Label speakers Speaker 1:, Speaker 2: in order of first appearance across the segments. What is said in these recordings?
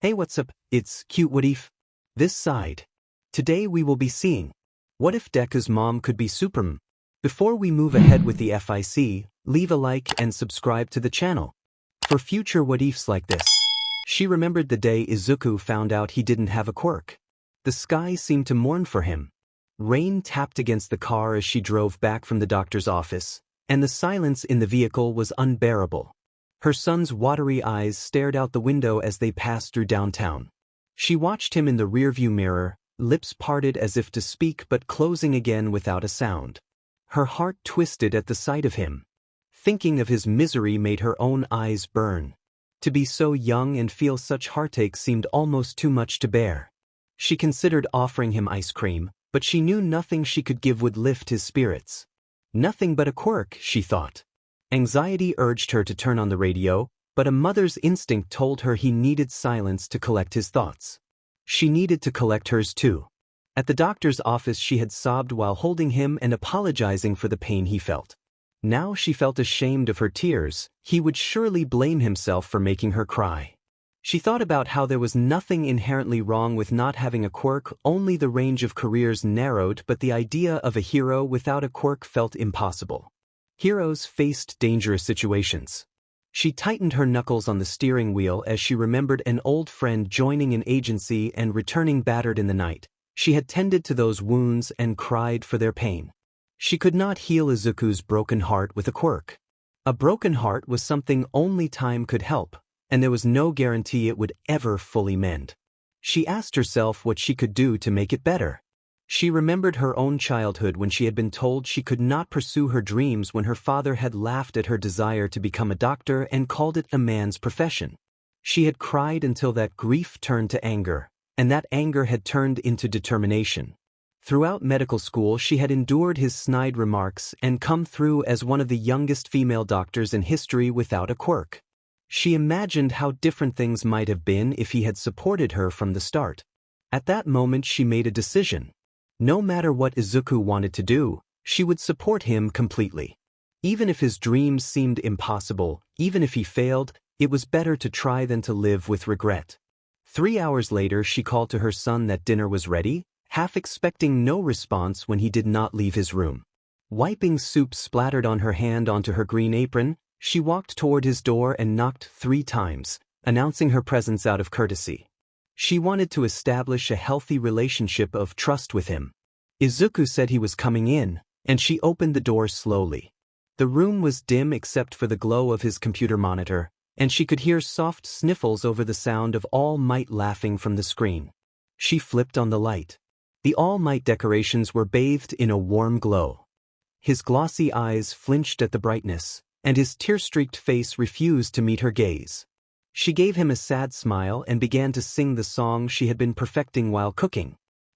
Speaker 1: Hey, what's up? It's cute what if? This side. Today we will be seeing what if Deku's mom could be Supermom. Before we move ahead with the FIC, leave a like and subscribe to the channel for future what ifs like this. She remembered the day Izuku found out he didn't have a quirk. The sky seemed to mourn for him. Rain tapped against the car as she drove back from the doctor's office, and the silence in the vehicle was unbearable. Her son's watery eyes stared out the window as they passed through downtown. She watched him in the rearview mirror, lips parted as if to speak but closing again without a sound. Her heart twisted at the sight of him. Thinking of his misery made her own eyes burn. To be so young and feel such heartache seemed almost too much to bear. She considered offering him ice cream, but she knew nothing she could give would lift his spirits. Nothing but a quirk, she thought. Anxiety urged her to turn on the radio, but a mother's instinct told her he needed silence to collect his thoughts. She needed to collect hers too. At the doctor's office she had sobbed while holding him and apologizing for the pain he felt. Now she felt ashamed of her tears. He would surely blame himself for making her cry. She thought about how there was nothing inherently wrong with not having a quirk, only the range of careers narrowed, but the idea of a hero without a quirk felt impossible. Heroes faced dangerous situations. She tightened her knuckles on the steering wheel as she remembered an old friend joining an agency and returning battered in the night. She had tended to those wounds and cried for their pain. She could not heal Izuku's broken heart with a quirk. A broken heart was something only time could help, and there was no guarantee it would ever fully mend. She asked herself what she could do to make it better. She remembered her own childhood when she had been told she could not pursue her dreams when her father had laughed at her desire to become a doctor and called it a man's profession. She had cried until that grief turned to anger, and that anger had turned into determination. Throughout medical school she had endured his snide remarks and come through as one of the youngest female doctors in history without a quirk. She imagined how different things might have been if he had supported her from the start. At that moment she made a decision. No matter what Izuku wanted to do, she would support him completely. Even if his dreams seemed impossible, even if he failed, it was better to try than to live with regret. 3 hours later she called to her son that dinner was ready, half expecting no response when he did not leave his room. Wiping soup splattered on her hand onto her green apron, she walked toward his door and knocked 3 times, announcing her presence out of courtesy. She wanted to establish a healthy relationship of trust with him. Izuku said he was coming in, and she opened the door slowly. The room was dim except for the glow of his computer monitor, and she could hear soft sniffles over the sound of All Might laughing from the screen. She flipped on the light. The All Might decorations were bathed in a warm glow. His glossy eyes flinched at the brightness, and his tear-streaked face refused to meet her gaze. She gave him a sad smile and began to sing the song she had been perfecting while cooking.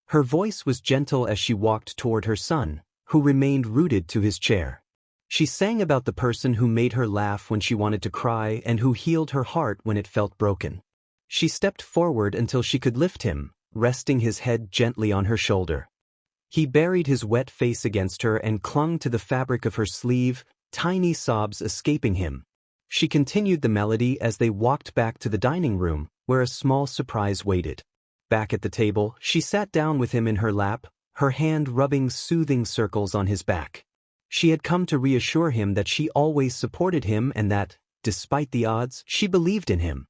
Speaker 1: Her voice was gentle as she walked toward her son, who remained rooted to his chair. She sang about the person who made her laugh when she wanted to cry and who healed her heart when it felt broken. She stepped forward until she could lift him, resting his head gently on her shoulder. He buried his wet face against her and clung to the fabric of her sleeve, tiny sobs escaping him. She continued the melody as they walked back to the dining room, where a small surprise waited. Back at the table, she sat down with him in her lap, her hand rubbing soothing circles on his back. She had come to reassure him that she always supported him and that, despite the odds, she believed in him.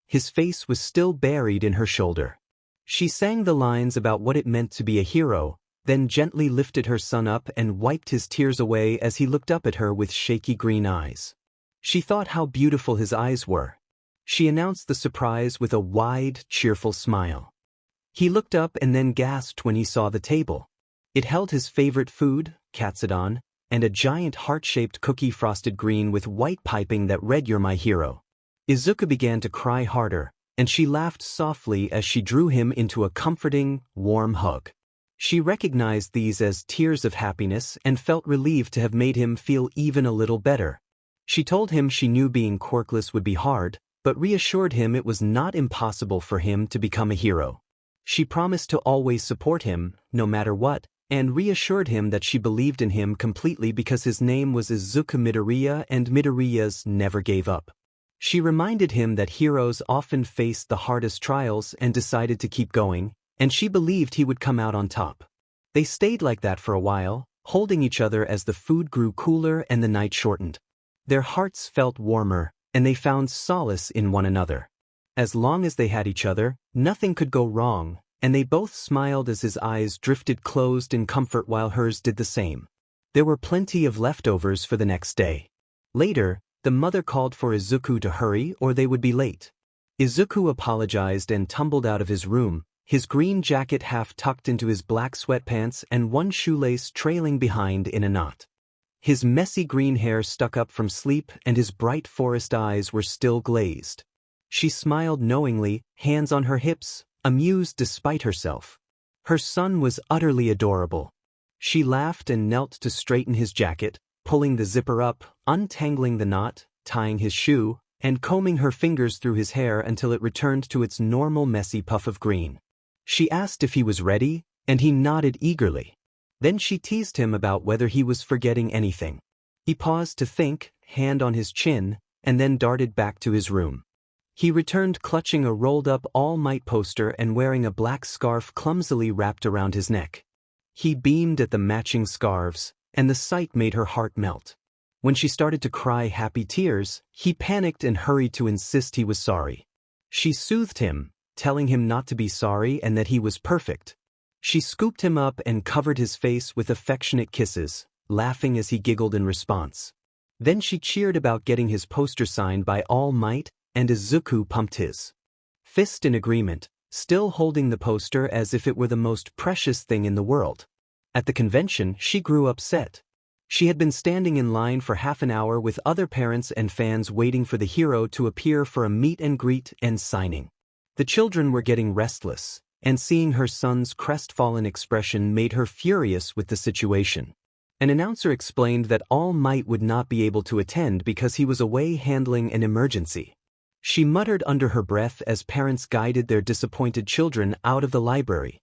Speaker 1: His face was still buried in her shoulder. She sang the lines about what it meant to be a hero, then gently lifted her son up and wiped his tears away as he looked up at her with shaky green eyes. She thought how beautiful his eyes were. She announced the surprise with a wide, cheerful smile. He looked up and then gasped when he saw the table. It held his favorite food, katsudon, and a giant heart-shaped cookie frosted green with white piping that read "You're my hero." Izuku began to cry harder, and she laughed softly as she drew him into a comforting, warm hug. She recognized these as tears of happiness and felt relieved to have made him feel even a little better. She told him she knew being quirkless would be hard, but reassured him it was not impossible for him to become a hero. She promised to always support him, no matter what, and reassured him that she believed in him completely because his name was Izuku Midoriya and Midoriyas never gave up. She reminded him that heroes often faced the hardest trials and decided to keep going, and she believed he would come out on top. They stayed like that for a while, holding each other as the food grew cooler and the night shortened. Their hearts felt warmer, and they found solace in one another. As long as they had each other, nothing could go wrong, and they both smiled as his eyes drifted closed in comfort while hers did the same. There were plenty of leftovers for the next day. Later, the mother called for Izuku to hurry or they would be late. Izuku apologized and tumbled out of his room, his green jacket half tucked into his black sweatpants and one shoelace trailing behind in a knot. His messy green hair stuck up from sleep and his bright forest eyes were still glazed. She smiled knowingly, hands on her hips, amused despite herself. Her son was utterly adorable. She laughed and knelt to straighten his jacket, pulling the zipper up, untangling the knot, tying his shoe, and combing her fingers through his hair until it returned to its normal messy puff of green. She asked if he was ready, and he nodded eagerly. Then she teased him about whether he was forgetting anything. He paused to think, hand on his chin, and then darted back to his room. He returned clutching a rolled-up All Might poster and wearing a black scarf clumsily wrapped around his neck. He beamed at the matching scarves, and the sight made her heart melt. When she started to cry happy tears, he panicked and hurried to insist he was sorry. She soothed him, telling him not to be sorry and that he was perfect. She scooped him up and covered his face with affectionate kisses, laughing as he giggled in response. Then she cheered about getting his poster signed by All Might, and Izuku pumped his fist in agreement, still holding the poster as if it were the most precious thing in the world. At the convention, she grew upset. She had been standing in line for half an hour with other parents and fans waiting for the hero to appear for a meet and greet and signing. The children were getting restless, and seeing her son's crestfallen expression made her furious with the situation. An announcer explained that All Might would not be able to attend because he was away handling an emergency. She muttered under her breath as parents guided their disappointed children out of the library.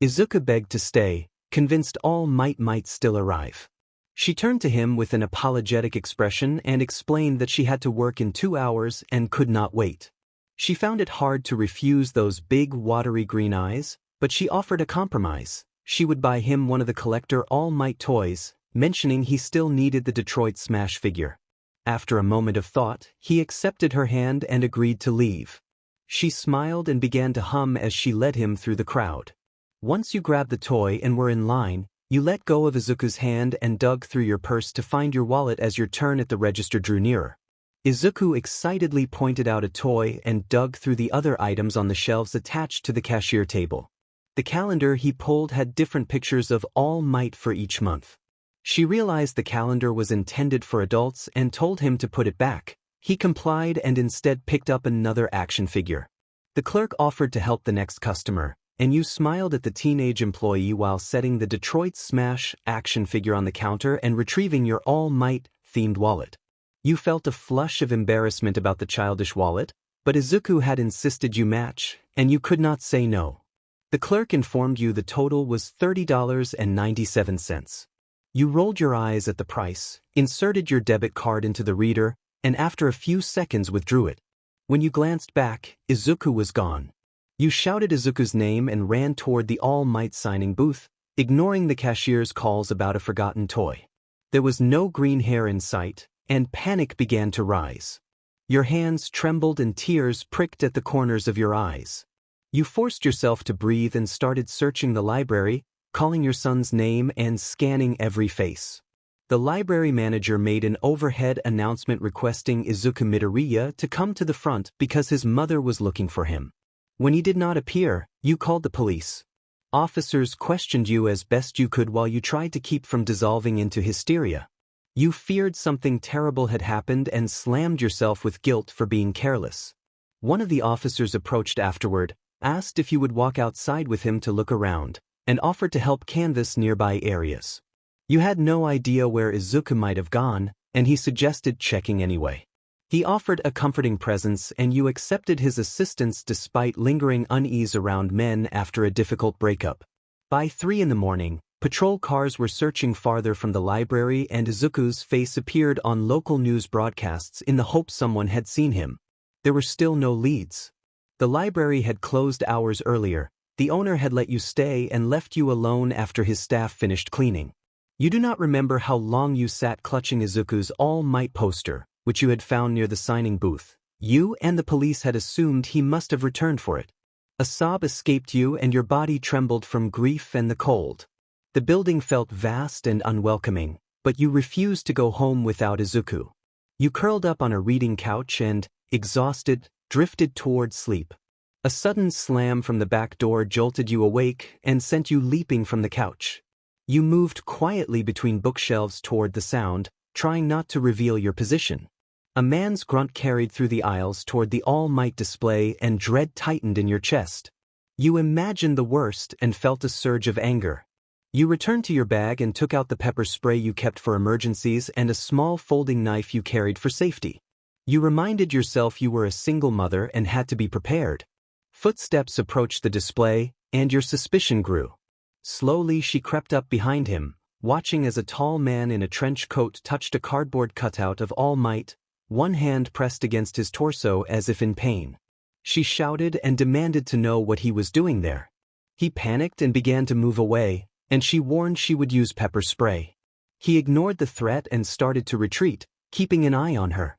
Speaker 1: Izuku begged to stay, convinced All Might might still arrive. She turned to him with an apologetic expression and explained that she had to work in 2 hours and could not wait. She found it hard to refuse those big watery green eyes, but she offered a compromise. She would buy him one of the collector All Might toys, mentioning he still needed the Detroit Smash figure. After a moment of thought, he accepted her hand and agreed to leave. She smiled and began to hum as she led him through the crowd. Once you grabbed the toy and were in line, you let go of Izuku's hand and dug through your purse to find your wallet as your turn at the register drew nearer. Izuku excitedly pointed out a toy and dug through the other items on the shelves attached to the cashier table. The calendar he pulled had different pictures of All Might for each month. She realized the calendar was intended for adults and told him to put it back. He complied and instead picked up another action figure. The clerk offered to help the next customer, and you smiled at the teenage employee while setting the Detroit Smash action figure on the counter and retrieving your All Might-themed wallet. You felt a flush of embarrassment about the childish wallet, but Izuku had insisted you match, and you could not say no. The clerk informed you the total was $30.97. You rolled your eyes at the price, inserted your debit card into the reader, and after a few seconds withdrew it. When you glanced back, Izuku was gone. You shouted Izuku's name and ran toward the All Might signing booth, ignoring the cashier's calls about a forgotten toy. There was no green hair in sight, and panic began to rise. Your hands trembled and tears pricked at the corners of your eyes. You forced yourself to breathe and started searching the library, calling your son's name and scanning every face. The library manager made an overhead announcement requesting Izuku Midoriya to come to the front because his mother was looking for him. When he did not appear, you called the police. Officers questioned you as best you could while you tried to keep from dissolving into hysteria. You feared something terrible had happened and slammed yourself with guilt for being careless. One of the officers approached afterward, asked if you would walk outside with him to look around, and offered to help canvass nearby areas. You had no idea where Izuku might have gone, and he suggested checking anyway. He offered a comforting presence and you accepted his assistance despite lingering unease around men after a difficult breakup. By 3 a.m, patrol cars were searching farther from the library and Izuku's face appeared on local news broadcasts in the hope someone had seen him. there were still no leads. The library had closed hours earlier. The owner had let you stay and left you alone after his staff finished cleaning. You do not remember how long you sat clutching Izuku's All Might poster, which you had found near the signing booth. You and the police had assumed he must have returned for it. A sob escaped you and your body trembled from grief and the cold. The building felt vast and unwelcoming, but you refused to go home without Izuku. You curled up on a reading couch and, exhausted, drifted toward sleep. A sudden slam from the back door jolted you awake and sent you leaping from the couch. You moved quietly between bookshelves toward the sound, trying not to reveal your position. A man's grunt carried through the aisles toward the All Might display and dread tightened in your chest. You imagined the worst and felt a surge of anger. You returned to your bag and took out the pepper spray you kept for emergencies and a small folding knife you carried for safety. You reminded yourself you were a single mother and had to be prepared. Footsteps approached the display, and your suspicion grew. Slowly she crept up behind him, watching as a tall man in a trench coat touched a cardboard cutout of All Might, one hand pressed against his torso as if in pain. She shouted and demanded to know what he was doing there. He panicked and began to move away, and she warned she would use pepper spray. He ignored the threat and started to retreat, keeping an eye on her.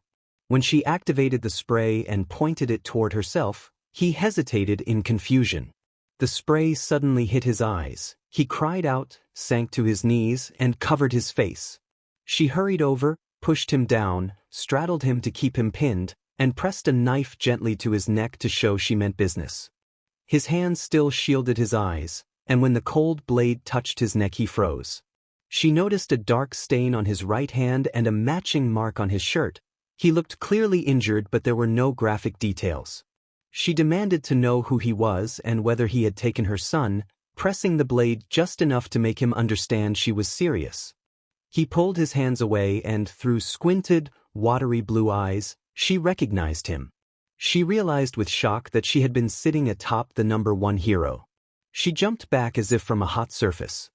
Speaker 1: When she activated the spray and pointed it toward herself, he hesitated in confusion. The spray suddenly hit his eyes. He cried out, sank to his knees, and covered his face. She hurried over, pushed him down, straddled him to keep him pinned, and pressed a knife gently to his neck to show she meant business. His hand still shielded his eyes, and when the cold blade touched his neck he froze. She noticed a dark stain on his right hand and a matching mark on his shirt. He looked clearly injured, but there were no graphic details. She demanded to know who he was and whether he had taken her son, pressing the blade just enough to make him understand she was serious. He pulled his hands away and, through squinted, watery blue eyes, she recognized him. She realized with shock that she had been sitting atop the #1 hero. She jumped back as if from a hot surface.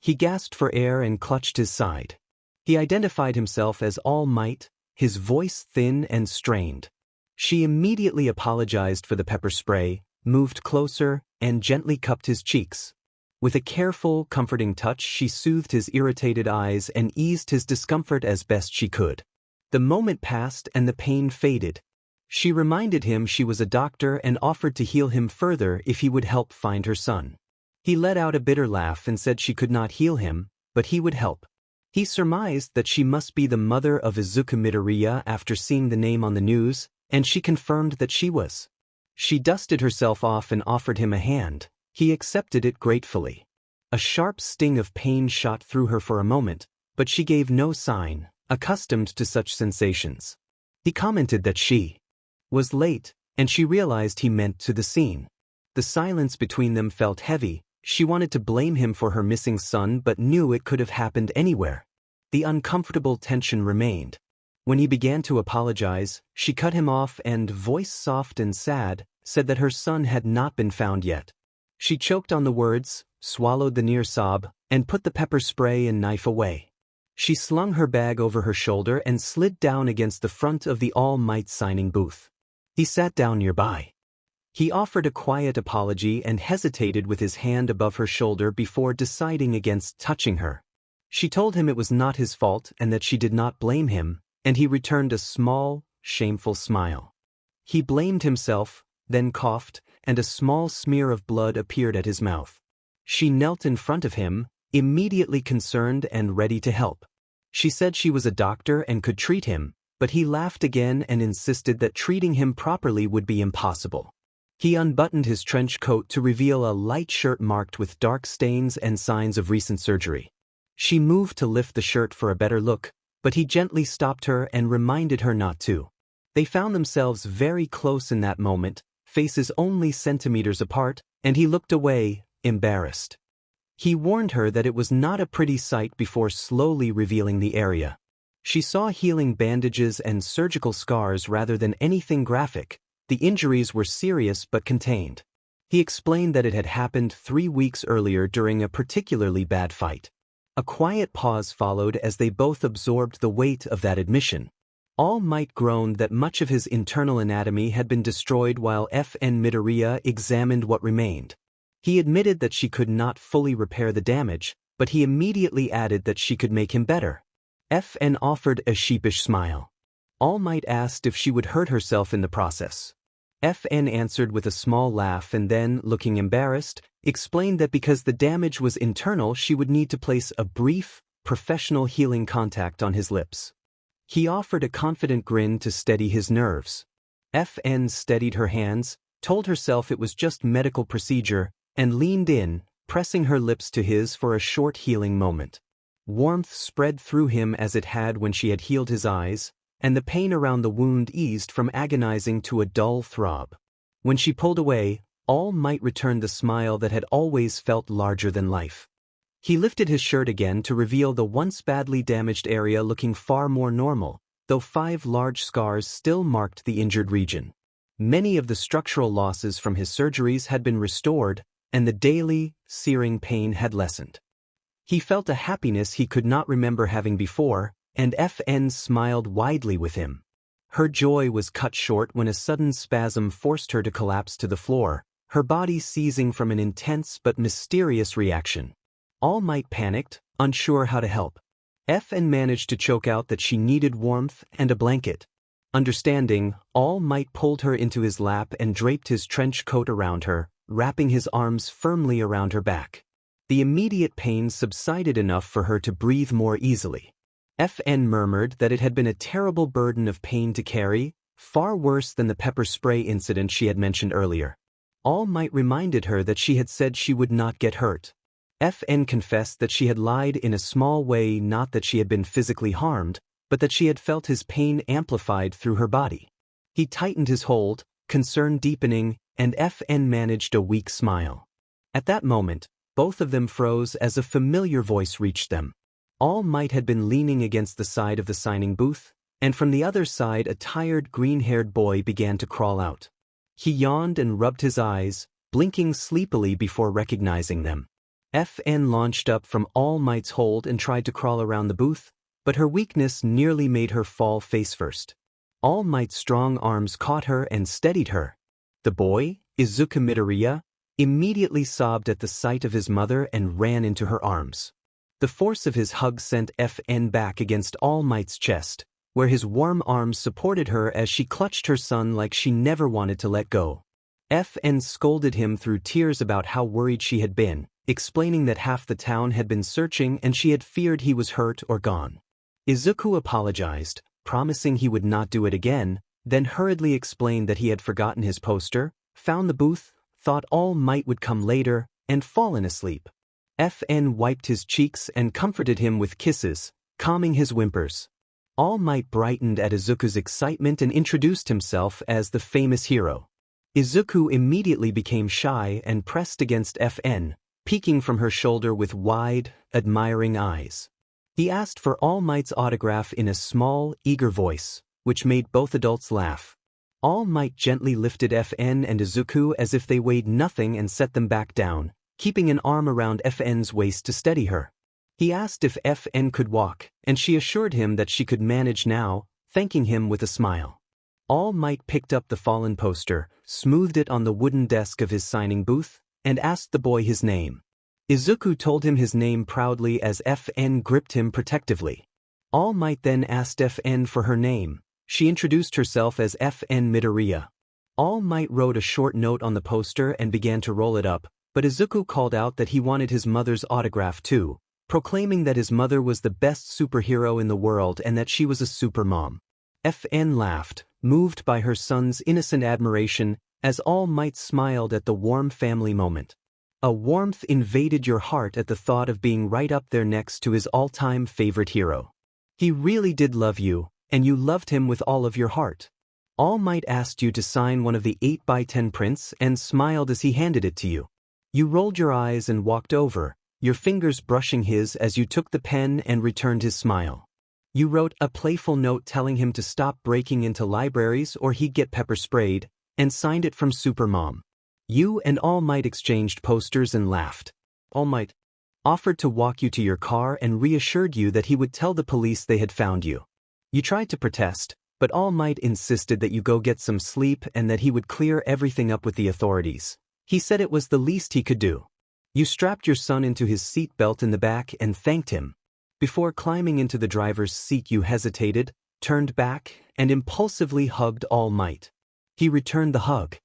Speaker 1: He gasped for air and clutched his side. He identified himself as All Might, his voice thin and strained. She immediately apologized for the pepper spray, moved closer, and gently cupped his cheeks. With a careful, comforting touch she soothed his irritated eyes and eased his discomfort as best she could. The moment passed and the pain faded. She reminded him she was a doctor and offered to heal him further if he would help find her son. He let out a bitter laugh and said she could not heal him, but he would help. He surmised that she must be the mother of Izuku Midoriya after seeing the name on the news, and she confirmed that she was. She dusted herself off and offered him a hand. He accepted it gratefully. A sharp sting of pain shot through her for a moment, but she gave no sign, accustomed to such sensations. He commented that she was late, and she realized he meant to the scene. The silence between them felt heavy. She wanted to blame him for her missing son but knew it could have happened anywhere. The uncomfortable tension remained. When he began to apologize, she cut him off and, voice soft and sad, said that her son had not been found yet. She choked on the words, swallowed the near sob, and put the pepper spray and knife away. She slung her bag over her shoulder and slid down against the front of the All Might signing booth. He sat down nearby. He offered a quiet apology and hesitated with his hand above her shoulder before deciding against touching her. She told him it was not his fault and that she did not blame him, and he returned a small, shameful smile. He blamed himself, then coughed, and a small smear of blood appeared at his mouth. She knelt in front of him, immediately concerned and ready to help. She said she was a doctor and could treat him, but he laughed again and insisted that treating him properly would be impossible. He unbuttoned his trench coat to reveal a light shirt marked with dark stains and signs of recent surgery. She moved to lift the shirt for a better look, but he gently stopped her and reminded her not to. They found themselves very close in that moment, faces only centimeters apart, and he looked away, embarrassed. He warned her that it was not a pretty sight before slowly revealing the area. She saw healing bandages and surgical scars rather than anything graphic. The injuries were serious but contained. He explained that it had happened 3 weeks earlier during a particularly bad fight. A quiet pause followed as they both absorbed the weight of that admission. All Might groaned that much of his internal anatomy had been destroyed while FN Midoriya examined what remained. He admitted that she could not fully repair the damage, but he immediately added that she could make him better. FN offered a sheepish smile. All Might asked if she would hurt herself in the process. FN answered with a small laugh and then, looking embarrassed, explained that because the damage was internal she would need to place a brief, professional healing contact on his lips. He offered a confident grin to steady his nerves. FN steadied her hands, told herself it was just medical procedure, and leaned in, pressing her lips to his for a short healing moment. Warmth spread through him as it had when she had healed his eyes, and the pain around the wound eased from agonizing to a dull throb. When she pulled away, All Might returned the smile that had always felt larger than life. He lifted his shirt again to reveal the once badly damaged area looking far more normal, though 5 large scars still marked the injured region. Many of the structural losses from his surgeries had been restored, and the daily, searing pain had lessened. He felt a happiness he could not remember having before, and FN smiled widely with him. Her joy was cut short when a sudden spasm forced her to collapse to the floor, her body seizing from an intense but mysterious reaction. All Might panicked, unsure how to help. FN managed to choke out that she needed warmth and a blanket. Understanding, All Might pulled her into his lap and draped his trench coat around her, wrapping his arms firmly around her back. The immediate pain subsided enough for her to breathe more easily. FN murmured that it had been a terrible burden of pain to carry, far worse than the pepper spray incident she had mentioned earlier. All Might reminded her that she had said she would not get hurt. FN confessed that she had lied in a small way, not that she had been physically harmed, but that she had felt his pain amplified through her body. He tightened his hold, concern deepening, and FN managed a weak smile. At that moment, both of them froze as a familiar voice reached them. All Might had been leaning against the side of the signing booth, and from the other side a tired green-haired boy began to crawl out. He yawned and rubbed his eyes, blinking sleepily before recognizing them. FN launched up from All Might's hold and tried to crawl around the booth, but her weakness nearly made her fall face first. All Might's strong arms caught her and steadied her. The boy, Izuku Midoriya, immediately sobbed at the sight of his mother and ran into her arms. The force of his hug sent FN back against All Might's chest, where his warm arms supported her as she clutched her son like she never wanted to let go. FN scolded him through tears about how worried she had been, explaining that half the town had been searching and she had feared he was hurt or gone. Izuku apologized, promising he would not do it again, then hurriedly explained that he had forgotten his poster, found the booth, thought All Might would come later, and fallen asleep. FN wiped his cheeks and comforted him with kisses, calming his whimpers. All Might brightened at Izuku's excitement and introduced himself as the famous hero. Izuku immediately became shy and pressed against FN, peeking from her shoulder with wide, admiring eyes. He asked for All Might's autograph in a small, eager voice, which made both adults laugh. All Might gently lifted FN and Izuku as if they weighed nothing and set them back down, keeping an arm around FN's waist to steady her. He asked if FN could walk, and she assured him that she could manage now, thanking him with a smile. All Might picked up the fallen poster, smoothed it on the wooden desk of his signing booth, and asked the boy his name. Izuku told him his name proudly as FN gripped him protectively. All Might then asked FN for her name. She introduced herself as FN Midoriya. All Might wrote a short note on the poster and began to roll it up, but Izuku called out that he wanted his mother's autograph too, proclaiming that his mother was the best superhero in the world and that she was a supermom. FN laughed, moved by her son's innocent admiration, as All Might smiled at the warm family moment. A warmth invaded your heart at the thought of being right up there next to his all-time favorite hero. He really did love you, and you loved him with all of your heart. All Might asked you to sign one of the 8x10 prints and smiled as he handed it to you. You rolled your eyes and walked over, your fingers brushing his as you took the pen and returned his smile. You wrote a playful note telling him to stop breaking into libraries or he'd get pepper sprayed, and signed it from Supermom. You and All Might exchanged posters and laughed. All Might offered to walk you to your car and reassured you that he would tell the police they had found you. You tried to protest, but All Might insisted that you go get some sleep and that he would clear everything up with the authorities. He said it was the least he could do. You strapped your son into his seat belt in the back and thanked him. Before climbing into the driver's seat you hesitated, turned back, and impulsively hugged All Might. He returned the hug.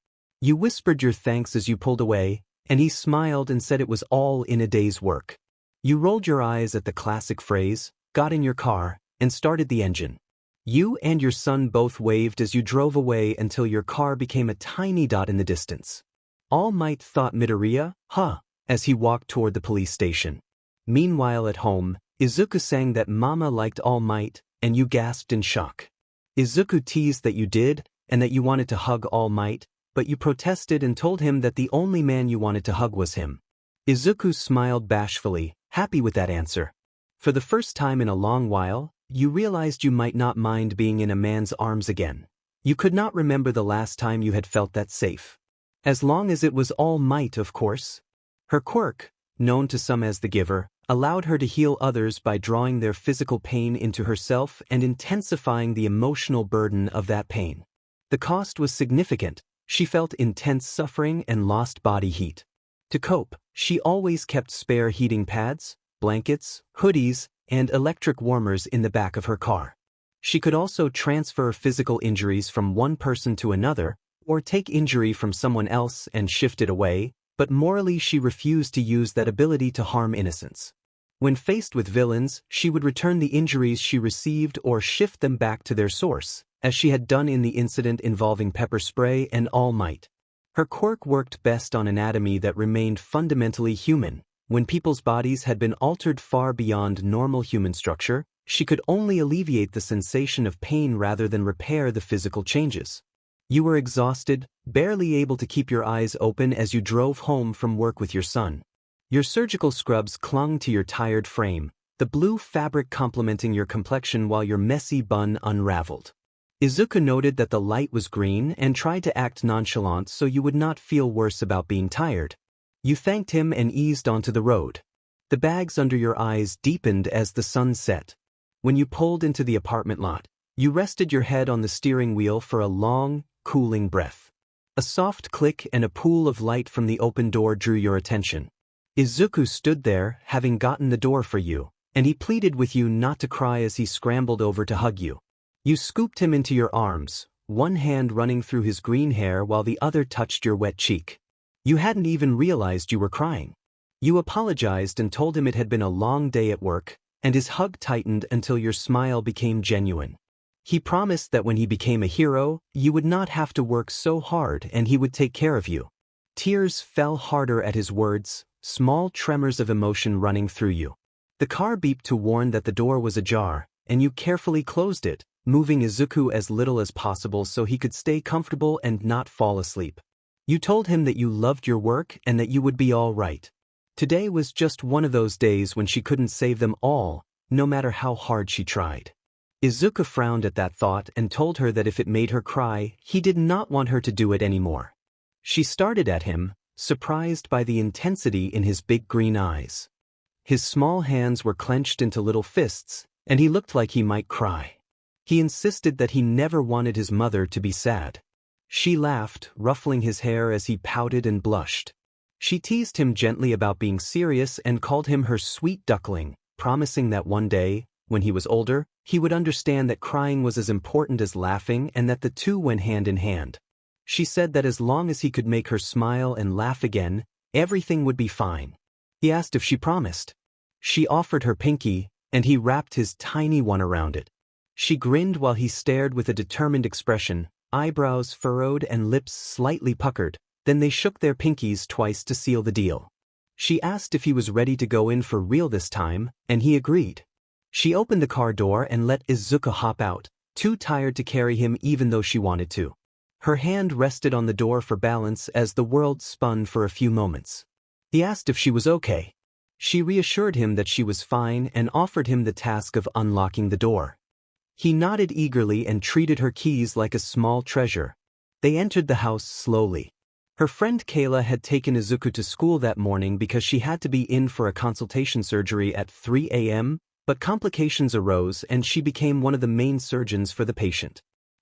Speaker 1: You whispered your thanks as you pulled away, and he smiled and said it was all in a day's work. You rolled your eyes at the classic phrase, got in your car, and started the engine. You and your son both waved as you drove away until your car became a tiny dot in the distance. All Might thought Midoriya, as he walked toward the police station. Meanwhile at home, Izuku sang that Mama liked All Might, and you gasped in shock. Izuku teased that you did, and that you wanted to hug All Might, but you protested and told him that the only man you wanted to hug was him. Izuku smiled bashfully, happy with that answer. For the first time in a long while, you realized you might not mind being in a man's arms again. You could not remember the last time you had felt that safe. As long as it was All Might, of course. Her quirk, known to some as the Giver, allowed her to heal others by drawing their physical pain into herself and intensifying the emotional burden of that pain. The cost was significant. She felt intense suffering and lost body heat. To cope, she always kept spare heating pads, blankets, hoodies, and electric warmers in the back of her car. She could also transfer physical injuries from one person to another, or take injury from someone else and shift it away, but morally she refused to use that ability to harm innocents. When faced with villains, she would return the injuries she received or shift them back to their source, as she had done in the incident involving pepper spray and All Might. Her quirk worked best on anatomy that remained fundamentally human. When people's bodies had been altered far beyond normal human structure, she could only alleviate the sensation of pain rather than repair the physical changes. You were exhausted, barely able to keep your eyes open as you drove home from work with your son. Your surgical scrubs clung to your tired frame, the blue fabric complementing your complexion while your messy bun unraveled. Izuku noted that the light was green and tried to act nonchalant so you would not feel worse about being tired. You thanked him and eased onto the road. The bags under your eyes deepened as the sun set. When you pulled into the apartment lot, you rested your head on the steering wheel for a long, cooling breath. A soft click and a pool of light from the open door drew your attention. Izuku stood there, having gotten the door for you, and he pleaded with you not to cry as he scrambled over to hug you. You scooped him into your arms, one hand running through his green hair while the other touched your wet cheek. You hadn't even realized you were crying. You apologized and told him it had been a long day at work, and his hug tightened until your smile became genuine. He promised that when he became a hero, you would not have to work so hard and he would take care of you. Tears fell harder at his words, small tremors of emotion running through you. The car beeped to warn that the door was ajar, and you carefully closed it, moving Izuku as little as possible so he could stay comfortable and not fall asleep. You told him that you loved your work and that you would be all right. Today was just one of those days when she couldn't save them all, no matter how hard she tried. Izuku frowned at that thought and told her that if it made her cry, he did not want her to do it anymore. She started at him, surprised by the intensity in his big green eyes. His small hands were clenched into little fists, and he looked like he might cry. He insisted that he never wanted his mother to be sad. She laughed, ruffling his hair as he pouted and blushed. She teased him gently about being serious and called him her sweet duckling, promising that one day, when he was older, he would understand that crying was as important as laughing and that the two went hand in hand. She said that as long as he could make her smile and laugh again, everything would be fine. He asked if she promised. She offered her pinky, and he wrapped his tiny one around it. She grinned while he stared with a determined expression, eyebrows furrowed and lips slightly puckered. Then they shook their pinkies twice to seal the deal. She asked if he was ready to go in for real this time, and he agreed. She opened the car door and let Izuku hop out, too tired to carry him even though she wanted to. Her hand rested on the door for balance as the world spun for a few moments. He asked if she was okay. She reassured him that she was fine and offered him the task of unlocking the door. He nodded eagerly and treated her keys like a small treasure. They entered the house slowly. Her friend Kayla had taken Izuku to school that morning because she had to be in for a consultation surgery at 3 a.m., but complications arose and she became one of the main surgeons for the patient.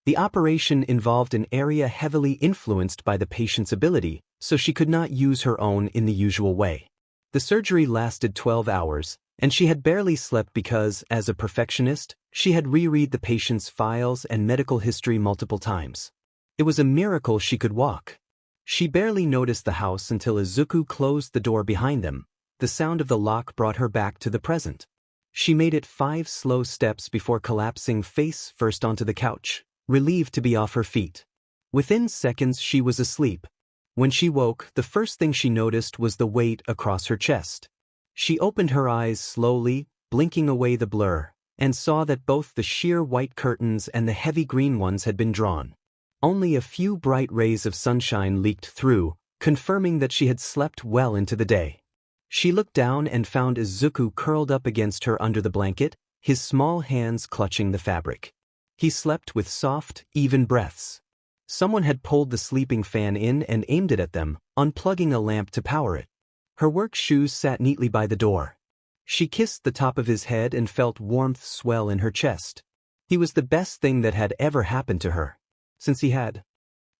Speaker 1: The operation involved an area heavily influenced by the patient's ability, so she could not use her own in the usual way. The surgery lasted 12 hours, and she had barely slept because, as a perfectionist, she had reread the patient's files and medical history multiple times. It was a miracle she could walk. She barely noticed the house until Izuku closed the door behind them. The sound of the lock brought her back to the present. She made it 5 slow steps before collapsing face first onto the couch, relieved to be off her feet. Within seconds she was asleep. When she woke, the first thing she noticed was the weight across her chest. She opened her eyes slowly, blinking away the blur, and saw that both the sheer white curtains and the heavy green ones had been drawn. Only a few bright rays of sunshine leaked through, confirming that she had slept well into the day. She looked down and found Izuku curled up against her under the blanket, his small hands clutching the fabric. He slept with soft, even breaths. Someone had pulled the sleeping fan in and aimed it at them, unplugging a lamp to power it. Her work shoes sat neatly by the door. She kissed the top of his head and felt warmth swell in her chest. He was the best thing that had ever happened to her. Since he had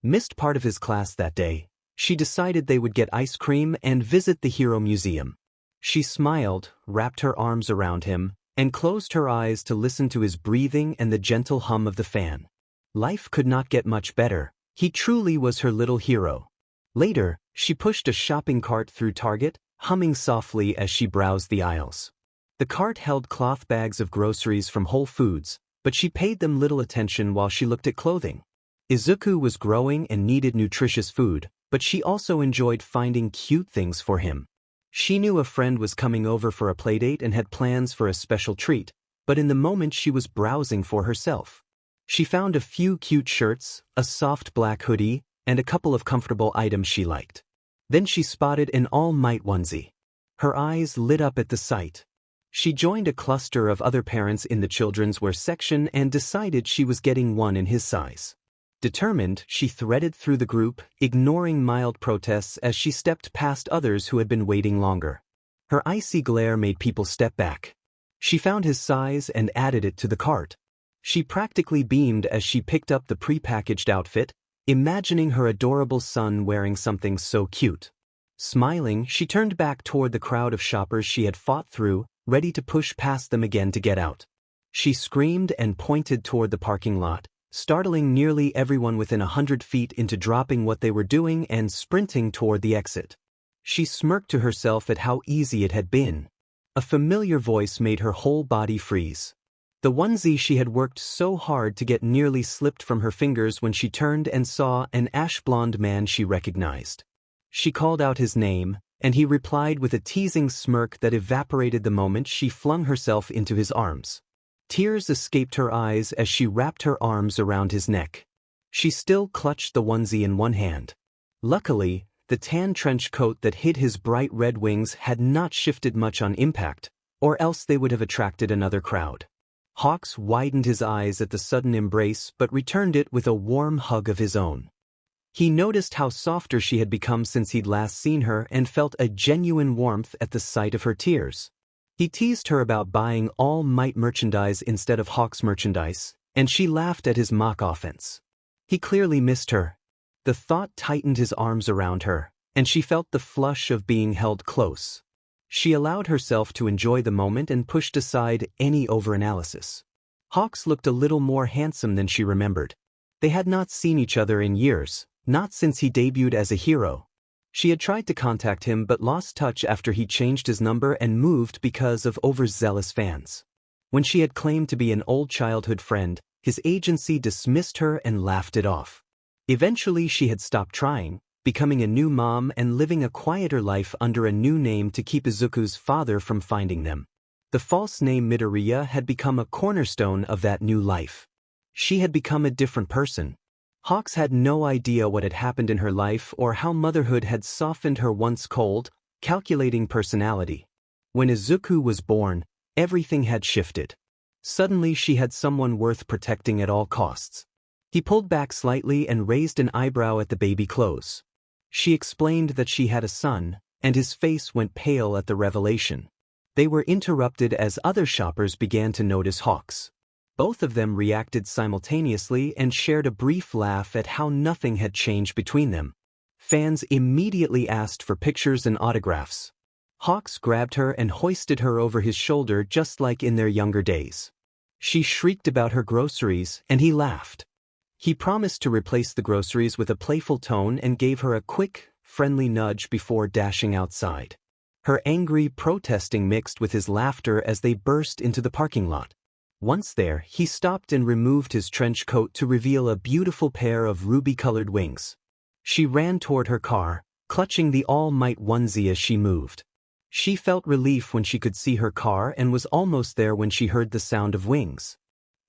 Speaker 1: missed part of his class that day, she decided they would get ice cream and visit the Hero Museum. She smiled, wrapped her arms around him, and closed her eyes to listen to his breathing and the gentle hum of the fan. Life could not get much better. He truly was her little hero. Later, she pushed a shopping cart through Target, humming softly as she browsed the aisles. The cart held cloth bags of groceries from Whole Foods, but she paid them little attention while she looked at clothing. Izuku was growing and needed nutritious food, but she also enjoyed finding cute things for him. She knew a friend was coming over for a playdate and had plans for a special treat, but in the moment she was browsing for herself. She found a few cute shirts, a soft black hoodie, and a couple of comfortable items she liked. Then she spotted an All Might onesie. Her eyes lit up at the sight. She joined a cluster of other parents in the children's wear section and decided she was getting one in his size. Determined, she threaded through the group, ignoring mild protests as she stepped past others who had been waiting longer. Her icy glare made people step back. She found his size and added it to the cart. She practically beamed as she picked up the prepackaged outfit, imagining her adorable son wearing something so cute. Smiling, she turned back toward the crowd of shoppers she had fought through, ready to push past them again to get out. She screamed and pointed toward the parking lot, startling nearly everyone within 100 feet into dropping what they were doing and sprinting toward the exit. She smirked to herself at how easy it had been. A familiar voice made her whole body freeze. The onesie she had worked so hard to get nearly slipped from her fingers when she turned and saw an ash-blonde man she recognized. She called out his name, and he replied with a teasing smirk that evaporated the moment she flung herself into his arms. Tears escaped her eyes as she wrapped her arms around his neck. She still clutched the onesie in one hand. Luckily, the tan trench coat that hid his bright red wings had not shifted much on impact, or else they would have attracted another crowd. Hawks widened his eyes at the sudden embrace but returned it with a warm hug of his own. He noticed how softer she had become since he'd last seen her and felt a genuine warmth at the sight of her tears. He teased her about buying All Might merchandise instead of Hawks merchandise, and she laughed at his mock offense. He clearly missed her. The thought tightened his arms around her, and she felt the flush of being held close. She allowed herself to enjoy the moment and pushed aside any overanalysis. Hawks looked a little more handsome than she remembered. They had not seen each other in years, not since he debuted as a hero. She had tried to contact him but lost touch after he changed his number and moved because of overzealous fans. When she had claimed to be an old childhood friend, his agency dismissed her and laughed it off. Eventually she had stopped trying, becoming a new mom and living a quieter life under a new name to keep Izuku's father from finding them. The false name Midoriya had become a cornerstone of that new life. She had become a different person. Hawks had no idea what had happened in her life or how motherhood had softened her once cold, calculating personality. When Izuku was born, everything had shifted. Suddenly she had someone worth protecting at all costs. He pulled back slightly and raised an eyebrow at the baby clothes. She explained that she had a son, and his face went pale at the revelation. They were interrupted as other shoppers began to notice Hawks. Both of them reacted simultaneously and shared a brief laugh at how nothing had changed between them. Fans immediately asked for pictures and autographs. Hawks grabbed her and hoisted her over his shoulder just like in their younger days. She shrieked about her groceries, and he laughed. He promised to replace the groceries with a playful tone and gave her a quick, friendly nudge before dashing outside. Her angry protesting mixed with his laughter as they burst into the parking lot. Once there, he stopped and removed his trench coat to reveal a beautiful pair of ruby-colored wings. She ran toward her car, clutching the All Might onesie as she moved. She felt relief when she could see her car and was almost there when she heard the sound of wings.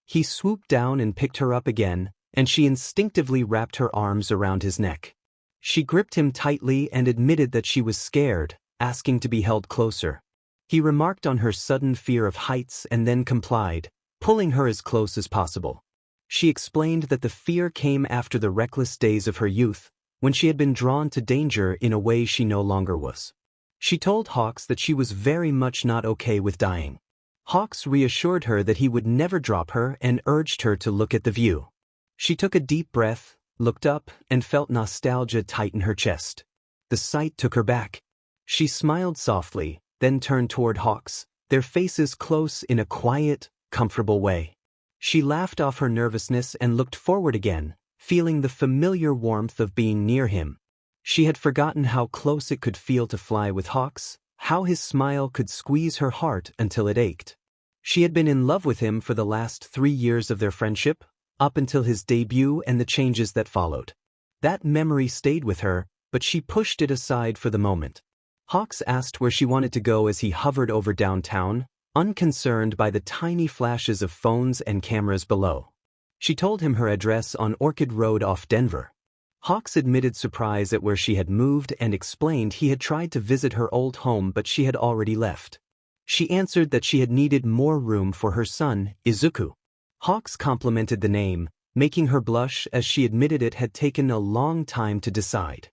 Speaker 1: He swooped down and picked her up again, and she instinctively wrapped her arms around his neck. She gripped him tightly and admitted that she was scared, asking to be held closer. He remarked on her sudden fear of heights and then complied, pulling her as close as possible. She explained that the fear came after the reckless days of her youth, when she had been drawn to danger in a way she no longer was. She told Hawks that she was very much not okay with dying. Hawks reassured her that he would never drop her and urged her to look at the view. She took a deep breath, looked up, and felt nostalgia tighten her chest. The sight took her back. She smiled softly, then turned toward Hawks, their faces close in a quiet, comfortable way. She laughed off her nervousness and looked forward again, feeling the familiar warmth of being near him. She had forgotten how close it could feel to fly with Hawks, how his smile could squeeze her heart until it ached. She had been in love with him for the last 3 years of their friendship, up until his debut and the changes that followed. That memory stayed with her, but she pushed it aside for the moment. Hawks asked where she wanted to go as he hovered over downtown, unconcerned by the tiny flashes of phones and cameras below. She told him her address on Orchid Road off Denver. Hawks admitted surprise at where she had moved and explained he had tried to visit her old home but she had already left. She answered that she had needed more room for her son, Izuku. Hawks complimented the name, making her blush as she admitted it had taken a long time to decide.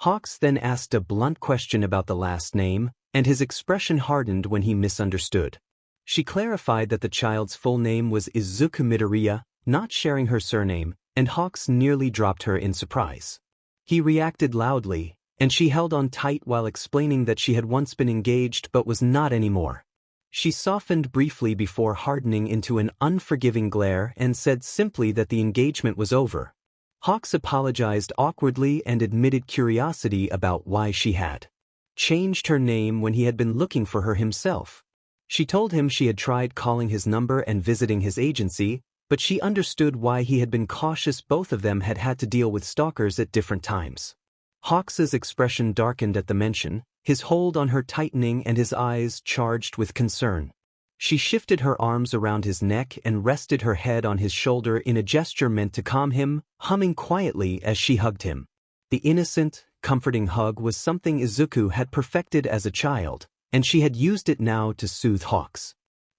Speaker 1: Hawks then asked a blunt question about the last name, and his expression hardened when he misunderstood. She clarified that the child's full name was Izuku Midoriya, not sharing her surname, and Hawks nearly dropped her in surprise. He reacted loudly, and she held on tight while explaining that she had once been engaged but was not anymore. She softened briefly before hardening into an unforgiving glare and said simply that the engagement was over. Hawks apologized awkwardly and admitted curiosity about why she had changed her name when he had been looking for her himself. She told him she had tried calling his number and visiting his agency, but she understood why he had been cautious. Both of them had had to deal with stalkers at different times. Hawks's expression darkened at the mention, his hold on her tightening and his eyes charged with concern. She shifted her arms around his neck and rested her head on his shoulder in a gesture meant to calm him, humming quietly as she hugged him. The innocent, comforting hug was something Izuku had perfected as a child, and she had used it now to soothe Hawks.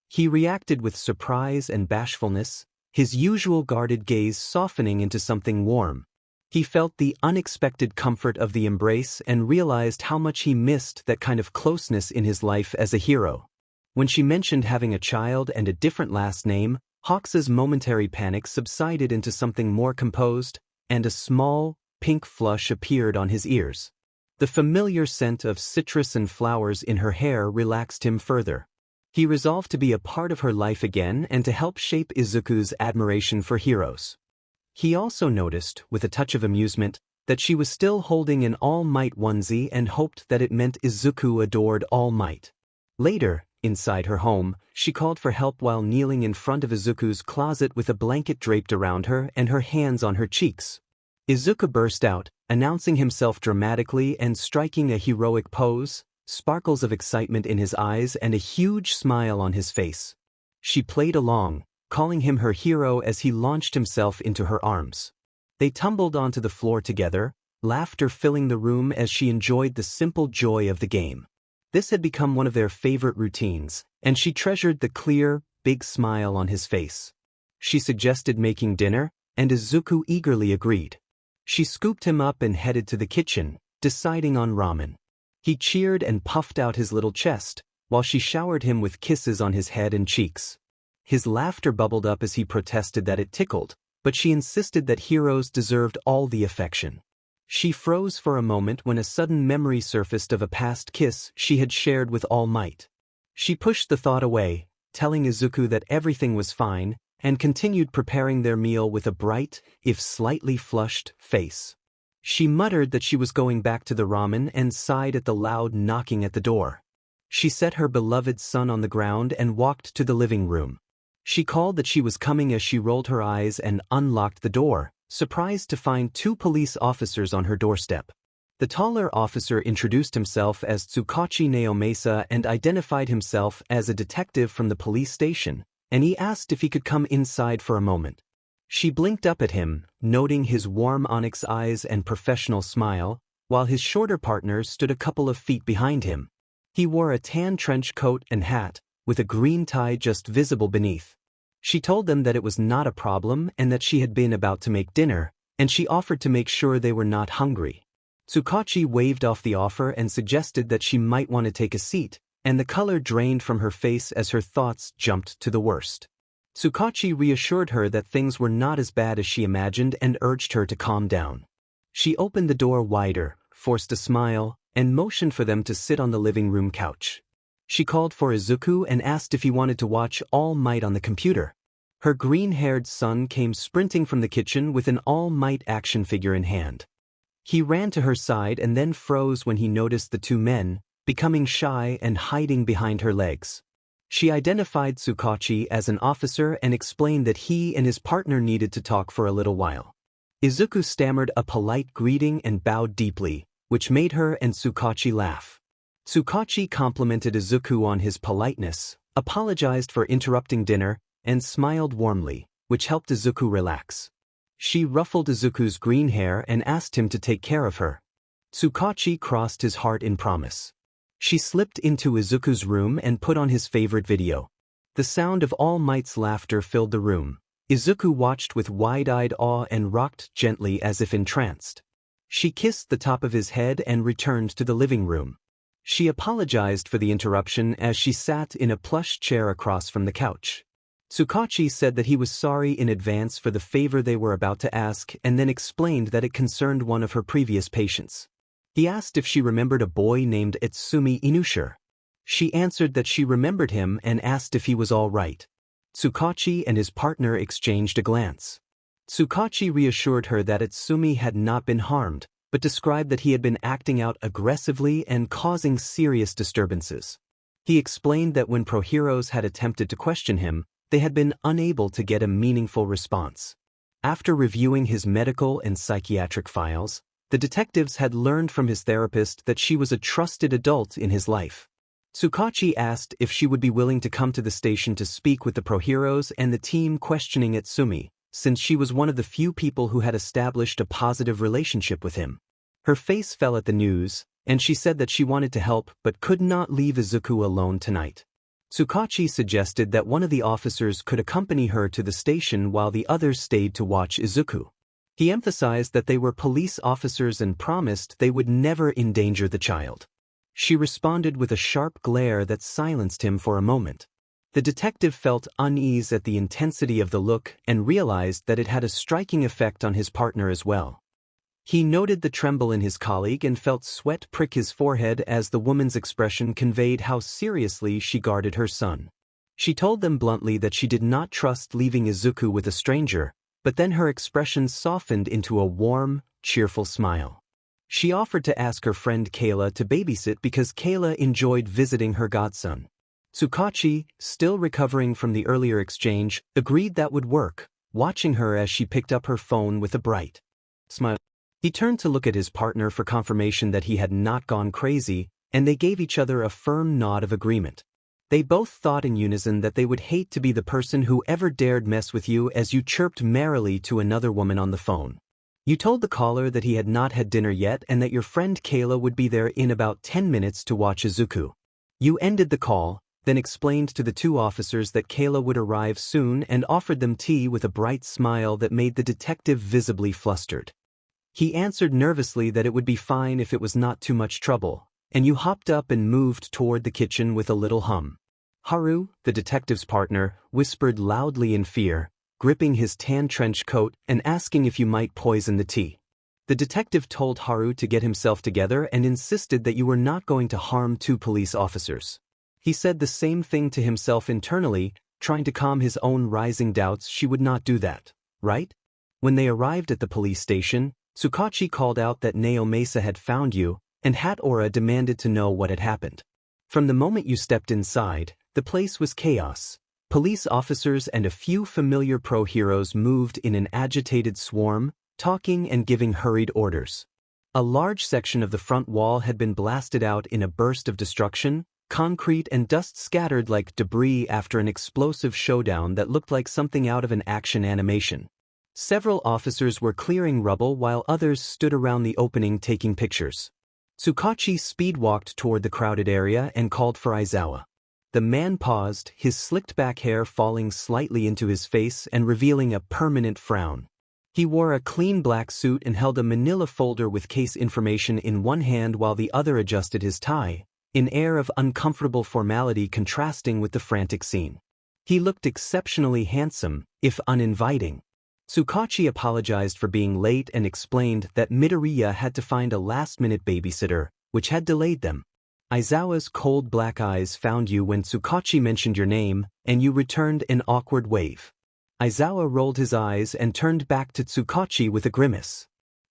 Speaker 1: He reacted with surprise and bashfulness, his usual guarded gaze softening into something warm. He felt the unexpected comfort of the embrace and realized how much he missed that kind of closeness in his life as a hero. When she mentioned having a child and a different last name, Hawks's momentary panic subsided into something more composed, and a small, pink flush appeared on his ears. The familiar scent of citrus and flowers in her hair relaxed him further. He resolved to be a part of her life again and to help shape Izuku's admiration for heroes. He also noticed, with a touch of amusement, that she was still holding an All Might onesie and hoped that it meant Izuku adored All Might. Later, inside her home, she called for help while kneeling in front of Izuku's closet with a blanket draped around her and her hands on her cheeks. Izuku burst out, announcing himself dramatically and striking a heroic pose, sparkles of excitement in his eyes and a huge smile on his face. She played along, calling him her hero as he launched himself into her arms. They tumbled onto the floor together, laughter filling the room as she enjoyed the simple joy of the game. This had become one of their favorite routines, and she treasured the clear, big smile on his face. She suggested making dinner, and Izuku eagerly agreed. She scooped him up and headed to the kitchen, deciding on ramen. He cheered and puffed out his little chest, while she showered him with kisses on his head and cheeks. His laughter bubbled up as he protested that it tickled, but she insisted that heroes deserved all the affection. She froze for a moment when a sudden memory surfaced of a past kiss she had shared with All Might. She pushed the thought away, telling Izuku that everything was fine, and continued preparing their meal with a bright, if slightly flushed, face. She muttered that she was going back to the ramen and sighed at the loud knocking at the door. She set her beloved son on the ground and walked to the living room. She called that she was coming as she rolled her eyes and unlocked the door, surprised to find 2 police officers on her doorstep. The taller officer introduced himself as Tsukachi Naomasa and identified himself as a detective from the police station, and he asked if he could come inside for a moment. She blinked up at him, noting his warm onyx eyes and professional smile, while his shorter partner stood a couple of feet behind him. He wore a tan trench coat and hat, with a green tie just visible beneath. She told them that it was not a problem and that she had been about to make dinner, and she offered to make sure they were not hungry. Tsukachi waved off the offer and suggested that she might want to take a seat, and the color drained from her face as her thoughts jumped to the worst. Tsukachi reassured her that things were not as bad as she imagined and urged her to calm down. She opened the door wider, forced a smile, and motioned for them to sit on the living room couch. She called for Izuku and asked if he wanted to watch All Might on the computer. Her green-haired son came sprinting from the kitchen with an All Might action figure in hand. He ran to her side and then froze when he noticed the 2 men, becoming shy and hiding behind her legs. She identified Tsukachi as an officer and explained that he and his partner needed to talk for a little while. Izuku stammered a polite greeting and bowed deeply, which made her and Tsukachi laugh. Tsukachi complimented Izuku on his politeness, apologized for interrupting dinner, and smiled warmly, which helped Izuku relax. She ruffled Izuku's green hair and asked him to take care of her. Tsukachi crossed his heart in promise. She slipped into Izuku's room and put on his favorite video. The sound of All Might's laughter filled the room. Izuku watched with wide-eyed awe and rocked gently as if entranced. She kissed the top of his head and returned to the living room. She apologized for the interruption as she sat in a plush chair across from the couch. Tsukachi said that he was sorry in advance for the favor they were about to ask and then explained that it concerned one of her previous patients. He asked if she remembered a boy named Itsumi Inushir. She answered that she remembered him and asked if he was all right. Tsukachi and his partner exchanged a glance. Tsukachi reassured her that Itsumi had not been harmed, but described that he had been acting out aggressively and causing serious disturbances. He explained that when pro-heroes had attempted to question him, they had been unable to get a meaningful response. After reviewing his medical and psychiatric files, the detectives had learned from his therapist that she was a trusted adult in his life. Tsukachi asked if she would be willing to come to the station to speak with the pro-heroes and the team questioning Itsumi, since she was one of the few people who had established a positive relationship with him. Her face fell at the news, and she said that she wanted to help but could not leave Izuku alone tonight. Tsukachi suggested that one of the officers could accompany her to the station while the others stayed to watch Izuku. He emphasized that they were police officers and promised they would never endanger the child. She responded with a sharp glare that silenced him for a moment. The detective felt unease at the intensity of the look and realized that it had a striking effect on his partner as well. He noted the tremble in his colleague and felt sweat prick his forehead as the woman's expression conveyed how seriously she guarded her son. She told them bluntly that she did not trust leaving Izuku with a stranger, but then her expression softened into a warm, cheerful smile. She offered to ask her friend Kayla to babysit because Kayla enjoyed visiting her godson. Tsukachi, still recovering from the earlier exchange, agreed that would work, watching her as she picked up her phone with a bright smile. He turned to look at his partner for confirmation that he had not gone crazy, and they gave each other a firm nod of agreement. They both thought in unison that they would hate to be the person who ever dared mess with you as you chirped merrily to another woman on the phone. You told the caller that he had not had dinner yet and that your friend Kayla would be there in about 10 minutes to watch Izuku. You ended the call, then explained to the 2 officers that Kayla would arrive soon and offered them tea with a bright smile that made the detective visibly flustered. He answered nervously that it would be fine if it was not too much trouble, and you hopped up and moved toward the kitchen with a little hum. Haru, the detective's partner, whispered loudly in fear, gripping his tan trench coat and asking if you might poison the tea. The detective told Haru to get himself together and insisted that you were not going to harm 2 police officers. He said the same thing to himself internally, trying to calm his own rising doubts she would not do that, right? When they arrived at the police station, Tsukachi called out that Naomasa had found you, and Hatora demanded to know what had happened. From the moment you stepped inside, the place was chaos. Police officers and a few familiar pro-heroes moved in an agitated swarm, talking and giving hurried orders. A large section of the front wall had been blasted out in a burst of destruction, concrete and dust scattered like debris after an explosive showdown that looked like something out of an action animation. Several officers were clearing rubble while others stood around the opening taking pictures. Tsukachi speed-walked toward the crowded area and called for Aizawa. The man paused, his slicked-back hair falling slightly into his face and revealing a permanent frown. He wore a clean black suit and held a manila folder with case information in one hand while the other adjusted his tie, an air of uncomfortable formality contrasting with the frantic scene. He looked exceptionally handsome, if uninviting. Tsukachi apologized for being late and explained that Midoriya had to find a last-minute babysitter, which had delayed them. Aizawa's cold black eyes found you when Tsukachi mentioned your name, and you returned an awkward wave. Aizawa rolled his eyes and turned back to Tsukachi with a grimace.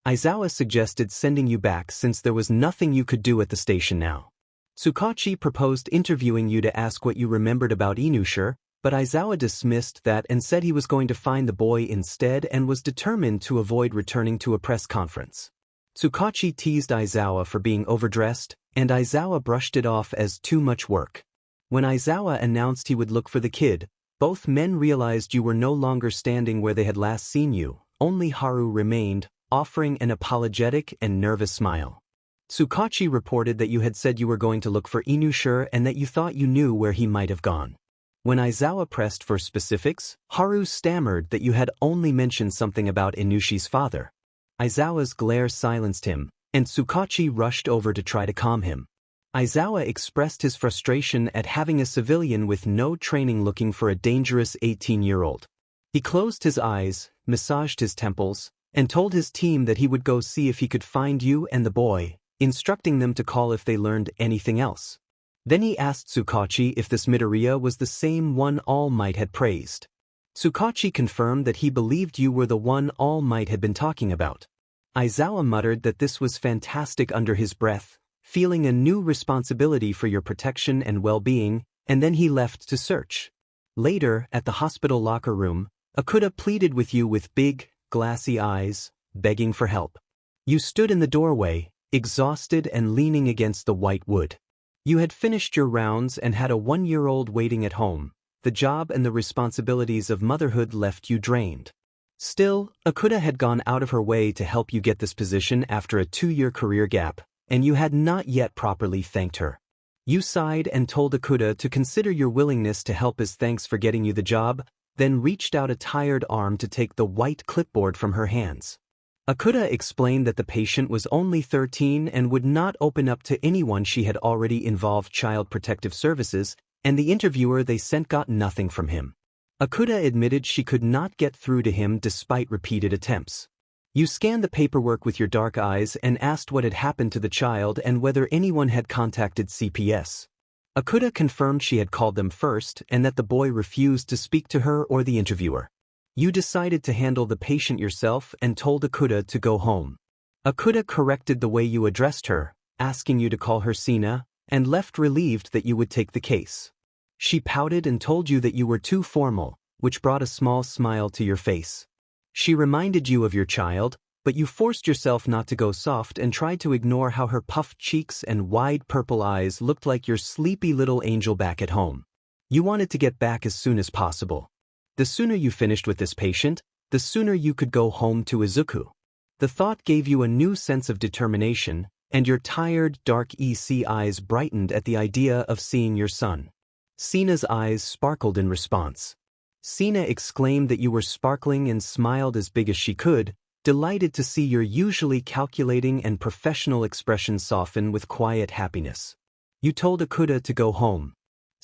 Speaker 1: Aizawa suggested sending you back since there was nothing you could do at the station now. Tsukachi proposed interviewing you to ask what you remembered about Inushir, but Aizawa dismissed that and said he was going to find the boy instead and was determined to avoid returning to a press conference. Tsukachi teased Aizawa for being overdressed, and Aizawa brushed it off as too much work. When Aizawa announced he would look for the kid, both men realized you were no longer standing where they had last seen you. Only Haru remained, offering an apologetic and nervous smile. Tsukachi reported that you had said you were going to look for Inushir and that you thought you knew where he might have gone. When Aizawa pressed for specifics, Haru stammered that you had only mentioned something about Inushi's father. Aizawa's glare silenced him, and Tsukachi rushed over to try to calm him. Aizawa expressed his frustration at having a civilian with no training looking for a dangerous 18-year-old. He closed his eyes, massaged his temples, and told his team that he would go see if he could find you and the boy, instructing them to call if they learned anything else. Then he asked Tsukachi if this Midoriya was the same one All Might had praised. Tsukachi confirmed that he believed you were the one All Might had been talking about. Aizawa muttered that this was fantastic under his breath, feeling a new responsibility for your protection and well-being, and then he left to search. Later, at the hospital locker room, Akuda pleaded with you with big, glassy eyes, begging for help. You stood in the doorway, exhausted and leaning against the white wood. You had finished your rounds and had a 1-year-old waiting at home. The job and the responsibilities of motherhood left you drained. Still, Akuda had gone out of her way to help you get this position after a 2-year career gap, and you had not yet properly thanked her. You sighed and told Akuda to consider your willingness to help as thanks for getting you the job, then reached out a tired arm to take the white clipboard from her hands. Akuda explained that the patient was only 13 and would not open up to anyone she had already involved Child Protective Services, and the interviewer they sent got nothing from him. Akuda admitted she could not get through to him despite repeated attempts. You scanned the paperwork with your dark eyes and asked what had happened to the child and whether anyone had contacted CPS. Akuda confirmed she had called them first and that the boy refused to speak to her or the interviewer. You decided to handle the patient yourself and told Akuda to go home. Akuda corrected the way you addressed her, asking you to call her Sina, and left relieved that you would take the case. She pouted and told you that you were too formal, which brought a small smile to your face. She reminded you of your child, but you forced yourself not to go soft and tried to ignore how her puffed cheeks and wide purple eyes looked like your sleepy little angel back at home. You wanted to get back as soon as possible. The sooner you finished with this patient, the sooner you could go home to Izuku. The thought gave you a new sense of determination, and your tired, dark EC eyes brightened at the idea of seeing your son. Sina's eyes sparkled in response. Sina exclaimed that you were sparkling and smiled as big as she could, delighted to see your usually calculating and professional expression soften with quiet happiness. You told Akuda to go home.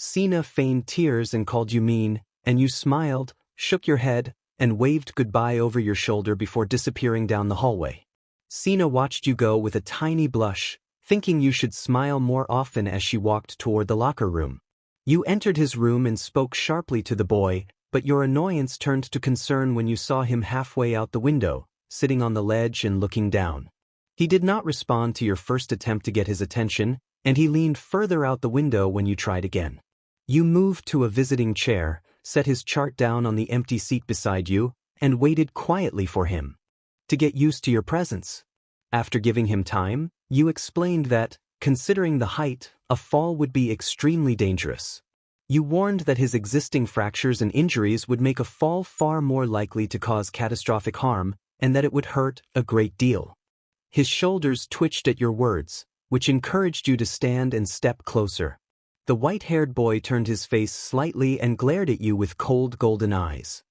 Speaker 1: Sina feigned tears and called you mean, and you smiled, shook your head, and waved goodbye over your shoulder before disappearing down the hallway. Sina watched you go with a tiny blush, thinking you should smile more often as she walked toward the locker room. You entered his room and spoke sharply to the boy, but your annoyance turned to concern when you saw him halfway out the window, sitting on the ledge and looking down. He did not respond to your first attempt to get his attention, and he leaned further out the window when you tried again. You moved to a visiting chair, set his chart down on the empty seat beside you, and waited quietly for him to get used to your presence. After giving him time, you explained that, considering the height, a fall would be extremely dangerous. You warned that his existing fractures and injuries would make a fall far more likely to cause catastrophic harm, and that it would hurt a great deal. His shoulders twitched at your words, which encouraged you to stand and step closer. The white-haired boy turned his face slightly and glared at you with cold golden eyes.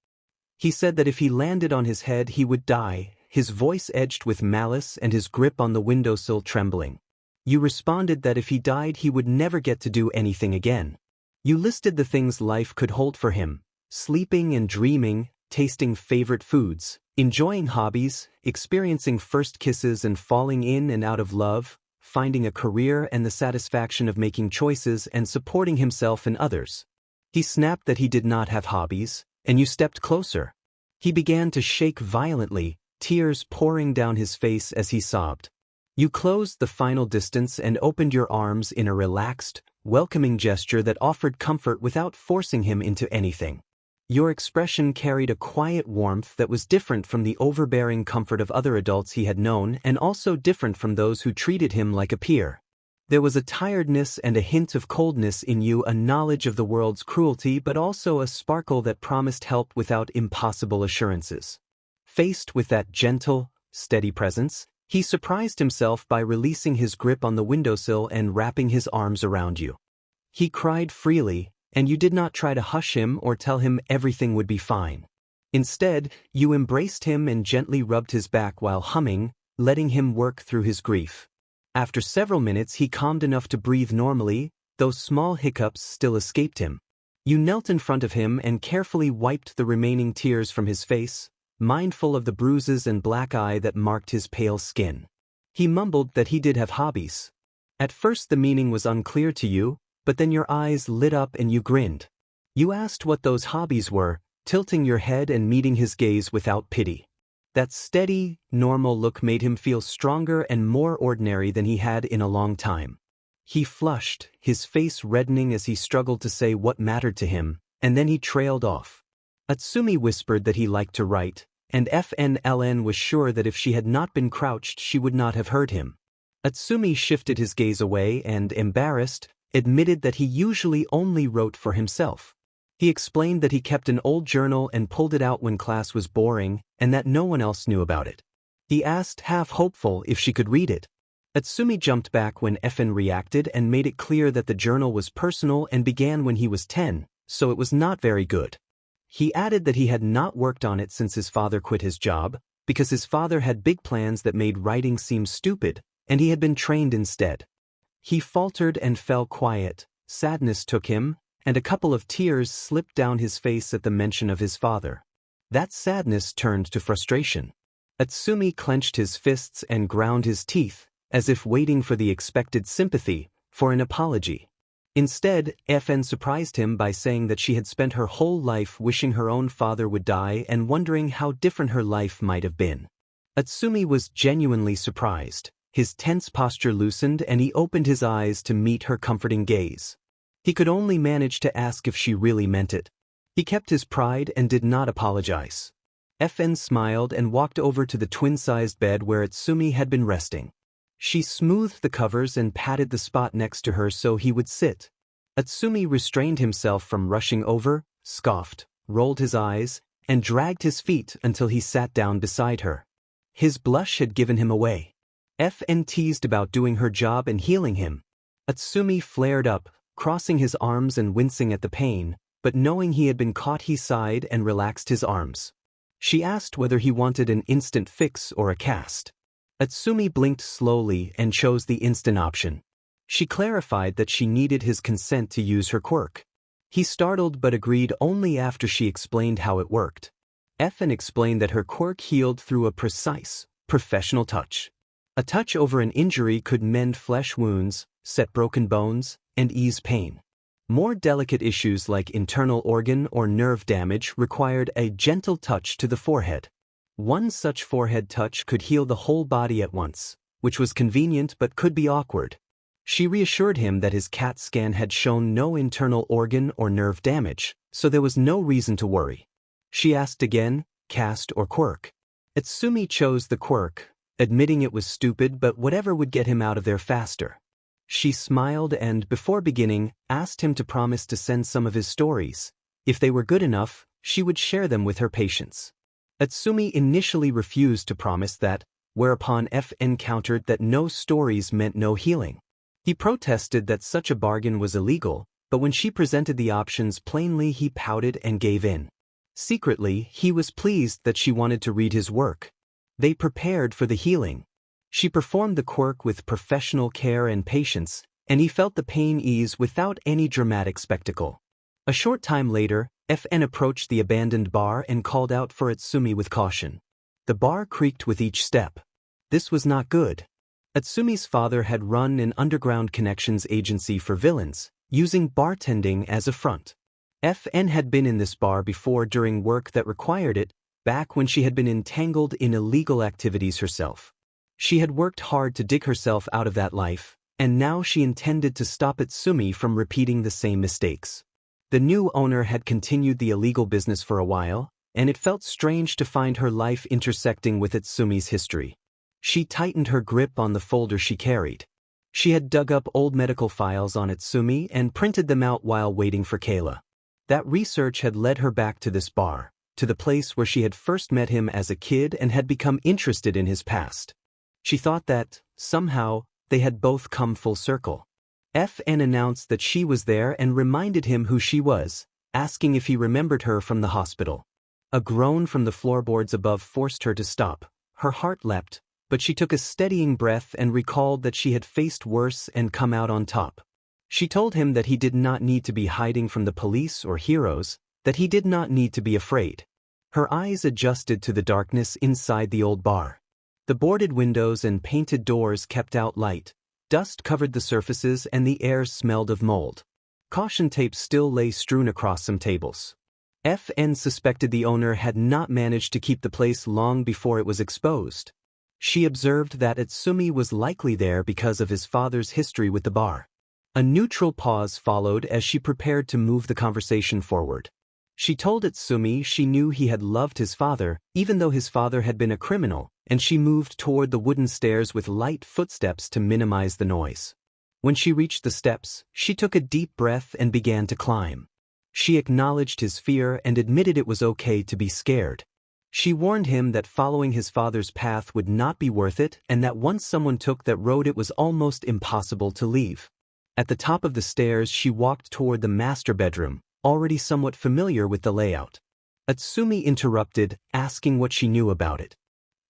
Speaker 1: He said that if he landed on his head he would die, his voice edged with malice and his grip on the windowsill trembling. You responded that if he died he would never get to do anything again. You listed the things life could hold for him: sleeping and dreaming, tasting favorite foods, enjoying hobbies, experiencing first kisses and falling in and out of love, finding a career and the satisfaction of making choices and supporting himself and others. He snapped that he did not have hobbies, and you stepped closer. He began to shake violently, tears pouring down his face as he sobbed. You closed the final distance and opened your arms in a relaxed, welcoming gesture that offered comfort without forcing him into anything. Your expression carried a quiet warmth that was different from the overbearing comfort of other adults he had known and also different from those who treated him like a peer. There was a tiredness and a hint of coldness in you, a knowledge of the world's cruelty, but also a sparkle that promised help without impossible assurances. Faced with that gentle, steady presence, he surprised himself by releasing his grip on the windowsill and wrapping his arms around you. He cried freely, and you did not try to hush him or tell him everything would be fine. Instead, you embraced him and gently rubbed his back while humming, letting him work through his grief. After several minutes he calmed enough to breathe normally, though small hiccups still escaped him. You knelt in front of him and carefully wiped the remaining tears from his face, mindful of the bruises and black eye that marked his pale skin. He mumbled that he did have hobbies. At first the meaning was unclear to you, but then your eyes lit up and you grinned. You asked what those hobbies were, tilting your head and meeting his gaze without pity. That steady, normal look made him feel stronger and more ordinary than he had in a long time. He flushed, his face reddening as he struggled to say what mattered to him, and then he trailed off. Atsumi whispered that he liked to write, and FNLN was sure that if she had not been crouched she would not have heard him. Atsumi shifted his gaze away and, embarrassed, admitted that he usually only wrote for himself. He explained that he kept an old journal and pulled it out when class was boring, and that no one else knew about it. He asked, half hopeful, if she could read it. Atsumi jumped back when FN reacted and made it clear that the journal was personal and began when he was 10, so it was not very good. He added that he had not worked on it since his father quit his job, because his father had big plans that made writing seem stupid, and he had been trained instead. He faltered and fell quiet. Sadness took him, and a couple of tears slipped down his face at the mention of his father. That sadness turned to frustration. Atsumi clenched his fists and ground his teeth, as if waiting for the expected sympathy, for an apology. Instead, FN surprised him by saying that she had spent her whole life wishing her own father would die and wondering how different her life might have been. Atsumi was genuinely surprised. His tense posture loosened and he opened his eyes to meet her comforting gaze. He could only manage to ask if she really meant it. He kept his pride and did not apologize. FN smiled and walked over to the twin-sized bed where Atsumi had been resting. She smoothed the covers and patted the spot next to her so he would sit. Atsumi restrained himself from rushing over, scoffed, rolled his eyes, and dragged his feet until he sat down beside her. His blush had given him away. FN teased about doing her job and healing him. Atsumi flared up, crossing his arms and wincing at the pain, but knowing he had been caught he sighed and relaxed his arms. She asked whether he wanted an instant fix or a cast. Atsumi blinked slowly and chose the instant option. She clarified that she needed his consent to use her quirk. He startled but agreed only after she explained how it worked. FN explained that her quirk healed through a precise, professional touch. A touch over an injury could mend flesh wounds, set broken bones, and ease pain. More delicate issues like internal organ or nerve damage required a gentle touch to the forehead. One such forehead touch could heal the whole body at once, which was convenient but could be awkward. She reassured him that his CAT scan had shown no internal organ or nerve damage, so there was no reason to worry. She asked again, cast or quirk. Itsumi chose the quirk, admitting it was stupid but whatever would get him out of there faster. She smiled and, before beginning, asked him to promise to send some of his stories. If they were good enough, she would share them with her patients. Itsumi initially refused to promise that, whereupon FN countered that no stories meant no healing. He protested that such a bargain was illegal, but when she presented the options plainly he pouted and gave in. Secretly, he was pleased that she wanted to read his work. They prepared for the healing. She performed the quirk with professional care and patience, and he felt the pain ease without any dramatic spectacle. A short time later, FN approached the abandoned bar and called out for Itsumi with caution. The bar creaked with each step. This was not good. Itsumi's father had run an underground connections agency for villains, using bartending as a front. FN had been in this bar before during work that required it, back when she had been entangled in illegal activities herself. She had worked hard to dig herself out of that life, and now she intended to stop Itsumi from repeating the same mistakes. The new owner had continued the illegal business for a while, and it felt strange to find her life intersecting with Itsumi's history. She tightened her grip on the folder she carried. She had dug up old medical files on Itsumi and printed them out while waiting for Kayla. That research had led her back to this bar, to the place where she had first met him as a kid and had become interested in his past. She thought that, somehow, they had both come full circle. FN announced that she was there and reminded him who she was, asking if he remembered her from the hospital. A groan from the floorboards above forced her to stop. Her heart leapt, but she took a steadying breath and recalled that she had faced worse and come out on top. She told him that he did not need to be hiding from the police or heroes, that he did not need to be afraid. Her eyes adjusted to the darkness inside the old bar. The boarded windows and painted doors kept out light, dust covered the surfaces and the air smelled of mold. Caution tape still lay strewn across some tables. FN suspected the owner had not managed to keep the place long before it was exposed. She observed that Itsumi was likely there because of his father's history with the bar. A neutral pause followed as she prepared to move the conversation forward. She told Itsumi she knew he had loved his father, even though his father had been a criminal, and she moved toward the wooden stairs with light footsteps to minimize the noise. When she reached the steps, she took a deep breath and began to climb. She acknowledged his fear and admitted it was okay to be scared. She warned him that following his father's path would not be worth it and that once someone took that road it was almost impossible to leave. At the top of the stairs she walked toward the master bedroom, already somewhat familiar with the layout. Itsumi interrupted, asking what she knew about it.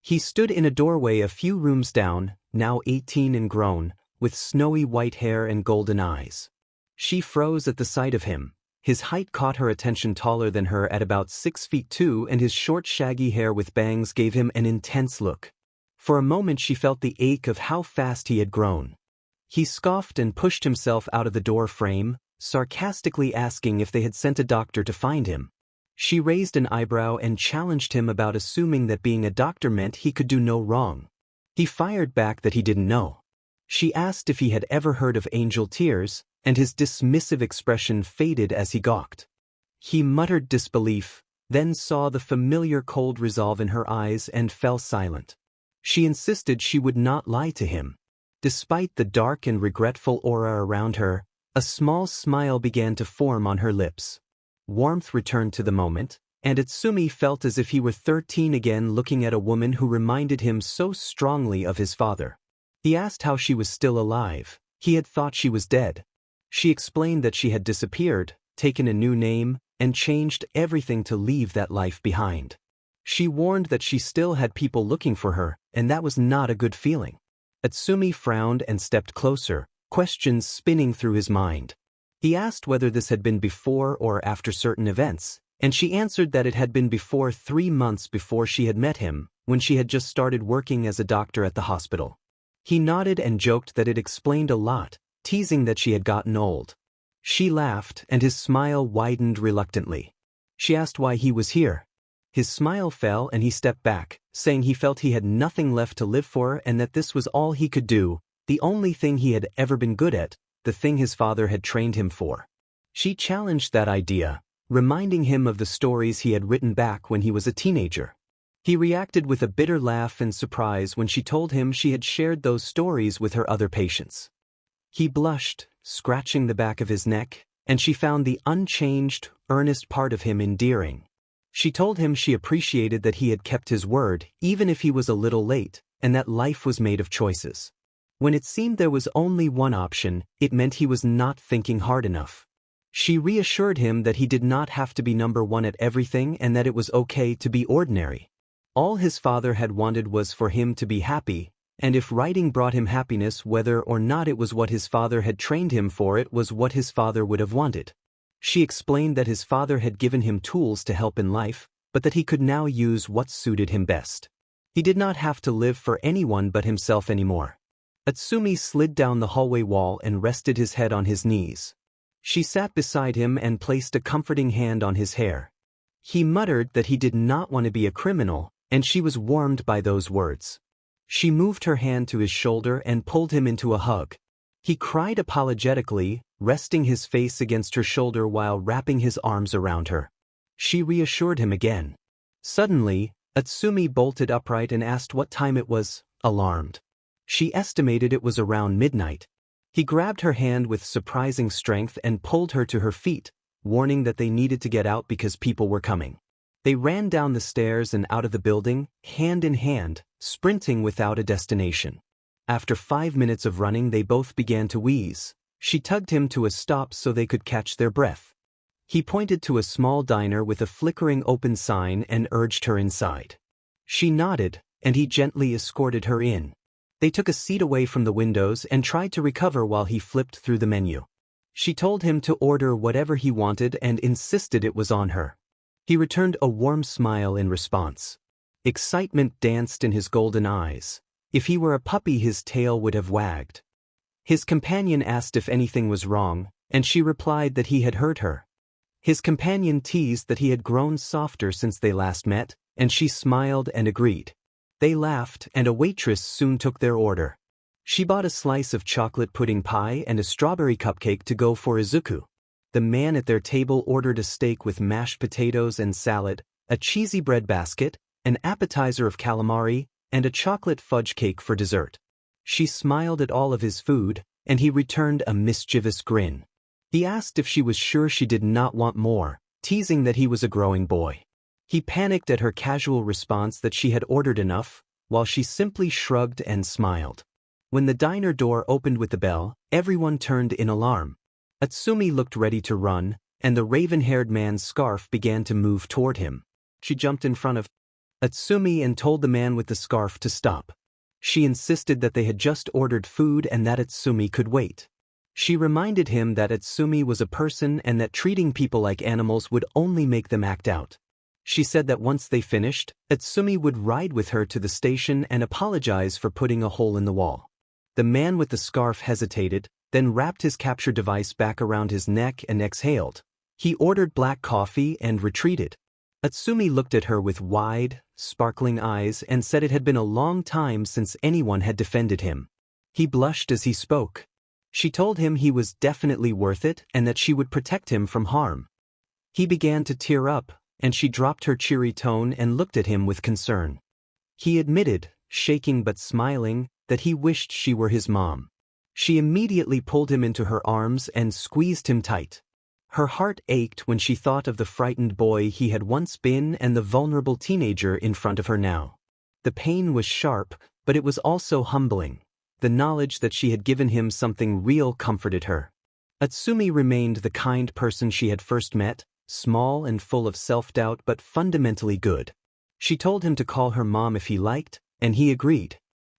Speaker 1: He stood in a doorway a few rooms down, now 18 and grown, with snowy white hair and golden eyes. She froze at the sight of him. His height caught her attention, taller than her at about 6'2", and his short shaggy hair with bangs gave him an intense look. For a moment she felt the ache of how fast he had grown. He scoffed and pushed himself out of the door frame, sarcastically asking if they had sent a doctor to find him. She raised an eyebrow and challenged him about assuming that being a doctor meant he could do no wrong. He fired back that he didn't know. She asked if he had ever heard of angel tears, and his dismissive expression faded as he gawked. He muttered disbelief, then saw the familiar cold resolve in her eyes and fell silent. She insisted she would not lie to him. Despite the dark and regretful aura around her, a small smile began to form on her lips. Warmth returned to the moment, and Itsumi felt as if he were 13 again, looking at a woman who reminded him so strongly of his father. He asked how she was still alive. He had thought she was dead. She explained that she had disappeared, taken a new name, and changed everything to leave that life behind. She warned that she still had people looking for her, and that was not a good feeling. Itsumi frowned and stepped closer, questions spinning through his mind. He asked whether this had been before or after certain events, and she answered that it had been before 3 months before she had met him, when she had just started working as a doctor at the hospital. He nodded and joked that it explained a lot, teasing that she had gotten old. She laughed, and his smile widened reluctantly. She asked why he was here. His smile fell and he stepped back, saying he felt he had nothing left to live for and that this was all he could do, the only thing he had ever been good at, the thing his father had trained him for. She challenged that idea, reminding him of the stories he had written back when he was a teenager. He reacted with a bitter laugh and surprise when she told him she had shared those stories with her other patients. He blushed, scratching the back of his neck, and she found the unchanged, earnest part of him endearing. She told him she appreciated that he had kept his word, even if he was a little late, and that life was made of choices. When it seemed there was only one option, it meant he was not thinking hard enough. She reassured him that he did not have to be number one at everything and that it was okay to be ordinary. All his father had wanted was for him to be happy, and if writing brought him happiness, whether or not it was what his father had trained him for, it was what his father would have wanted. She explained that his father had given him tools to help in life, but that he could now use what suited him best. He did not have to live for anyone but himself anymore. Utsumi slid down the hallway wall and rested his head on his knees. She sat beside him and placed a comforting hand on his hair. He muttered that he did not want to be a criminal, and she was warmed by those words. She moved her hand to his shoulder and pulled him into a hug. He cried apologetically, resting his face against her shoulder while wrapping his arms around her. She reassured him again. Suddenly, Utsumi bolted upright and asked what time it was, alarmed. She estimated it was around midnight. He grabbed her hand with surprising strength and pulled her to her feet, warning that they needed to get out because people were coming. They ran down the stairs and out of the building, hand in hand, sprinting without a destination. After 5 minutes of running, they both began to wheeze. She tugged him to a stop so they could catch their breath. He pointed to a small diner with a flickering open sign and urged her inside. She nodded, and he gently escorted her in. They took a seat away from the windows and tried to recover while he flipped through the menu. She told him to order whatever he wanted and insisted it was on her. He returned a warm smile in response. Excitement danced in his golden eyes. If he were a puppy, his tail would have wagged. His companion asked if anything was wrong, and she replied that he had hurt her. His companion teased that he had grown softer since they last met, and she smiled and agreed. They laughed, and a waitress soon took their order. She bought a slice of chocolate pudding pie and a strawberry cupcake to go for Izuku. The man at their table ordered a steak with mashed potatoes and salad, a cheesy bread basket, an appetizer of calamari, and a chocolate fudge cake for dessert. She smiled at all of his food, and he returned a mischievous grin. He asked if she was sure she did not want more, teasing that he was a growing boy. He panicked at her casual response that she had ordered enough, while she simply shrugged and smiled. When the diner door opened with the bell, everyone turned in alarm. Utsumi looked ready to run, and the raven-haired man's scarf began to move toward him. She jumped in front of Utsumi and told the man with the scarf to stop. She insisted that they had just ordered food and that Utsumi could wait. She reminded him that Utsumi was a person and that treating people like animals would only make them act out. She said that once they finished, Utsumi would ride with her to the station and apologize for putting a hole in the wall. The man with the scarf hesitated, then wrapped his capture device back around his neck and exhaled. He ordered black coffee and retreated. Utsumi looked at her with wide, sparkling eyes and said it had been a long time since anyone had defended him. He blushed as he spoke. She told him he was definitely worth it and that she would protect him from harm. He began to tear up, and she dropped her cheery tone and looked at him with concern. He admitted, shaking but smiling, that he wished she were his mom. She immediately pulled him into her arms and squeezed him tight. Her heart ached when she thought of the frightened boy he had once been and the vulnerable teenager in front of her now. The pain was sharp, but it was also humbling. The knowledge that she had given him something real comforted her. Utsumi remained the kind person she had first met, small and full of self-doubt but fundamentally good. She told him to call her mom if he liked, and he agreed.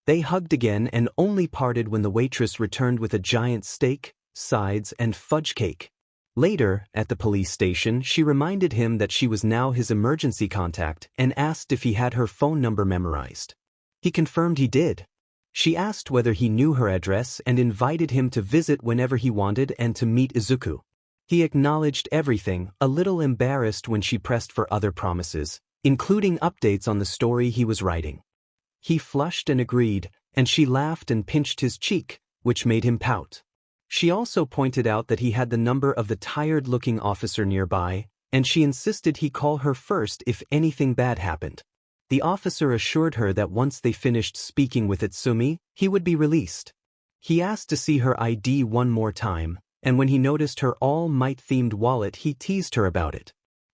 Speaker 1: They hugged again and only parted when the waitress returned with a giant steak, sides, and fudge cake. Later, at the police station, she reminded him that she was now his emergency contact and asked if he had her phone number memorized. He confirmed he did. She asked whether he knew her address and invited him to visit whenever he wanted and to meet Izuku. He acknowledged everything, a little embarrassed when she pressed for other promises, including updates on the story he was writing. He flushed and agreed, and she laughed and pinched his cheek, which made him pout. She also pointed out that he had the number of the tired-looking officer nearby, and she insisted he call her first if anything bad happened. The officer assured her that once they finished speaking with Itsumi, he would be released. He asked to see her ID one more time, and when he noticed her All Might-themed wallet, he teased her about it.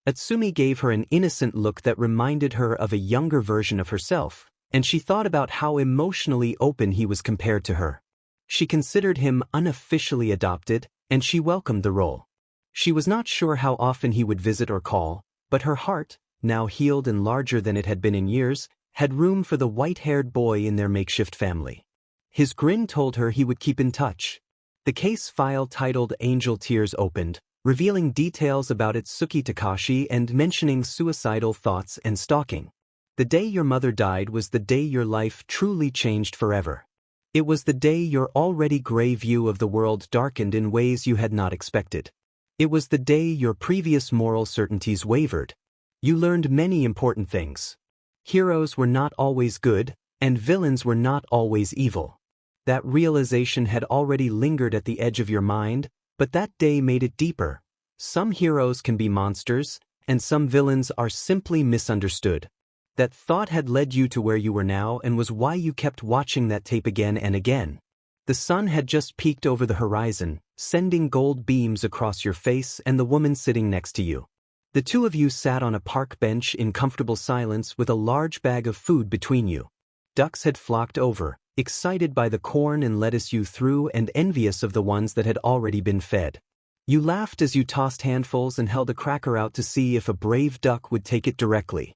Speaker 1: Itsumi gave her an innocent look that reminded her of a younger version of herself, and she thought about how emotionally open he was compared to her. She considered him unofficially adopted, and she welcomed the role. She was not sure how often he would visit or call, but her heart, now healed and larger than it had been in years, had room for the white-haired boy in their makeshift family. His grin told her he would keep in touch. The case file titled Angel Tears opened, revealing details about Itsuki Takashi and mentioning suicidal thoughts and stalking. The day your mother died was the day your life truly changed forever. It was the day your already gray view of the world darkened in ways you had not expected. It was the day your previous moral certainties wavered. You learned many important things. Heroes were not always good, and villains were not always evil. That realization had already lingered at the edge of your mind, but that day made it deeper. Some heroes can be monsters, and some villains are simply misunderstood. That thought had led you to where you were now and was why you kept watching that tape again and again. The sun had just peeked over the horizon, sending gold beams across your face and the woman sitting next to you. The two of you sat on a park bench in comfortable silence with a large bag of food between you. Ducks had flocked over, excited by the corn and lettuce you threw and envious of the ones that had already been fed. You laughed as you tossed handfuls and held a cracker out to see if a brave duck would take it directly.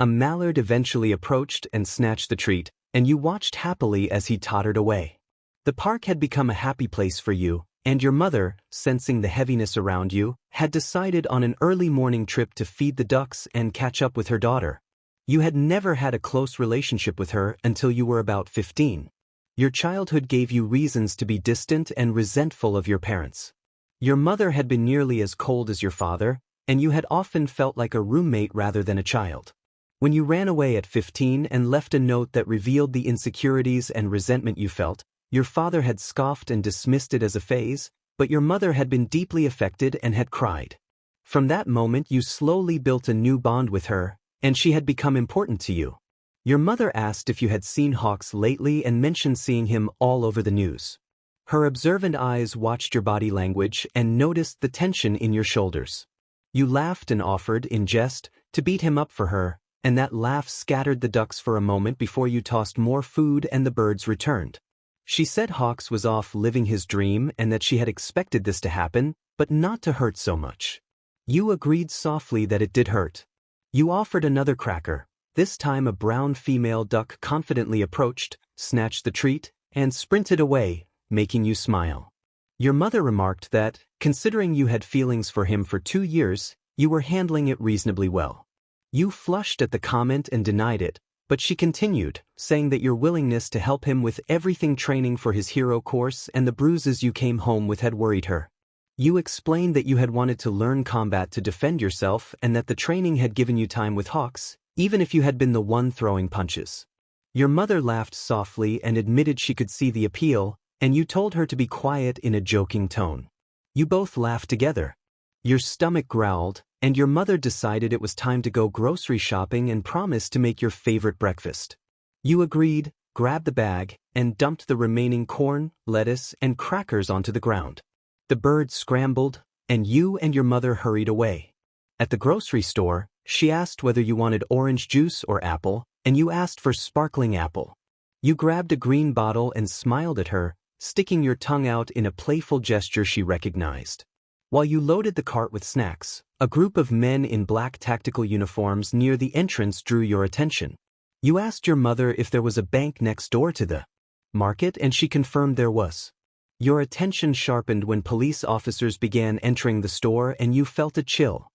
Speaker 1: A mallard eventually approached and snatched the treat, and you watched happily as he tottered away. The park had become a happy place for you, and your mother, sensing the heaviness around you, had decided on an early morning trip to feed the ducks and catch up with her daughter. You had never had a close relationship with her until you were about 15. Your childhood gave you reasons to be distant and resentful of your parents. Your mother had been nearly as cold as your father, and you had often felt like a roommate rather than a child. When you ran away at 15 and left a note that revealed the insecurities and resentment you felt, your father had scoffed and dismissed it as a phase, but your mother had been deeply affected and had cried. From that moment you slowly built a new bond with her, and she had become important to you. Your mother asked if you had seen Hawks lately and mentioned seeing him all over the news. Her observant eyes watched your body language and noticed the tension in your shoulders. You laughed and offered, in jest, to beat him up for her, and that laugh scattered the ducks for a moment before you tossed more food and the birds returned. She said Hawks was off living his dream and that she had expected this to happen, but not to hurt so much. You agreed softly that it did hurt. You offered another cracker. This time a brown female duck confidently approached, snatched the treat, and sprinted away, making you smile. Your mother remarked that, considering you had feelings for him for 2 years, you were handling it reasonably well. You flushed at the comment and denied it, but she continued, saying that your willingness to help him with everything training for his hero course and the bruises you came home with had worried her. You explained that you had wanted to learn combat to defend yourself and that the training had given you time with Hawks, even if you had been the one throwing punches. Your mother laughed softly and admitted she could see the appeal, and you told her to be quiet in a joking tone. You both laughed together. Your stomach growled, and your mother decided it was time to go grocery shopping and promised to make your favorite breakfast. You agreed, grabbed the bag, and dumped the remaining corn, lettuce, and crackers onto the ground. The birds scrambled, and you and your mother hurried away. At the grocery store, she asked whether you wanted orange juice or apple, and you asked for sparkling apple. You grabbed a green bottle and smiled at her, sticking your tongue out in a playful gesture she recognized. While you loaded the cart with snacks, a group of men in black tactical uniforms near the entrance drew your attention. You asked your mother if there was a bank next door to the market and she confirmed there was. Your attention sharpened when police officers began entering the store and you felt a chill.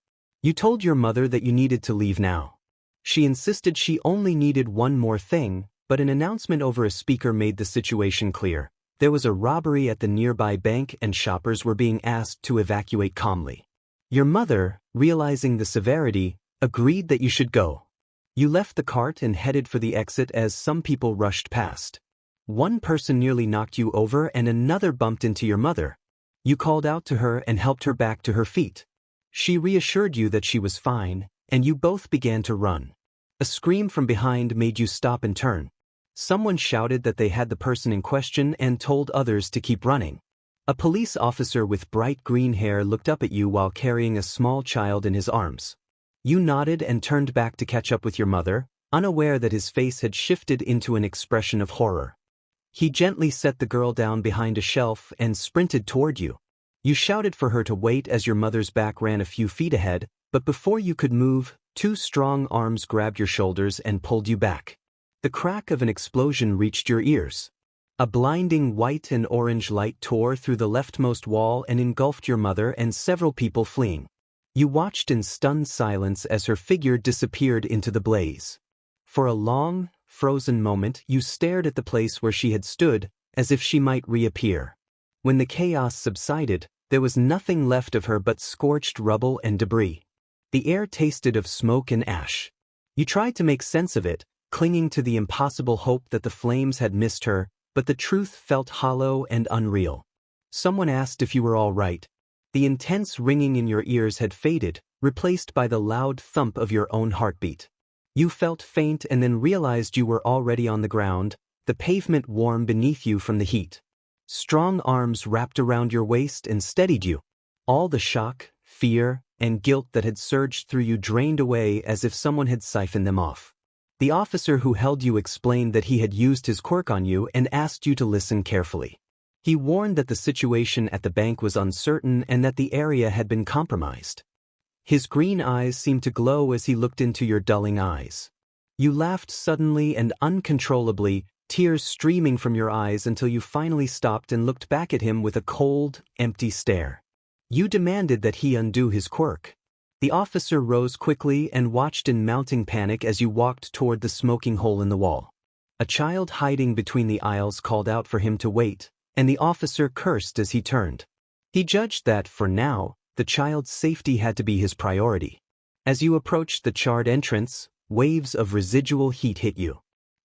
Speaker 1: You told your mother that you needed to leave now. She insisted she only needed one more thing, but an announcement over a speaker made the situation clear. There was a robbery at the nearby bank and shoppers were being asked to evacuate calmly. Your mother, realizing the severity, agreed that you should go. You left the cart and headed for the exit as some people rushed past. One person nearly knocked you over and another bumped into your mother. You called out to her and helped her back to her feet. She reassured you that she was fine, and you both began to run. A scream from behind made you stop and turn. Someone shouted that they had the person in question and told others to keep running. A police officer with bright green hair looked up at you while carrying a small child in his arms. You nodded and turned back to catch up with your mother, unaware that his face had shifted into an expression of horror. He gently set the girl down behind a shelf and sprinted toward you. You shouted for her to wait as your mother's back ran a few feet ahead, but before you could move, two strong arms grabbed your shoulders and pulled you back. The crack of an explosion reached your ears. A blinding white and orange light tore through the leftmost wall and engulfed your mother and several people fleeing. You watched in stunned silence as her figure disappeared into the blaze. For a long, frozen moment, you stared at the place where she had stood, as if she might reappear. When the chaos subsided, there was nothing left of her but scorched rubble and debris. The air tasted of smoke and ash. You tried to make sense of it, clinging to the impossible hope that the flames had missed her, but the truth felt hollow and unreal. Someone asked if you were all right. The intense ringing in your ears had faded, replaced by the loud thump of your own heartbeat. You felt faint and then realized you were already on the ground, the pavement warm beneath you from the heat. Strong arms wrapped around your waist and steadied you. All the shock, fear, and guilt that had surged through you drained away as if someone had siphoned them off. The officer who held you explained that he had used his quirk on you and asked you to listen carefully. He warned that the situation at the bank was uncertain and that the area had been compromised. His green eyes seemed to glow as he looked into your dulling eyes. You laughed suddenly and uncontrollably, tears streaming from your eyes until you finally stopped and looked back at him with a cold, empty stare. You demanded that he undo his quirk. The officer rose quickly and watched in mounting panic as you walked toward the smoking hole in the wall. A child hiding between the aisles called out for him to wait, and the officer cursed as he turned. He judged that, for now, the child's safety had to be his priority. As you approached the charred entrance, waves of residual heat hit you.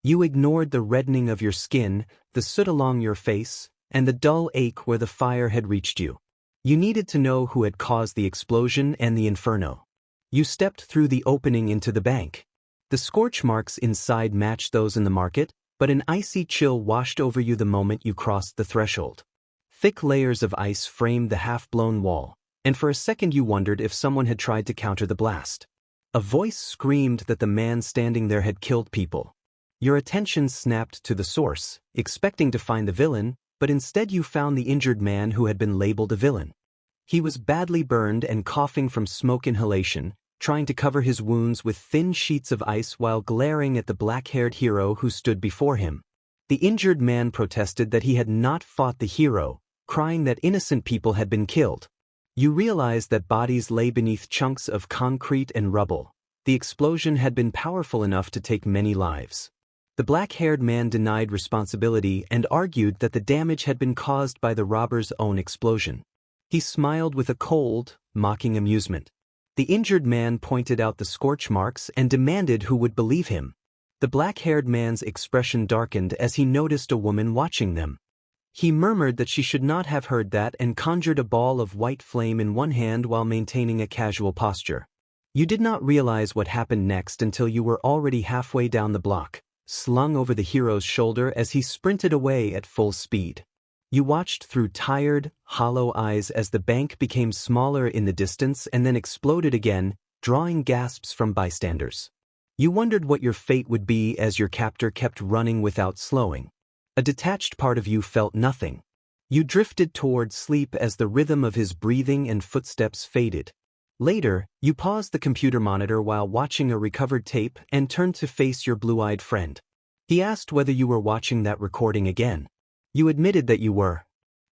Speaker 1: You ignored the reddening of your skin, the soot along your face, and the dull ache where the fire had reached you. You needed to know who had caused the explosion and the inferno. You stepped through the opening into the bank. The scorch marks inside matched those in the market, but an icy chill washed over you the moment you crossed the threshold. Thick layers of ice framed the half-blown wall, and for a second you wondered if someone had tried to counter the blast. A voice screamed that the man standing there had killed people. Your attention snapped to the source, expecting to find the villain, but instead you found the injured man who had been labeled a villain. He was badly burned and coughing from smoke inhalation, trying to cover his wounds with thin sheets of ice while glaring at the black-haired hero who stood before him. The injured man protested that he had not fought the hero, crying that innocent people had been killed. You realized that bodies lay beneath chunks of concrete and rubble. The explosion had been powerful enough to take many lives. The black-haired man denied responsibility and argued that the damage had been caused by the robber's own explosion. He smiled with a cold, mocking amusement. The injured man pointed out the scorch marks and demanded who would believe him. The black-haired man's expression darkened as he noticed a woman watching them. He murmured that she should not have heard that and conjured a ball of white flame in one hand while maintaining a casual posture. You did not realize what happened next until you were already halfway down the block, slung over the hero's shoulder as he sprinted away at full speed. You watched through tired, hollow eyes as the bank became smaller in the distance and then exploded again, drawing gasps from bystanders. You wondered what your fate would be as your captor kept running without slowing. A detached part of you felt nothing. You drifted toward sleep as the rhythm of his breathing and footsteps faded. Later, you paused the computer monitor while watching a recovered tape and turned to face your blue-eyed friend. He asked whether you were watching that recording again. You admitted that you were.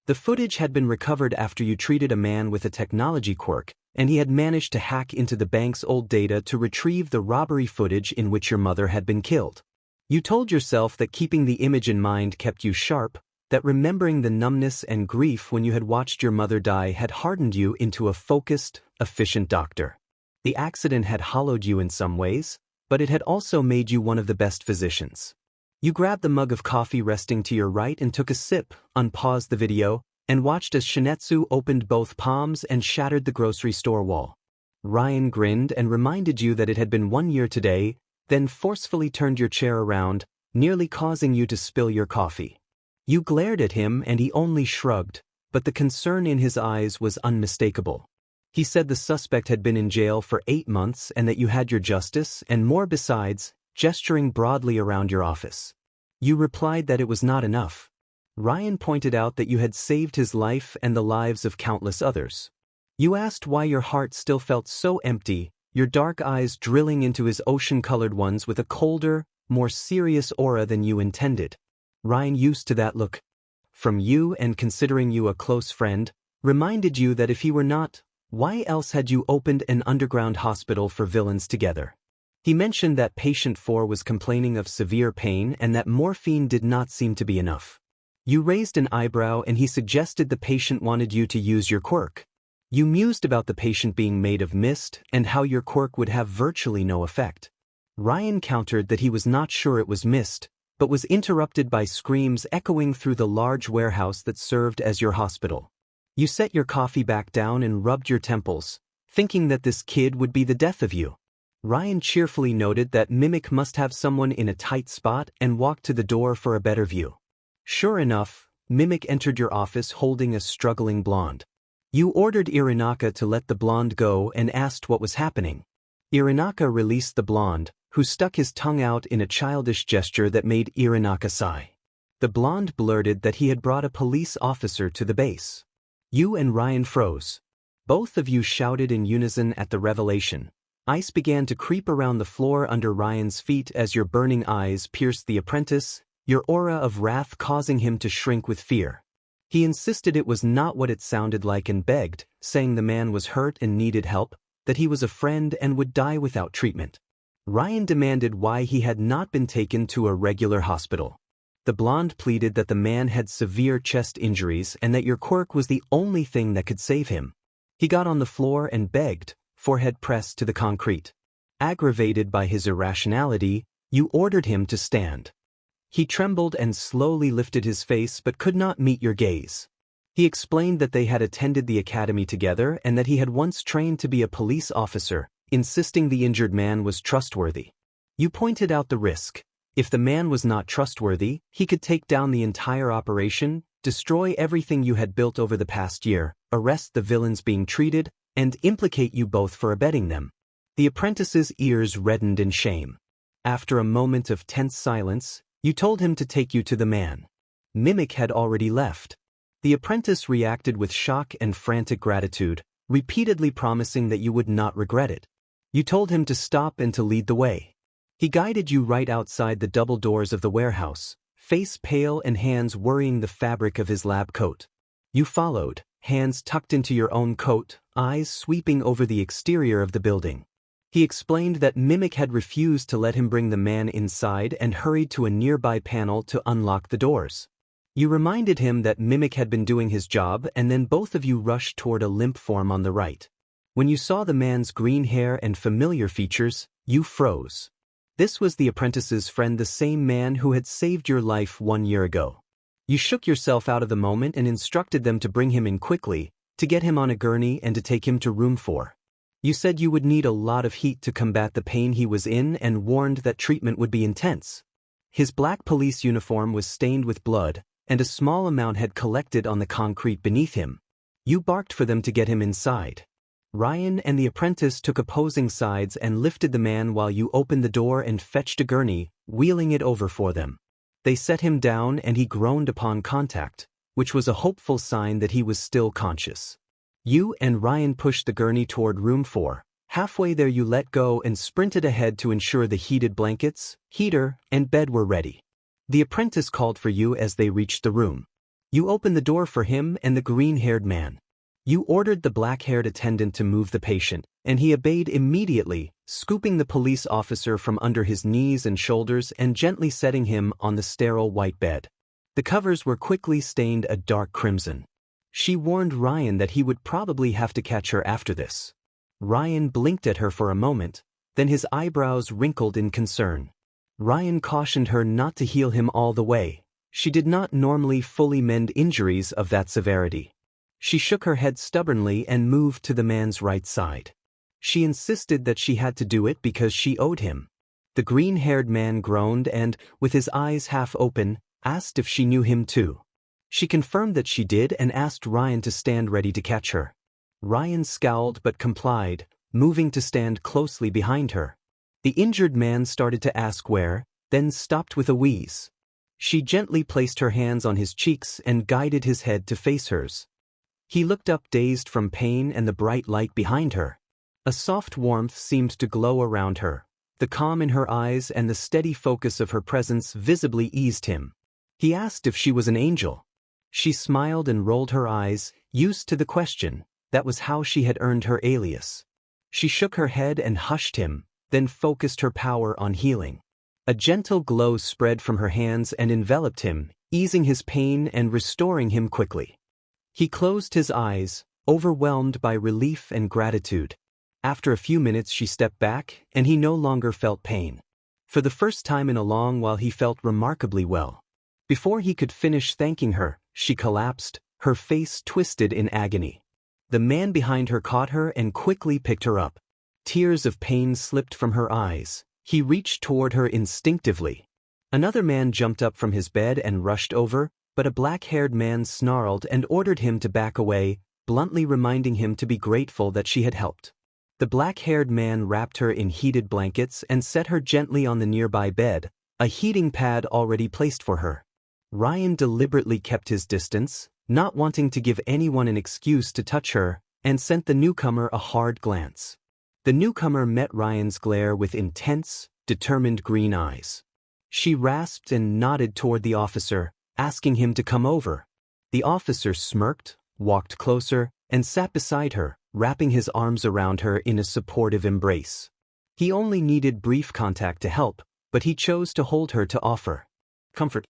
Speaker 1: The footage had been recovered after you treated a man with a technology quirk, and he had managed to hack into the bank's old data to retrieve the robbery footage in which your mother had been killed. You told yourself that keeping the image in mind kept you sharp, that remembering the numbness and grief when you had watched your mother die had hardened you into a focused, efficient doctor. The accident had hollowed you in some ways, but it had also made you one of the best physicians. You grabbed the mug of coffee resting to your right and took a sip, unpaused the video, and watched as Shinetsu opened both palms and shattered the grocery store wall. Ryan grinned and reminded you that it had been 1 year today, then forcefully turned your chair around, nearly causing you to spill your coffee. You glared at him and he only shrugged, but the concern in his eyes was unmistakable. He said the suspect had been in jail for 8 months and that you had your justice and more besides, gesturing broadly around your office. You replied that it was not enough. Ryan pointed out that you had saved his life and the lives of countless others. You asked why your heart still felt so empty, your dark eyes drilling into his ocean-colored ones with a colder, more serious aura than you intended. Ryan, used to that look from you and considering you a close friend, reminded you that if he were not, why else had you opened an underground hospital for villains together? He mentioned that patient 4 was complaining of severe pain and that morphine did not seem to be enough. You raised an eyebrow and he suggested the patient wanted you to use your quirk. You mused about the patient being made of mist and how your quirk would have virtually no effect. Ryan countered that he was not sure it was mist, but was interrupted by screams echoing through the large warehouse that served as your hospital. You set your coffee back down and rubbed your temples, thinking that this kid would be the death of you. Ryan cheerfully noted that Mimic must have someone in a tight spot and walked to the door for a better view. Sure enough, Mimic entered your office holding a struggling blonde. You ordered Irinaka to let the blonde go and asked what was happening. Irinaka released the blonde, who stuck his tongue out in a childish gesture that made Irinaka sigh. The blonde blurted that he had brought a police officer to the base. You and Ryan froze. Both of you shouted in unison at the revelation. Ice began to creep around the floor under Ryan's feet as your burning eyes pierced the apprentice, your aura of wrath causing him to shrink with fear. He insisted it was not what it sounded like and begged, saying the man was hurt and needed help, that he was a friend and would die without treatment. Ryan demanded why he had not been taken to a regular hospital. The blonde pleaded that the man had severe chest injuries and that your quirk was the only thing that could save him. He got on the floor and begged, forehead pressed to the concrete. Aggravated by his irrationality, you ordered him to stand. He trembled and slowly lifted his face but could not meet your gaze. He explained that they had attended the academy together and that he had once trained to be a police officer, insisting the injured man was trustworthy. You pointed out the risk. If the man was not trustworthy, he could take down the entire operation, destroy everything you had built over the past year, arrest the villains being treated, and implicate you both for abetting them. The apprentice's ears reddened in shame. After a moment of tense silence, you told him to take you to the man. Mimic had already left. The apprentice reacted with shock and frantic gratitude, repeatedly promising that you would not regret it. You told him to stop and to lead the way. He guided you right outside the double doors of the warehouse, face pale and hands worrying the fabric of his lab coat. You followed, hands tucked into your own coat, eyes sweeping over the exterior of the building. He explained that Mimic had refused to let him bring the man inside and hurried to a nearby panel to unlock the doors. You reminded him that Mimic had been doing his job and then both of you rushed toward a limp form on the right. When you saw the man's green hair and familiar features, you froze. This was the apprentice's friend, the same man who had saved your life 1 year ago. You shook yourself out of the moment and instructed them to bring him in quickly, to get him on a gurney and to take him to room 4. You said you would need a lot of heat to combat the pain he was in and warned that treatment would be intense. His black police uniform was stained with blood, and a small amount had collected on the concrete beneath him. You barked for them to get him inside. Ryan and the apprentice took opposing sides and lifted the man while you opened the door and fetched a gurney, wheeling it over for them. They set him down and he groaned upon contact, which was a hopeful sign that he was still conscious. You and Ryan pushed the gurney toward room 4. Halfway there you let go and sprinted ahead to ensure the heated blankets, heater, and bed were ready. The apprentice called for you as they reached the room. You opened the door for him and the green-haired man. You ordered the black-haired attendant to move the patient, and he obeyed immediately, scooping the police officer from under his knees and shoulders and gently setting him on the sterile white bed. The covers were quickly stained a dark crimson. She warned Ryan that he would probably have to catch her after this. Ryan blinked at her for a moment, then his eyebrows wrinkled in concern. Ryan cautioned her not to heal him all the way. She did not normally fully mend injuries of that severity. She shook her head stubbornly and moved to the man's right side. She insisted that she had to do it because she owed him. The green-haired man groaned and, with his eyes half open, asked if she knew him too. She confirmed that she did and asked Ryan to stand ready to catch her. Ryan scowled but complied, moving to stand closely behind her. The injured man started to ask where, then stopped with a wheeze. She gently placed her hands on his cheeks and guided his head to face hers. He looked up dazed from pain and the bright light behind her. A soft warmth seemed to glow around her. The calm in her eyes and the steady focus of her presence visibly eased him. He asked if she was an angel. She smiled and rolled her eyes, used to the question. That was how she had earned her alias. She shook her head and hushed him, then focused her power on healing. A gentle glow spread from her hands and enveloped him, easing his pain and restoring him quickly. He closed his eyes, overwhelmed by relief and gratitude. After a few minutes she stepped back, and he no longer felt pain. For the first time in a long while he felt remarkably well. Before he could finish thanking her, she collapsed, her face twisted in agony. The man behind her caught her and quickly picked her up. Tears of pain slipped from her eyes. He reached toward her instinctively. Another man jumped up from his bed and rushed over, but a black-haired man snarled and ordered him to back away, bluntly reminding him to be grateful that she had helped. The black-haired man wrapped her in heated blankets and set her gently on the nearby bed, a heating pad already placed for her. Ryan deliberately kept his distance, not wanting to give anyone an excuse to touch her, and sent the newcomer a hard glance. The newcomer met Ryan's glare with intense, determined green eyes. She rasped and nodded toward the officer, asking him to come over. The officer smirked, walked closer, and sat beside her, wrapping his arms around her in a supportive embrace. He only needed brief contact to help, but he chose to hold her to offer comfort.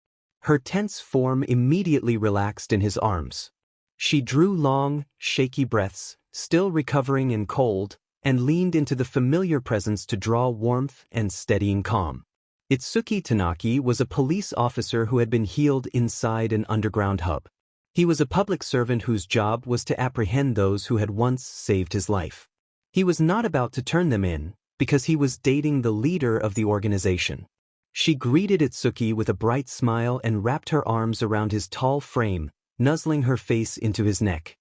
Speaker 1: Her tense form immediately relaxed in his arms. She drew long, shaky breaths, still recovering and cold, and leaned into the familiar presence to draw warmth and steadying calm. Izuku Tanaki was a police officer who had been healed inside an underground hub. He was a public servant whose job was to apprehend those who had once saved his life. He was not about to turn them in, because he was dating the leader of the organization. She greeted Izuku with a bright smile and wrapped her arms around his tall frame, nuzzling her face into his neck.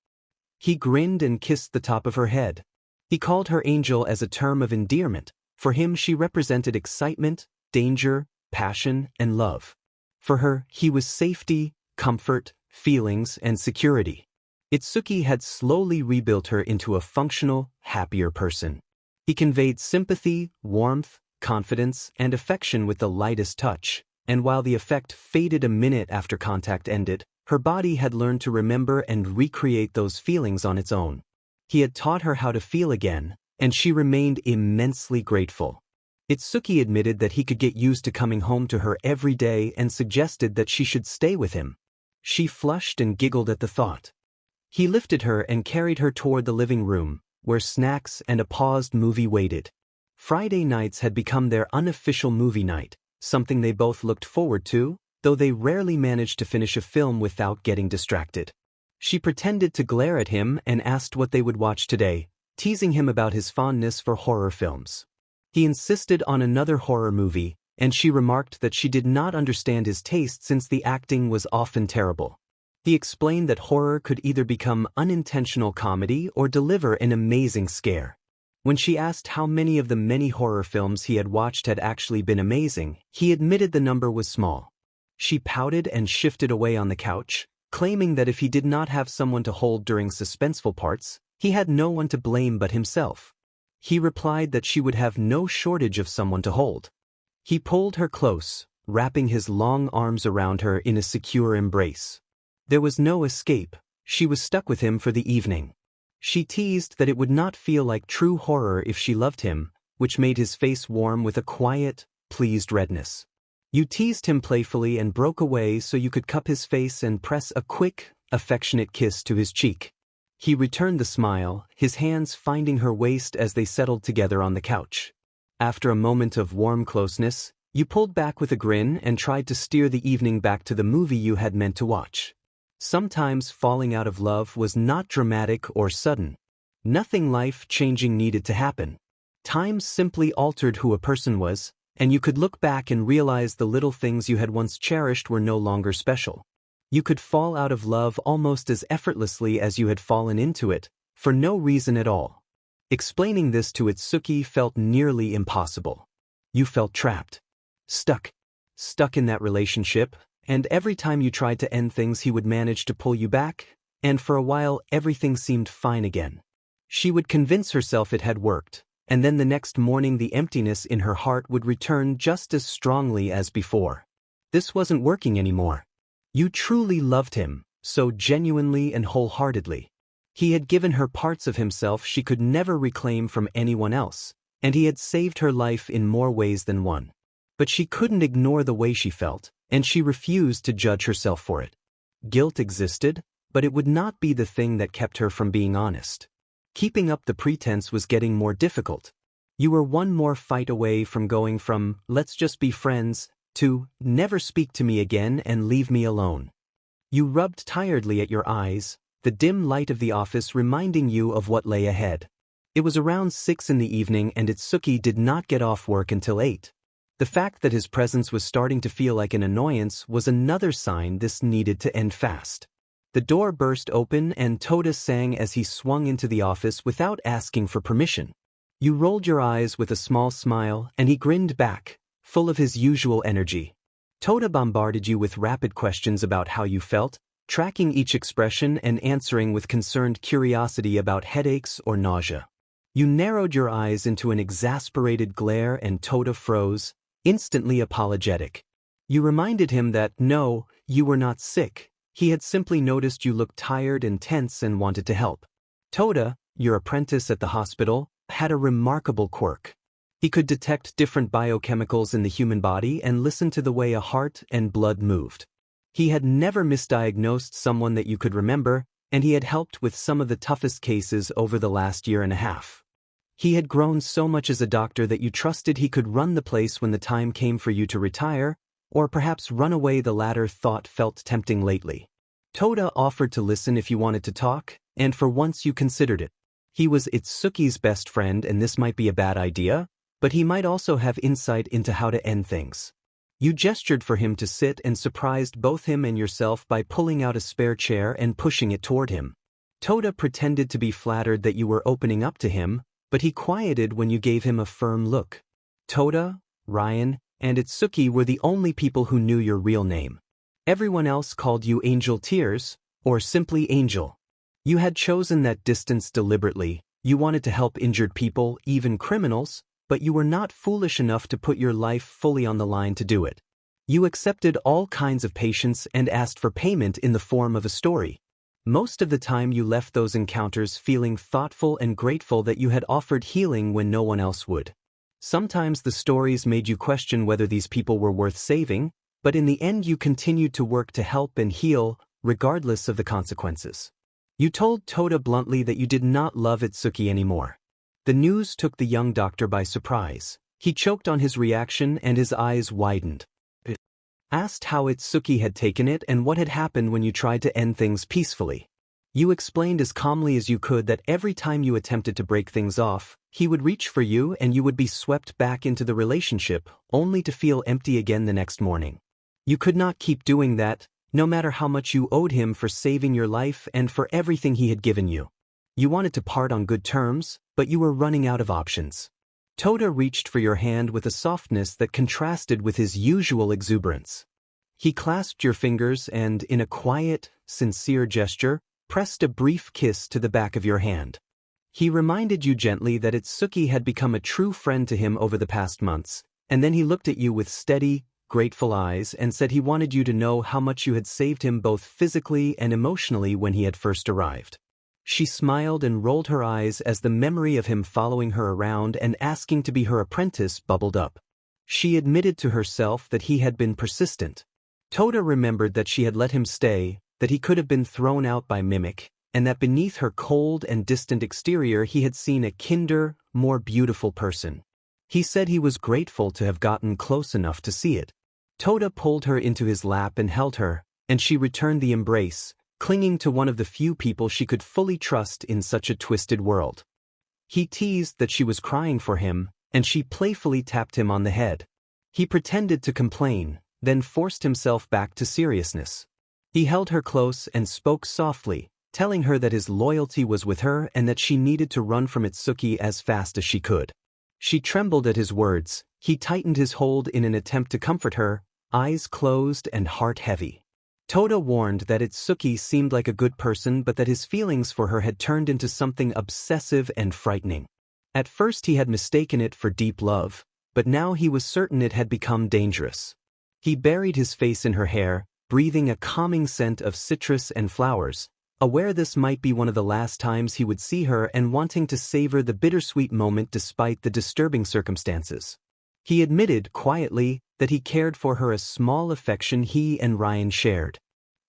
Speaker 1: He grinned and kissed the top of her head. He called her angel as a term of endearment. For him she represented excitement, danger, passion, and love. For her, he was safety, comfort, feelings, and security. Izuku had slowly rebuilt her into a functional, happier person. He conveyed sympathy, warmth, confidence, and affection with the lightest touch, and while the effect faded a minute after contact ended, her body had learned to remember and recreate those feelings on its own. He had taught her how to feel again, and she remained immensely grateful. Izuku admitted that he could get used to coming home to her every day and suggested that she should stay with him. She flushed and giggled at the thought. He lifted her and carried her toward the living room, where snacks and a paused movie waited. Friday nights had become their unofficial movie night, something they both looked forward to, though they rarely managed to finish a film without getting distracted. She pretended to glare at him and asked what they would watch today, teasing him about his fondness for horror films. He insisted on another horror movie, and she remarked that she did not understand his taste since the acting was often terrible. He explained that horror could either become unintentional comedy or deliver an amazing scare. When she asked how many of the many horror films he had watched had actually been amazing, he admitted the number was small. She pouted and shifted away on the couch, claiming that if he did not have someone to hold during suspenseful parts, he had no one to blame but himself. He replied that she would have no shortage of someone to hold. He pulled her close, wrapping his long arms around her in a secure embrace. There was no escape. She was stuck with him for the evening. She teased that it would not feel like true horror if she loved him, which made his face warm with a quiet, pleased redness. You teased him playfully and broke away so you could cup his face and press a quick, affectionate kiss to his cheek. He returned the smile, his hands finding her waist as they settled together on the couch. After a moment of warm closeness, you pulled back with a grin and tried to steer the evening back to the movie you had meant to watch. Sometimes falling out of love was not dramatic or sudden. Nothing life-changing needed to happen. Time simply altered who a person was, and you could look back and realize the little things you had once cherished were no longer special. You could fall out of love almost as effortlessly as you had fallen into it, for no reason at all. Explaining this to Izuku felt nearly impossible. You felt trapped. Stuck in that relationship, and every time you tried to end things he would manage to pull you back, and for a while everything seemed fine again. She would convince herself it had worked, and then the next morning the emptiness in her heart would return just as strongly as before. This wasn't working anymore. You truly loved him, so genuinely and wholeheartedly. He had given her parts of himself she could never reclaim from anyone else, and he had saved her life in more ways than one. But she couldn't ignore the way she felt, and she refused to judge herself for it. Guilt existed, but it would not be the thing that kept her from being honest. Keeping up the pretense was getting more difficult. You were one more fight away from going from, "let's just be friends," to, "never speak to me again and leave me alone." You rubbed tiredly at your eyes, the dim light of the office reminding you of what lay ahead. It was around 6 in the evening and Izuku did not get off work until 8. The fact that his presence was starting to feel like an annoyance was another sign this needed to end fast. The door burst open and Toda sang as he swung into the office without asking for permission. You rolled your eyes with a small smile and he grinned back, full of his usual energy. Toda bombarded you with rapid questions about how you felt, tracking each expression and answering with concerned curiosity about headaches or nausea. You narrowed your eyes into an exasperated glare and Toda froze, instantly apologetic. You reminded him that, no, you were not sick. He had simply noticed you looked tired and tense and wanted to help. Toda, your apprentice at the hospital, had a remarkable quirk. He could detect different biochemicals in the human body and listen to the way a heart and blood moved. He had never misdiagnosed someone that you could remember, and he had helped with some of the toughest cases over the last year and a half. He had grown so much as a doctor that you trusted he could run the place when the time came for you to retire, or perhaps run away. The latter thought felt tempting lately. Toda offered to listen if you wanted to talk, and for once you considered it. He was Itsuki's best friend and this might be a bad idea, but he might also have insight into how to end things. You gestured for him to sit and surprised both him and yourself by pulling out a spare chair and pushing it toward him. Toda pretended to be flattered that you were opening up to him, but he quieted when you gave him a firm look. Toda, Ryan, and Itsuki were the only people who knew your real name. Everyone else called you Angel Tears, or simply Angel. You had chosen that distance deliberately. You wanted to help injured people, even criminals, but you were not foolish enough to put your life fully on the line to do it. You accepted all kinds of patience and asked for payment in the form of a story. Most of the time you left those encounters feeling thoughtful and grateful that you had offered healing when no one else would. Sometimes the stories made you question whether these people were worth saving, but in the end you continued to work to help and heal, regardless of the consequences. You told Toda bluntly that you did not love Itsuki anymore. The news took the young doctor by surprise. He choked on his reaction and his eyes widened. Asked how Itsuki had taken it and what had happened when you tried to end things peacefully. You explained as calmly as you could that every time you attempted to break things off, he would reach for you and you would be swept back into the relationship, only to feel empty again the next morning. You could not keep doing that, no matter how much you owed him for saving your life and for everything he had given you. You wanted to part on good terms, but you were running out of options. Toda reached for your hand with a softness that contrasted with his usual exuberance. He clasped your fingers and, in a quiet, sincere gesture, pressed a brief kiss to the back of your hand. He reminded you gently that Itsuki had become a true friend to him over the past months, and then he looked at you with steady, grateful eyes and said he wanted you to know how much you had saved him both physically and emotionally when he had first arrived. She smiled and rolled her eyes as the memory of him following her around and asking to be her apprentice bubbled up. She admitted to herself that he had been persistent. Toda remembered that she had let him stay, that he could have been thrown out by Mimic, and that beneath her cold and distant exterior he had seen a kinder, more beautiful person. He said he was grateful to have gotten close enough to see it. Toda pulled her into his lap and held her, and she returned the embrace, clinging to one of the few people she could fully trust in such a twisted world. He teased that she was crying for him, and she playfully tapped him on the head. He pretended to complain, then forced himself back to seriousness. He held her close and spoke softly, telling her that his loyalty was with her and that she needed to run from Itsuki as fast as she could. She trembled at his words. He tightened his hold in an attempt to comfort her, eyes closed and heart heavy. Toda warned that Itsuki seemed like a good person but that his feelings for her had turned into something obsessive and frightening. At first he had mistaken it for deep love, but now he was certain it had become dangerous. He buried his face in her hair, breathing a calming scent of citrus and flowers, aware this might be one of the last times he would see her and wanting to savor the bittersweet moment despite the disturbing circumstances. He admitted, quietly, that he cared for her a small affection he and Ryan shared.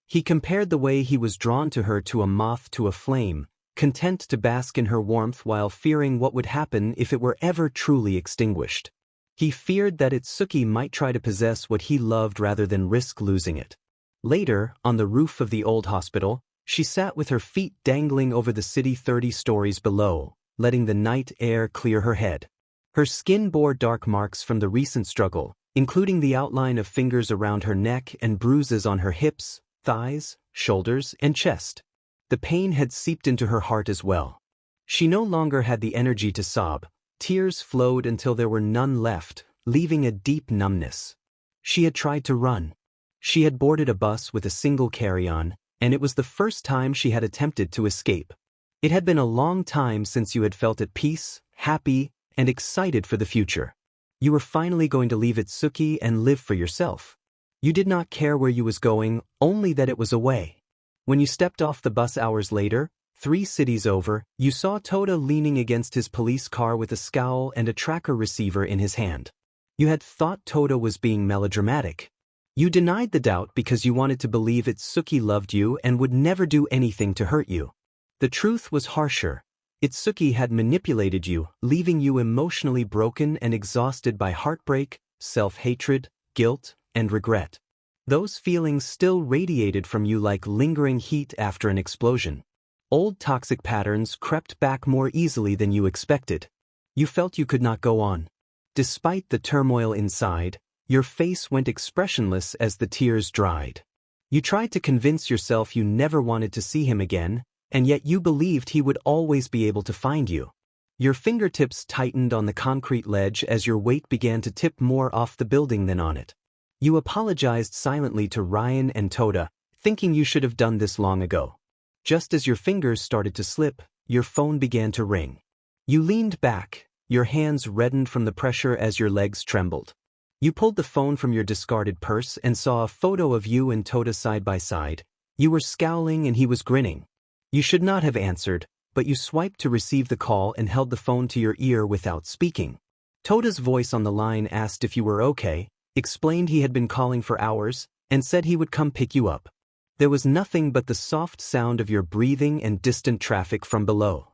Speaker 1: He compared the way he was drawn to her to a moth to a flame, content to bask in her warmth while fearing what would happen if it were ever truly extinguished. He feared that Itsuki might try to possess what he loved rather than risk losing it. Later, on the roof of the old hospital, she sat with her feet dangling over the city 30 stories below, letting the night air clear her head. Her skin bore dark marks from the recent struggle, including the outline of fingers around her neck and bruises on her hips, thighs, shoulders, and chest. The pain had seeped into her heart as well. She no longer had the energy to sob. Tears flowed until there were none left, leaving a deep numbness. She had tried to run. She had boarded a bus with a single carry-on, and it was the first time she had attempted to escape. It had been a long time since you had felt at peace, happy, and excited for the future. You were finally going to leave Itsuki and live for yourself. You did not care where you was going, only that it was away. When you stepped off the bus hours later, 3 cities over, you saw Toda leaning against his police car with a scowl and a tracker receiver in his hand. You had thought Toda was being melodramatic. You denied the doubt because you wanted to believe Itsuki loved you and would never do anything to hurt you. The truth was harsher. Itsuki had manipulated you, leaving you emotionally broken and exhausted by heartbreak, self-hatred, guilt, and regret. Those feelings still radiated from you like lingering heat after an explosion. Old toxic patterns crept back more easily than you expected. You felt you could not go on. Despite the turmoil inside, your face went expressionless as the tears dried. You tried to convince yourself you never wanted to see him again, and yet you believed he would always be able to find you. Your fingertips tightened on the concrete ledge as your weight began to tip more off the building than on it. You apologized silently to Ryan and Toda, thinking you should have done this long ago. Just as your fingers started to slip, your phone began to ring. You leaned back, your hands reddened from the pressure as your legs trembled. You pulled the phone from your discarded purse and saw a photo of you and Toda side by side. You were scowling and he was grinning. You should not have answered, but you swiped to receive the call and held the phone to your ear without speaking. Toda's voice on the line asked if you were okay, explained he had been calling for hours, and said he would come pick you up. There was nothing but the soft sound of your breathing and distant traffic from below.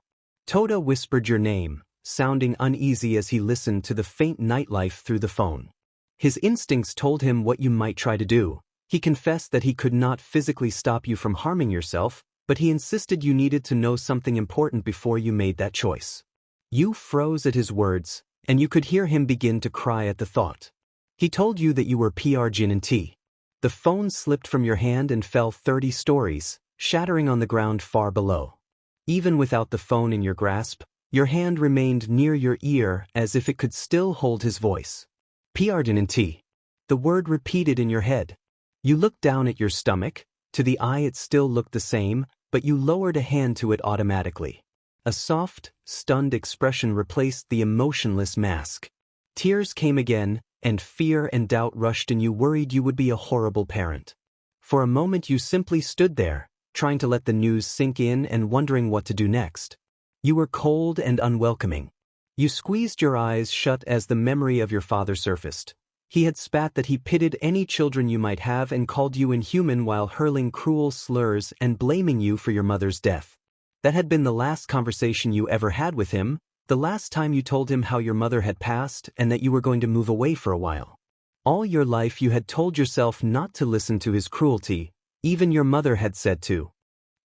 Speaker 1: Toda whispered your name, sounding uneasy as he listened to the faint nightlife through the phone. His instincts told him what you might try to do. He confessed that he could not physically stop you from harming yourself, but he insisted you needed to know something important before you made that choice. You froze at his words, and you could hear him begin to cry at the thought. He told you that you were BNHA. The phone slipped from your hand and fell 30 stories, shattering on the ground far below. Even without the phone in your grasp, your hand remained near your ear as if it could still hold his voice. BNHA. The word repeated in your head. You looked down at your stomach. To the eye it still looked the same, but you lowered a hand to it automatically. A soft, stunned expression replaced the emotionless mask. Tears came again, and fear and doubt rushed in you, worried you would be a horrible parent. For a moment you simply stood there, trying to let the news sink in and wondering what to do next. You were cold and unwelcoming. You squeezed your eyes shut as the memory of your father surfaced. He had spat that he pitied any children you might have and called you inhuman while hurling cruel slurs and blaming you for your mother's death. That had been the last conversation you ever had with him, the last time you told him how your mother had passed and that you were going to move away for a while. All your life you had told yourself not to listen to his cruelty, even your mother had said to.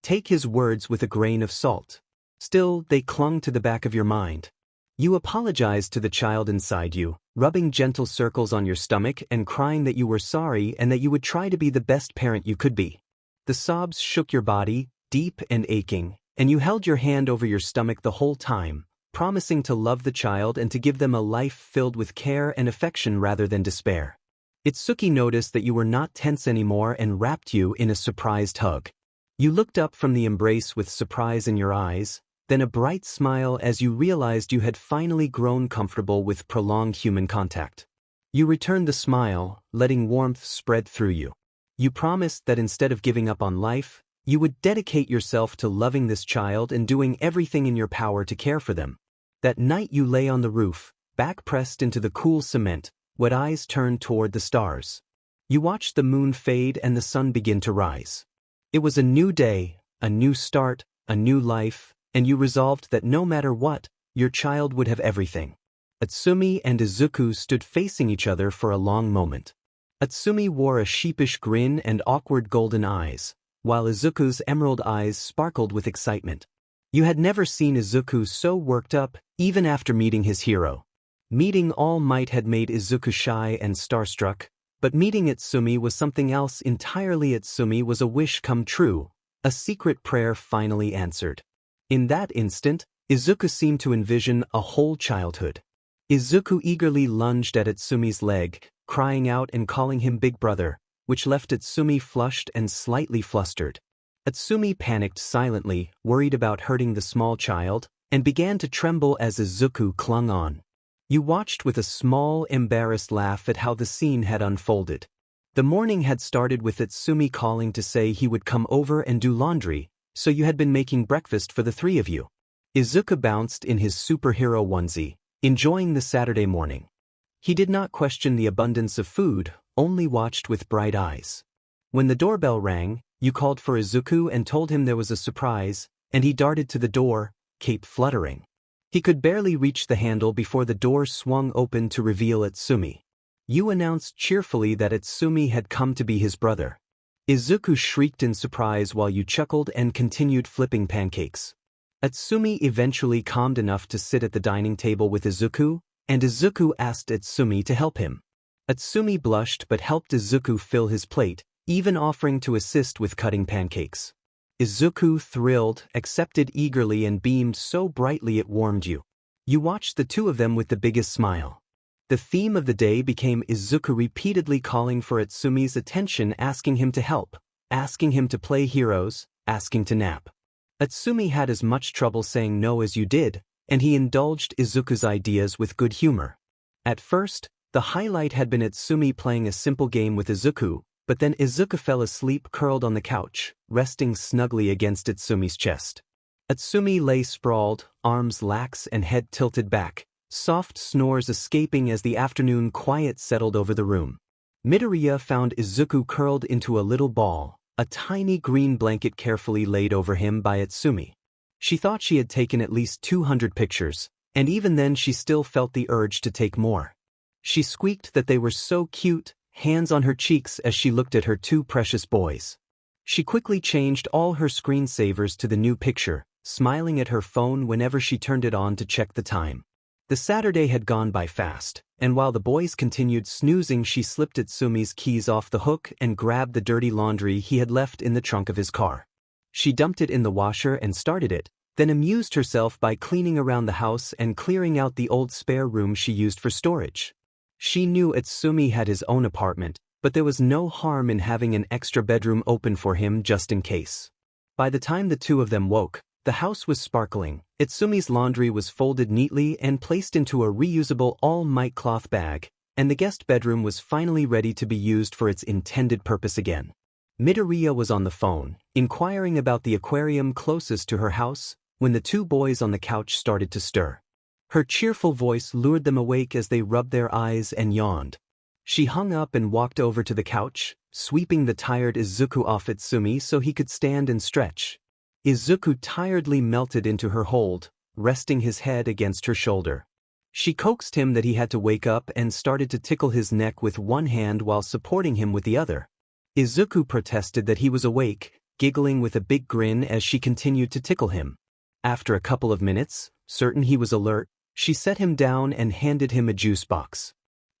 Speaker 1: Take his words with a grain of salt. Still, they clung to the back of your mind. You apologized to the child inside you, rubbing gentle circles on your stomach and crying that you were sorry and that you would try to be the best parent you could be. The sobs shook your body, deep and aching, and you held your hand over your stomach the whole time, promising to love the child and to give them a life filled with care and affection rather than despair. Izuku noticed that you were not tense anymore and wrapped you in a surprised hug. You looked up from the embrace with surprise in your eyes, then a bright smile as you realized you had finally grown comfortable with prolonged human contact. You returned the smile, letting warmth spread through you. You promised that instead of giving up on life, you would dedicate yourself to loving this child and doing everything in your power to care for them. That night you lay on the roof, back pressed into the cool cement, with eyes turned toward the stars. You watched the moon fade and the sun begin to rise. It was a new day, a new start, a new life, and you resolved that no matter what, your child would have everything. Atsumi and Izuku stood facing each other for a long moment. Atsumi wore a sheepish grin and awkward golden eyes, while Izuku's emerald eyes sparkled with excitement. You had never seen Izuku so worked up, even after meeting his hero. Meeting All Might had made Izuku shy and starstruck, but meeting Atsumi was something else entirely. Atsumi was a wish come true, a secret prayer finally answered. In that instant, Izuku seemed to envision a whole childhood. Izuku eagerly lunged at Atsumi's leg, crying out and calling him big brother, which left Atsumi flushed and slightly flustered. Atsumi panicked silently, worried about hurting the small child, and began to tremble as Izuku clung on. You watched with a small, embarrassed laugh at how the scene had unfolded. The morning had started with Atsumi calling to say he would come over and do laundry, so you had been making breakfast for the three of you. Izuku bounced in his superhero onesie, enjoying the Saturday morning. He did not question the abundance of food, only watched with bright eyes. When the doorbell rang, you called for Izuku and told him there was a surprise, and he darted to the door, cape fluttering. He could barely reach the handle before the door swung open to reveal Atsumi. You announced cheerfully that Atsumi had come to be his brother. Izuku shrieked in surprise while you chuckled and continued flipping pancakes. Atsumi eventually calmed enough to sit at the dining table with Izuku, and Izuku asked Atsumi to help him. Atsumi blushed but helped Izuku fill his plate, even offering to assist with cutting pancakes. Izuku, thrilled, accepted eagerly and beamed so brightly it warmed you. You watched the two of them with the biggest smile. The theme of the day became Izuku repeatedly calling for Atsumi's attention, asking him to help, asking him to play heroes, asking to nap. Atsumi had as much trouble saying no as you did, and he indulged Izuku's ideas with good humor. At first, the highlight had been Atsumi playing a simple game with Izuku, but then Izuku fell asleep curled on the couch, resting snugly against Atsumi's chest. Atsumi lay sprawled, arms lax and head tilted back, soft snores escaping as the afternoon quiet settled over the room. Midoriya found Izuku curled into a little ball, a tiny green blanket carefully laid over him by Atsumi. She thought she had taken at least 200 pictures, and even then she still felt the urge to take more. She squeaked that they were so cute, hands on her cheeks as she looked at her two precious boys. She quickly changed all her screensavers to the new picture, smiling at her phone whenever she turned it on to check the time. The Saturday had gone by fast, and while the boys continued snoozing, she slipped Atsumi's keys off the hook and grabbed the dirty laundry he had left in the trunk of his car. She dumped it in the washer and started it, then amused herself by cleaning around the house and clearing out the old spare room she used for storage. She knew Atsumi had his own apartment, but there was no harm in having an extra bedroom open for him just in case. By the time the two of them woke, the house was sparkling. Itsumi's laundry was folded neatly and placed into a reusable all-might cloth bag, and the guest bedroom was finally ready to be used for its intended purpose again. Midoriya was on the phone, inquiring about the aquarium closest to her house, when the two boys on the couch started to stir. Her cheerful voice lured them awake as they rubbed their eyes and yawned. She hung up and walked over to the couch, sweeping the tired Izuku off Itsumi so he could stand and stretch. Izuku tiredly melted into her hold, resting his head against her shoulder. She coaxed him that he had to wake up and started to tickle his neck with one hand while supporting him with the other. Izuku protested that he was awake, giggling with a big grin as she continued to tickle him. After a couple of minutes, certain he was alert, she set him down and handed him a juice box.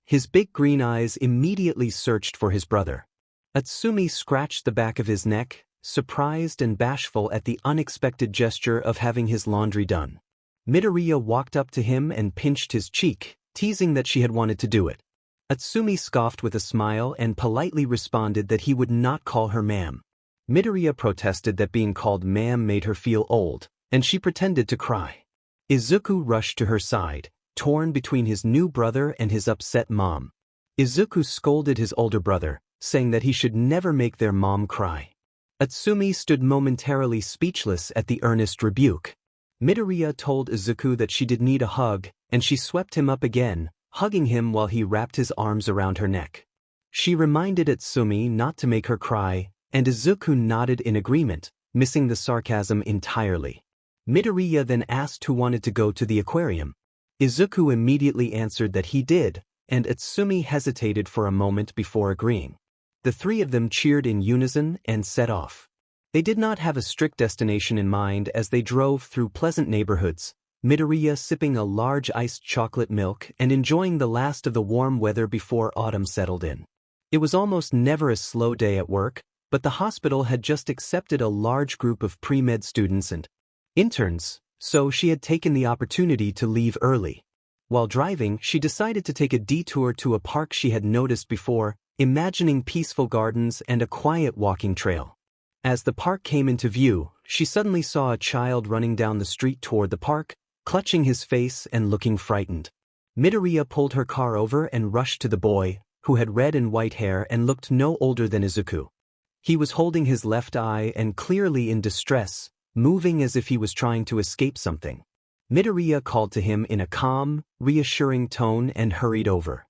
Speaker 1: His big green eyes immediately searched for his brother. Itsumi scratched the back of his neck, surprised and bashful at the unexpected gesture of having his laundry done. Midoriya walked up to him and pinched his cheek, teasing that she had wanted to do it. Itsumi scoffed with a smile and politely responded that he would not call her ma'am. Midoriya protested that being called ma'am made her feel old, and she pretended to cry. Izuku rushed to her side, torn between his new brother and his upset mom. Izuku scolded his older brother, saying that he should never make their mom cry. Itsumi stood momentarily speechless at the earnest rebuke. Midoriya told Izuku that she did need a hug, and she swept him up again, hugging him while he wrapped his arms around her neck. She reminded Itsumi not to make her cry, and Izuku nodded in agreement, missing the sarcasm entirely. Midoriya then asked who wanted to go to the aquarium. Izuku immediately answered that he did, and Itsumi hesitated for a moment before agreeing. The three of them cheered in unison and set off. They did not have a strict destination in mind as they drove through pleasant neighborhoods, Midoriya sipping a large iced chocolate milk and enjoying the last of the warm weather before autumn settled in. It was almost never a slow day at work, but the hospital had just accepted a large group of pre-med students and interns, so she had taken the opportunity to leave early. While driving, she decided to take a detour to a park she had noticed before, imagining peaceful gardens and a quiet walking trail. As the park came into view, she suddenly saw a child running down the street toward the park, clutching his face and looking frightened. Midoriya pulled her car over and rushed to the boy, who had red and white hair and looked no older than Izuku. He was holding his left eye and clearly in distress, moving as if he was trying to escape something. Midoriya called to him in a calm, reassuring tone and hurried over.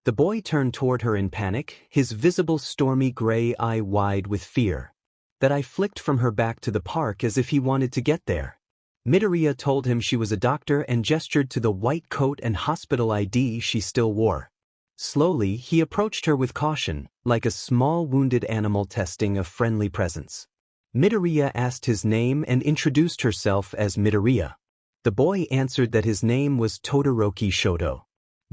Speaker 1: The boy turned toward her in panic, his visible stormy gray eye wide with fear. That eye flicked from her back to the park as if he wanted to get there. Midoriya told him she was a doctor and gestured to the white coat and hospital ID she still wore. Slowly, he approached her with caution, like a small wounded animal testing a friendly presence. Midoriya asked his name and introduced herself as Midoriya. The boy answered that his name was Todoroki Shoto.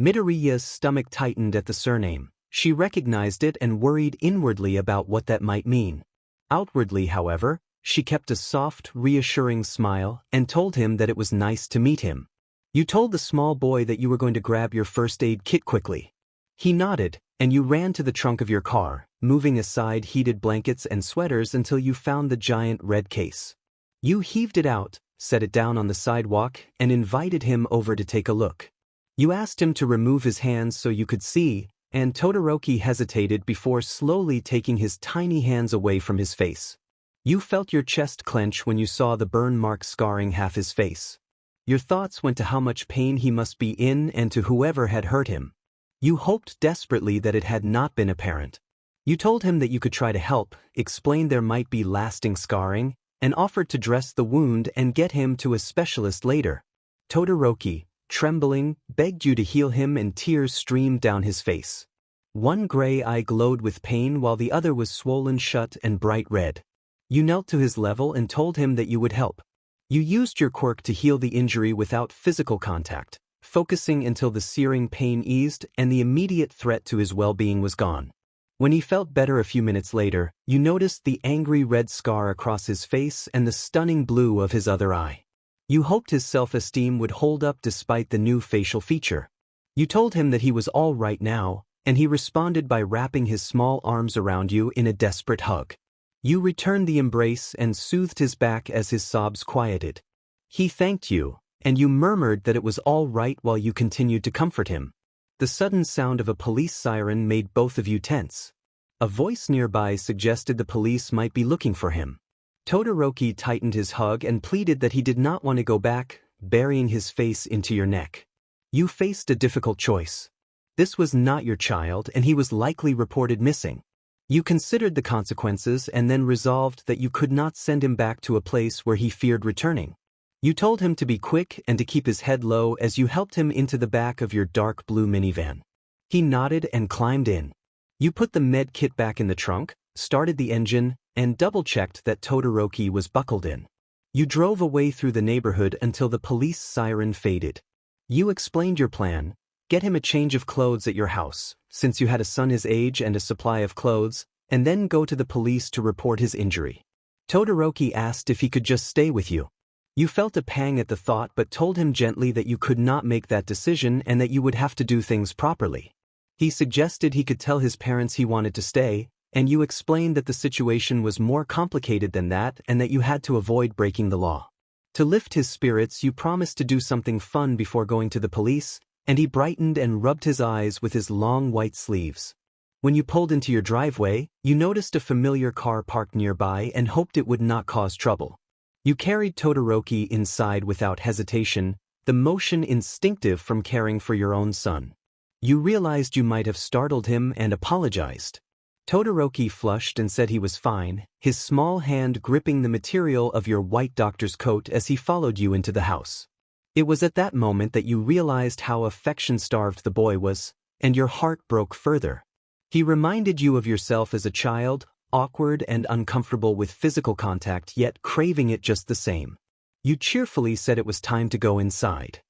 Speaker 1: Midoriya's stomach tightened at the surname. She recognized it and worried inwardly about what that might mean. Outwardly, however, she kept a soft, reassuring smile and told him that it was nice to meet him. "You told the small boy that you were going to grab your first aid kit quickly." He nodded, "And you ran to the trunk of your car, moving aside heated blankets and sweaters until you found the giant red case. You heaved it out, set it down on the sidewalk, and invited him over to take a look. You asked him to remove his hands so you could see, and Todoroki hesitated before slowly taking his tiny hands away from his face. You felt your chest clench when you saw the burn mark scarring half his face. Your thoughts went to how much pain he must be in and to whoever had hurt him. You hoped desperately that it had not been apparent. You told him that you could try to help, explained there might be lasting scarring, and offered to dress the wound and get him to a specialist later. Todoroki, trembling, begged you to heal him and tears streamed down his face. One gray eye glowed with pain while the other was swollen shut and bright red. You knelt to his level and told him that you would help. You used your quirk to heal the injury without physical contact, focusing until the searing pain eased and the immediate threat to his well-being was gone. When he felt better a few minutes later, you noticed the angry red scar across his face and the stunning blue of his other eye. You hoped his self-esteem would hold up despite the new facial feature. You told him that he was all right now, and he responded by wrapping his small arms around you in a desperate hug. You returned the embrace and soothed his back as his sobs quieted. He thanked you, and you murmured that it was all right while you continued to comfort him. The sudden sound of a police siren made both of you tense. A voice nearby suggested the police might be looking for him. Todoroki tightened his hug and pleaded that he did not want to go back, burying his face into your neck. You faced a difficult choice. This was not your child, and he was likely reported missing. You considered the consequences and then resolved that you could not send him back to a place where he feared returning. You told him to be quick and to keep his head low as you helped him into the back of your dark blue minivan. He nodded and climbed in. You put the med kit back in the trunk, started the engine, and double-checked that Todoroki was buckled in. You drove away through the neighborhood until the police siren faded. You explained your plan: get him a change of clothes at your house, since you had a son his age and a supply of clothes, and then go to the police to report his injury. Todoroki asked if he could just stay with you. You felt a pang at the thought but told him gently that you could not make that decision and that you would have to do things properly. He suggested he could tell his parents he wanted to stay, and you explained that the situation was more complicated than that and that you had to avoid breaking the law. To lift his spirits, you promised to do something fun before going to the police, and he brightened and rubbed his eyes with his long white sleeves. When you pulled into your driveway, you noticed a familiar car parked nearby and hoped it would not cause trouble. You carried Todoroki inside without hesitation, the motion instinctive from caring for your own son. You realized you might have startled him and apologized. Todoroki flushed and said he was fine, his small hand gripping the material of your white doctor's coat as he followed you into the house. It was at that moment that you realized how affection-starved the boy was, and your heart broke further. He reminded you of yourself as a child, awkward and uncomfortable with physical contact yet craving it just the same. You cheerfully said it was time to go inside.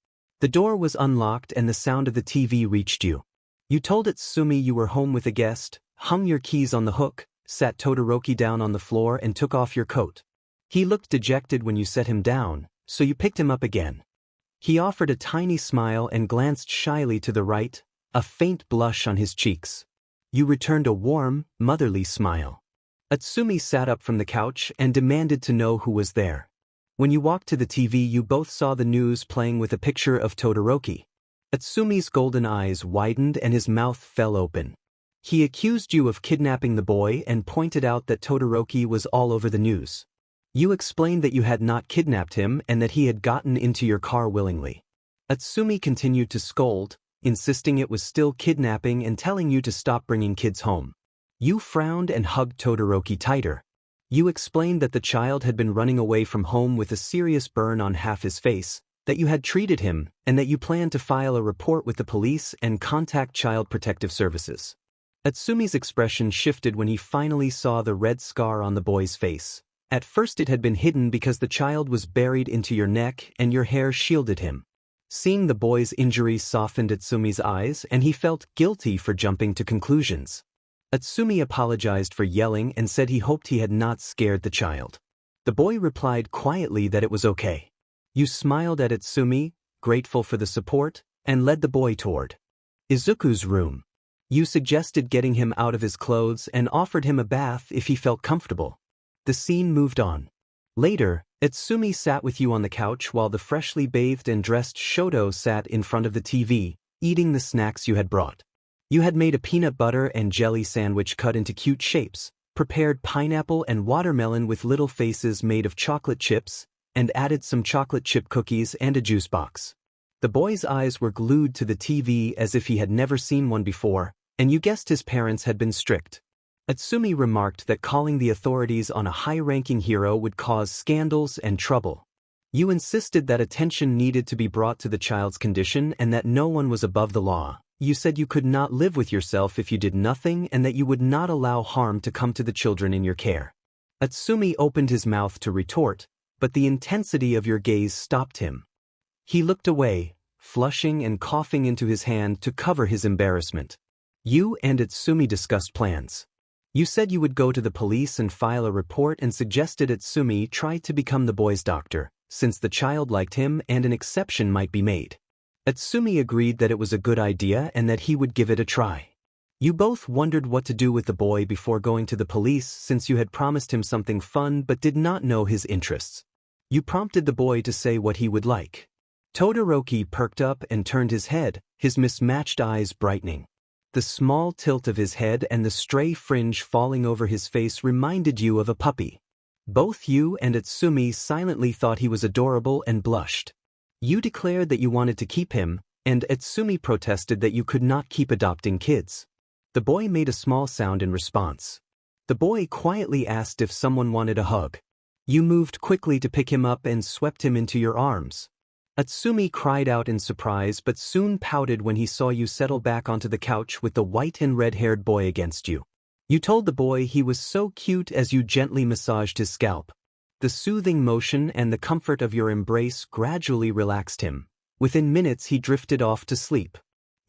Speaker 1: The door was unlocked and the sound of the TV reached you. You told Itsumi you were home with a guest, hung your keys on the hook, sat Todoroki down on the floor and took off your coat. He looked dejected when you set him down, so you picked him up again. He offered a tiny smile and glanced shyly to the right, a faint blush on his cheeks. You returned a warm, motherly smile. Itsumi sat up from the couch and demanded to know who was there. When you walked to the TV, you both saw the news playing with a picture of Todoroki. Itsumi's golden eyes widened and his mouth fell open. He accused you of kidnapping the boy and pointed out that Todoroki was all over the news. You explained that you had not kidnapped him and that he had gotten into your car willingly. Itsumi continued to scold, insisting it was still kidnapping and telling you to stop bringing kids home. You frowned and hugged Todoroki tighter. You explained that the child had been running away from home with a serious burn on half his face, that you had treated him, and that you planned to file a report with the police and contact Child Protective Services. Itsumi's expression shifted when he finally saw the red scar on the boy's face. At first it had been hidden because the child was buried into your neck and your hair shielded him. Seeing the boy's injury softened Itsumi's eyes and he felt guilty for jumping to conclusions. Itsumi apologized for yelling and said he hoped he had not scared the child. The boy replied quietly that it was okay. You smiled at Itsumi, grateful for the support, and led the boy toward Izuku's room. You suggested getting him out of his clothes and offered him a bath if he felt comfortable. The scene moved on. Later, Itsumi sat with you on the couch while the freshly bathed and dressed Shoto sat in front of the TV, eating the snacks you had brought. You had made a peanut butter and jelly sandwich cut into cute shapes, prepared pineapple and watermelon with little faces made of chocolate chips, and added some chocolate chip cookies and a juice box. The boy's eyes were glued to the TV as if he had never seen one before, and you guessed his parents had been strict. Itsumi remarked that calling the authorities on a high-ranking hero would cause scandals and trouble. You insisted that attention needed to be brought to the child's condition and that no one was above the law. You said you could not live with yourself if you did nothing and that you would not allow harm to come to the children in your care. Itsumi opened his mouth to retort, but the intensity of your gaze stopped him. He looked away, flushing and coughing into his hand to cover his embarrassment. You and Itsumi discussed plans. You said you would go to the police and file a report and suggested Itsumi try to become the boy's doctor, since the child liked him and an exception might be made. Itsumi agreed that it was a good idea and that he would give it a try. You both wondered what to do with the boy before going to the police since you had promised him something fun but did not know his interests. You prompted the boy to say what he would like. Todoroki perked up and turned his head, his mismatched eyes brightening. The small tilt of his head and the stray fringe falling over his face reminded you of a puppy. Both you and Itsumi silently thought he was adorable and blushed. You declared that you wanted to keep him, and Itsumi protested that you could not keep adopting kids. The boy made a small sound in response. The boy quietly asked if someone wanted a hug. You moved quickly to pick him up and swept him into your arms. Itsumi cried out in surprise but soon pouted when he saw you settle back onto the couch with the white and red-haired boy against you. You told the boy he was so cute as you gently massaged his scalp. The soothing motion and the comfort of your embrace gradually relaxed him. Within minutes he drifted off to sleep.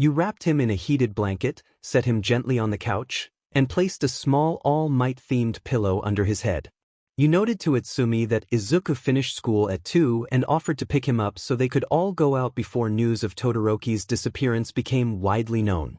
Speaker 1: You wrapped him in a heated blanket, set him gently on the couch, and placed a small All Might-themed pillow under his head. You noted to Itsumi that Izuku finished school at 2 and offered to pick him up so they could all go out before news of Todoroki's disappearance became widely known.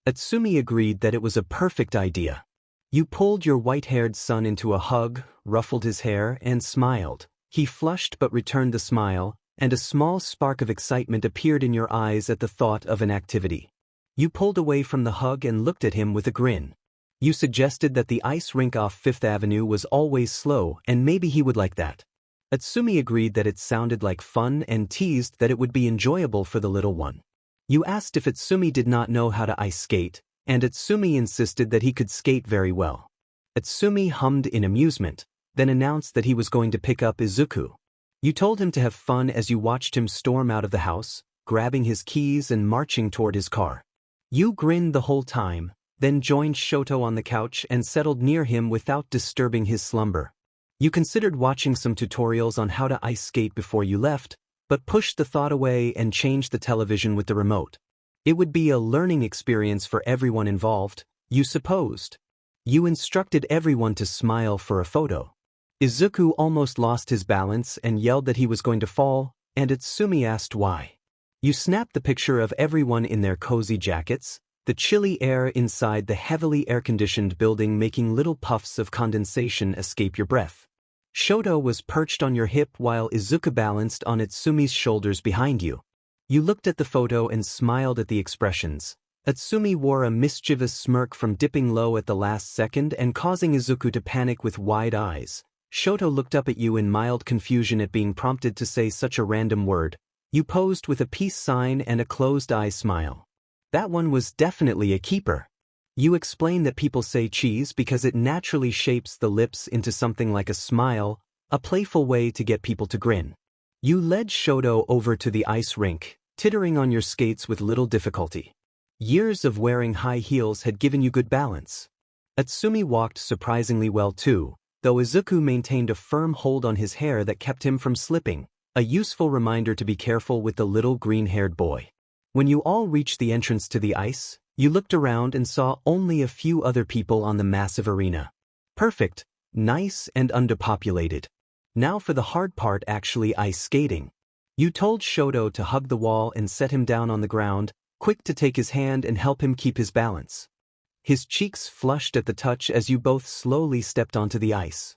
Speaker 1: Itsumi agreed that it was a perfect idea. You pulled your white-haired son into a hug, ruffled his hair, and smiled. He flushed but returned the smile, and a small spark of excitement appeared in your eyes at the thought of an activity. You pulled away from the hug and looked at him with a grin. You suggested that the ice rink off Fifth Avenue was always slow and maybe he would like that. Itsumi agreed that it sounded like fun and teased that it would be enjoyable for the little one. You asked if Itsumi did not know how to ice skate, and Itsumi insisted that he could skate very well. Itsumi hummed in amusement, then announced that he was going to pick up Izuku. You told him to have fun as you watched him storm out of the house, grabbing his keys and marching toward his car. You grinned the whole time, then joined Shoto on the couch and settled near him without disturbing his slumber. You considered watching some tutorials on how to ice skate before you left, but pushed the thought away and changed the television with the remote. It would be a learning experience for everyone involved, you supposed. You instructed everyone to smile for a photo. Izuku almost lost his balance and yelled that he was going to fall, and Itsumi asked why. You snapped the picture of everyone in their cozy jackets, the chilly air inside the heavily air-conditioned building making little puffs of condensation escape your breath. Shoto was perched on your hip while Izuku balanced on Itsumi's shoulders behind you. You looked at the photo and smiled at the expressions. Itsumi wore a mischievous smirk from dipping low at the last second and causing Izuku to panic with wide eyes. Shoto looked up at you in mild confusion at being prompted to say such a random word. You posed with a peace sign and a closed-eye smile. That one was definitely a keeper. You explained that people say cheese because it naturally shapes the lips into something like a smile, a playful way to get people to grin. You led Shoto over to the ice rink, tittering on your skates with little difficulty. Years of wearing high heels had given you good balance. Itsumi walked surprisingly well too, though Izuku maintained a firm hold on his hair that kept him from slipping, a useful reminder to be careful with the little green-haired boy. When you all reached the entrance to the ice, you looked around and saw only a few other people on the massive arena. Perfect, nice and underpopulated. Now for the hard part, actually ice skating. You told Shoto to hug the wall and set him down on the ground, quick to take his hand and help him keep his balance. His cheeks flushed at the touch as you both slowly stepped onto the ice.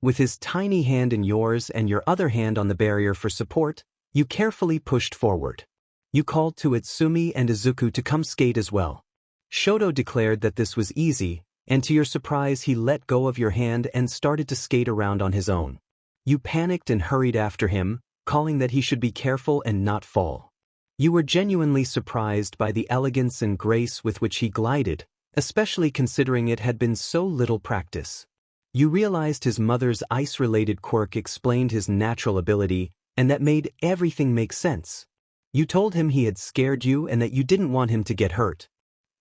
Speaker 1: With his tiny hand in yours and your other hand on the barrier for support, you carefully pushed forward. You called to Itsumi and Izuku to come skate as well. Shoto declared that this was easy, and to your surprise he let go of your hand and started to skate around on his own. You panicked and hurried after him, calling that he should be careful and not fall. You were genuinely surprised by the elegance and grace with which he glided, especially considering it had been so little practice. You realized his mother's ice-related quirk explained his natural ability, and that made everything make sense. You told him he had scared you and that you didn't want him to get hurt.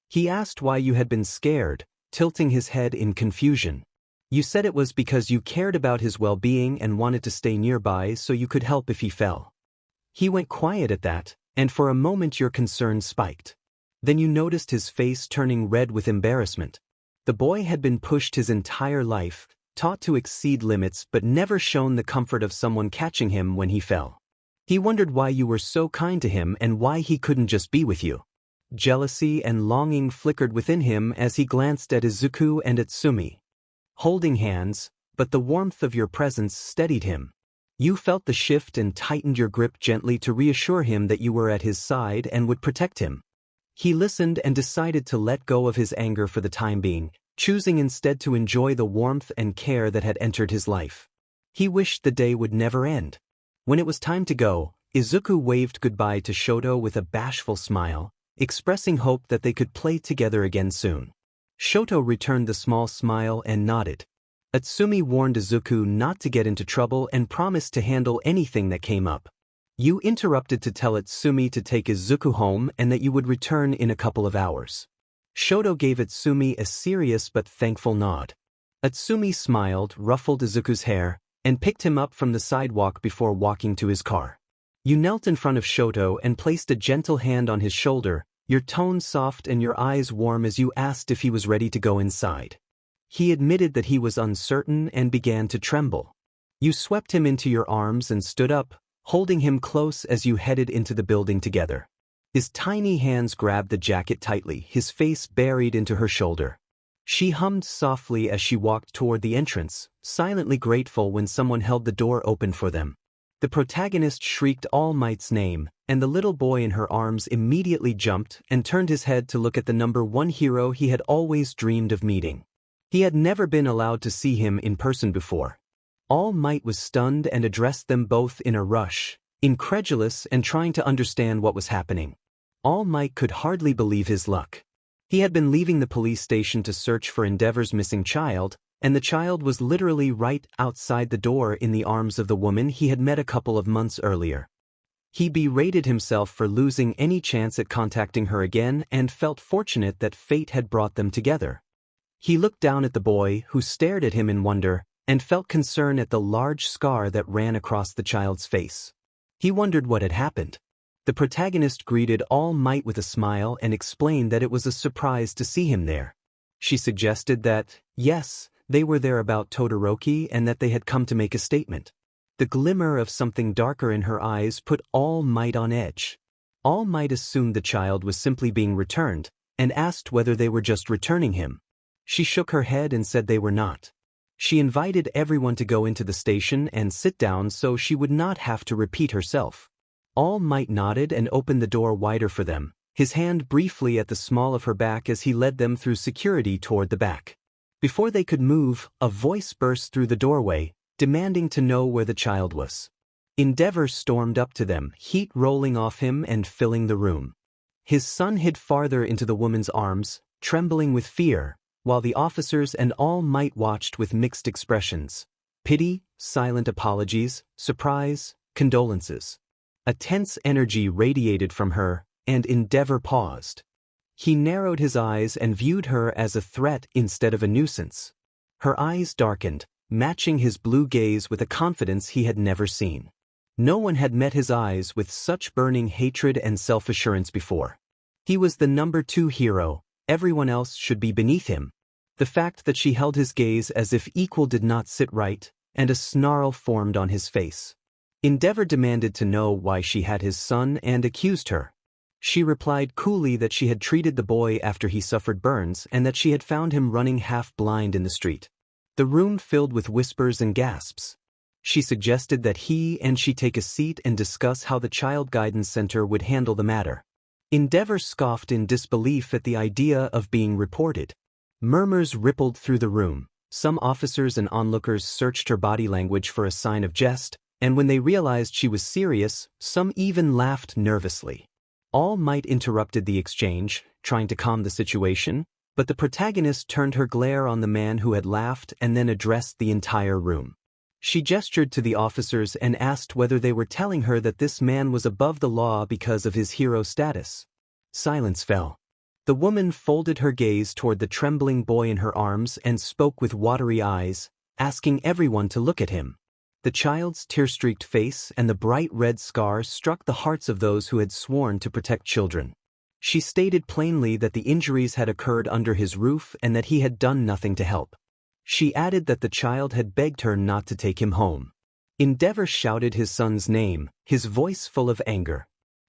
Speaker 1: He asked why you had been scared, tilting his head in confusion. You said it was because you cared about his well-being and wanted to stay nearby so you could help if he fell. He went quiet at that, and for a moment your concern spiked. Then you noticed his face turning red with embarrassment. The boy had been pushed his entire life, taught to exceed limits but never shown the comfort of someone catching him when he fell. He wondered why you were so kind to him and why he couldn't just be with you. Jealousy and longing flickered within him as he glanced at Izuku and at Sumi. Holding hands, but the warmth of your presence steadied him. You felt the shift and tightened your grip gently to reassure him that you were at his side and would protect him. He listened and decided to let go of his anger for the time being, choosing instead to enjoy the warmth and care that had entered his life. He wished the day would never end. When it was time to go, Izuku waved goodbye to Shoto with a bashful smile, expressing hope that they could play together again soon. Shoto returned the small smile and nodded. Atsumi warned Izuku not to get into trouble and promised to handle anything that came up. You interrupted to tell Atsumi to take Izuku home and that you would return in a couple of hours. Shoto gave Atsumi a serious but thankful nod. Atsumi smiled, ruffled Izuku's hair, and picked him up from the sidewalk before walking to his car. You knelt in front of Shoto and placed a gentle hand on his shoulder, your tone soft and your eyes warm as you asked if he was ready to go inside. He admitted that he was uncertain and began to tremble. You swept him into your arms and stood up, holding him close as you headed into the building together. His tiny hands grabbed the jacket tightly, his face buried into her shoulder. She hummed softly as she walked toward the entrance, silently grateful when someone held the door open for them. The protagonist shrieked All Might's name, and the little boy in her arms immediately jumped and turned his head to look at the #1 hero he had always dreamed of meeting. He had never been allowed to see him in person before. All Might was stunned and addressed them both in a rush, incredulous and trying to understand what was happening. All Might could hardly believe his luck. He had been leaving the police station to search for Endeavor's missing child, and the child was literally right outside the door in the arms of the woman he had met a couple of months earlier. He berated himself for losing any chance at contacting her again and felt fortunate that fate had brought them together. He looked down at the boy, who stared at him in wonder, and felt concern at the large scar that ran across the child's face. He wondered what had happened. The protagonist greeted All Might with a smile and explained that it was a surprise to see him there. She suggested that, yes, they were there about Todoroki and that they had come to make a statement. The glimmer of something darker in her eyes put All Might on edge. All Might assumed the child was simply being returned, and asked whether they were just returning him. She shook her head and said they were not. She invited everyone to go into the station and sit down so she would not have to repeat herself. All Might nodded and opened the door wider for them, his hand briefly at the small of her back as he led them through security toward the back. Before they could move, a voice burst through the doorway, demanding to know where the child was. Endeavor stormed up to them, heat rolling off him and filling the room. His son hid farther into the woman's arms, trembling with fear, while the officers and All Might watched with mixed expressions: pity, silent apologies, surprise, condolences. A tense energy radiated from her, and Endeavor paused. He narrowed his eyes and viewed her as a threat instead of a nuisance. Her eyes darkened, matching his blue gaze with a confidence he had never seen. No one had met his eyes with such burning hatred and self-assurance before. He was the #2 hero, everyone else should be beneath him. The fact that she held his gaze as if equal did not sit right, and a snarl formed on his face. Endeavor demanded to know why she had his son and accused her. She replied coolly that she had treated the boy after he suffered burns and that she had found him running half-blind in the street. The room filled with whispers and gasps. She suggested that he and she take a seat and discuss how the Child Guidance Center would handle the matter. Endeavor scoffed in disbelief at the idea of being reported. Murmurs rippled through the room. Some officers and onlookers searched her body language for a sign of jest, and when they realized she was serious, some even laughed nervously. All Might interrupted the exchange, trying to calm the situation, but the protagonist turned her glare on the man who had laughed and then addressed the entire room. She gestured to the officers and asked whether they were telling her that this man was above the law because of his hero status. Silence fell. The woman folded her gaze toward the trembling boy in her arms and spoke with watery eyes, asking everyone to look at him. The child's tear-streaked face and the bright red scar struck the hearts of those who had sworn to protect children. She stated plainly that the injuries had occurred under his roof and that he had done nothing to help. She added that the child had begged her not to take him home. Endeavor shouted his son's name, his voice full of anger.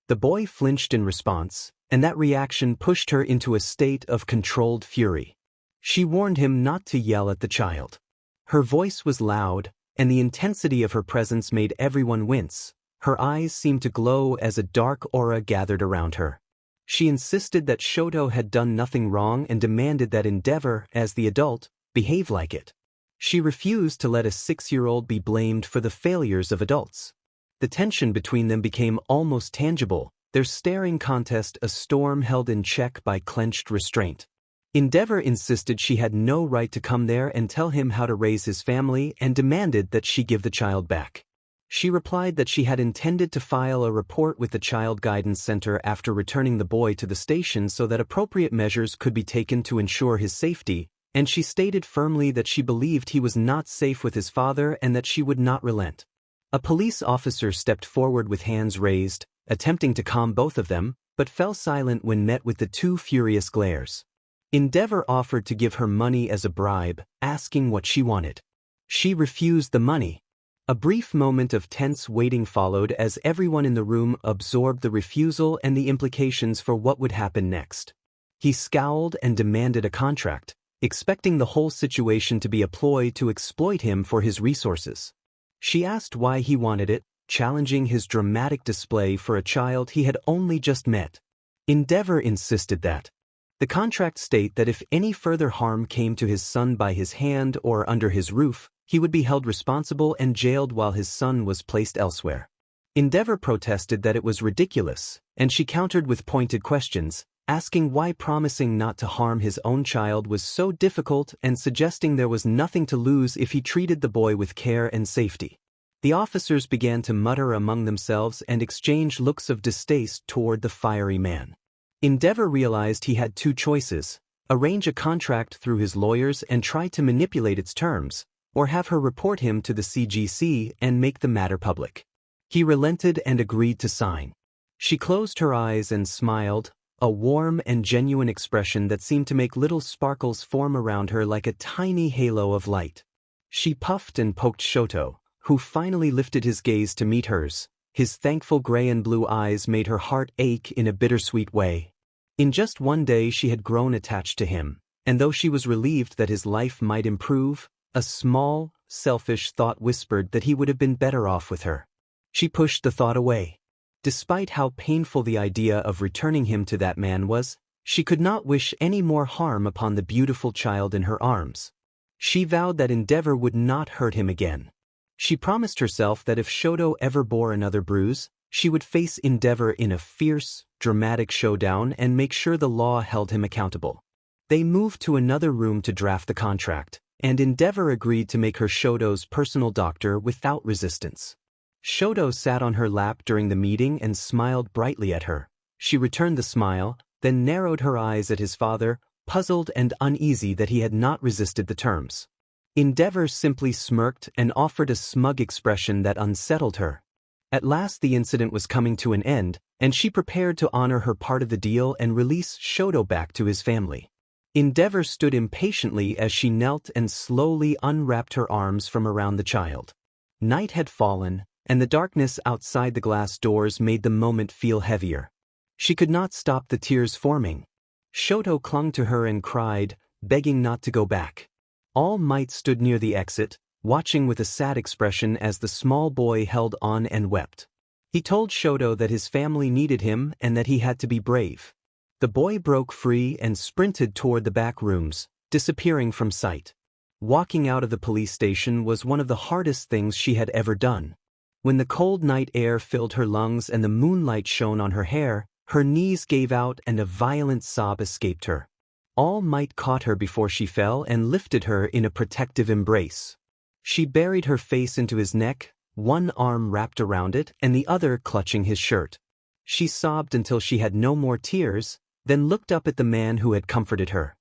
Speaker 1: The boy flinched in response, and that reaction pushed her into a state of controlled fury. She warned him not to yell at the child. Her voice was loud, and the intensity of her presence made everyone wince. Her eyes seemed to glow as a dark aura gathered around her. She insisted that Shoto had done nothing wrong and demanded that Endeavor, as the adult, behave like it. She refused to let a 6-year-old be blamed for the failures of adults. The tension between them became almost tangible, their staring contest a storm held in check by clenched restraint. Endeavor insisted she had no right to come there and tell him how to raise his family and demanded that she give the child back. She replied that she had intended to file a report with the Child Guidance Center after returning the boy to the station so that appropriate measures could be taken to ensure his safety, and she stated firmly that she believed he was not safe with his father and that she would not relent. A police officer stepped forward with hands raised, attempting to calm both of them, but fell silent when met with the two furious glares. Endeavor offered to give her money as a bribe, asking what she wanted. She refused the money. A brief moment of tense waiting followed as everyone in the room absorbed the refusal and the implications for what would happen next. He scowled and demanded a contract, expecting the whole situation to be a ploy to exploit him for his resources. She asked why he wanted it, challenging his dramatic display for a child he had only just met. Endeavor insisted that the contract state that if any further harm came to his son by his hand or under his roof, he would be held responsible and jailed while his son was placed elsewhere. Endeavor protested that it was ridiculous, and she countered with pointed questions, asking why promising not to harm his own child was so difficult and suggesting there was nothing to lose if he treated the boy with care and safety. The officers began to mutter among themselves and exchange looks of distaste toward the fiery man. Endeavor realized he had two choices: arrange a contract through his lawyers and try to manipulate its terms, or have her report him to the CGC and make the matter public. He relented and agreed to sign. She closed her eyes and smiled, a warm and genuine expression that seemed to make little sparkles form around her like a tiny halo of light. She puffed and poked Shoto, who finally lifted his gaze to meet hers. His thankful gray and blue eyes made her heart ache in a bittersweet way. In just one day she had grown attached to him, and though she was relieved that his life might improve, a small, selfish thought whispered that he would have been better off with her. She pushed the thought away. Despite how painful the idea of returning him to that man was, she could not wish any more harm upon the beautiful child in her arms. She vowed that Endeavor would not hurt him again. She promised herself that if Shoto ever bore another bruise, she would face Endeavor in a fierce, dramatic showdown and make sure the law held him accountable. They moved to another room to draft the contract, and Endeavor agreed to make her Shoto's personal doctor without resistance. Shoto sat on her lap during the meeting and smiled brightly at her. She returned the smile, then narrowed her eyes at his father, puzzled and uneasy that he had not resisted the terms. Endeavor simply smirked and offered a smug expression that unsettled her. At last the incident was coming to an end, and she prepared to honor her part of the deal and release Shoto back to his family. Endeavor stood impatiently as she knelt and slowly unwrapped her arms from around the child. Night had fallen, and the darkness outside the glass doors made the moment feel heavier. She could not stop the tears forming. Shoto clung to her and cried, begging not to go back. All Might stood near the exit, watching with a sad expression as the small boy held on and wept. He told Shoto that his family needed him and that he had to be brave. The boy broke free and sprinted toward the back rooms, disappearing from sight. Walking out of the police station was one of the hardest things she had ever done. When the cold night air filled her lungs and the moonlight shone on her hair, her knees gave out and a violent sob escaped her. All Might caught her before she fell and lifted her in a protective embrace. She buried her face into his neck, one arm wrapped around it and the other clutching his shirt. She sobbed until she had no more tears, then looked up at the man who had comforted her.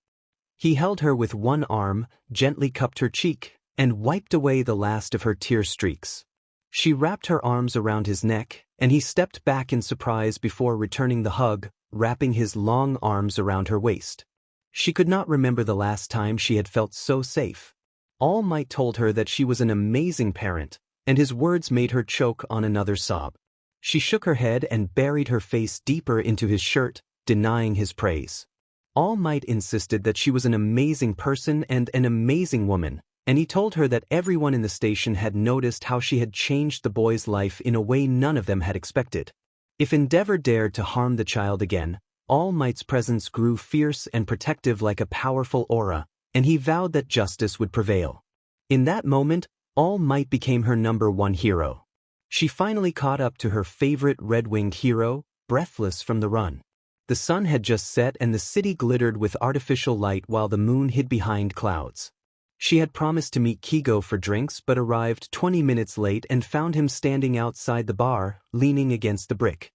Speaker 1: He held her with one arm, gently cupped her cheek, and wiped away the last of her tear streaks. She wrapped her arms around his neck, and he stepped back in surprise before returning the hug, wrapping his long arms around her waist. She could not remember the last time she had felt so safe. All Might told her that she was an amazing parent, and his words made her choke on another sob. She shook her head and buried her face deeper into his shirt, denying his praise. All Might insisted that she was an amazing person and an amazing woman, and he told her that everyone in the station had noticed how she had changed the boy's life in a way none of them had expected. If Endeavor dared to harm the child again, All Might's presence grew fierce and protective like a powerful aura, and he vowed that justice would prevail. In that moment, All Might became her #1 hero. She finally caught up to her favorite red-winged hero, breathless from the run. The sun had just set and the city glittered with artificial light while the moon hid behind clouds. She had promised to meet Kigo for drinks but arrived 20 minutes late and found him standing outside the bar, leaning against the brick.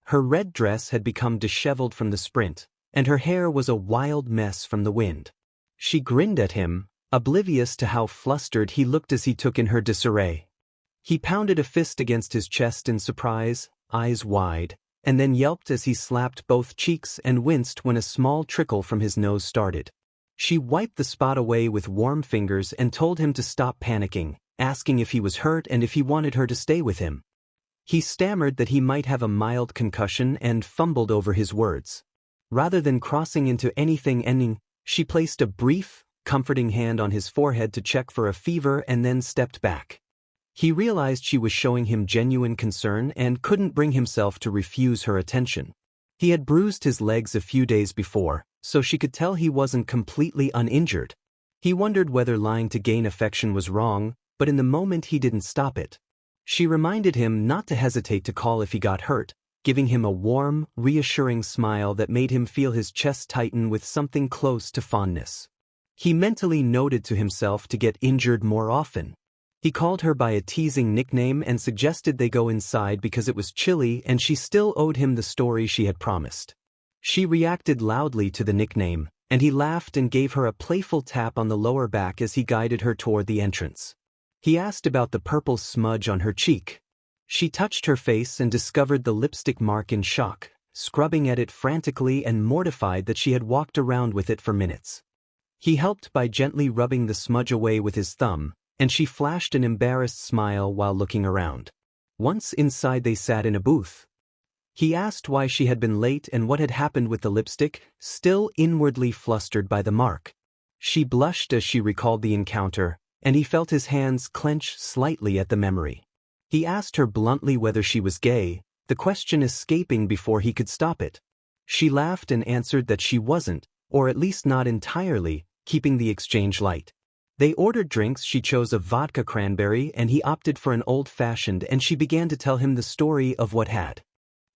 Speaker 1: Her red dress had become disheveled from the sprint, and her hair was a wild mess from the wind. She grinned at him, oblivious to how flustered he looked as he took in her disarray. He pounded a fist against his chest in surprise, eyes wide, and then yelped as he slapped both cheeks and winced when a small trickle from his nose started. She wiped the spot away with warm fingers and told him to stop panicking, asking if he was hurt and if he wanted her to stay with him. He stammered that he might have a mild concussion and fumbled over his words. Rather than crossing into anything ending, she placed a brief, comforting hand on his forehead to check for a fever and then stepped back. He realized she was showing him genuine concern and couldn't bring himself to refuse her attention. He had bruised his legs a few days before, so she could tell he wasn't completely uninjured. He wondered whether lying to gain affection was wrong, but in the moment he didn't stop it. She reminded him not to hesitate to call if he got hurt, giving him a warm, reassuring smile that made him feel his chest tighten with something close to fondness. He mentally noted to himself to get injured more often. He called her by a teasing nickname and suggested they go inside because it was chilly and she still owed him the story she had promised. She reacted loudly to the nickname, and he laughed and gave her a playful tap on the lower back as he guided her toward the entrance. He asked about the purple smudge on her cheek. She touched her face and discovered the lipstick mark in shock, scrubbing at it frantically and mortified that she had walked around with it for minutes. He helped by gently rubbing the smudge away with his thumb, and she flashed an embarrassed smile while looking around. Once inside they sat in a booth. He asked why she had been late and what had happened with the lipstick, still inwardly flustered by the mark. She blushed as she recalled the encounter, and he felt his hands clench slightly at the memory. He asked her bluntly whether she was gay, the question escaping before he could stop it. She laughed and answered that she wasn't, or at least not entirely, keeping the exchange light. They ordered drinks. She chose a vodka cranberry and he opted for an old-fashioned, and she began to tell him the story of what had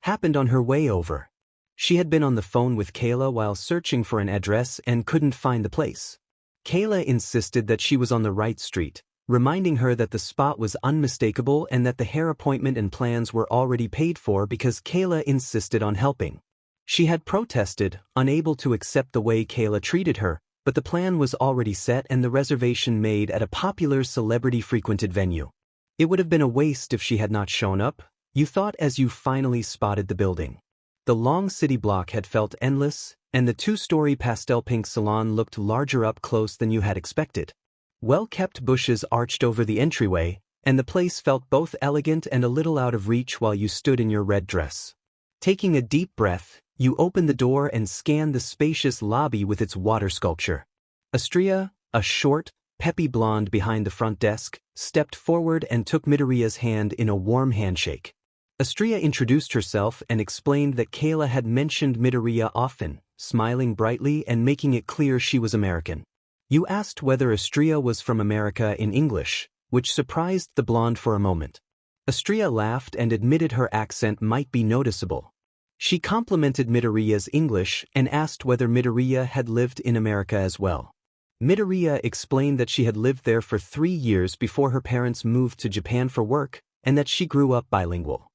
Speaker 1: happened on her way over. She had been on the phone with Kayla while searching for an address and couldn't find the place. Kayla insisted that she was on the right street, reminding her that the spot was unmistakable and that the hair appointment and plans were already paid for because Kayla insisted on helping. She had protested, unable to accept the way Kayla treated her, but the plan was already set and the reservation made at a popular celebrity-frequented venue. It would have been a waste if she had not shown up, you thought as you finally spotted the building. The long city block had felt endless, and the two-story pastel pink salon looked larger up close than you had expected. Well-kept bushes arched over the entryway, and the place felt both elegant and a little out of reach while you stood in your red dress. Taking a deep breath, you opened the door and scanned the spacious lobby with its water sculpture. Astria, a short, peppy blonde behind the front desk, stepped forward and took Midoriya's hand in a warm handshake. Astria introduced herself and explained that Kayla had mentioned Midoriya often, smiling brightly and making it clear she was American. You asked whether Astria was from America in English, which surprised the blonde for a moment. Astria laughed and admitted her accent might be noticeable. She complimented Midoriya's English and asked whether Midoriya had lived in America as well. Midoriya explained that she had lived there for 3 years before her parents moved to Japan for work, and that she grew up bilingual.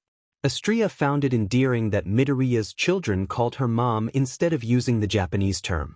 Speaker 1: Astria found it endearing that Midoriya's children called her mom instead of using the Japanese term.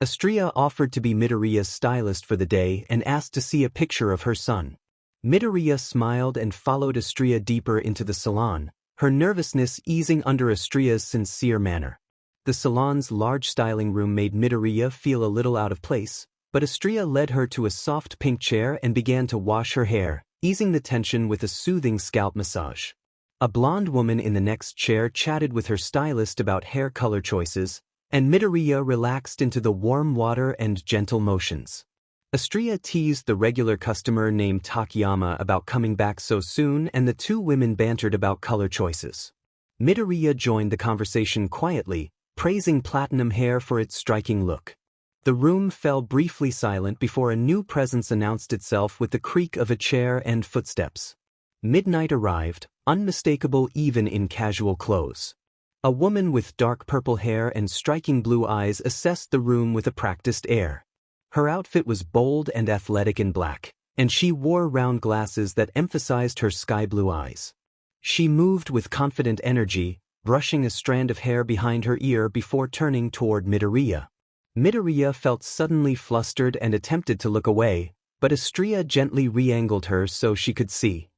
Speaker 1: Astria offered to be Midoriya's stylist for the day and asked to see a picture of her son. Midoriya smiled and followed Astria deeper into the salon, her nervousness easing under Astria's sincere manner. The salon's large styling room made Midoriya feel a little out of place, but Astria led her to a soft pink chair and began to wash her hair, easing the tension with a soothing scalp massage. A blonde woman in the next chair chatted with her stylist about hair color choices, and Midoriya relaxed into the warm water and gentle motions. Astria teased the regular customer named Takayama about coming back so soon, and the two women bantered about color choices. Midoriya joined the conversation quietly, praising platinum hair for its striking look. The room fell briefly silent before a new presence announced itself with the creak of a chair and footsteps. Midnight arrived, unmistakable even in casual clothes. A woman with dark purple hair and striking blue eyes assessed the room with a practiced air. Her outfit was bold and athletic in black, and she wore round glasses that emphasized her sky-blue eyes. She moved with confident energy, brushing a strand of hair behind her ear before turning toward Midoriya. Midoriya felt suddenly flustered and attempted to look away, but Astria gently re-angled her so she could see.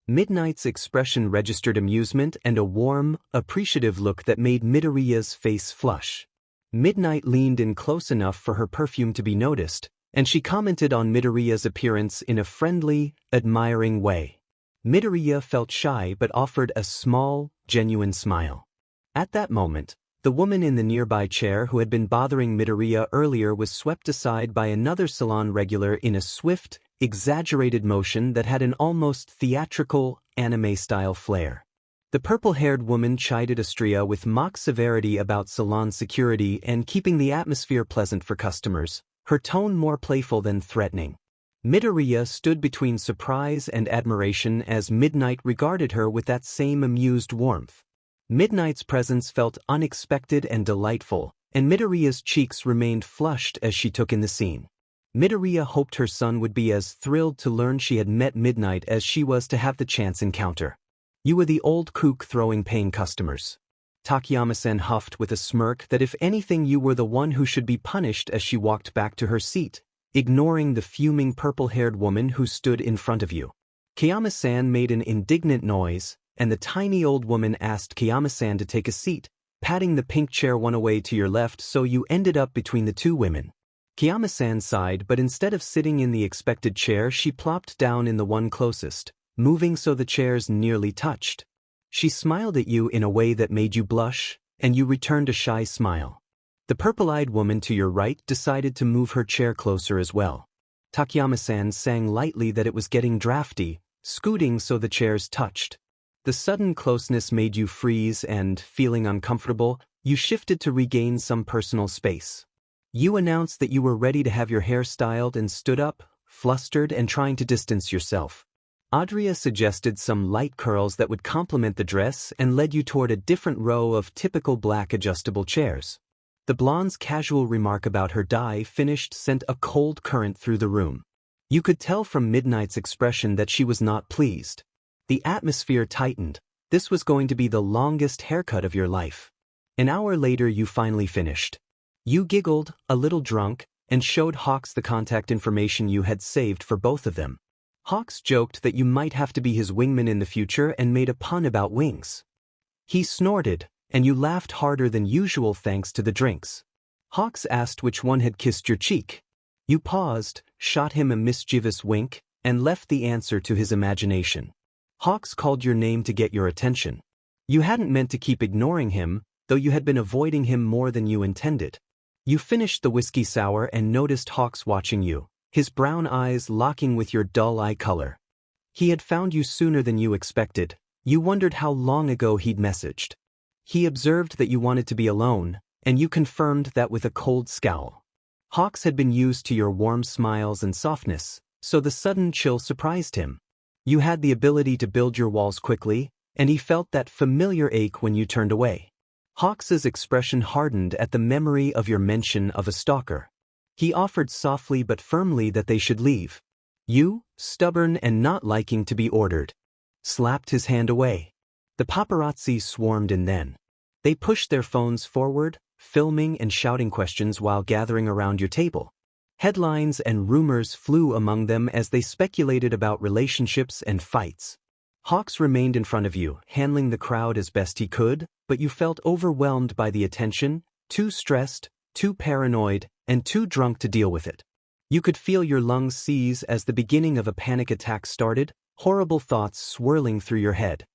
Speaker 1: Midnight's expression registered amusement and a warm, appreciative look that made Midoriya's face flush. Midnight leaned in close enough for her perfume to be noticed, and she commented on Midoriya's appearance in a friendly, admiring way. Midoriya felt shy but offered a small, genuine smile. At that moment, the woman in the nearby chair who had been bothering Midoriya earlier was swept aside by another salon regular in a swift, exaggerated motion that had an almost theatrical, anime-style flair. The purple-haired woman chided Astria with mock severity about salon security and keeping the atmosphere pleasant for customers, her tone more playful than threatening. Midoriya stood between surprise and admiration as Midnight regarded her with that same amused warmth. Midnight's presence felt unexpected and delightful, and Midoriya's cheeks remained flushed as she took in the scene. Midoriya hoped her son would be as thrilled to learn she had met Midnight as she was to have the chance encounter. "You were the old kook throwing paying customers." Takayama-san huffed with a smirk that if anything you were the one who should be punished as she walked back to her seat, ignoring the fuming purple-haired woman who stood in front of you. Kayama-san made an indignant noise, and the tiny old woman asked Kayama-san to take a seat, patting the pink chair one away to your left so you ended up between the two women. Kayama-san sighed, but instead of sitting in the expected chair she plopped down in the one closest, moving so the chairs nearly touched. She smiled at you in a way that made you blush, and you returned a shy smile. The purple-eyed woman to your right decided to move her chair closer as well. Takayama-san sang lightly that it was getting drafty, scooting so the chairs touched. The sudden closeness made you freeze and, feeling uncomfortable, you shifted to regain some personal space. You announced that you were ready to have your hair styled and stood up, flustered and trying to distance yourself. Adria suggested some light curls that would complement the dress and led you toward a different row of typical black adjustable chairs. The blonde's casual remark about her dye finished sent a cold current through the room. You could tell from Midnight's expression that she was not pleased. The atmosphere tightened. This was going to be the longest haircut of your life. An hour later you finally finished. You giggled, a little drunk, and showed Hawks the contact information you had saved for both of them. Hawks joked that you might have to be his wingman in the future and made a pun about wings. He snorted, and you laughed harder than usual thanks to the drinks. Hawks asked which one had kissed your cheek. You paused, shot him a mischievous wink, and left the answer to his imagination. Hawks called your name to get your attention. You hadn't meant to keep ignoring him, though you had been avoiding him more than you intended. You finished the whiskey sour and noticed Hawks watching you, his brown eyes locking with your dull eye color. He had found you sooner than you expected. You wondered how long ago he'd messaged. He observed that you wanted to be alone, and you confirmed that with a cold scowl. Hawks had been used to your warm smiles and softness, so the sudden chill surprised him. You had the ability to build your walls quickly, and he felt that familiar ache when you turned away. Hawks's expression hardened at the memory of your mention of a stalker. He offered softly but firmly that they should leave. You, stubborn and not liking to be ordered, slapped his hand away. The paparazzi swarmed in then. They pushed their phones forward, filming and shouting questions while gathering around your table. Headlines and rumors flew among them as they speculated about relationships and fights. Hawks remained in front of you, handling the crowd as best he could, but you felt overwhelmed by the attention, too stressed, too paranoid, and too drunk to deal with it. You could feel your lungs seize as the beginning of a panic attack started, horrible thoughts swirling through your head.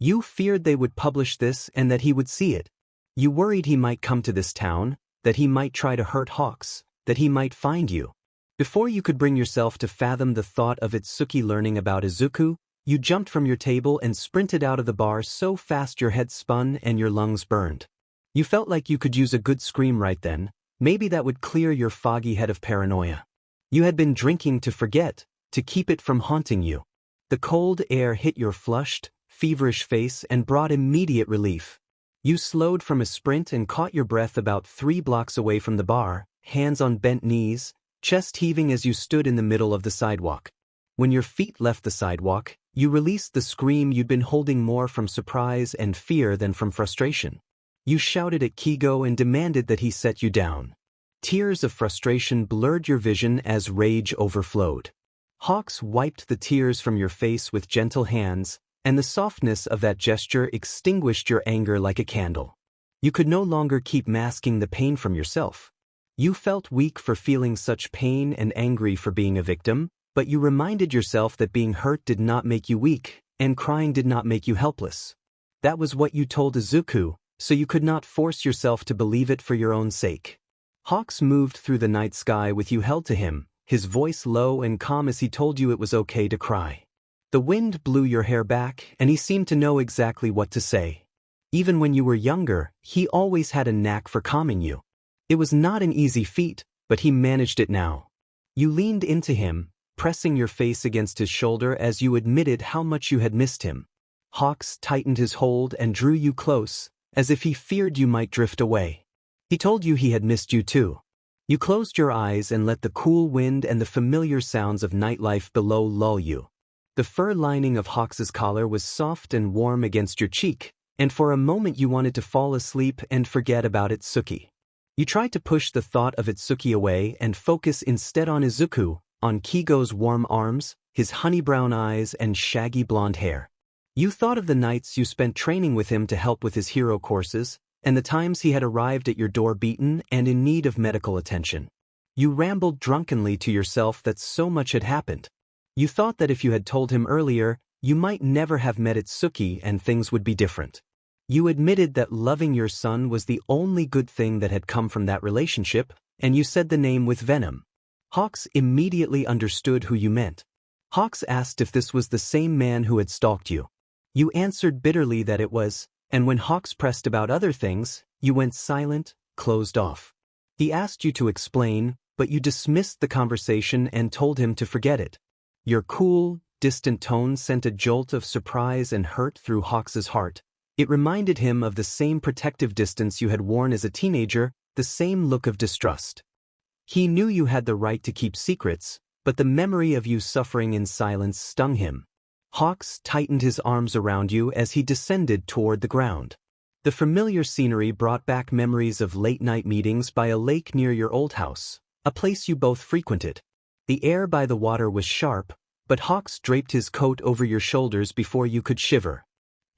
Speaker 1: You feared they would publish this and that he would see it. You worried he might come to this town, that he might try to hurt Hawks, that he might find you. Before you could bring yourself to fathom the thought of Itsuki learning about Izuku, you jumped from your table and sprinted out of the bar so fast your head spun and your lungs burned. You felt like you could use a good scream right then, maybe that would clear your foggy head of paranoia. You had been drinking to forget, to keep it from haunting you. The cold air hit your flushed, feverish face and brought immediate relief. You slowed from a sprint and caught your breath about 3 blocks away from the bar, hands on bent knees, chest heaving as you stood in the middle of the sidewalk. When your feet left the sidewalk, you released the scream you'd been holding more from surprise and fear than from frustration. You shouted at Kigo and demanded that he set you down. Tears of frustration blurred your vision as rage overflowed. Hawks wiped the tears from your face with gentle hands, and the softness of that gesture extinguished your anger like a candle. You could no longer keep masking the pain from yourself. You felt weak for feeling such pain and angry for being a victim, but you reminded yourself that being hurt did not make you weak, and crying did not make you helpless. That was what you told Izuku, so you could not force yourself to believe it for your own sake. Hawks moved through the night sky with you held to him, his voice low and calm as he told you it was okay to cry. The wind blew your hair back, and he seemed to know exactly what to say. Even when you were younger, he always had a knack for calming you. It was not an easy feat, but he managed it now. You leaned into him, pressing your face against his shoulder as you admitted how much you had missed him. Hawks tightened his hold and drew you close, as if he feared you might drift away. He told you he had missed you too. You closed your eyes and let the cool wind and the familiar sounds of nightlife below lull you. The fur lining of Hawks's collar was soft and warm against your cheek, and for a moment you wanted to fall asleep and forget about Itsuki. You tried to push the thought of Itsuki away and focus instead on Izuku, on Kigo's warm arms, his honey brown eyes and shaggy blonde hair. You thought of the nights you spent training with him to help with his hero courses, and the times he had arrived at your door beaten and in need of medical attention. You rambled drunkenly to yourself that so much had happened. You thought that if you had told him earlier, you might never have met Itsuki and things would be different. You admitted that loving your son was the only good thing that had come from that relationship, and you said the name with venom. Hawks immediately understood who you meant. Hawks asked if this was the same man who had stalked you. You answered bitterly that it was, and when Hawks pressed about other things, you went silent, closed off. He asked you to explain, but you dismissed the conversation and told him to forget it. Your cool, distant tone sent a jolt of surprise and hurt through Hawks's heart. It reminded him of the same protective distance you had worn as a teenager, the same look of distrust. He knew you had the right to keep secrets, but the memory of you suffering in silence stung him. Hawks tightened his arms around you as he descended toward the ground. The familiar scenery brought back memories of late-night meetings by a lake near your old house, a place you both frequented. The air by the water was sharp, but Hawks draped his coat over your shoulders before you could shiver.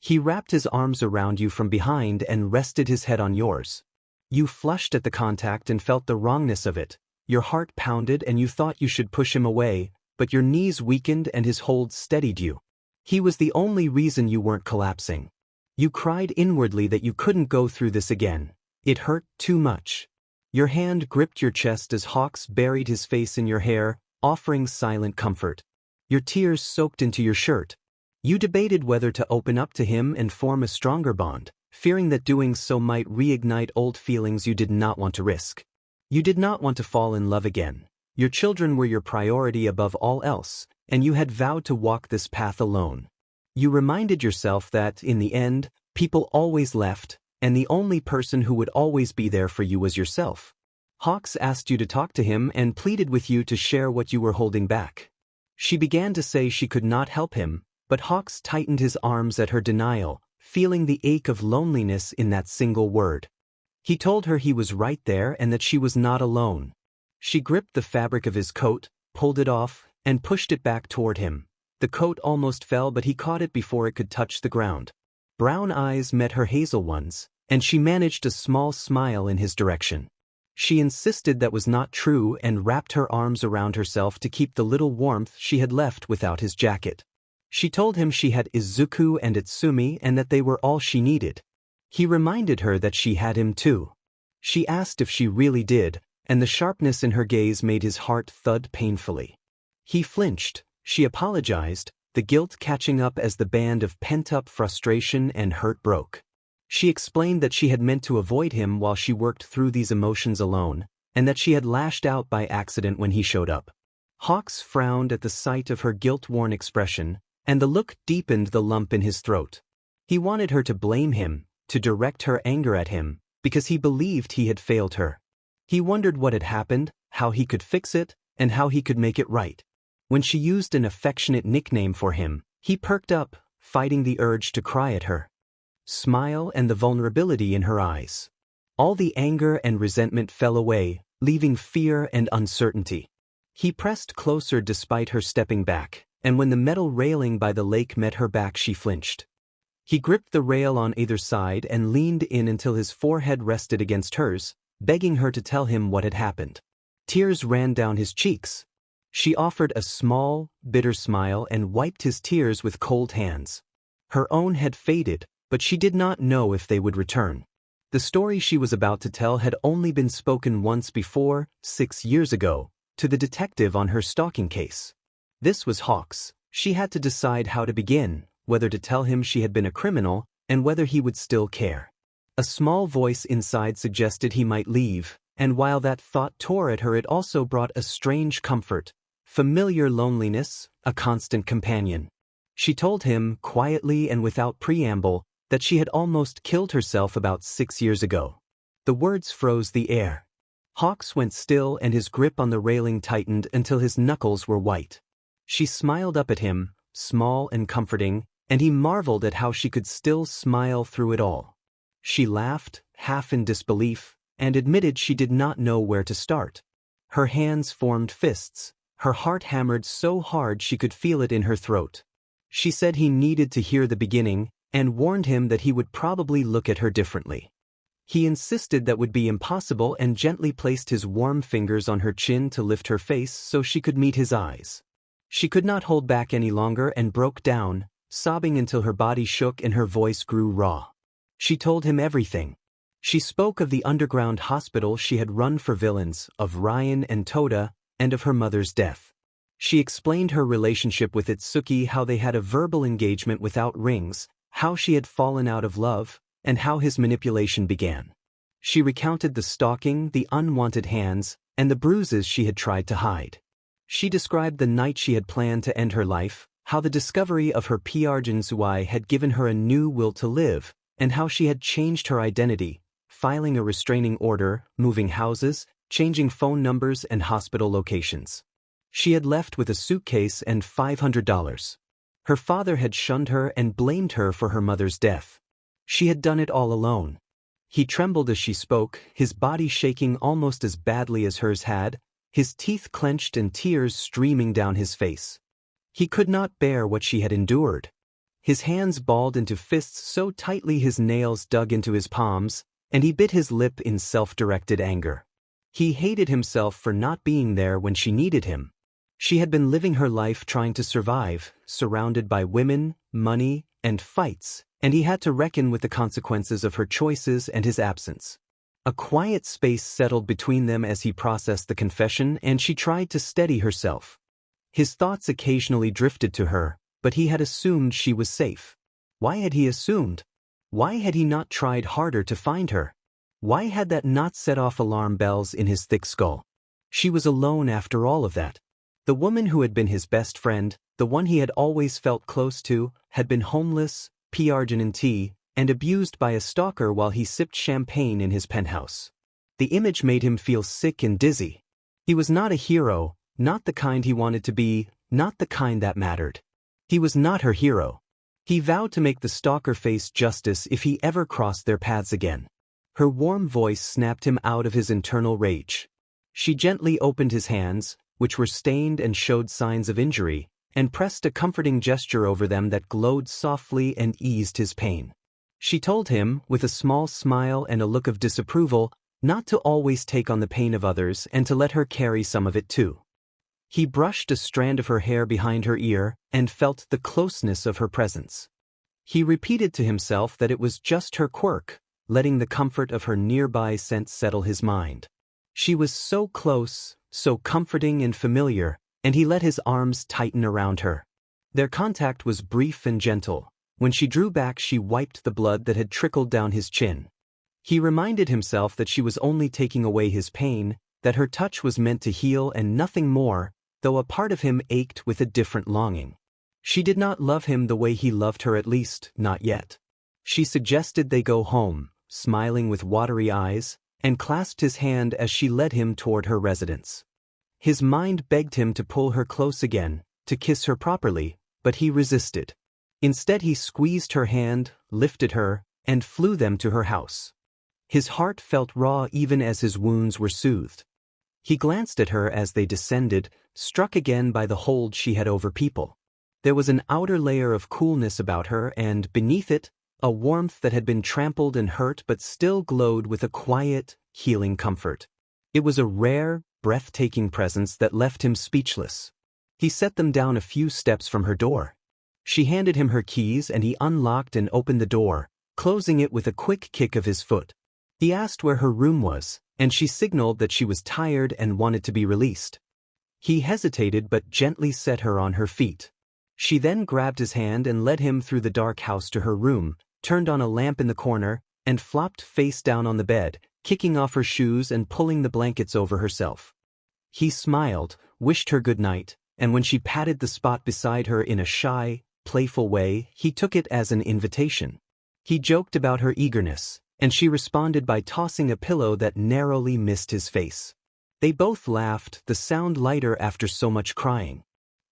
Speaker 1: He wrapped his arms around you from behind and rested his head on yours. You flushed at the contact and felt the wrongness of it. Your heart pounded and you thought you should push him away, but your knees weakened and his hold steadied you. He was the only reason you weren't collapsing. You cried inwardly that you couldn't go through this again. It hurt too much. Your hand gripped your chest as Hawks buried his face in your hair, offering silent comfort. Your tears soaked into your shirt. You debated whether to open up to him and form a stronger bond, fearing that doing so might reignite old feelings you did not want to risk. You did not want to fall in love again. Your children were your priority above all else, and you had vowed to walk this path alone. You reminded yourself that, in the end, people always left, and the only person who would always be there for you was yourself. Hawks asked you to talk to him and pleaded with you to share what you were holding back. She began to say she could not help him, but Hawks tightened his arms at her denial, feeling the ache of loneliness in that single word. He told her he was right there and that she was not alone. She gripped the fabric of his coat, pulled it off, and pushed it back toward him. The coat almost fell, but he caught it before it could touch the ground. Brown eyes met her hazel ones, and she managed a small smile in his direction. She insisted that was not true and wrapped her arms around herself to keep the little warmth she had left without his jacket. She told him she had Izuku and Itsumi and that they were all she needed. He reminded her that she had him too. She asked if she really did, and the sharpness in her gaze made his heart thud painfully. He flinched. She apologized, the guilt catching up as the band of pent-up frustration and hurt broke. She explained that she had meant to avoid him while she worked through these emotions alone, and that she had lashed out by accident when he showed up. Hawks frowned at the sight of her guilt-worn expression, and the look deepened the lump in his throat. He wanted her to blame him, to direct her anger at him, because he believed he had failed her. He wondered what had happened, how he could fix it, and how he could make it right. When she used an affectionate nickname for him, he perked up, fighting the urge to cry at her smile and the vulnerability in her eyes. All the anger and resentment fell away, leaving fear and uncertainty. He pressed closer despite her stepping back, and when the metal railing by the lake met her back she flinched. He gripped the rail on either side and leaned in until his forehead rested against hers, begging her to tell him what had happened. Tears ran down his cheeks. She offered a small, bitter smile and wiped his tears with cold hands. Her own had faded, but she did not know if they would return. The story she was about to tell had only been spoken once before, 6 years ago, to the detective on her stalking case. This was Hawks. She had to decide how to begin, whether to tell him she had been a criminal, and whether he would still care. A small voice inside suggested he might leave, and while that thought tore at her, it also brought a strange comfort, familiar loneliness, a constant companion. She told him, quietly and without preamble, that she had almost killed herself about 6 years ago. The words froze the air. Hawks went still and his grip on the railing tightened until his knuckles were white. She smiled up at him, small and comforting, and he marveled at how she could still smile through it all. She laughed, half in disbelief, and admitted she did not know where to start. Her hands formed fists. Her heart hammered so hard she could feel it in her throat. She said he needed to hear the beginning, and warned him that he would probably look at her differently. He insisted that would be impossible and gently placed his warm fingers on her chin to lift her face so she could meet his eyes. She could not hold back any longer and broke down, sobbing until her body shook and her voice grew raw. She told him everything. She spoke of the underground hospital she had run for villains, of Ryan and Toda, and of her mother's death. She explained her relationship with Itsuki, how they had a verbal engagement without rings, how she had fallen out of love, and how his manipulation began. She recounted the stalking, the unwanted hands, and the bruises she had tried to hide. She described the night she had planned to end her life, how the discovery of her Piarjinsuai had given her a new will to live, and how she had changed her identity, filing a restraining order, moving houses, changing phone numbers and hospital locations. She had left with a suitcase and $500. Her father had shunned her and blamed her for her mother's death. She had done it all alone. He trembled as she spoke, his body shaking almost as badly as hers had, his teeth clenched and tears streaming down his face. He could not bear what she had endured. His hands balled into fists so tightly his nails dug into his palms, and he bit his lip in self-directed anger. He hated himself for not being there when she needed him. She had been living her life trying to survive, surrounded by women, money, and fights, and he had to reckon with the consequences of her choices and his absence. A quiet space settled between them as he processed the confession, and she tried to steady herself. His thoughts occasionally drifted to her, but he had assumed she was safe. Why had he assumed? Why had he not tried harder to find her? Why had that not set off alarm bells in his thick skull? She was alone after all of that. The woman who had been his best friend, the one he had always felt close to, had been homeless, Piarjin and abused by a stalker while he sipped champagne in his penthouse. The image made him feel sick and dizzy. He was not a hero, not the kind he wanted to be, not the kind that mattered. He was not her hero. He vowed to make the stalker face justice if he ever crossed their paths again. Her warm voice snapped him out of his internal rage. She gently opened his hands, which were stained and showed signs of injury, and pressed a comforting gesture over them that glowed softly and eased his pain. She told him, with a small smile and a look of disapproval, not to always take on the pain of others and to let her carry some of it too. He brushed a strand of her hair behind her ear and felt the closeness of her presence. He repeated to himself that it was just her quirk, letting the comfort of her nearby scent settle his mind. She was so close, so comforting and familiar, and he let his arms tighten around her. Their contact was brief and gentle. When she drew back, she wiped the blood that had trickled down his chin. He reminded himself that she was only taking away his pain, that her touch was meant to heal and nothing more, though a part of him ached with a different longing. She did not love him the way he loved her, at least, not yet. She suggested they go home, smiling with watery eyes, and clasped his hand as she led him toward her residence. His mind begged him to pull her close again, to kiss her properly, but he resisted. Instead, he squeezed her hand, lifted her, and flew them to her house. His heart felt raw even as his wounds were soothed. He glanced at her as they descended, struck again by the hold she had over people. There was an outer layer of coolness about her, and beneath it, a warmth that had been trampled and hurt but still glowed with a quiet, healing comfort. It was a rare, breathtaking presence that left him speechless. He set them down a few steps from her door. She handed him her keys and he unlocked and opened the door, closing it with a quick kick of his foot. He asked where her room was, and she signaled that she was tired and wanted to be released. He hesitated but gently set her on her feet. She then grabbed his hand and led him through the dark house to her room, turned on a lamp in the corner, and flopped face down on the bed, kicking off her shoes and pulling the blankets over herself. He smiled, wished her good night, and when she patted the spot beside her in a shy, playful way, he took it as an invitation. He joked about her eagerness, and she responded by tossing a pillow that narrowly missed his face. They both laughed, the sound lighter after so much crying.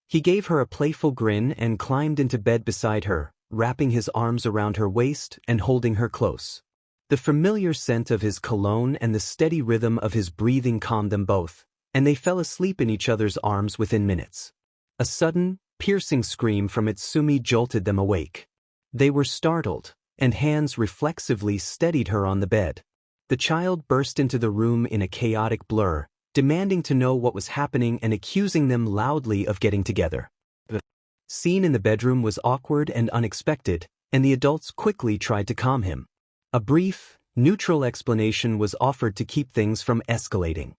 Speaker 1: He gave her a playful grin and climbed into bed beside her, wrapping his arms around her waist and holding her close. The familiar scent of his cologne and the steady rhythm of his breathing calmed them both, and they fell asleep in each other's arms within minutes. A sudden, piercing scream from Itsumi jolted them awake. They were startled, and hands reflexively steadied her on the bed. The child burst into the room in a chaotic blur, demanding to know what was happening and accusing them loudly of getting together. The scene in the bedroom was awkward and unexpected, and the adults quickly tried to calm him. A brief, neutral explanation was offered to keep things from escalating.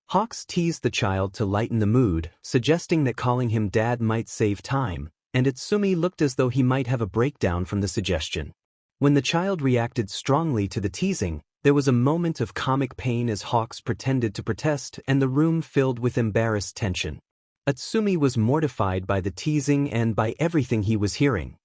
Speaker 1: Hawks teased the child to lighten the mood, suggesting that calling him Dad might save time, and Itsumi looked as though he might have a breakdown from the suggestion. When the child reacted strongly to the teasing, there was a moment of comic pain as Hawks pretended to protest and the room filled with embarrassed tension. Itsumi was mortified by the teasing and by everything he was hearing.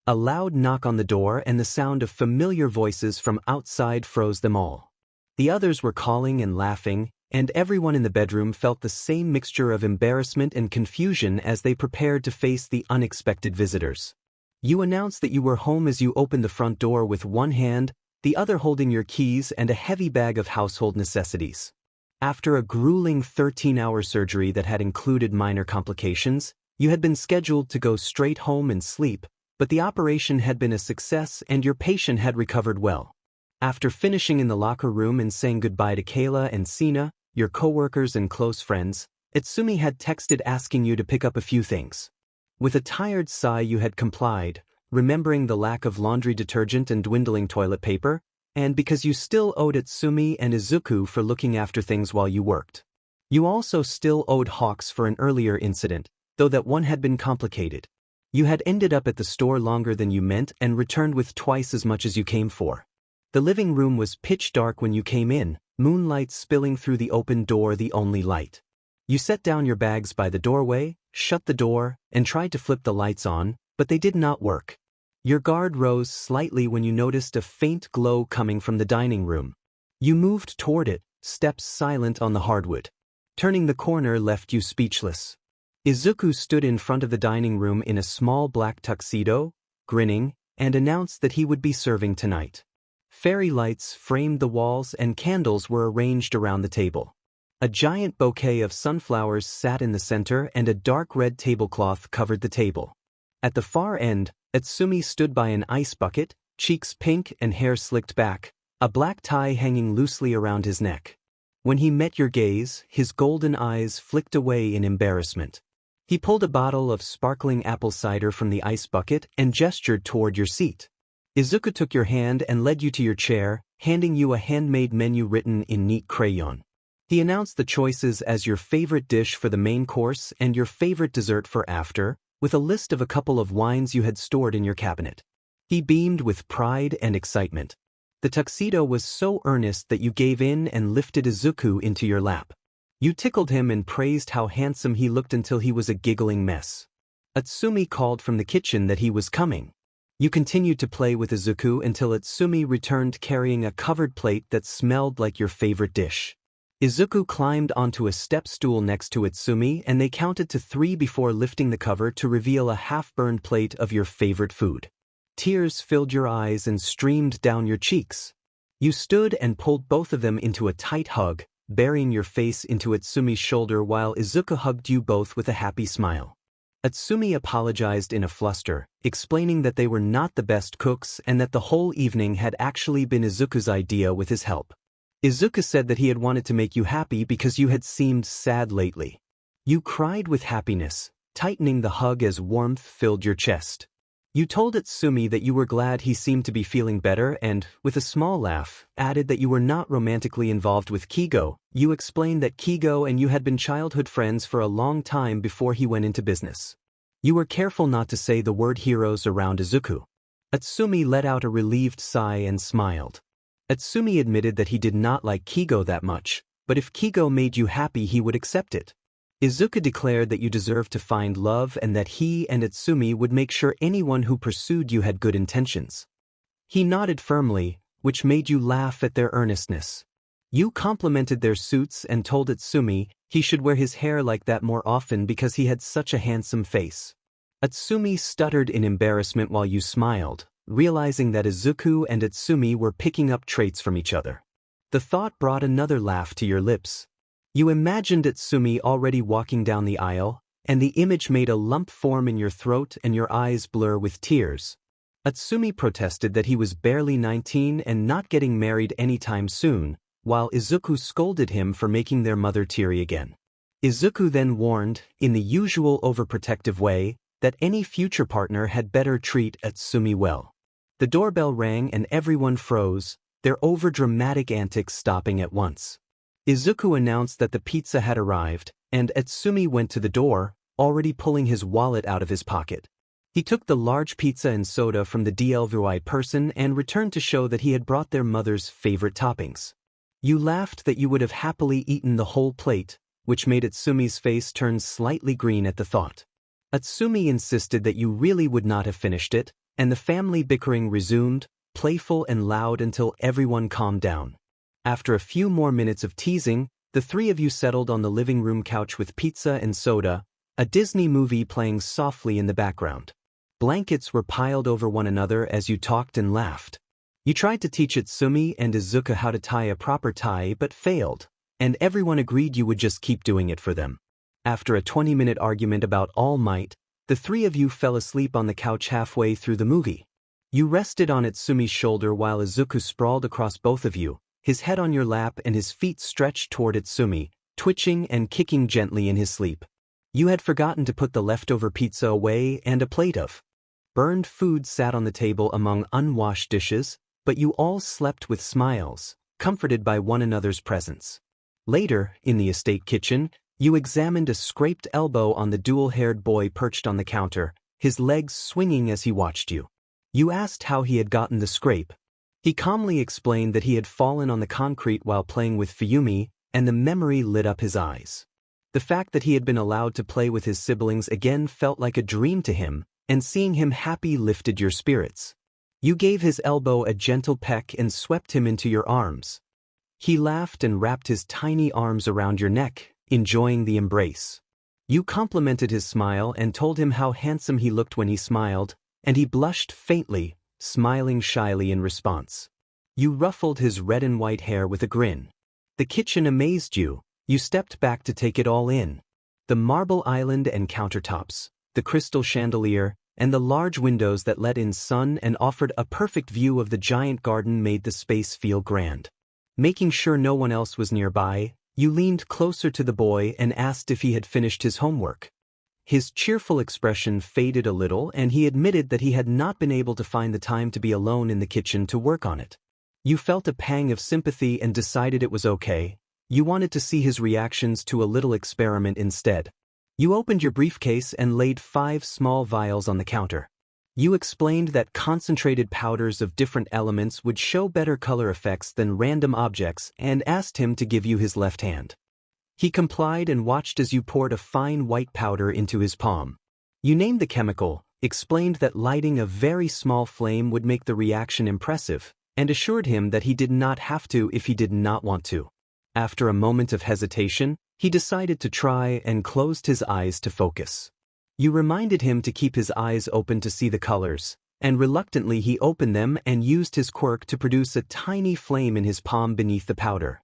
Speaker 1: A loud knock on the door and the sound of familiar voices from outside froze them all. The others were calling and laughing, and everyone in the bedroom felt the same mixture of embarrassment and confusion as they prepared to face the unexpected visitors. You announced that you were home as you opened the front door with one hand, the other holding your keys and a heavy bag of household necessities. After a grueling 13-hour surgery that had included minor complications, you had been scheduled to go straight home and sleep, but the operation had been a success and your patient had recovered well. After finishing in the locker room and saying goodbye to Kayla and Sina, your coworkers and close friends, Itsumi had texted asking you to pick up a few things. With a tired sigh you had complied, remembering the lack of laundry detergent and dwindling toilet paper, and because you still owed Itsumi and Izuku for looking after things while you worked. You also still owed Hawks for an earlier incident, though that one had been complicated. You had ended up at the store longer than you meant and returned with twice as much as you came for. The living room was pitch dark when you came in, moonlight spilling through the open door the only light. You set down your bags by the doorway, shut the door, and tried to flip the lights on, but they did not work. Your guard rose slightly when you noticed a faint glow coming from the dining room. You moved toward it, steps silent on the hardwood. Turning the corner left you speechless. Izuku stood in front of the dining room in a small black tuxedo, grinning, and announced that he would be serving tonight. Fairy lights framed the walls and candles were arranged around the table. A giant bouquet of sunflowers sat in the center and a dark red tablecloth covered the table. At the far end, Itsumi stood by an ice bucket, cheeks pink and hair slicked back, a black tie hanging loosely around his neck. When he met your gaze, his golden eyes flicked away in embarrassment. He pulled a bottle of sparkling apple cider from the ice bucket and gestured toward your seat. Izuku took your hand and led you to your chair, handing you a handmade menu written in neat crayon. He announced the choices as your favorite dish for the main course and your favorite dessert for after, with a list of a couple of wines you had stored in your cabinet. He beamed with pride and excitement. The tuxedo was so earnest that you gave in and lifted Izuku into your lap. You tickled him and praised how handsome he looked until he was a giggling mess. Utsumi called from the kitchen that he was coming. You continued to play with Izuku until Utsumi returned carrying a covered plate that smelled like your favorite dish. Izuku climbed onto a step stool next to Utsumi and they counted to 3 before lifting the cover to reveal a half-burned plate of your favorite food. Tears filled your eyes and streamed down your cheeks. You stood and pulled both of them into a tight hug, burying your face into Utsumi's shoulder while Izuku hugged you both with a happy smile. Utsumi apologized in a fluster, explaining that they were not the best cooks and that the whole evening had actually been Izuku's idea with his help. Izuku said that he had wanted to make you happy because you had seemed sad lately. You cried with happiness, tightening the hug as warmth filled your chest. You told Utsumi that you were glad he seemed to be feeling better and, with a small laugh, added that you were not romantically involved with Kigo. You explained that Kigo and you had been childhood friends for a long time before he went into business. You were careful not to say the word heroes around Izuku. Utsumi let out a relieved sigh and smiled. Utsumi admitted that he did not like Kigo that much, but if Kigo made you happy he would accept it. Izuku declared that you deserved to find love and that he and Utsumi would make sure anyone who pursued you had good intentions. He nodded firmly, which made you laugh at their earnestness. You complimented their suits and told Utsumi he should wear his hair like that more often because he had such a handsome face. Utsumi stuttered in embarrassment while you smiled, realizing that Izuku and Utsumi were picking up traits from each other. The thought brought another laugh to your lips. You imagined Utsumi already walking down the aisle, and the image made a lump form in your throat and your eyes blur with tears. Utsumi protested that he was barely 19 and not getting married anytime soon, while Izuku scolded him for making their mother teary again. Izuku then warned, in the usual overprotective way, that any future partner had better treat Utsumi well. The doorbell rang and everyone froze, their overdramatic antics stopping at once. Izuku announced that the pizza had arrived, and Utsumi went to the door, already pulling his wallet out of his pocket. He took the large pizza and soda from the DLVY person and returned to show that he had brought their mother's favorite toppings. You laughed that you would have happily eaten the whole plate, which made Utsumi's face turn slightly green at the thought. Utsumi insisted that you really would not have finished it, and the family bickering resumed, playful and loud until everyone calmed down. After a few more minutes of teasing, the 3 of you settled on the living room couch with pizza and soda, a Disney movie playing softly in the background. Blankets were piled over one another as you talked and laughed. You tried to teach Utsumi and Izuku how to tie a proper tie but failed, and everyone agreed you would just keep doing it for them. After a 20-minute argument about All Might, the 3 of you fell asleep on the couch halfway through the movie. You rested on Utsumi's shoulder while Izuku sprawled across both of you, his head on your lap and his feet stretched toward Utsumi, twitching and kicking gently in his sleep. You had forgotten to put the leftover pizza away and a plate of burned food sat on the table among unwashed dishes, but you all slept with smiles, comforted by one another's presence. Later, in the estate kitchen, you examined a scraped elbow on the dual-haired boy perched on the counter, his legs swinging as he watched you. You asked how he had gotten the scrape. He calmly explained that he had fallen on the concrete while playing with Fuyumi, and the memory lit up his eyes. The fact that he had been allowed to play with his siblings again felt like a dream to him, and seeing him happy lifted your spirits. You gave his elbow a gentle peck and swept him into your arms. He laughed and wrapped his tiny arms around your neck, enjoying the embrace. You complimented his smile and told him how handsome he looked when he smiled, and he blushed faintly, smiling shyly in response. You ruffled his red and white hair with a grin. The kitchen amazed you. You stepped back to take it all in. The marble island and countertops, the crystal chandelier, and the large windows that let in sun and offered a perfect view of the giant garden made the space feel grand. Making sure no one else was nearby, you leaned closer to the boy and asked if he had finished his homework. His cheerful expression faded a little and he admitted that he had not been able to find the time to be alone in the kitchen to work on it. You felt a pang of sympathy and decided it was okay. You wanted to see his reactions to a little experiment instead. You opened your briefcase and laid 5 small vials on the counter. You explained that concentrated powders of different elements would show better color effects than random objects and asked him to give you his left hand. He complied and watched as you poured a fine white powder into his palm. You named the chemical, explained that lighting a very small flame would make the reaction impressive, and assured him that he did not have to if he did not want to. After a moment of hesitation, he decided to try and closed his eyes to focus. You reminded him to keep his eyes open to see the colors, and reluctantly he opened them and used his quirk to produce a tiny flame in his palm beneath the powder.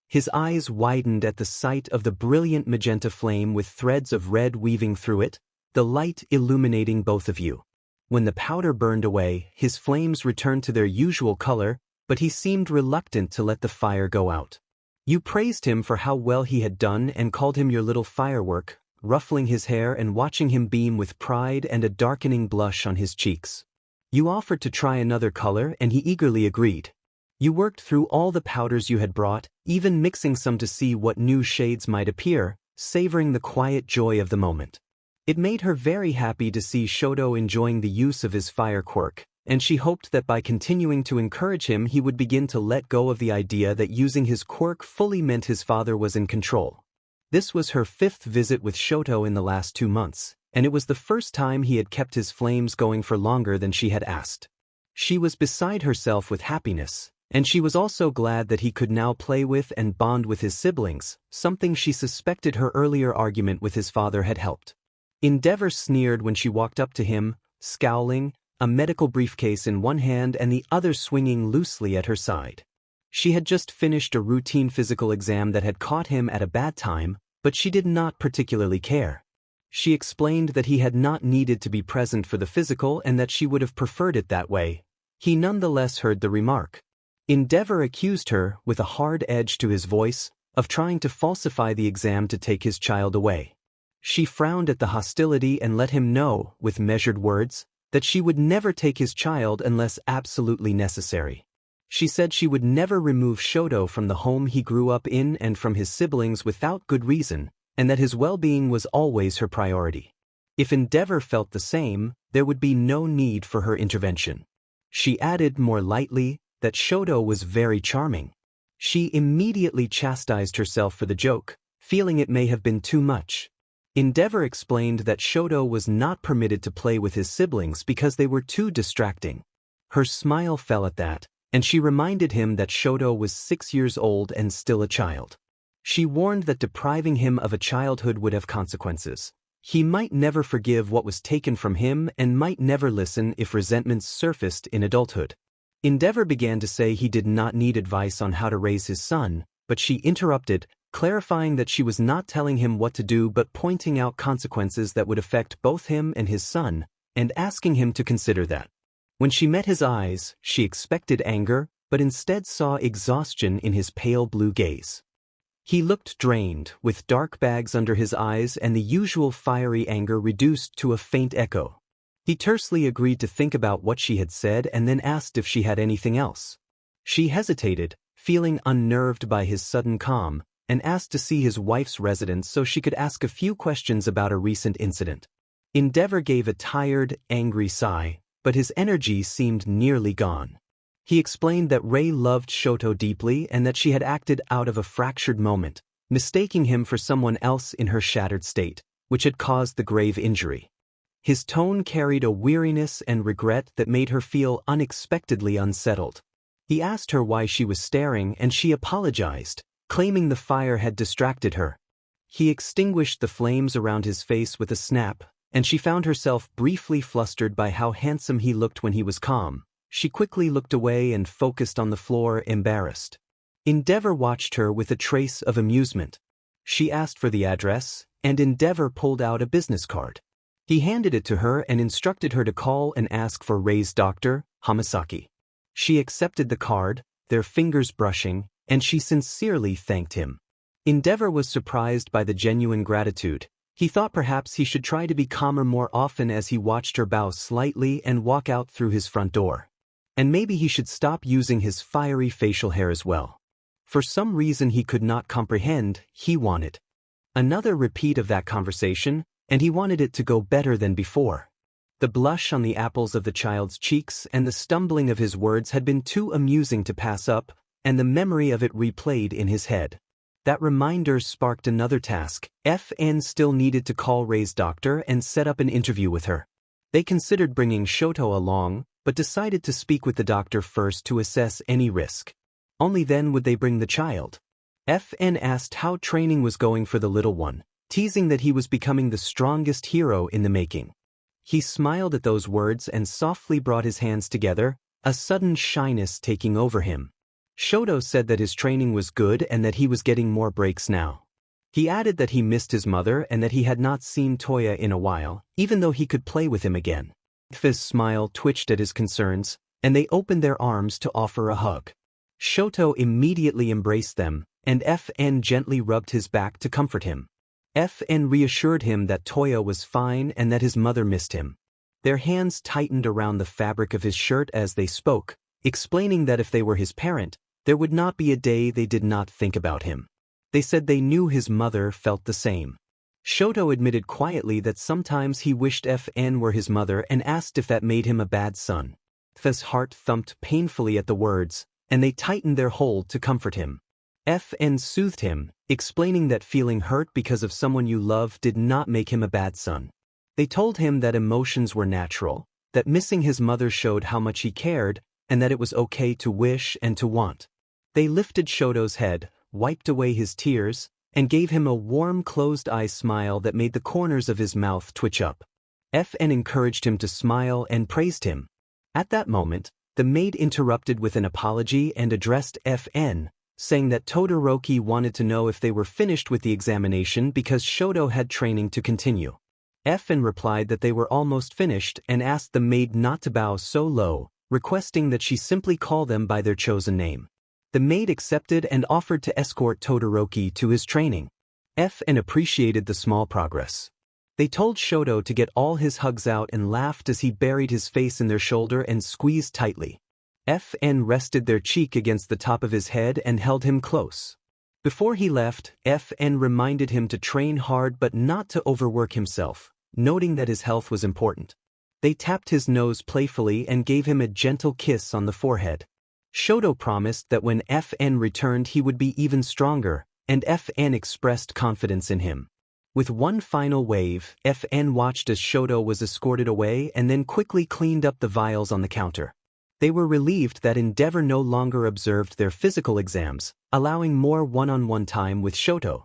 Speaker 1: His eyes widened at the sight of the brilliant magenta flame with threads of red weaving through it, the light illuminating both of you. When the powder burned away, his flames returned to their usual color, but he seemed reluctant to let the fire go out. You praised him for how well he had done and called him your little firework, ruffling his hair and watching him beam with pride and a darkening blush on his cheeks. You offered to try another color and he eagerly agreed. You worked through all the powders you had brought, even mixing some to see what new shades might appear, savoring the quiet joy of the moment. It made her very happy to see Shoto enjoying the use of his fire quirk, and she hoped that by continuing to encourage him he would begin to let go of the idea that using his quirk fully meant his father was in control. This was her 5th visit with Shoto in the last 2 months, and it was the first time he had kept his flames going for longer than she had asked. She was beside herself with happiness, and she was also glad that he could now play with and bond with his siblings, something she suspected her earlier argument with his father had helped. Endeavor sneered when she walked up to him, scowling, a medical briefcase in one hand and the other swinging loosely at her side. She had just finished a routine physical exam that had caught him at a bad time, but she did not particularly care. She explained that he had not needed to be present for the physical and that she would have preferred it that way. He nonetheless heard the remark. Endeavor accused her, with a hard edge to his voice, of trying to falsify the exam to take his child away. She frowned at the hostility and let him know, with measured words, that she would never take his child unless absolutely necessary. She said she would never remove Shoto from the home he grew up in and from his siblings without good reason, and that his well-being was always her priority. If Endeavor felt the same, there would be no need for her intervention. She added more lightly that Shoto was very charming. She immediately chastised herself for the joke, feeling it may have been too much. Endeavor explained that Shoto was not permitted to play with his siblings because they were too distracting. Her smile fell at that, and she reminded him that Shoto was 6 years old and still a child. She warned that depriving him of a childhood would have consequences. He might never forgive what was taken from him and might never listen if resentments surfaced in adulthood. Endeavor began to say he did not need advice on how to raise his son, but she interrupted, clarifying that she was not telling him what to do but pointing out consequences that would affect both him and his son, and asking him to consider that. When she met his eyes, she expected anger, but instead saw exhaustion in his pale blue gaze. He looked drained, with dark bags under his eyes and the usual fiery anger reduced to a faint echo. He tersely agreed to think about what she had said and then asked if she had anything else. She hesitated, feeling unnerved by his sudden calm, and asked to see his wife's residence so she could ask a few questions about a recent incident. Endeavor gave a tired, angry sigh, but his energy seemed nearly gone. He explained that Rei loved Shoto deeply and that she had acted out of a fractured moment, mistaking him for someone else in her shattered state, which had caused the grave injury. His tone carried a weariness and regret that made her feel unexpectedly unsettled. He asked her why she was staring and she apologized, claiming the fire had distracted her. He extinguished the flames around his face with a snap, and she found herself briefly flustered by how handsome he looked when he was calm. She quickly looked away and focused on the floor, embarrassed. Endeavor watched her with a trace of amusement. She asked for the address, and Endeavor pulled out a business card. He handed it to her and instructed her to call and ask for Rei's doctor, Hamasaki. She accepted the card, their fingers brushing, and she sincerely thanked him. Endeavor was surprised by the genuine gratitude. He thought perhaps he should try to be calmer more often as he watched her bow slightly and walk out through his front door. And maybe he should stop using his fiery facial hair as well. For some reason he could not comprehend, he wanted another repeat of that conversation, and he wanted it to go better than before. The blush on the apples of the child's cheeks and the stumbling of his words had been too amusing to pass up, and the memory of it replayed in his head. That reminder sparked another task. FN still needed to call Rei's doctor and set up an interview with her. They considered bringing Shoto along, but decided to speak with the doctor first to assess any risk. Only then would they bring the child. FN asked how training was going for the little one, teasing that he was becoming the strongest hero in the making. He smiled at those words and softly brought his hands together, a sudden shyness taking over him. Shoto said that his training was good and that he was getting more breaks now. He added that he missed his mother and that he had not seen Toya in a while, even though he could play with him again. Fiz's smile twitched at his concerns, and they opened their arms to offer a hug. Shoto immediately embraced them, and FN gently rubbed his back to comfort him. FN reassured him that Toya was fine and that his mother missed him. Their hands tightened around the fabric of his shirt as they spoke, explaining that if they were his parent, there would not be a day they did not think about him. They said they knew his mother felt the same. Shoto admitted quietly that sometimes he wished FN were his mother and asked if that made him a bad son. Fiz's heart thumped painfully at the words, and they tightened their hold to comfort him. FN soothed him, explaining that feeling hurt because of someone you love did not make him a bad son. They told him that emotions were natural, that missing his mother showed how much he cared, and that it was okay to wish and to want. They lifted Shoto's head, wiped away his tears, and gave him a warm closed-eye smile that made the corners of his mouth twitch up. FN encouraged him to smile and praised him. At that moment, the maid interrupted with an apology and addressed FN, saying that Todoroki wanted to know if they were finished with the examination because Shoto had training to continue. FN replied that they were almost finished and asked the maid not to bow so low, requesting that she simply call them by their chosen name. The maid accepted and offered to escort Todoroki to his training. FN appreciated the small progress. They told Shoto to get all his hugs out and laughed as he buried his face in their shoulder and squeezed tightly. FN rested their cheek against the top of his head and held him close. Before he left, FN reminded him to train hard but not to overwork himself, noting that his health was important. They tapped his nose playfully and gave him a gentle kiss on the forehead. Shoto promised that when FN returned he would be even stronger, and FN expressed confidence in him. With one final wave, FN watched as Shoto was escorted away and then quickly cleaned up the vials on the counter. They were relieved that Endeavor no longer observed their physical exams, allowing more one-on-one time with Shoto.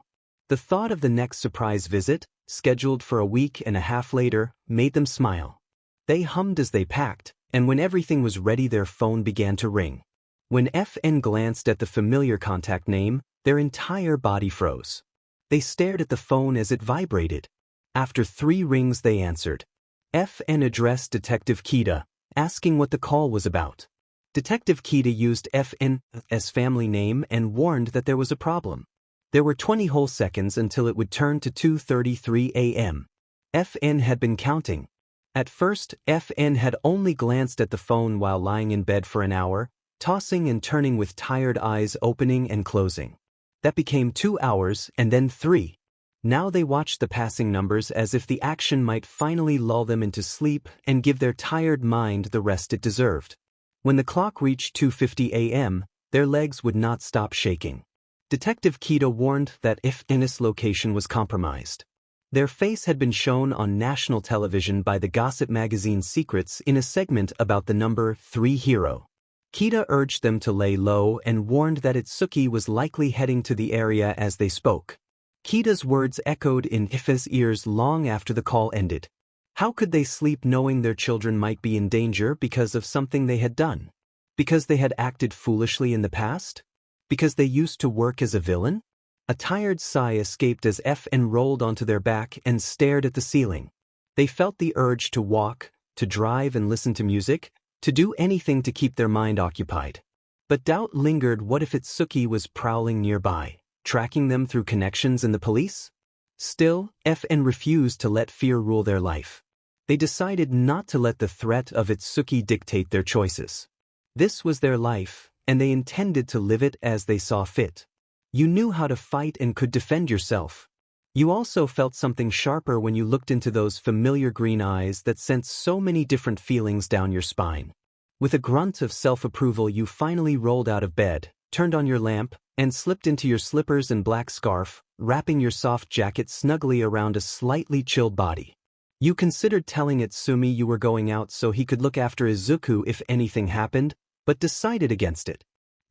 Speaker 1: The thought of the next surprise visit, scheduled for a week and a half later, made them smile. They hummed as they packed, and when everything was ready their phone began to ring. When FN glanced at the familiar contact name, their entire body froze. They stared at the phone as it vibrated. After 3 rings they answered. FN addressed Detective Kita, asking what the call was about. Detective Kita used FN's family name and warned that there was a problem. There were 20 whole seconds until it would turn to 2:33 a.m. FN had been counting. At first, FN had only glanced at the phone while lying in bed for an hour, tossing and turning with tired eyes opening and closing. That became 2 hours and then 3. Now they watched the passing numbers as if the action might finally lull them into sleep and give their tired mind the rest it deserved. When the clock reached 2:50 a.m., their legs would not stop shaking. Detective Kita warned that FN's location was compromised. Their face had been shown on national television by the gossip magazine Secrets in a segment about the number 3 hero. Kita urged them to lay low and warned that Itsuki was likely heading to the area as they spoke. Kita's words echoed in Ife's ears long after the call ended. How could they sleep knowing their children might be in danger because of something they had done? Because they had acted foolishly in the past? Because they used to work as a villain? A tired sigh escaped as FN rolled onto their back and stared at the ceiling. They felt the urge to walk, to drive and listen to music, to do anything to keep their mind occupied. But doubt lingered. What if Itsuki was prowling nearby, tracking them through connections in the police? Still, FN refused to let fear rule their life. They decided not to let the threat of Itsuki dictate their choices. This was their life, and they intended to live it as they saw fit. You knew how to fight and could defend yourself. You also felt something sharper when you looked into those familiar green eyes that sent so many different feelings down your spine. With a grunt of self-approval, you finally rolled out of bed, turned on your lamp, and slipped into your slippers and black scarf, wrapping your soft jacket snugly around a slightly chilled body. You considered telling Itsumi you were going out so he could look after Izuku if anything happened, but decided against it.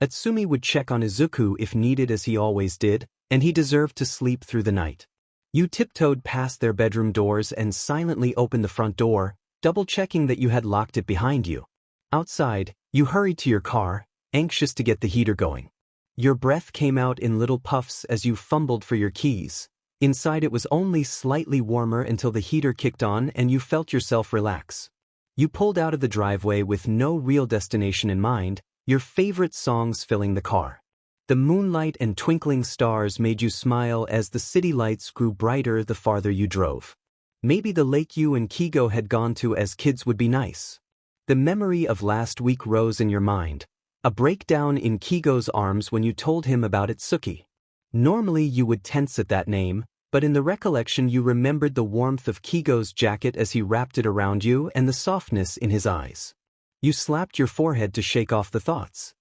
Speaker 1: Itsumi would check on Izuku if needed, as he always did, and he deserved to sleep through the night. You tiptoed past their bedroom doors and silently opened the front door, double-checking that you had locked it behind you. Outside, you hurried to your car, anxious to get the heater going. Your breath came out in little puffs as you fumbled for your keys. Inside it was only slightly warmer until the heater kicked on and you felt yourself relax. You pulled out of the driveway with no real destination in mind, your favorite songs filling the car. The moonlight and twinkling stars made you smile as the city lights grew brighter the farther you drove. Maybe the lake you and Kigo had gone to as kids would be nice. The memory of last week rose in your mind, a breakdown in Kigo's arms when you told him about Itsuki. Normally you would tense at that name, but in the recollection you remembered the warmth of Kigo's jacket as he wrapped it around you and the softness in his eyes. You slapped your forehead to shake off the thoughts.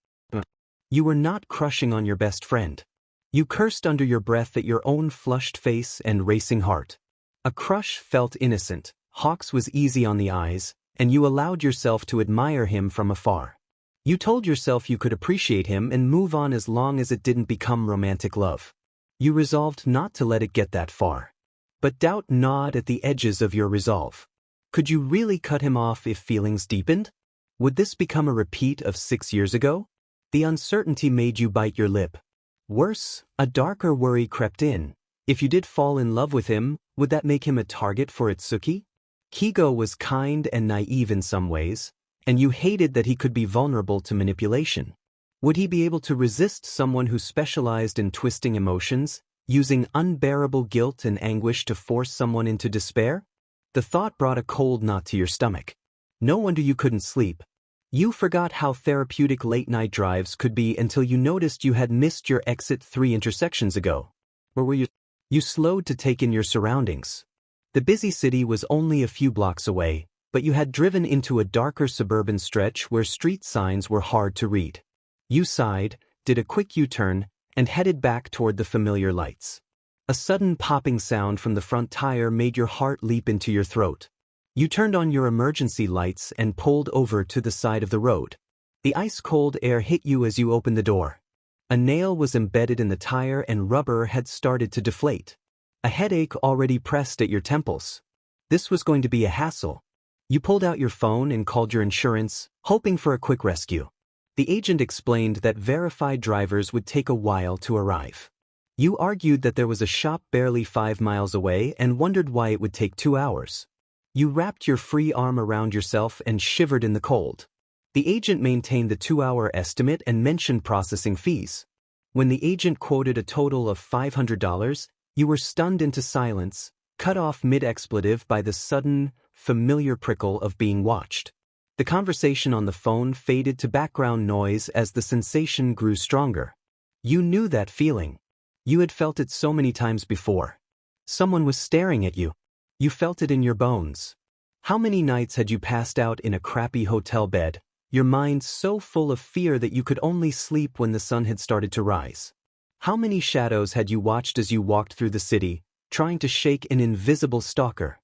Speaker 1: You were not crushing on your best friend. You cursed under your breath at your own flushed face and racing heart. A crush felt innocent, Hawks was easy on the eyes, and you allowed yourself to admire him from afar. You told yourself you could appreciate him and move on as long as it didn't become romantic love. You resolved not to let it get that far. But doubt gnawed at the edges of your resolve. Could you really cut him off if feelings deepened? Would this become a repeat of 6 years ago? The uncertainty made you bite your lip. Worse, a darker worry crept in. If you did fall in love with him, would that make him a target for Itsuki? Kigo was kind and naive in some ways, and you hated that he could be vulnerable to manipulation. Would he be able to resist someone who specialized in twisting emotions, using unbearable guilt and anguish to force someone into despair? The thought brought a cold knot to your stomach. No wonder you couldn't sleep. You forgot how therapeutic late-night drives could be until you noticed you had missed your exit 3 intersections ago. Or were you? You slowed to take in your surroundings. The busy city was only a few blocks away, but you had driven into a darker suburban stretch where street signs were hard to read. You sighed, did a quick U-turn, and headed back toward the familiar lights. A sudden popping sound from the front tire made your heart leap into your throat. You turned on your emergency lights and pulled over to the side of the road. The ice-cold air hit you as you opened the door. A nail was embedded in the tire and rubber had started to deflate. A headache already pressed at your temples. This was going to be a hassle. You pulled out your phone and called your insurance, hoping for a quick rescue. The agent explained that verified drivers would take a while to arrive. You argued that there was a shop barely 5 miles away and wondered why it would take 2 hours. You wrapped your free arm around yourself and shivered in the cold. The agent maintained the 2-hour estimate and mentioned processing fees. When the agent quoted a total of $500, you were stunned into silence, cut off mid-expletive by the sudden, familiar prickle of being watched. The conversation on the phone faded to background noise as the sensation grew stronger. You knew that feeling. You had felt it so many times before. Someone was staring at you. You felt it in your bones. How many nights had you passed out in a crappy hotel bed, your mind so full of fear that you could only sleep when the sun had started to rise? How many shadows had you watched as you walked through the city, trying to shake an invisible stalker?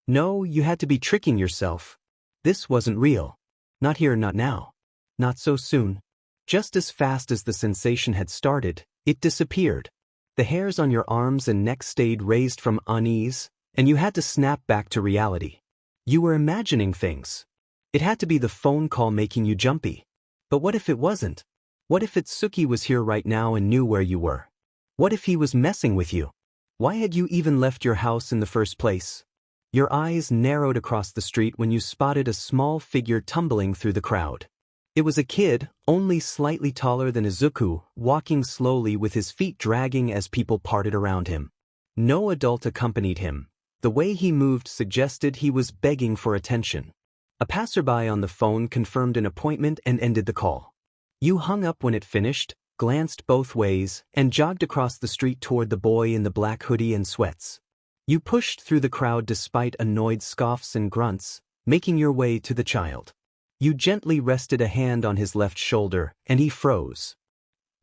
Speaker 1: No, you had to be tricking yourself. This wasn't real. Not here, not now. Not so soon. Just as fast as the sensation had started, it disappeared. The hairs on your arms and neck stayed raised from unease, and you had to snap back to reality. You were imagining things. It had to be the phone call making you jumpy. But what if it wasn't? What if Itsuki was here right now and knew where you were? What if he was messing with you? Why had you even left your house in the first place? Your eyes narrowed across the street when you spotted a small figure tumbling through the crowd. It was a kid, only slightly taller than Izuku, walking slowly with his feet dragging as people parted around him. No adult accompanied him. The way he moved suggested he was begging for attention. A passerby on the phone confirmed an appointment and ended the call. You hung up when it finished, glanced both ways, and jogged across the street toward the boy in the black hoodie and sweats. You pushed through the crowd despite annoyed scoffs and grunts, making your way to the child. You gently rested a hand on his left shoulder, and he froze.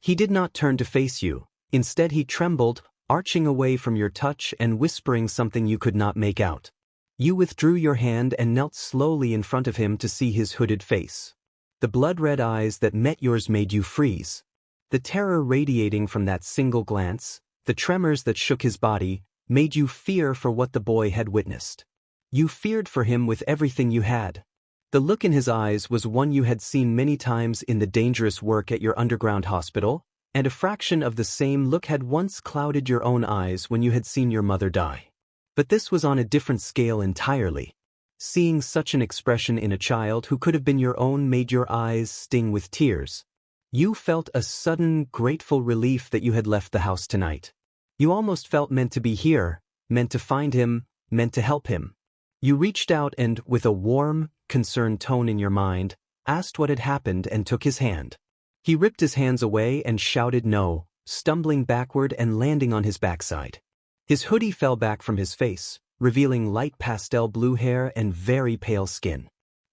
Speaker 1: He did not turn to face you. Instead he trembled, arching away from your touch and whispering something you could not make out. You withdrew your hand and knelt slowly in front of him to see his hooded face. The blood-red eyes that met yours made you freeze. The terror radiating from that single glance, the tremors that shook his body, made you fear for what the boy had witnessed. You feared for him with everything you had. The look in his eyes was one you had seen many times in the dangerous work at your underground hospital, and a fraction of the same look had once clouded your own eyes when you had seen your mother die. But this was on a different scale entirely. Seeing such an expression in a child who could have been your own made your eyes sting with tears. You felt a sudden, grateful relief that you had left the house tonight. You almost felt meant to be here, meant to find him, meant to help him. You reached out and, with a warm, concerned tone in your mind, asked what had happened and took his hand. He ripped his hands away and shouted no, stumbling backward and landing on his backside. His hoodie fell back from his face, revealing light pastel blue hair and very pale skin.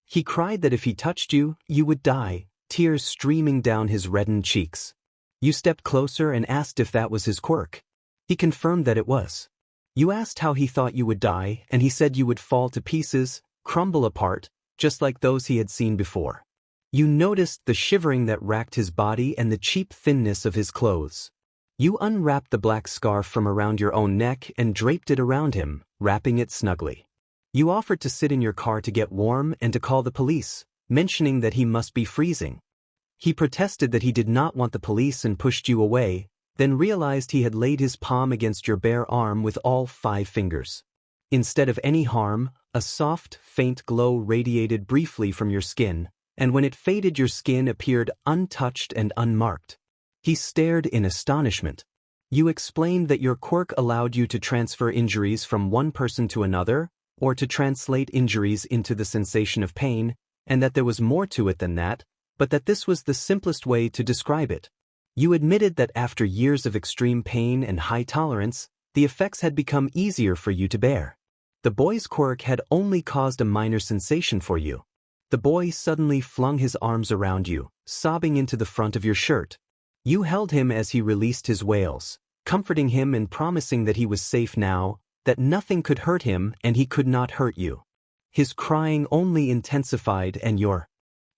Speaker 1: He cried that if he touched you, you would die, tears streaming down his reddened cheeks. You stepped closer and asked if that was his quirk. He confirmed that it was. You asked how he thought you would die, and he said you would fall to pieces, crumble apart, just like those he had seen before. You noticed the shivering that racked his body and the cheap thinness of his clothes. You unwrapped the black scarf from around your own neck and draped it around him, wrapping it snugly. You offered to sit in your car to get warm and to call the police, mentioning that he must be freezing. He protested that he did not want the police and pushed you away, then realized he had laid his palm against your bare arm with all 5 fingers. Instead of any harm, a soft, faint glow radiated briefly from your skin, and when it faded your skin appeared untouched and unmarked. He stared in astonishment. You explained that your quirk allowed you to transfer injuries from one person to another, or to translate injuries into the sensation of pain, and that there was more to it than that, but that this was the simplest way to describe it. You admitted that after years of extreme pain and high tolerance, the effects had become easier for you to bear. The boy's quirk had only caused a minor sensation for you. The boy suddenly flung his arms around you, sobbing into the front of your shirt. You held him as he released his wails, comforting him and promising that he was safe now, that nothing could hurt him and he could not hurt you. His crying only intensified and your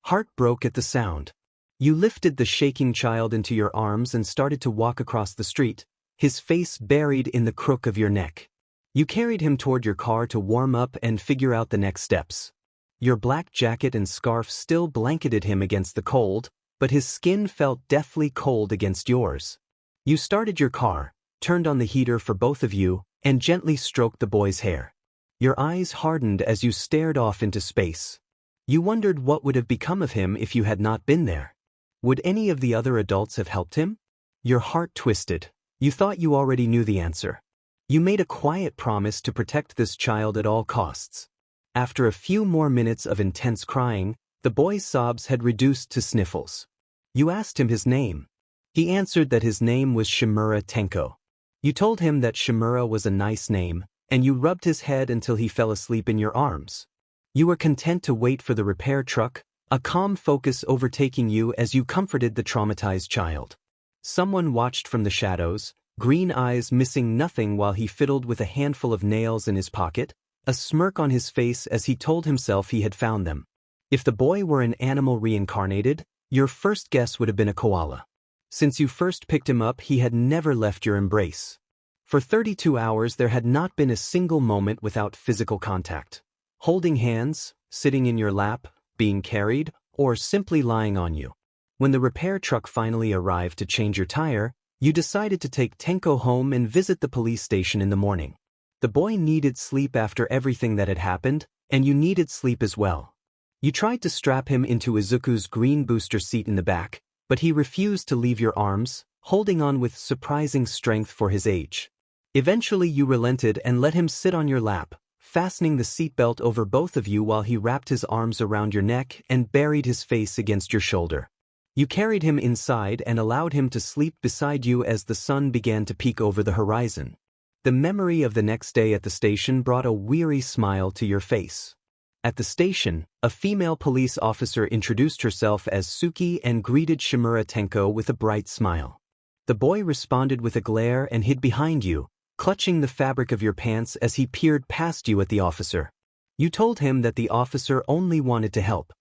Speaker 1: heart broke at the sound. You lifted the shaking child into your arms and started to walk across the street, his face buried in the crook of your neck. You carried him toward your car to warm up and figure out the next steps. Your black jacket and scarf still blanketed him against the cold, but his skin felt deathly cold against yours. You started your car, turned on the heater for both of you, and gently stroked the boy's hair. Your eyes hardened as you stared off into space. You wondered what would have become of him if you had not been there. Would any of the other adults have helped him? Your heart twisted. You thought you already knew the answer. You made a quiet promise to protect this child at all costs. After a few more minutes of intense crying, the boy's sobs had reduced to sniffles. You asked him his name. He answered that his name was Shimura Tenko. You told him that Shimura was a nice name, and you rubbed his head until he fell asleep in your arms. You were content to wait for the repair truck, a calm focus overtaking you as you comforted the traumatized child. Someone watched from the shadows, green eyes missing nothing while he fiddled with a handful of nails in his pocket, a smirk on his face as he told himself he had found them. If the boy were an animal reincarnated, your first guess would have been a koala. Since you first picked him up, he had never left your embrace. For 32 hours there had not been a single moment without physical contact. Holding hands, sitting in your lap, being carried, or simply lying on you. When the repair truck finally arrived to change your tire, you decided to take Tenko home and visit the police station in the morning. The boy needed sleep after everything that had happened, and you needed sleep as well. You tried to strap him into Izuku's green booster seat in the back, but he refused to leave your arms, holding on with surprising strength for his age. Eventually you relented and let him sit on your lap, fastening the seatbelt over both of you while he wrapped his arms around your neck and buried his face against your shoulder. You carried him inside and allowed him to sleep beside you as the sun began to peek over the horizon. The memory of the next day at the station brought a weary smile to your face. At the station, a female police officer introduced herself as Suki and greeted Shimura Tenko with a bright smile. The boy responded with a glare and hid behind you, clutching the fabric of your pants as he peered past you at the officer. You told him that the officer only wanted to help.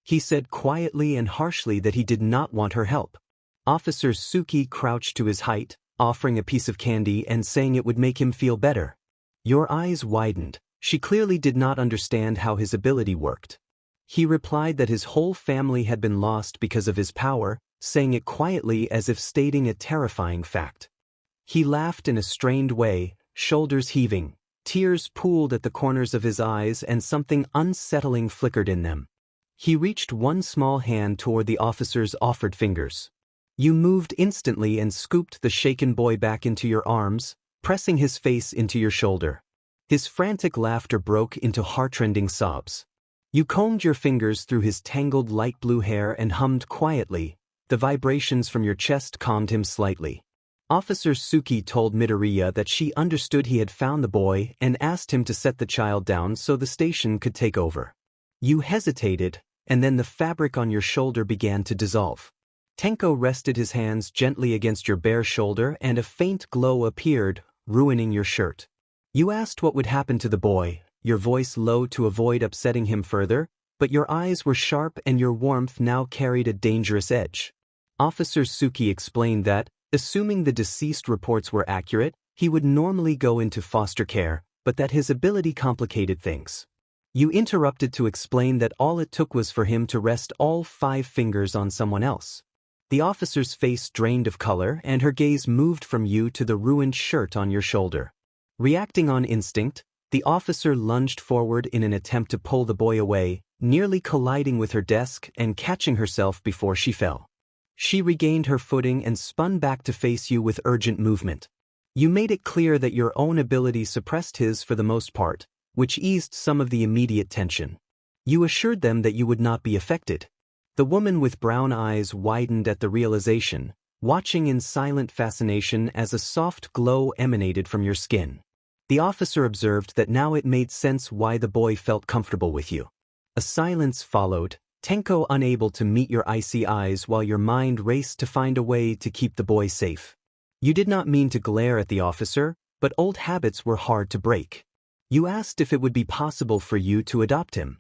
Speaker 1: He said quietly and harshly that he did not want her help. Officer Suki crouched to his height, offering a piece of candy and saying it would make him feel better. Your eyes widened. She clearly did not understand how his ability worked. He replied that his whole family had been lost because of his power, saying it quietly as if stating a terrifying fact. He laughed in a strained way, shoulders heaving, tears pooled at the corners of his eyes and something unsettling flickered in them. He reached one small hand toward the officer's offered fingers. You moved instantly and scooped the shaken boy back into your arms, pressing his face into your shoulder. His frantic laughter broke into heartrending sobs. You combed your fingers through his tangled light blue hair and hummed quietly. The vibrations from your chest calmed him slightly. Officer Suki told Midoriya that she understood he had found the boy and asked him to set the child down so the station could take over. You hesitated, and then the fabric on your shoulder began to dissolve. Tenko rested his hands gently against your bare shoulder and a faint glow appeared, ruining your shirt. You asked what would happen to the boy, your voice low to avoid upsetting him further, but your eyes were sharp and your warmth now carried a dangerous edge. Officer Suki explained that, assuming the deceased reports were accurate, he would normally go into foster care, but that his ability complicated things. You interrupted to explain that all it took was for him to rest all 5 fingers on someone else. The officer's face drained of color and her gaze moved from you to the ruined shirt on your shoulder. Reacting on instinct, the officer lunged forward in an attempt to pull the boy away, nearly colliding with her desk and catching herself before she fell. She regained her footing and spun back to face you with urgent movement. You made it clear that your own ability suppressed his for the most part, which eased some of the immediate tension. You assured them that you would not be affected. The woman with brown eyes widened at the realization, watching in silent fascination as a soft glow emanated from your skin. The officer observed that now it made sense why the boy felt comfortable with you. A silence followed, Tenko unable to meet your icy eyes while your mind raced to find a way to keep the boy safe. You did not mean to glare at the officer, but old habits were hard to break. You asked if it would be possible for you to adopt him.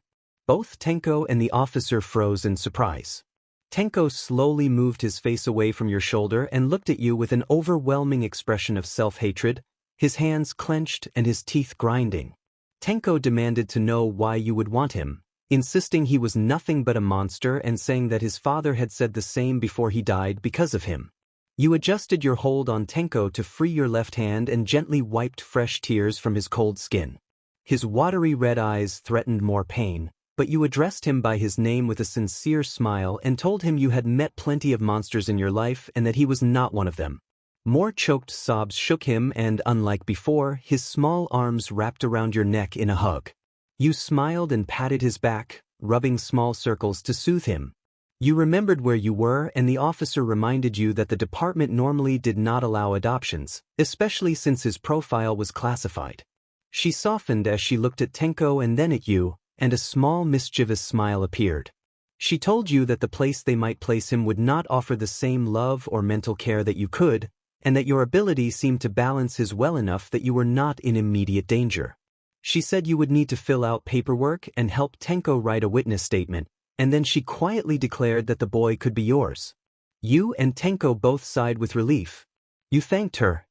Speaker 1: Both Tenko and the officer froze in surprise. Tenko slowly moved his face away from your shoulder and looked at you with an overwhelming expression of self-hatred, his hands clenched and his teeth grinding. Tenko demanded to know why you would want him, insisting he was nothing but a monster and saying that his father had said the same before he died because of him. You adjusted your hold on Tenko to free your left hand and gently wiped fresh tears from his cold skin. His watery red eyes threatened more pain, but you addressed him by his name with a sincere smile and told him you had met plenty of monsters in your life and that he was not one of them. More choked sobs shook him and, unlike before, his small arms wrapped around your neck in a hug. You smiled and patted his back, rubbing small circles to soothe him. You remembered where you were and the officer reminded you that the department normally did not allow adoptions, especially since his profile was classified. She softened as she looked at Tenko and then at you, and a small mischievous smile appeared. She told you that the place they might place him would not offer the same love or mental care that you could, and that your ability seemed to balance his well enough that you were not in immediate danger. She said you would need to fill out paperwork and help Tenko write a witness statement, and then she quietly declared that the boy could be yours. You and Tenko both sighed with relief. You thanked her.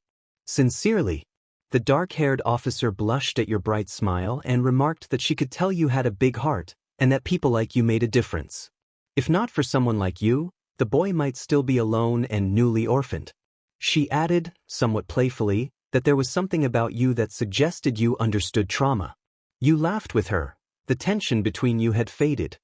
Speaker 1: Sincerely. The dark-haired officer blushed at your bright smile and remarked that she could tell you had a big heart, and that people like you made a difference. If not for someone like you, the boy might still be alone and newly orphaned. She added, somewhat playfully, that there was something about you that suggested you understood trauma. You laughed with her. The tension between you had faded.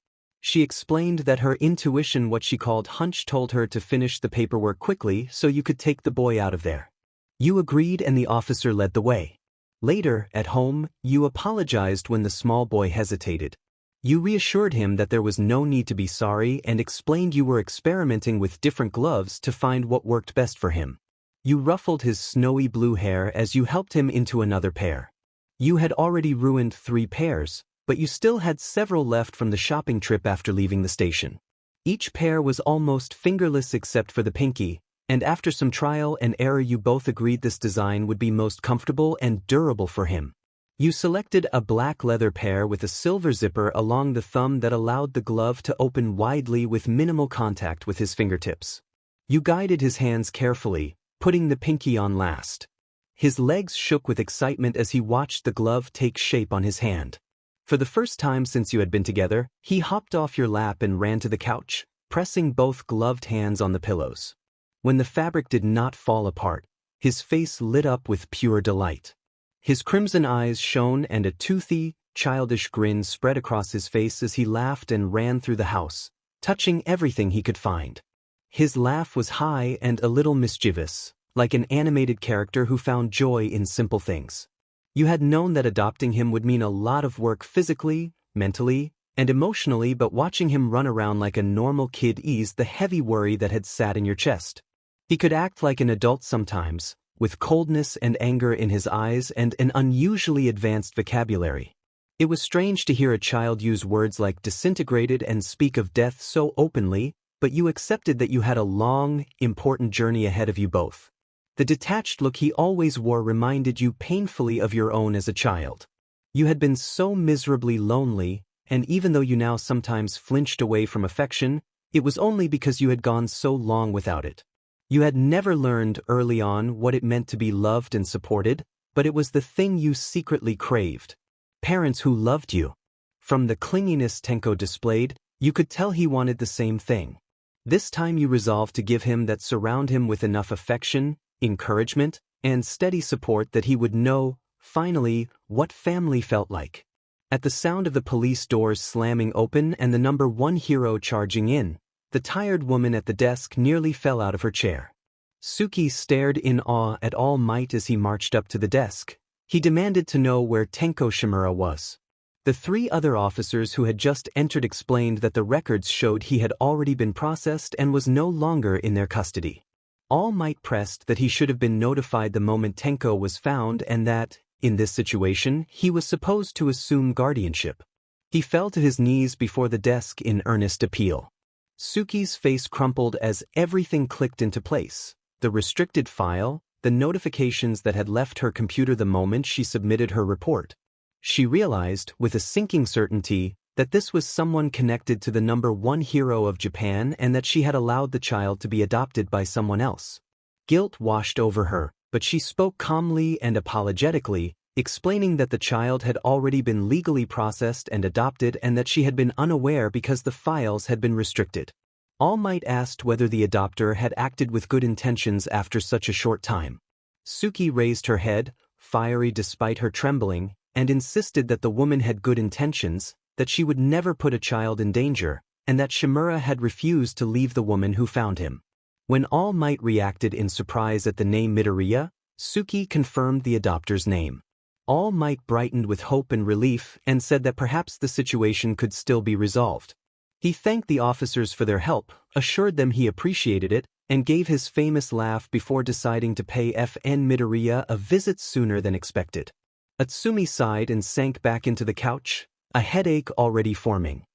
Speaker 1: She explained that her intuition, what she called hunch, told her to finish the paperwork quickly so you could take the boy out of there. You agreed and the officer led the way. Later, at home, you apologized when the small boy hesitated. You reassured him that there was no need to be sorry and explained you were experimenting with different gloves to find what worked best for him. You ruffled his snowy blue hair as you helped him into another pair. You had already ruined 3 pairs, but you still had several left from the shopping trip after leaving the station. Each pair was almost fingerless except for the pinky, and after some trial and error you both agreed this design would be most comfortable and durable for him. You selected a black leather pair with a silver zipper along the thumb that allowed the glove to open widely with minimal contact with his fingertips. You guided his hands carefully, putting the pinky on last. His legs shook with excitement as he watched the glove take shape on his hand. For the first time since you had been together, he hopped off your lap and ran to the couch, pressing both gloved hands on the pillows. When the fabric did not fall apart, his face lit up with pure delight. His crimson eyes shone and a toothy, childish grin spread across his face as he laughed and ran through the house, touching everything he could find. His laugh was high and a little mischievous, like an animated character who found joy in simple things. You had known that adopting him would mean a lot of work physically, mentally, and emotionally, but watching him run around like a normal kid eased the heavy worry that had sat in your chest. He could act like an adult sometimes, with coldness and anger in his eyes and an unusually advanced vocabulary. It was strange to hear a child use words like disintegrated and speak of death so openly, but you accepted that you had a long, important journey ahead of you both. The detached look he always wore reminded you painfully of your own as a child. You had been so miserably lonely, and even though you now sometimes flinched away from affection, it was only because you had gone so long without it. You had never learned early on what it meant to be loved and supported, but it was the thing you secretly craved. Parents who loved you. From the clinginess Tenko displayed, you could tell he wanted the same thing. This time you resolved to give him that, surround him with enough affection, encouragement, and steady support that he would know, finally, what family felt like. At the sound of the police doors slamming open and the number 1 hero charging in, the tired woman at the desk nearly fell out of her chair. Suki stared in awe at All Might as he marched up to the desk. He demanded to know where Tenko Shimura was. The 3 other officers who had just entered explained that the records showed he had already been processed and was no longer in their custody. All Might pressed that he should have been notified the moment Tenko was found and that, in this situation, he was supposed to assume guardianship. He fell to his knees before the desk in earnest appeal. Suki's face crumpled as everything clicked into place. The restricted file, the notifications that had left her computer the moment she submitted her report. She realized, with a sinking certainty, that this was someone connected to the number 1 hero of Japan and that she had allowed the child to be adopted by someone else. Guilt washed over her, but she spoke calmly and apologetically, explaining that the child had already been legally processed and adopted and that she had been unaware because the files had been restricted. All Might asked whether the adopter had acted with good intentions after such a short time. Suki raised her head, fiery despite her trembling, and insisted that the woman had good intentions, that she would never put a child in danger, and that Shimura had refused to leave the woman who found him. When All Might reacted in surprise at the name Midoriya, Suki confirmed the adopter's name. All Might brightened with hope and relief and said that perhaps the situation could still be resolved. He thanked the officers for their help, assured them he appreciated it, and gave his famous laugh before deciding to pay FN Midoriya a visit sooner than expected. Atsumi sighed and sank back into the couch, a headache already forming.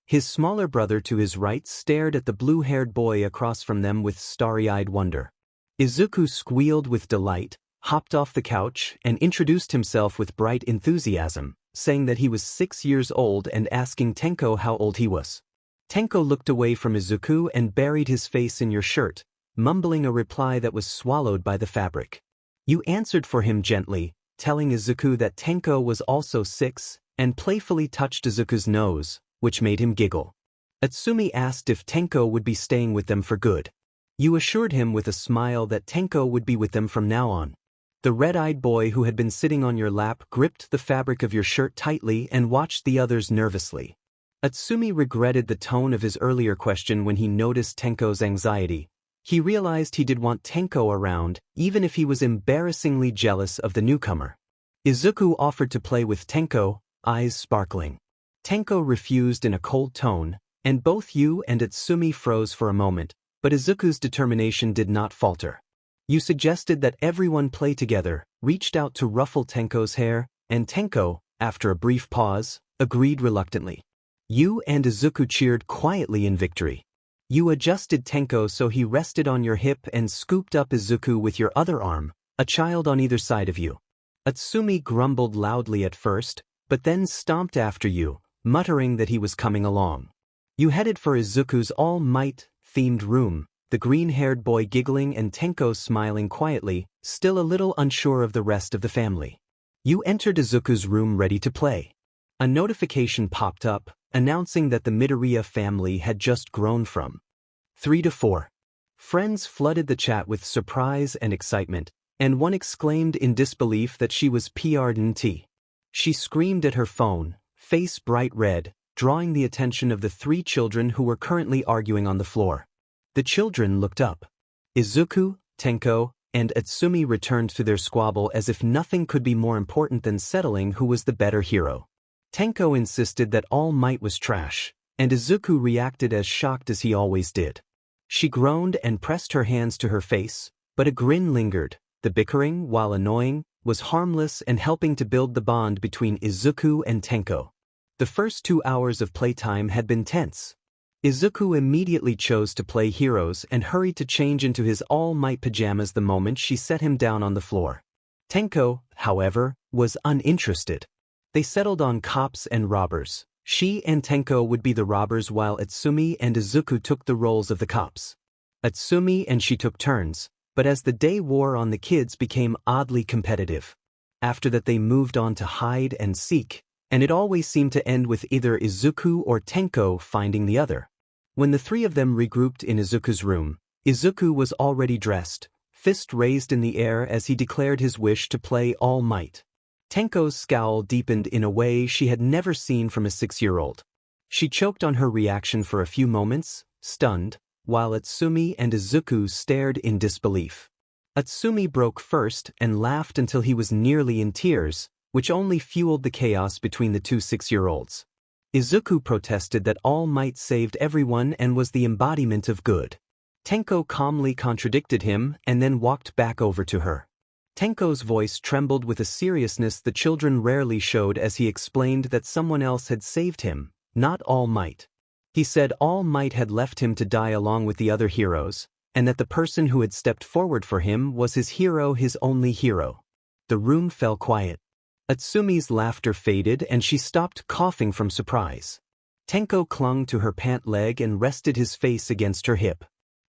Speaker 1: His smaller brother to his right stared at the blue-haired boy across from them with starry-eyed wonder. Izuku squealed with delight, hopped off the couch, and introduced himself with bright enthusiasm, saying that he was 6 years old and asking Tenko how old he was. Tenko looked away from Izuku and buried his face in your shirt, mumbling a reply that was swallowed by the fabric. You answered for him gently, telling Izuku that Tenko was also 6, and playfully touched Izuku's nose, which made him giggle. Atsumi asked if Tenko would be staying with them for good. You assured him with a smile that Tenko would be with them from now on. The red-eyed boy who had been sitting on your lap gripped the fabric of your shirt tightly and watched the others nervously. Atsumi regretted the tone of his earlier question when he noticed Tenko's anxiety. He realized he did want Tenko around, even if he was embarrassingly jealous of the newcomer. Izuku offered to play with Tenko, eyes sparkling. Tenko refused in a cold tone, and both Yu and Atsumi froze for a moment, but Izuku's determination did not falter. Yu suggested that everyone play together, reached out to ruffle Tenko's hair, and Tenko, after a brief pause, agreed reluctantly. Yu and Izuku cheered quietly in victory. Yu adjusted Tenko so he rested on your hip and scooped up Izuku with your other arm, a child on either side of you. Atsumi grumbled loudly at first, but then stomped after Yu, muttering that he was coming along. Yu headed for Izuku's All Might-themed room, the green-haired boy giggling and Tenko smiling quietly, still a little unsure of the rest of the family. Yu entered Izuku's room ready to play. A notification popped up, announcing that the Midoriya family had just grown from 3 to 4. Friends flooded the chat with surprise and excitement, and one exclaimed in disbelief that she was PR'd. She screamed at her phone, face bright red, drawing the attention of the 3 children who were currently arguing on the floor. The children looked up. Izuku, Tenko, and Atsumi returned to their squabble as if nothing could be more important than settling who was the better hero. Tenko insisted that All Might was trash, and Izuku reacted as shocked as he always did. She groaned and pressed her hands to her face, but a grin lingered. The bickering, while annoying, was harmless and helping to build the bond between Izuku and Tenko. The first 2 hours of playtime had been tense. Izuku immediately chose to play heroes and hurried to change into his All Might pajamas the moment she set him down on the floor. Tenko, however, was uninterested. They settled on cops and robbers. She and Tenko would be the robbers while Atsumi and Izuku took the roles of the cops. Atsumi and she took turns, but as the day wore on the kids became oddly competitive. After that they moved on to hide and seek, and it always seemed to end with either Izuku or Tenko finding the other. When the 3 of them regrouped in Izuku's room, Izuku was already dressed, fist raised in the air as he declared his wish to play All Might. Tenko's scowl deepened in a way she had never seen from a 6-year-old. She choked on her reaction for a few moments, stunned, while Atsumi and Izuku stared in disbelief. Atsumi broke first and laughed until he was nearly in tears, which only fueled the chaos between the 2 6-year-olds. Izuku protested that All Might saved everyone and was the embodiment of good. Tenko calmly contradicted him and then walked back over to her. Tenko's voice trembled with a seriousness the children rarely showed as he explained that someone else had saved him, not All Might. He said All Might had left him to die along with the other heroes, and that the person who had stepped forward for him was his hero, his only hero. The room fell quiet. Atsumi's laughter faded and she stopped coughing from surprise. Tenko clung to her pant leg and rested his face against her hip.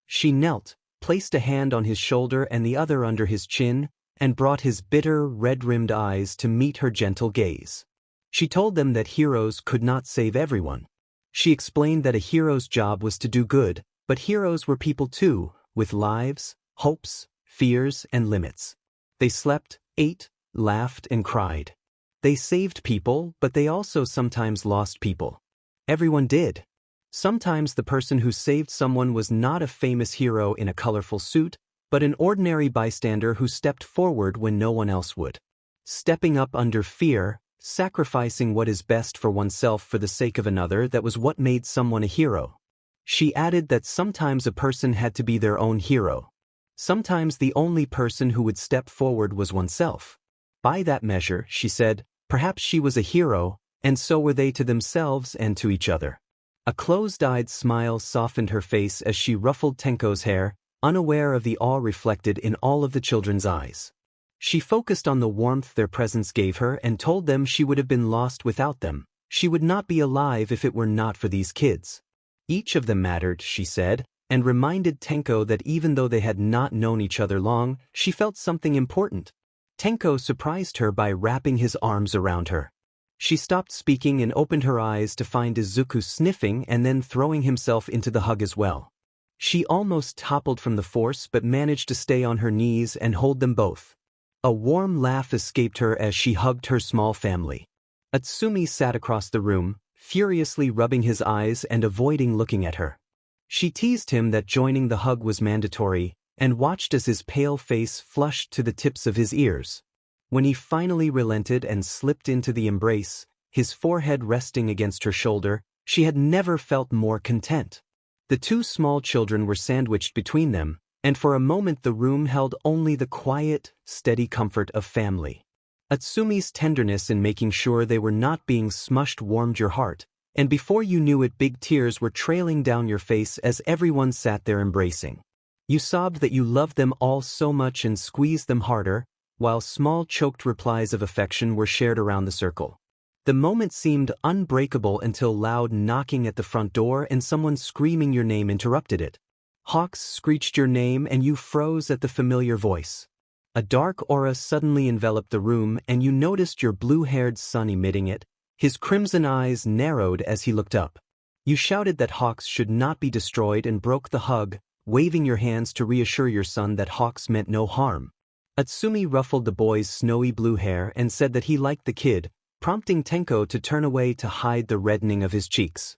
Speaker 1: She knelt, placed a hand on his shoulder and the other under his chin, and brought his bitter, red-rimmed eyes to meet her gentle gaze. She told them that heroes could not save everyone. She explained that a hero's job was to do good, but heroes were people too, with lives, hopes, fears, and limits. They slept, ate, laughed, and cried. They saved people, but they also sometimes lost people. Everyone did. Sometimes the person who saved someone was not a famous hero in a colorful suit, but an ordinary bystander who stepped forward when no one else would. Stepping up under fear, sacrificing what is best for oneself for the sake of another, that was what made someone a hero. She added that sometimes a person had to be their own hero. Sometimes the only person who would step forward was oneself. By that measure, she said, perhaps she was a hero, and so were they to themselves and to each other. A closed-eyed smile softened her face as she ruffled Tenko's hair, unaware of the awe reflected in all of the children's eyes. She focused on the warmth their presence gave her and told them she would have been lost without them. She would not be alive if it were not for these kids. Each of them mattered, she said, and reminded Tenko that even though they had not known each other long, she felt something important. Tenko surprised her by wrapping his arms around her. She stopped speaking and opened her eyes to find Izuku sniffing and then throwing himself into the hug as well. She almost toppled from the force but managed to stay on her knees and hold them both. A warm laugh escaped her as she hugged her small family. Atsumi sat across the room, furiously rubbing his eyes and avoiding looking at her. She teased him that joining the hug was mandatory, and watched as his pale face flushed to the tips of his ears. When he finally relented and slipped into the embrace, his forehead resting against her shoulder, she had never felt more content. The two small children were sandwiched between them, and for a moment the room held only the quiet, steady comfort of family. Atsumi's tenderness in making sure they were not being smushed warmed your heart, and before you knew it, big tears were trailing down your face as everyone sat there embracing. You sobbed that you loved them all so much and squeezed them harder, while small choked replies of affection were shared around the circle. The moment seemed unbreakable until loud knocking at the front door and someone screaming your name interrupted it. Hawks screeched your name and you froze at the familiar voice. A dark aura suddenly enveloped the room and you noticed your blue-haired son emitting it. His crimson eyes narrowed as he looked up. You shouted that Hawks should not be destroyed and broke the hug, waving your hands to reassure your son that Hawks meant no harm. Atsumi ruffled the boy's snowy blue hair and said that he liked the kid, prompting Tenko to turn away to hide the reddening of his cheeks.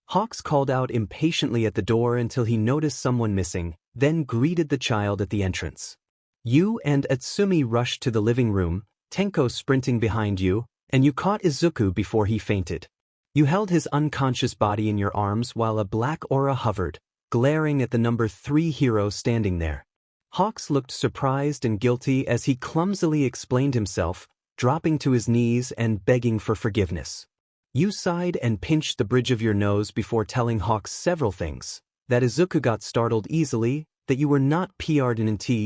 Speaker 1: Hawks called out impatiently at the door until he noticed someone missing, then greeted the child at the entrance. You and Atsumi rushed to the living room, Tenko sprinting behind you, and you caught Izuku before he fainted. You held his unconscious body in your arms while a black aura hovered, glaring at the number 3 hero standing there. Hawks looked surprised and guilty as he clumsily explained himself, dropping to his knees and begging for forgiveness. You sighed and pinched the bridge of your nose before telling Hawks several things, that Izuku got startled easily, that you were not PR'd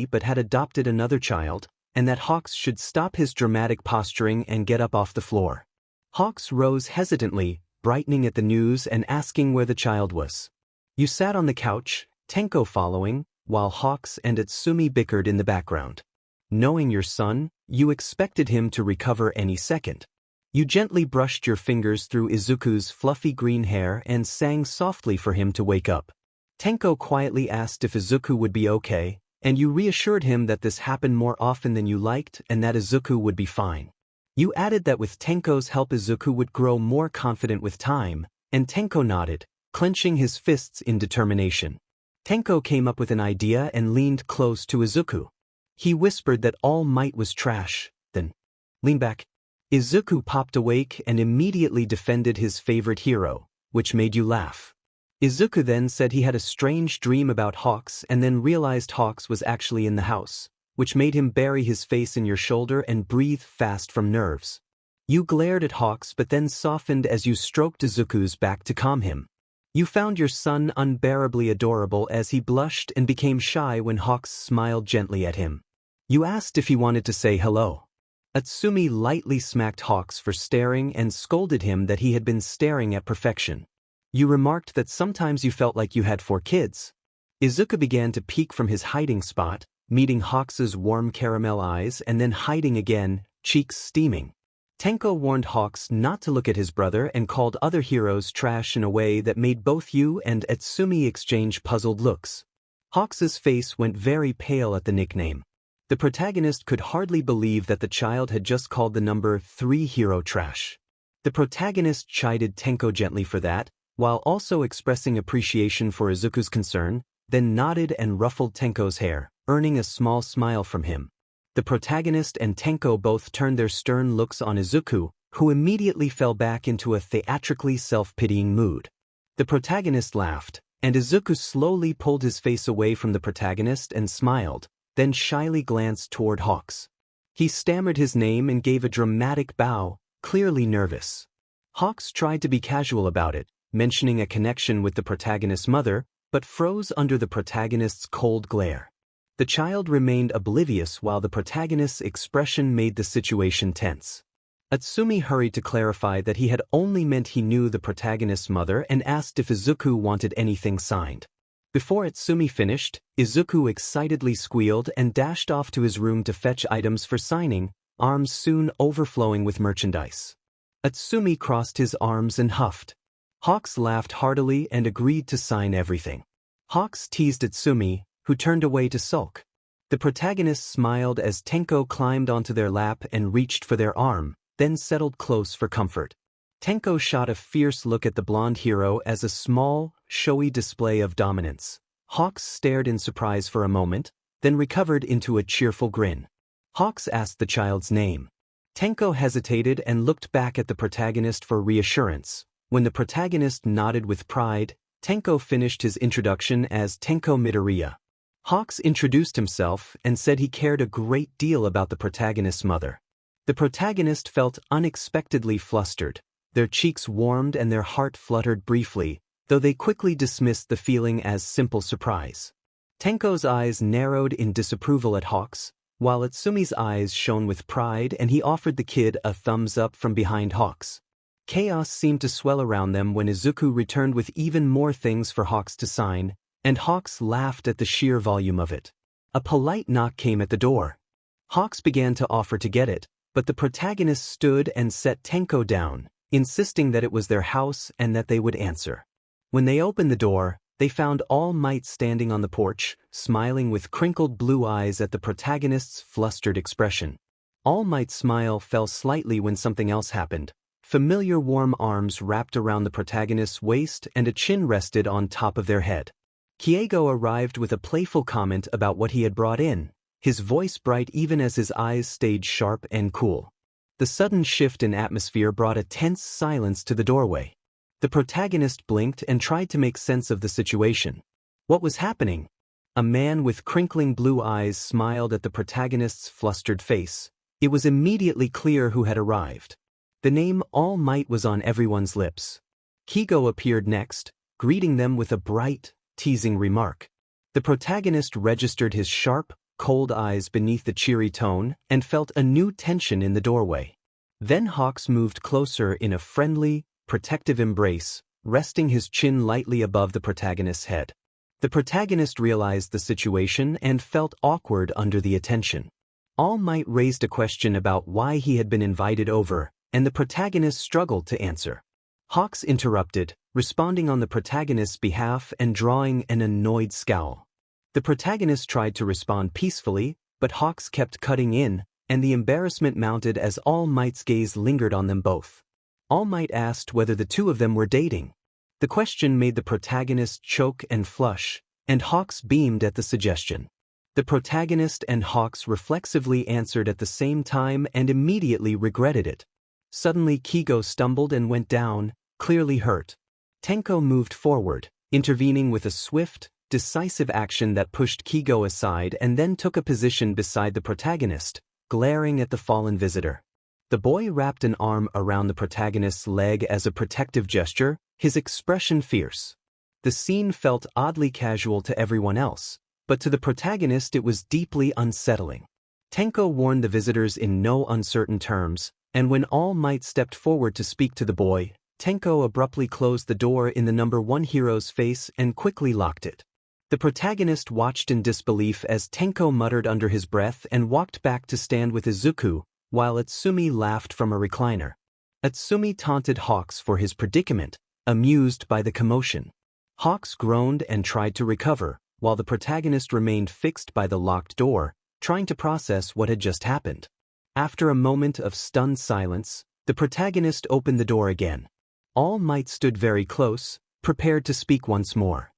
Speaker 1: but had adopted another child, and that Hawks should stop his dramatic posturing and get up off the floor. Hawks rose hesitantly, brightening at the news and asking where the child was. You sat on the couch, Tenko following, while Hawks and Atsumi bickered in the background. Knowing your son, you expected him to recover any second. You gently brushed your fingers through Izuku's fluffy green hair and sang softly for him to wake up. Tenko quietly asked if Izuku would be okay, and you reassured him that this happened more often than you liked and that Izuku would be fine. You added that with Tenko's help Izuku would grow more confident with time, and Tenko nodded, clenching his fists in determination. Tenko came up with an idea and leaned close to Izuku. He whispered that all might was trash, then, lean back. Izuku popped awake and immediately defended his favorite hero, which made you laugh. Izuku then said he had a strange dream about Hawks and then realized Hawks was actually in the house, which made him bury his face in your shoulder and breathe fast from nerves. You glared at Hawks but then softened as you stroked Izuku's back to calm him. You found your son unbearably adorable as he blushed and became shy when Hawks smiled gently at him. You asked if he wanted to say hello. Atsumi lightly smacked Hawks for staring and scolded him that he had been staring at perfection. You remarked that sometimes you felt like you had 4 kids. Izuku began to peek from his hiding spot, meeting Hawks's warm caramel eyes and then hiding again, cheeks steaming. Tenko warned Hawks not to look at his brother and called other heroes trash in a way that made both you and Atsumi exchange puzzled looks. Hawks's face went very pale at the nickname. The protagonist could hardly believe that the child had just called the number 3 hero trash. The protagonist chided Tenko gently for that, while also expressing appreciation for Izuku's concern, then nodded and ruffled Tenko's hair, earning a small smile from him. The protagonist and Tenko both turned their stern looks on Izuku, who immediately fell back into a theatrically self-pitying mood. The protagonist laughed, and Izuku slowly pulled his face away from the protagonist and smiled, then shyly glanced toward Hawks. He stammered his name and gave a dramatic bow, clearly nervous. Hawks tried to be casual about it, mentioning a connection with the protagonist's mother, but froze under the protagonist's cold glare. The child remained oblivious while the protagonist's expression made the situation tense. Atsumi hurried to clarify that he had only meant he knew the protagonist's mother and asked if Izuku wanted anything signed. Before Atsumi finished, Izuku excitedly squealed and dashed off to his room to fetch items for signing, arms soon overflowing with merchandise. Atsumi crossed his arms and huffed. Hawks laughed heartily and agreed to sign everything. Hawks teased Atsumi, who turned away to sulk. The protagonist smiled as Tenko climbed onto their lap and reached for their arm, then settled close for comfort. Tenko shot a fierce look at the blonde hero as a small, showy display of dominance. Hawks stared in surprise for a moment, then recovered into a cheerful grin. Hawks asked the child's name. Tenko hesitated and looked back at the protagonist for reassurance. When the protagonist nodded with pride, Tenko finished his introduction as Izuku Midoriya. Hawks introduced himself and said he cared a great deal about the protagonist's mother. The protagonist felt unexpectedly flustered. Their cheeks warmed and their heart fluttered briefly, though they quickly dismissed the feeling as simple surprise. Tenko's eyes narrowed in disapproval at Hawks, while Itsumi's eyes shone with pride, and he offered the kid a thumbs up from behind Hawks. Chaos seemed to swell around them when Izuku returned with even more things for Hawks to sign, and Hawks laughed at the sheer volume of it. A polite knock came at the door. Hawks began to offer to get it, but the protagonist stood and set Tenko down, insisting that it was their house and that they would answer. When they opened the door, they found All Might standing on the porch, smiling with crinkled blue eyes at the protagonist's flustered expression. All Might's smile fell slightly when something else happened. Familiar warm arms wrapped around the protagonist's waist and a chin rested on top of their head. Kiego arrived with a playful comment about what he had brought in, his voice bright even as his eyes stayed sharp and cool. The sudden shift in atmosphere brought a tense silence to the doorway. The protagonist blinked and tried to make sense of the situation. What was happening? A man with crinkling blue eyes smiled at the protagonist's flustered face. It was immediately clear who had arrived. The name All Might was on everyone's lips. Kigo appeared next, greeting them with a bright, teasing remark. The protagonist registered his sharp, cold eyes beneath the cheery tone and felt a new tension in the doorway. Then Hawks moved closer in a friendly, protective embrace, resting his chin lightly above the protagonist's head. The protagonist realized the situation and felt awkward under the attention. All Might raised a question about why he had been invited over, and the protagonist struggled to answer. Hawks interrupted, responding on the protagonist's behalf and drawing an annoyed scowl. The protagonist tried to respond peacefully, but Hawks kept cutting in, and the embarrassment mounted as All Might's gaze lingered on them both. All Might asked whether the two of them were dating. The question made the protagonist choke and flush, and Hawks beamed at the suggestion. The protagonist and Hawks reflexively answered at the same time and immediately regretted it. Suddenly Kigo stumbled and went down, clearly hurt. Tenko moved forward, intervening with a swift, decisive action that pushed Kigo aside and then took a position beside the protagonist, glaring at the fallen visitor. The boy wrapped an arm around the protagonist's leg as a protective gesture, his expression fierce. The scene felt oddly casual to everyone else, but to the protagonist it was deeply unsettling. Tenko warned the visitors in no uncertain terms, and when All Might stepped forward to speak to the boy, Tenko abruptly closed the door in the number one hero's face and quickly locked it. The protagonist watched in disbelief as Tenko muttered under his breath and walked back to stand with Izuku, while Itsumi laughed from a recliner. Itsumi taunted Hawks for his predicament, amused by the commotion. Hawks groaned and tried to recover, while the protagonist remained fixed by the locked door, trying to process what had just happened. After a moment of stunned silence, the protagonist opened the door again. All Might stood very close, prepared to speak once more.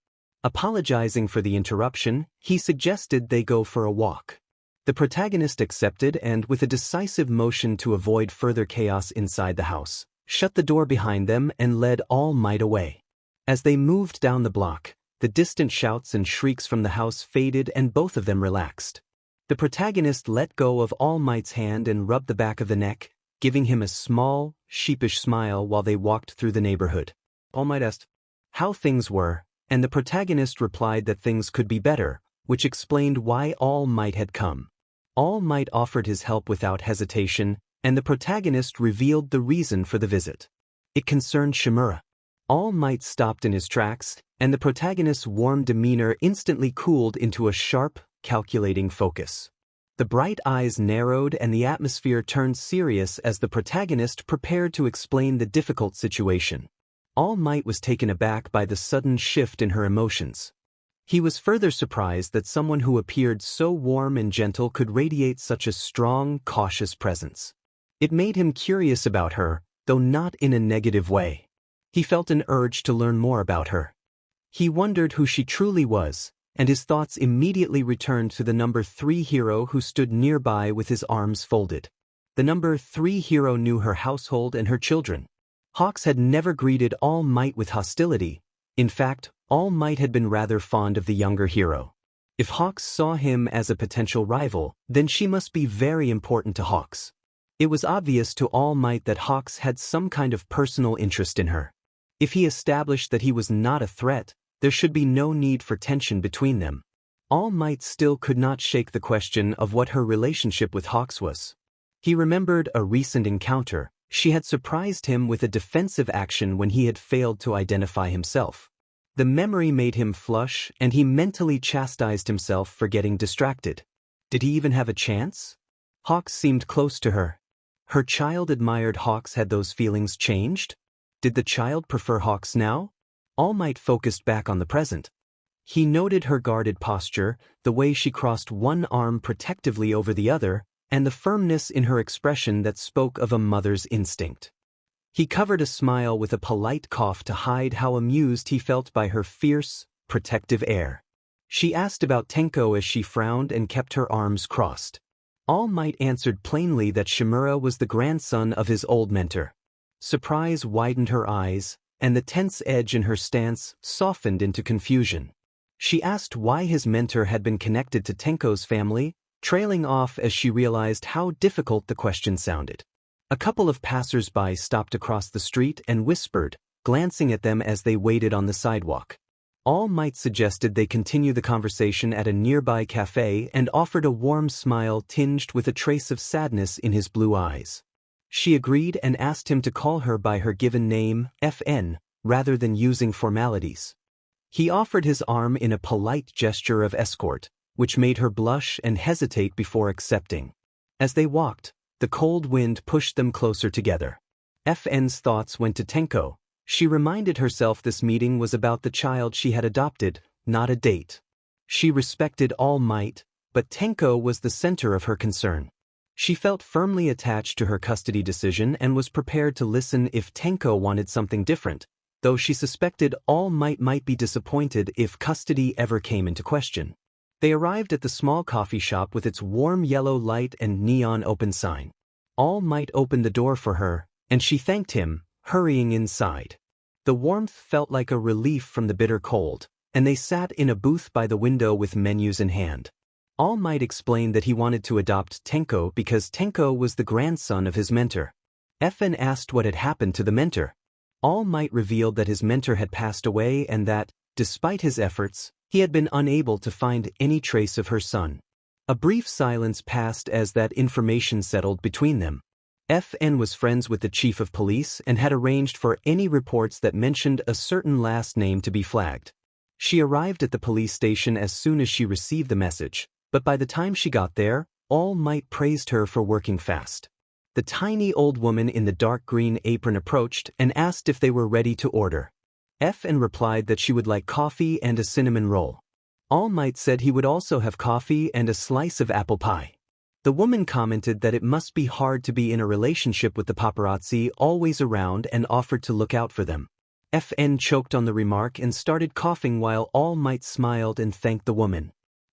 Speaker 1: Apologizing for the interruption, he suggested they go for a walk. The protagonist accepted and, with a decisive motion to avoid further chaos inside the house, shut the door behind them and led All Might away. As they moved down the block, the distant shouts and shrieks from the house faded and both of them relaxed. The protagonist let go of All Might's hand and rubbed the back of the neck, giving him a small, sheepish smile while they walked through the neighborhood. All Might asked how things were, and the protagonist replied that things could be better, which explained why All Might had come. All Might offered his help without hesitation, and the protagonist revealed the reason for the visit. It concerned Shimura. All Might stopped in his tracks, and the protagonist's warm demeanor instantly cooled into a sharp, calculating focus. The bright eyes narrowed and the atmosphere turned serious as the protagonist prepared to explain the difficult situation. All Might was taken aback by the sudden shift in her emotions. He was further surprised that someone who appeared so warm and gentle could radiate such a strong, cautious presence. It made him curious about her, though not in a negative way. He felt an urge to learn more about her. He wondered who she truly was, and his thoughts immediately returned to the number 3 hero who stood nearby with his arms folded. The number 3 hero knew her household and her children. Hawks had never greeted All Might with hostility. In fact, All Might had been rather fond of the younger hero. If Hawks saw him as a potential rival, then she must be very important to Hawks. It was obvious to All Might that Hawks had some kind of personal interest in her. If he established that he was not a threat, there should be no need for tension between them. All Might still could not shake the question of what her relationship with Hawks was. He remembered a recent encounter. She had surprised him with a defensive action when he had failed to identify himself. The memory made him flush, and he mentally chastised himself for getting distracted. Did he even have a chance? Hawks seemed close to her. Her child admired Hawks. Had those feelings changed? Did the child prefer Hawks now? All Might focused back on the present. He noted her guarded posture, the way she crossed one arm protectively over the other, and the firmness in her expression that spoke of a mother's instinct. He covered a smile with a polite cough to hide how amused he felt by her fierce, protective air. She asked about Tenko as she frowned and kept her arms crossed. All Might answered plainly that Shimura was the grandson of his old mentor. Surprise widened her eyes, and the tense edge in her stance softened into confusion. She asked why his mentor had been connected to Tenko's family, trailing off as she realized how difficult the question sounded. A couple of passers-by stopped across the street and whispered, glancing at them as they waited on the sidewalk. All Might suggested they continue the conversation at a nearby cafe and offered a warm smile tinged with a trace of sadness in his blue eyes. She agreed and asked him to call her by her given name, FN, rather than using formalities. He offered his arm in a polite gesture of escort, which made her blush and hesitate before accepting. As they walked, the cold wind pushed them closer together. FN's thoughts went to Tenko. She reminded herself this meeting was about the child she had adopted, not a date. She respected All Might, but Tenko was the center of her concern. She felt firmly attached to her custody decision and was prepared to listen if Tenko wanted something different, though she suspected All Might be disappointed if custody ever came into question. They arrived at the small coffee shop with its warm yellow light and neon open sign. All Might opened the door for her, and she thanked him, hurrying inside. The warmth felt like a relief from the bitter cold, and they sat in a booth by the window with menus in hand. All Might explained that he wanted to adopt Tenko because Tenko was the grandson of his mentor. FN asked what had happened to the mentor. All Might revealed that his mentor had passed away and that, despite his efforts, he had been unable to find any trace of her son. A brief silence passed as that information settled between them. FN was friends with the chief of police and had arranged for any reports that mentioned a certain last name to be flagged. She arrived at the police station as soon as she received the message, but by the time she got there, All Might praised her for working fast. The tiny old woman in the dark green apron approached and asked if they were ready to order. FN replied that she would like coffee and a cinnamon roll. All Might said he would also have coffee and a slice of apple pie. The woman commented that it must be hard to be in a relationship with the paparazzi always around and offered to look out for them. FN choked on the remark and started coughing while All Might smiled and thanked the woman.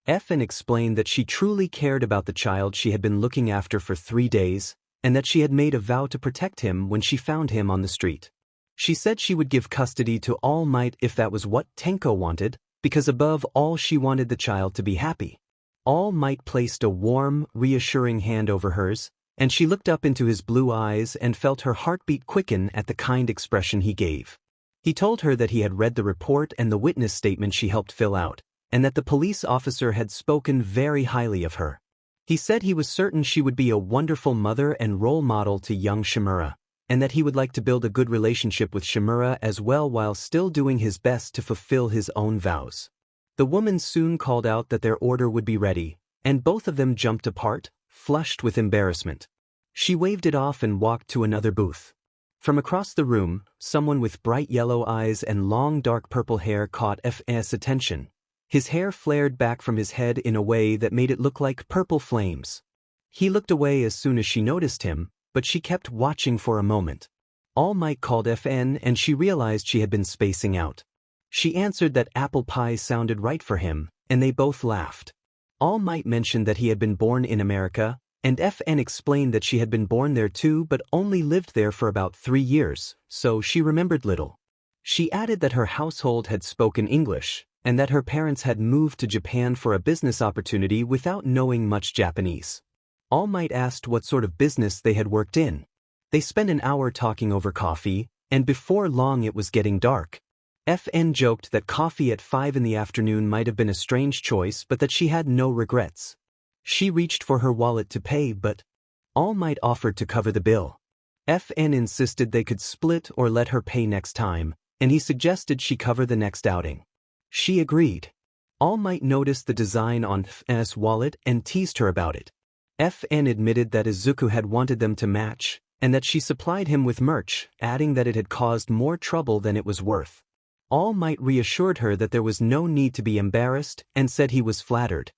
Speaker 1: FN explained that she truly cared about the child she had been looking after for 3 days, and that she had made a vow to protect him when she found him on the street. She said she would give custody to All Might if that was what Tenko wanted, because above all she wanted the child to be happy. All Might placed a warm, reassuring hand over hers, and she looked up into his blue eyes and felt her heartbeat quicken at the kind expression he gave. He told her that he had read the report and the witness statement she helped fill out, and that the police officer had spoken very highly of her. He said he was certain she would be a wonderful mother and role model to young Shimura, and that he would like to build a good relationship with Shimura as well while still doing his best to fulfill his own vows. The woman soon called out that their order would be ready, and both of them jumped apart, flushed with embarrassment. She waved it off and walked to another booth. From across the room, someone with bright yellow eyes and long dark purple hair caught FN's attention. His hair flared back from his head in a way that made it look like purple flames. He looked away as soon as she noticed him, but she kept watching for a moment. All Might called FN and she realized she had been spacing out. She answered that apple pie sounded right for him, and they both laughed. All Might mentioned that he had been born in America, and FN explained that she had been born there too but only lived there for about 3 years, so she remembered little. She added that her household had spoken English, and that her parents had moved to Japan for a business opportunity without knowing much Japanese. All Might asked what sort of business they had worked in. They spent an hour talking over coffee, and before long it was getting dark. FN joked that coffee at 5 in the afternoon might have been a strange choice but that she had no regrets. She reached for her wallet to pay but All Might offered to cover the bill. FN insisted they could split or let her pay next time, and he suggested she cover the next outing. She agreed. All Might noticed the design on FN's wallet and teased her about it. FN admitted that Izuku had wanted them to match, and that she supplied him with merch, adding that it had caused more trouble than it was worth. All Might reassured her that there was no need to be embarrassed and said he was flattered.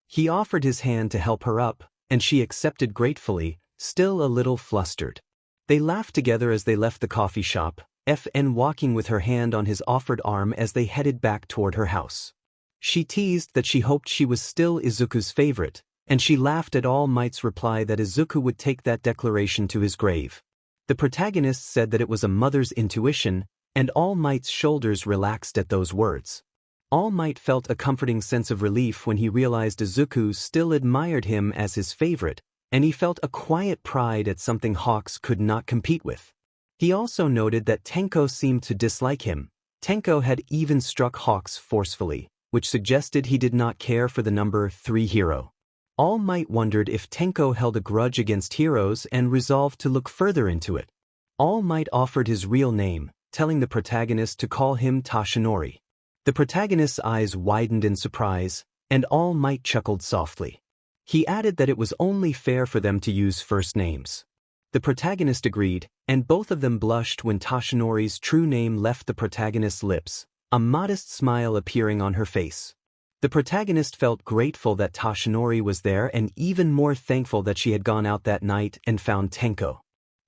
Speaker 1: He offered his hand to help her up, and she accepted gratefully, still a little flustered. They laughed together as they left the coffee shop, FN walking with her hand on his offered arm as they headed back toward her house. She teased that she hoped she was still Izuku's favorite, and she laughed at All Might's reply that Izuku would take that declaration to his grave. The protagonist said that it was a mother's intuition, and All Might's shoulders relaxed at those words. All Might felt a comforting sense of relief when he realized Izuku still admired him as his favorite, and he felt a quiet pride at something Hawks could not compete with. He also noted that Tenko seemed to dislike him. Tenko had even struck Hawks forcefully, which suggested he did not care for the number 3 hero. All Might wondered if Tenko held a grudge against heroes and resolved to look further into it. All Might offered his real name, telling the protagonist to call him Toshinori. The protagonist's eyes widened in surprise, and All Might chuckled softly. He added that it was only fair for them to use first names. The protagonist agreed, and both of them blushed when Toshinori's true name left the protagonist's lips, a modest smile appearing on her face. The protagonist felt grateful that Toshinori was there and even more thankful that she had gone out that night and found Tenko.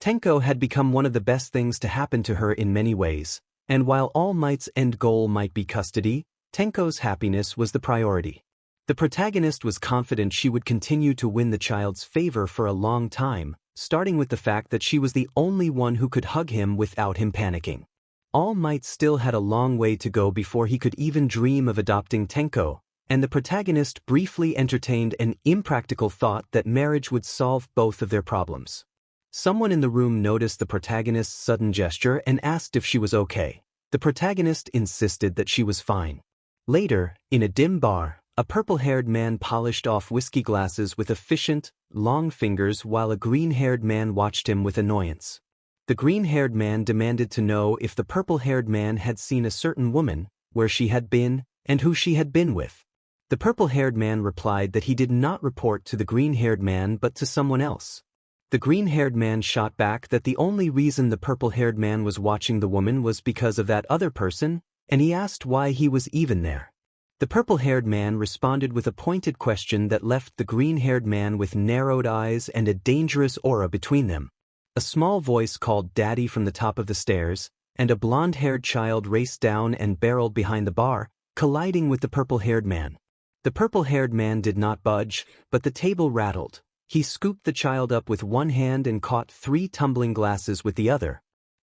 Speaker 1: Tenko had become one of the best things to happen to her in many ways, and while All Might's end goal might be custody, Tenko's happiness was the priority. The protagonist was confident she would continue to win the child's favor for a long time, starting with the fact that she was the only one who could hug him without him panicking. All Might still had a long way to go before he could even dream of adopting Tenko, and the protagonist briefly entertained an impractical thought that marriage would solve both of their problems. Someone in the room noticed the protagonist's sudden gesture and asked if she was okay. The protagonist insisted that she was fine. Later, in a dim bar, a purple-haired man polished off whiskey glasses with efficient, long fingers while a green-haired man watched him with annoyance. The green-haired man demanded to know if the purple-haired man had seen a certain woman, where she had been, and who she had been with. The purple-haired man replied that he did not report to the green-haired man but to someone else. The green-haired man shot back that the only reason the purple-haired man was watching the woman was because of that other person, and he asked why he was even there. The purple-haired man responded with a pointed question that left the green-haired man with narrowed eyes and a dangerous aura between them. A small voice called Daddy from the top of the stairs, and a blonde-haired child raced down and barreled behind the bar, colliding with the purple-haired man. The purple-haired man did not budge, but the table rattled. He scooped the child up with one hand and caught 3 tumbling glasses with the other.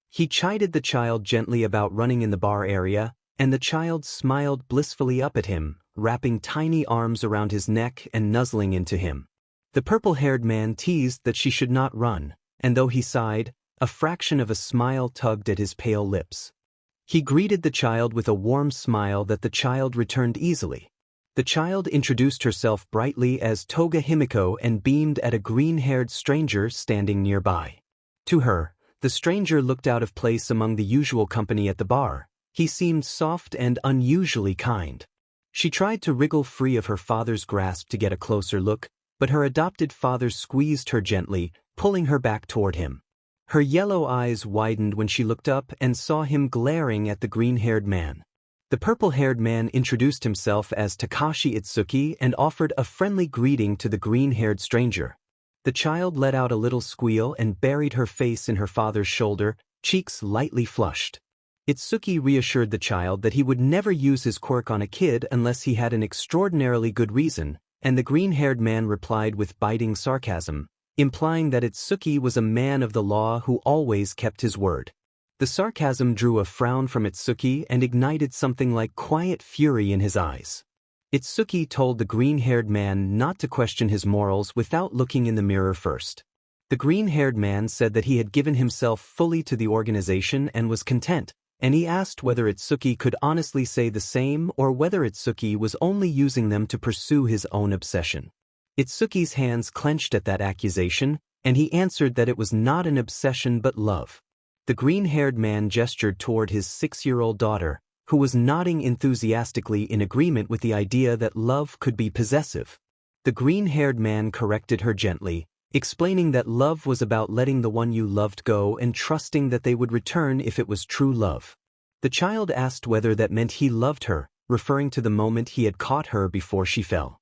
Speaker 1: He chided the child gently about running in the bar area, and the child smiled blissfully up at him, wrapping tiny arms around his neck and nuzzling into him. The purple-haired man teased that she should not run, and though he sighed, a fraction of a smile tugged at his pale lips. He greeted the child with a warm smile that the child returned easily. The child introduced herself brightly as Toga Himiko and beamed at a green-haired stranger standing nearby. To her, the stranger looked out of place among the usual company at the bar. He seemed soft and unusually kind. She tried to wriggle free of her father's grasp to get a closer look, but her adopted father squeezed her gently, pulling her back toward him. Her yellow eyes widened when she looked up and saw him glaring at the green-haired man. The purple-haired man introduced himself as Takashi Itsuki and offered a friendly greeting to the green-haired stranger. The child let out a little squeal and buried her face in her father's shoulder, cheeks lightly flushed. Itsuki reassured the child that he would never use his quirk on a kid unless he had an extraordinarily good reason, and the green-haired man replied with biting sarcasm, implying that Itsuki was a man of the law who always kept his word. The sarcasm drew a frown from Itsuki and ignited something like quiet fury in his eyes. Itsuki told the green-haired man not to question his morals without looking in the mirror first. The green-haired man said that he had given himself fully to the organization and was content, and he asked whether Itsuki could honestly say the same or whether Itsuki was only using them to pursue his own obsession. Itsuki's hands clenched at that accusation, and he answered that it was not an obsession but love. The green-haired man gestured toward his 6-year-old daughter, who was nodding enthusiastically in agreement with the idea that love could be possessive. The green-haired man corrected her gently, explaining that love was about letting the one you loved go and trusting that they would return if it was true love. The child asked whether that meant he loved her, referring to the moment he had caught her before she fell.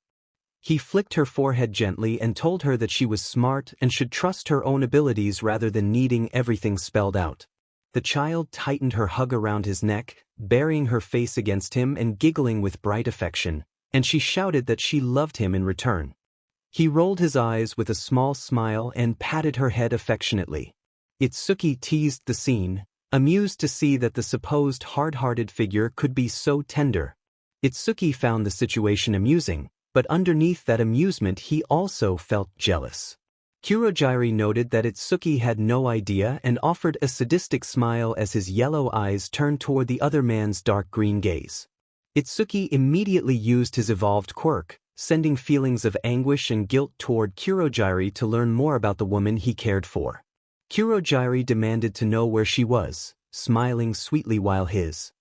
Speaker 1: He flicked her forehead gently and told her that she was smart and should trust her own abilities rather than needing everything spelled out. The child tightened her hug around his neck, burying her face against him and giggling with bright affection, and she shouted that she loved him in return. He rolled his eyes with a small smile and patted her head affectionately. Itsuki teased the scene, amused to see that the supposed hard-hearted figure could be so tender. Itsuki found the situation amusing, but underneath that amusement he also felt jealous. Kurogiri noted that Itsuki had no idea and offered a sadistic smile as his yellow eyes turned toward the other man's dark green gaze. Itsuki immediately used his evolved quirk, sending feelings of anguish and guilt toward Kurogiri to learn more about the woman he cared for. Kurogiri demanded to know where she was, smiling sweetly while his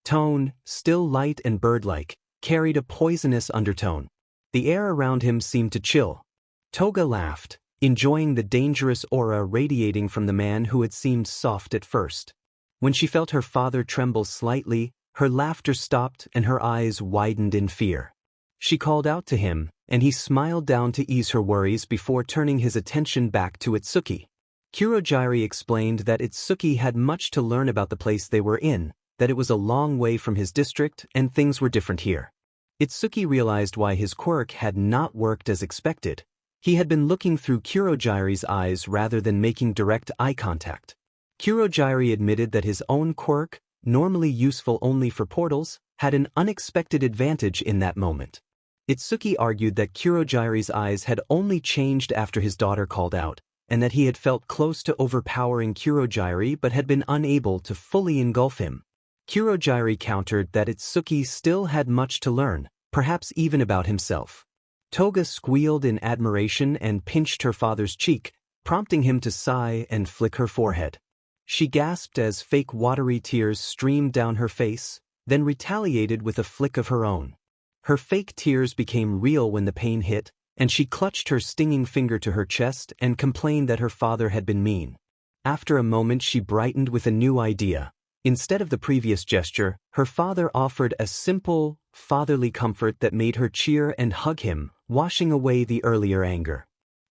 Speaker 1: tone, still light and bird-like, carried a poisonous undertone. The air around him seemed to chill. Toga laughed, enjoying the dangerous aura radiating from the man who had seemed soft at first. When she felt her father tremble slightly, her laughter stopped and her eyes widened in fear. She called out to him, and he smiled down to ease her worries before turning his attention back to Itsuki. Kurogiri explained that Itsuki had much to learn about the place they were in, that it was a long way from his district and things were different here. Itsuki realized why his quirk had not worked as expected. He had been looking through Kurogiri's eyes rather than making direct eye contact. Kurogiri admitted that his own quirk, normally useful only for portals, had an unexpected advantage in that moment. Itsuki argued that Kurogiri's eyes had only changed after his daughter called out, and that he had felt close to overpowering Kurogiri but had been unable to fully engulf him. Kurogiri countered that Itsuki still had much to learn, perhaps even about himself. Toga squealed in admiration and pinched her father's cheek, prompting him to sigh and flick her forehead. She gasped as fake watery tears streamed down her face, then retaliated with a flick of her own. Her fake tears became real when the pain hit, and she clutched her stinging finger to her chest and complained that her father had been mean. After a moment she brightened with a new idea. Instead of the previous gesture, her father offered a simple, fatherly comfort that made her cheer and hug him, washing away the earlier anger.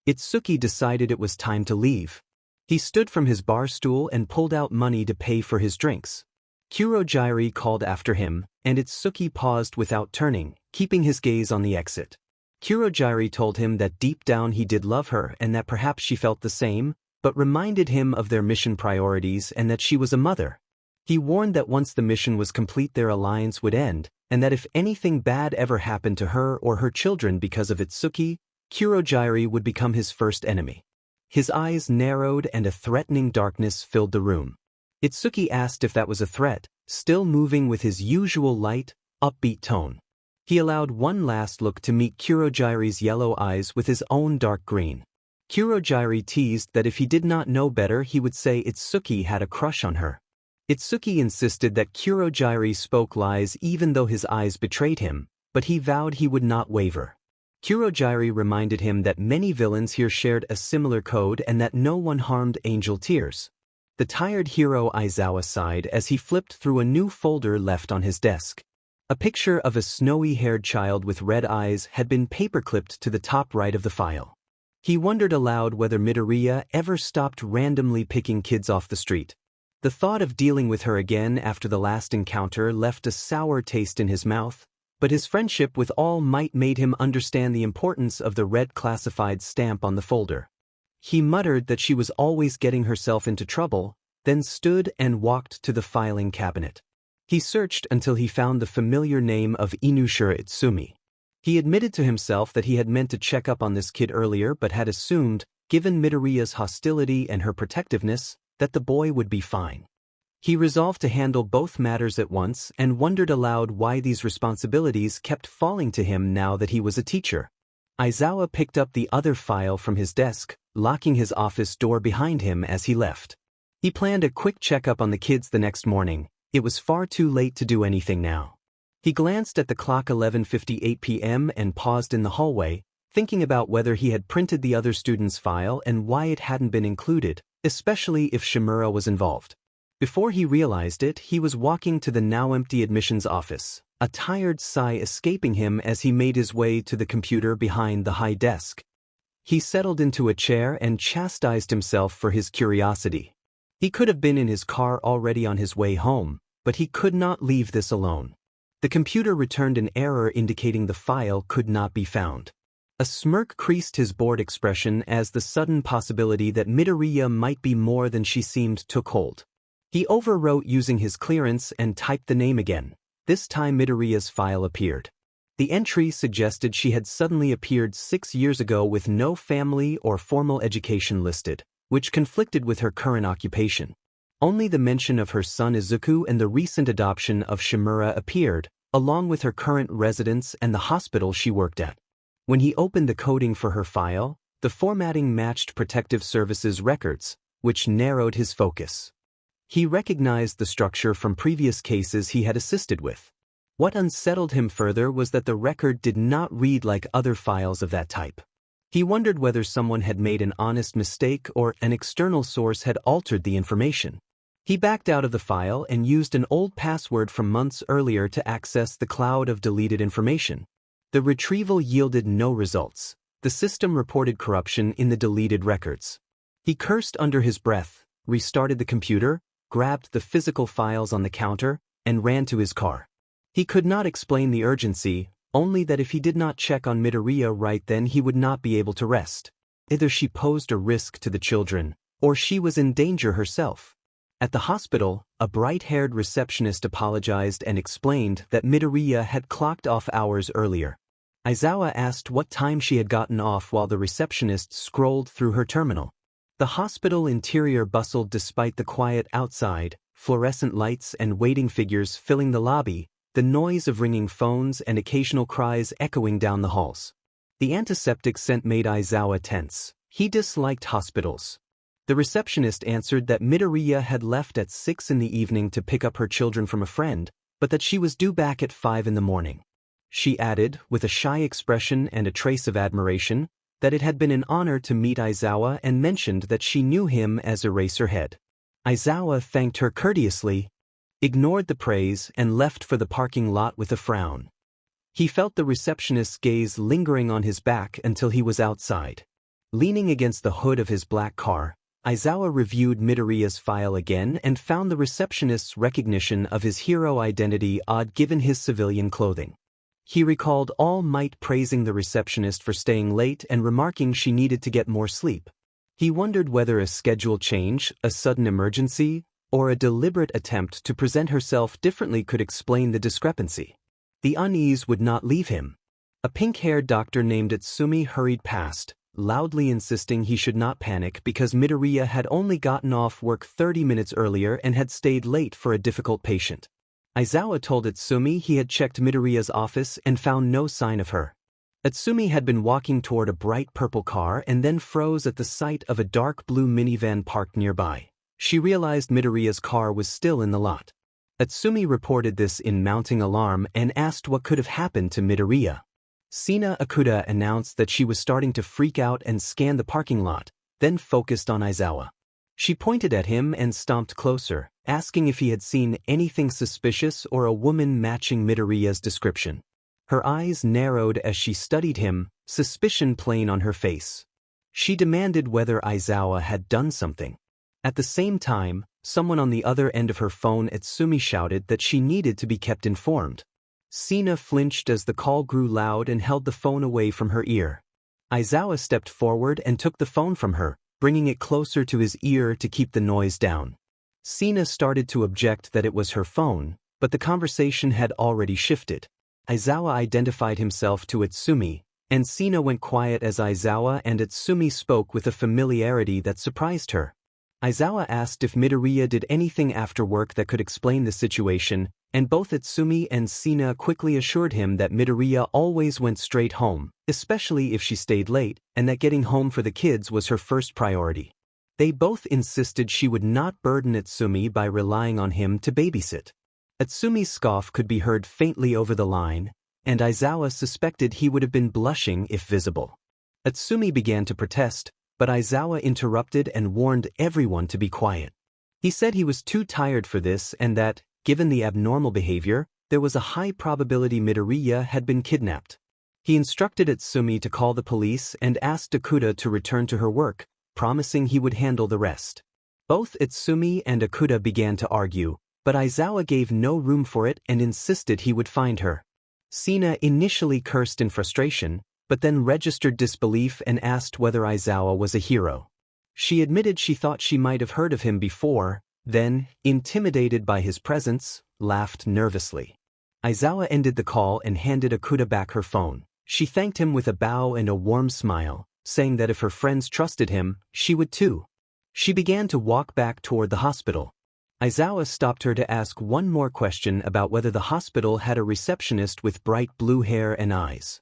Speaker 1: Itsuki decided it was time to leave. He stood from his bar stool and pulled out money to pay for his drinks. Kurogiri called after him, and Itsuki paused without turning, keeping his gaze on the exit. Kurogiri told him that deep down he did love her and that perhaps she felt the same, but reminded him of their mission priorities and that she was a mother. He warned that once the mission was complete their alliance would end, and that if anything bad ever happened to her or her children because of Itsuki, Kurogiri would become his first enemy. His eyes narrowed and a threatening darkness filled the room. Itsuki asked if that was a threat, still moving with his usual light, upbeat tone. He allowed one last look to meet Kurogiri's yellow eyes with his own dark green. Kurogiri teased that if he did not know better he would say Itsuki had a crush on her. Itsuki insisted that Kurogiri spoke lies even though his eyes betrayed him, but he vowed he would not waver. Kurogiri reminded him that many villains here shared a similar code and that no one harmed Angel Tears. The tired hero Aizawa sighed as he flipped through a new folder left on his desk. A picture of a snowy-haired child with red eyes had been paperclipped to the top right of the file. He wondered aloud whether Midoriya ever stopped randomly picking kids off the street. The thought of dealing with her again after the last encounter left a sour taste in his mouth, but his friendship with All Might made him understand the importance of the red classified stamp on the folder. He muttered that she was always getting herself into trouble, then stood and walked to the filing cabinet. He searched until he found the familiar name of Inushira Itsumi. He admitted to himself that he had meant to check up on this kid earlier but had assumed, given Midoriya's hostility and her protectiveness, that the boy would be fine. He resolved to handle both matters at once and wondered aloud why these responsibilities kept falling to him now that he was a teacher. Aizawa picked up the other file from his desk, locking his office door behind him as he left. He planned a quick checkup on the kids the next morning. It was far too late to do anything now. He glanced at the clock 11:58 p.m. and paused in the hallway, thinking about whether he had printed the other student's file and why it hadn't been included, especially if Shimura was involved. Before he realized it, he was walking to the now empty admissions office, a tired sigh escaping him as he made his way to the computer behind the high desk. He settled into a chair and chastised himself for his curiosity. He could have been in his car already on his way home, but he could not leave this alone. The computer returned an error indicating the file could not be found. A smirk creased his bored expression as the sudden possibility that Midoriya might be more than she seemed took hold. He overwrote using his clearance and typed the name again. This time Midoriya's file appeared. The entry suggested she had suddenly appeared 6 years ago with no family or formal education listed, which conflicted with her current occupation. Only the mention of her son Izuku and the recent adoption of Shimura appeared, along with her current residence and the hospital she worked at. When he opened the coding for her file, the formatting matched Protective Services records, which narrowed his focus. He recognized the structure from previous cases he had assisted with. What unsettled him further was that the record did not read like other files of that type. He wondered whether someone had made an honest mistake or an external source had altered the information. He backed out of the file and used an old password from months earlier to access the cloud of deleted information. The retrieval yielded no results. The system reported corruption in the deleted records. He cursed under his breath, restarted the computer, grabbed the physical files on the counter, and ran to his car. He could not explain the urgency, only that if he did not check on Midoriya right then he would not be able to rest. Either she posed a risk to the children, or she was in danger herself. At the hospital, a bright-haired receptionist apologized and explained that Midoriya had clocked off hours earlier. Aizawa asked what time she had gotten off while the receptionist scrolled through her terminal. The hospital interior bustled despite the quiet outside, fluorescent lights and waiting figures filling the lobby, the noise of ringing phones and occasional cries echoing down the halls. The antiseptic scent made Aizawa tense. He disliked hospitals. The receptionist answered that Midoriya had left at 6 in the evening to pick up her children from a friend, but that she was due back at 5 in the morning. She added, with a shy expression and a trace of admiration, that it had been an honor to meet Aizawa and mentioned that she knew him as Eraserhead. Aizawa thanked her courteously, ignored the praise, and left for the parking lot with a frown. He felt the receptionist's gaze lingering on his back until he was outside. Leaning against the hood of his black car, Aizawa reviewed Midoriya's file again and found the receptionist's recognition of his hero identity odd given his civilian clothing. He recalled All Might praising the receptionist for staying late and remarking she needed to get more sleep. He wondered whether a schedule change, a sudden emergency, or a deliberate attempt to present herself differently could explain the discrepancy. The unease would not leave him. A pink-haired doctor named Itsumi hurried past, loudly insisting he should not panic because Midoriya had only gotten off work 30 minutes earlier and had stayed late for a difficult patient. Aizawa told Itsumi he had checked Midoriya's office and found no sign of her. Itsumi had been walking toward a bright purple car and then froze at the sight of a dark blue minivan parked nearby. She realized Midoriya's car was still in the lot. Itsumi reported this in mounting alarm and asked what could have happened to Midoriya. Sina Akuda announced that she was starting to freak out and scan the parking lot, then focused on Aizawa. She pointed at him and stomped closer, asking if he had seen anything suspicious or a woman matching Midoriya's description. Her eyes narrowed as she studied him, suspicion plain on her face. She demanded whether Aizawa had done something. At the same time, Someone on the other end of her phone, Itsumi, shouted that she needed to be kept informed. Sina flinched as the call grew loud and held the phone away from her ear. Aizawa stepped forward and took the phone from her, bringing it closer to his ear to keep the noise down. Sina started to object that it was her phone, but the conversation had already shifted. Aizawa identified himself to Itsumi, and Sina went quiet as Aizawa and Itsumi spoke with a familiarity that surprised her. Aizawa asked if Midoriya did anything after work that could explain the situation, and both Itsumi and Sina quickly assured him that Midoriya always went straight home, especially if she stayed late, and that getting home for the kids was her first priority. They both insisted she would not burden Itsumi by relying on him to babysit. Itsumi's scoff could be heard faintly over the line, and Aizawa suspected he would have been blushing if visible. Itsumi began to protest, but Aizawa interrupted and warned everyone to be quiet. He said he was too tired for this and that, given the abnormal behavior, there was a high probability Midoriya had been kidnapped. He instructed Itsumi to call the police and asked Akuda to return to her work, promising he would handle the rest. Both Itsumi and Akuda began to argue, but Aizawa gave no room for it and insisted he would find her. Sina initially cursed in frustration, but then registered disbelief and asked whether Aizawa was a hero. She admitted she thought she might have heard of him before, then, intimidated by his presence, laughed nervously. Aizawa ended the call and handed Akuda back her phone. She thanked him with a bow and a warm smile, saying that if her friends trusted him, she would too. She began to walk back toward the hospital. Aizawa stopped her to ask one more question about whether the hospital had a receptionist with bright blue hair and eyes.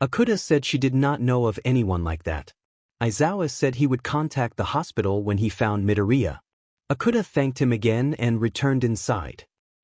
Speaker 1: Akuda said she did not know of anyone like that. Aizawa said he would contact the hospital when he found Midoriya. Akuda thanked him again and returned inside.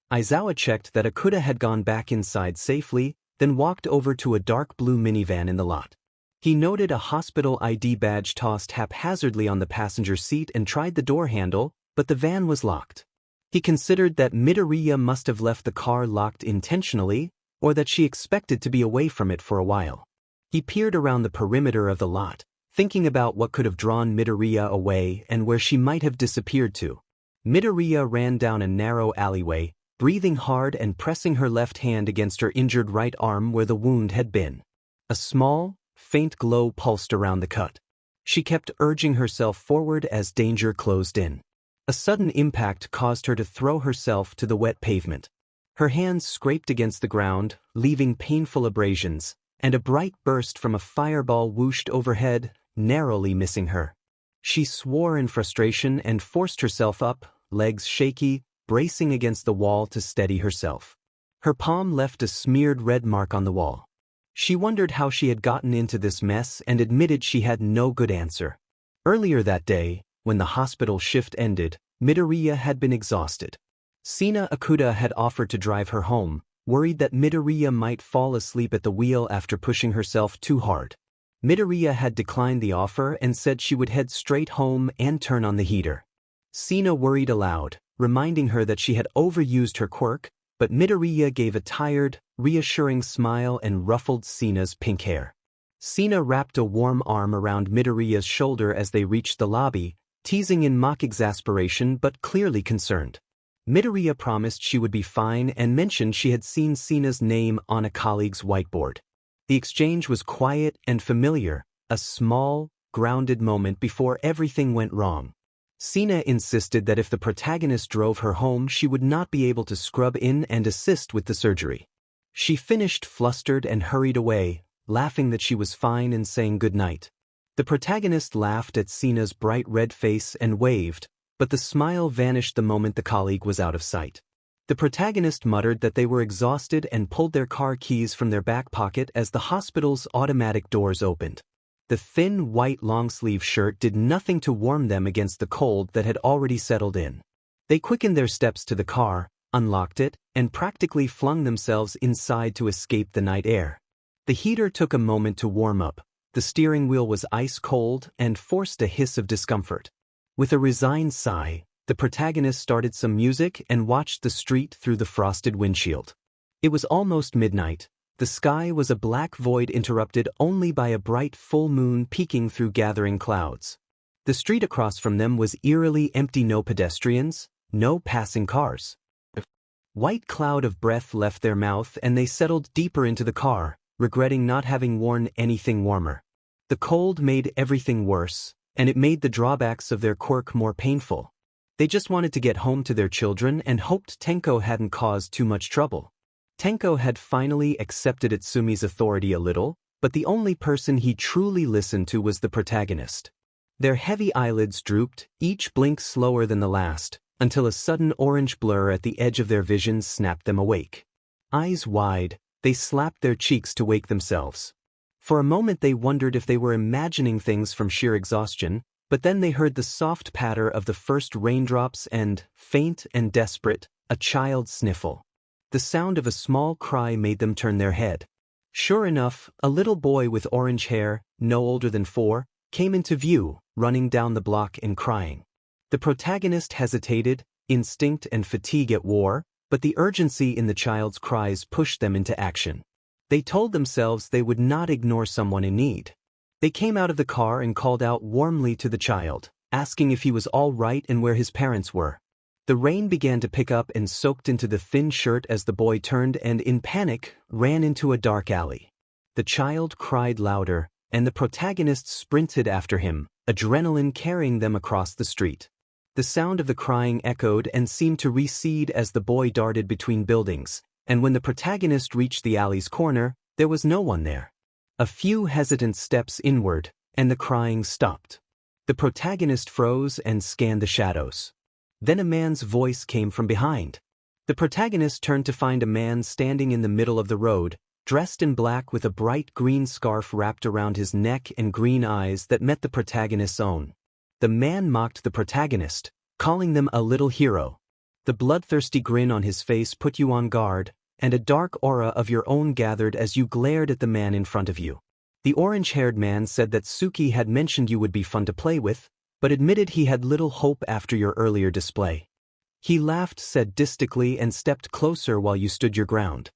Speaker 1: Aizawa checked that Akuda had gone back inside safely, then walked over to a dark blue minivan in the lot. He noted a hospital ID badge tossed haphazardly on the passenger seat and tried the door handle, but the van was locked. He considered that Midoriya must have left the car locked intentionally, or that she expected to be away from it for a while. He peered around the perimeter of the lot, thinking about what could have drawn Midoriya away and where she might have disappeared to. Midoriya ran down a narrow alleyway, breathing hard and pressing her left hand against her injured right arm where the wound had been. A small, faint glow pulsed around the cut. She kept urging herself forward as danger closed in. A sudden impact caused her to throw herself to the wet pavement. Her hands scraped against the ground, leaving painful abrasions, and a bright burst from a fireball whooshed overhead, narrowly missing her. She swore in frustration and forced herself up, legs shaky, bracing against the wall to steady herself. Her palm left a smeared red mark on the wall. She wondered how she had gotten into this mess and admitted she had no good answer. Earlier that day, when the hospital shift ended, Midoriya had been exhausted. Sina Akuda had offered to drive her home, worried that Midoriya might fall asleep at the wheel after pushing herself too hard. Midoriya had declined the offer and said she would head straight home and turn on the heater. Sina worried aloud, reminding her that she had overused her quirk, but Midoriya gave a tired, reassuring smile and ruffled Sina's pink hair. Sina wrapped a warm arm around Midoriya's shoulder as they reached the lobby, teasing in mock exasperation but clearly concerned. Midoriya promised she would be fine and mentioned she had seen Sina's name on a colleague's whiteboard. The exchange was quiet and familiar, a small, grounded moment before everything went wrong. Sina insisted that if the protagonist drove her home she would not be able to scrub in and assist with the surgery. She finished flustered and hurried away, laughing that she was fine and saying goodnight. The protagonist laughed at Sina's bright red face and waved, but the smile vanished the moment the colleague was out of sight. The protagonist muttered that they were exhausted and pulled their car keys from their back pocket as the hospital's automatic doors opened. The thin white long-sleeve shirt did nothing to warm them against the cold that had already settled in. They quickened their steps to the car, unlocked it, and practically flung themselves inside to escape the night air. The heater took a moment to warm up, the steering wheel was ice cold and forced a hiss of discomfort. With a resigned sigh, the protagonist started some music and watched the street through the frosted windshield. It was almost midnight. The sky was a black void interrupted only by a bright full moon peeking through gathering clouds. The street across from them was eerily empty, no pedestrians, no passing cars. A white cloud of breath left their mouth and they settled deeper into the car, regretting not having worn anything warmer. The cold made everything worse, and it made the drawbacks of their quirk more painful. They just wanted to get home to their children and hoped Tenko hadn't caused too much trouble. Tenko had finally accepted Itsumi's authority a little, but the only person he truly listened to was the protagonist. Their heavy eyelids drooped, each blink slower than the last, until a sudden orange blur at the edge of their vision snapped them awake. Eyes wide, they slapped their cheeks to wake themselves. For a moment they wondered if they were imagining things from sheer exhaustion, but then they heard the soft patter of the first raindrops and, faint and desperate, a child sniffle. The sound of a small cry made them turn their head. Sure enough, a little boy with orange hair, no older than 4, came into view, running down the block and crying. The protagonist hesitated, instinct and fatigue at war, but the urgency in the child's cries pushed them into action. They told themselves they would not ignore someone in need. They came out of the car and called out warmly to the child, asking if he was all right and where his parents were. The rain began to pick up and soaked into the thin shirt as the boy turned and, in panic, ran into a dark alley. The child cried louder, and the protagonist sprinted after him, adrenaline carrying them across the street. The sound of the crying echoed and seemed to recede as the boy darted between buildings, and when the protagonist reached the alley's corner, there was no one there. A few hesitant steps inward, and the crying stopped. The protagonist froze and scanned the shadows. Then a man's voice came from behind. The protagonist turned to find a man standing in the middle of the road, dressed in black with a bright green scarf wrapped around his neck and green eyes that met the protagonist's own. The man mocked the protagonist, calling them a little hero. The bloodthirsty grin on his face put you on guard, and a dark aura of your own gathered as you glared at the man in front of you. The orange-haired man said that Suki had mentioned you would be fun to play with, but admitted he had little hope after your earlier display. He laughed sadistically and stepped closer while you stood your ground.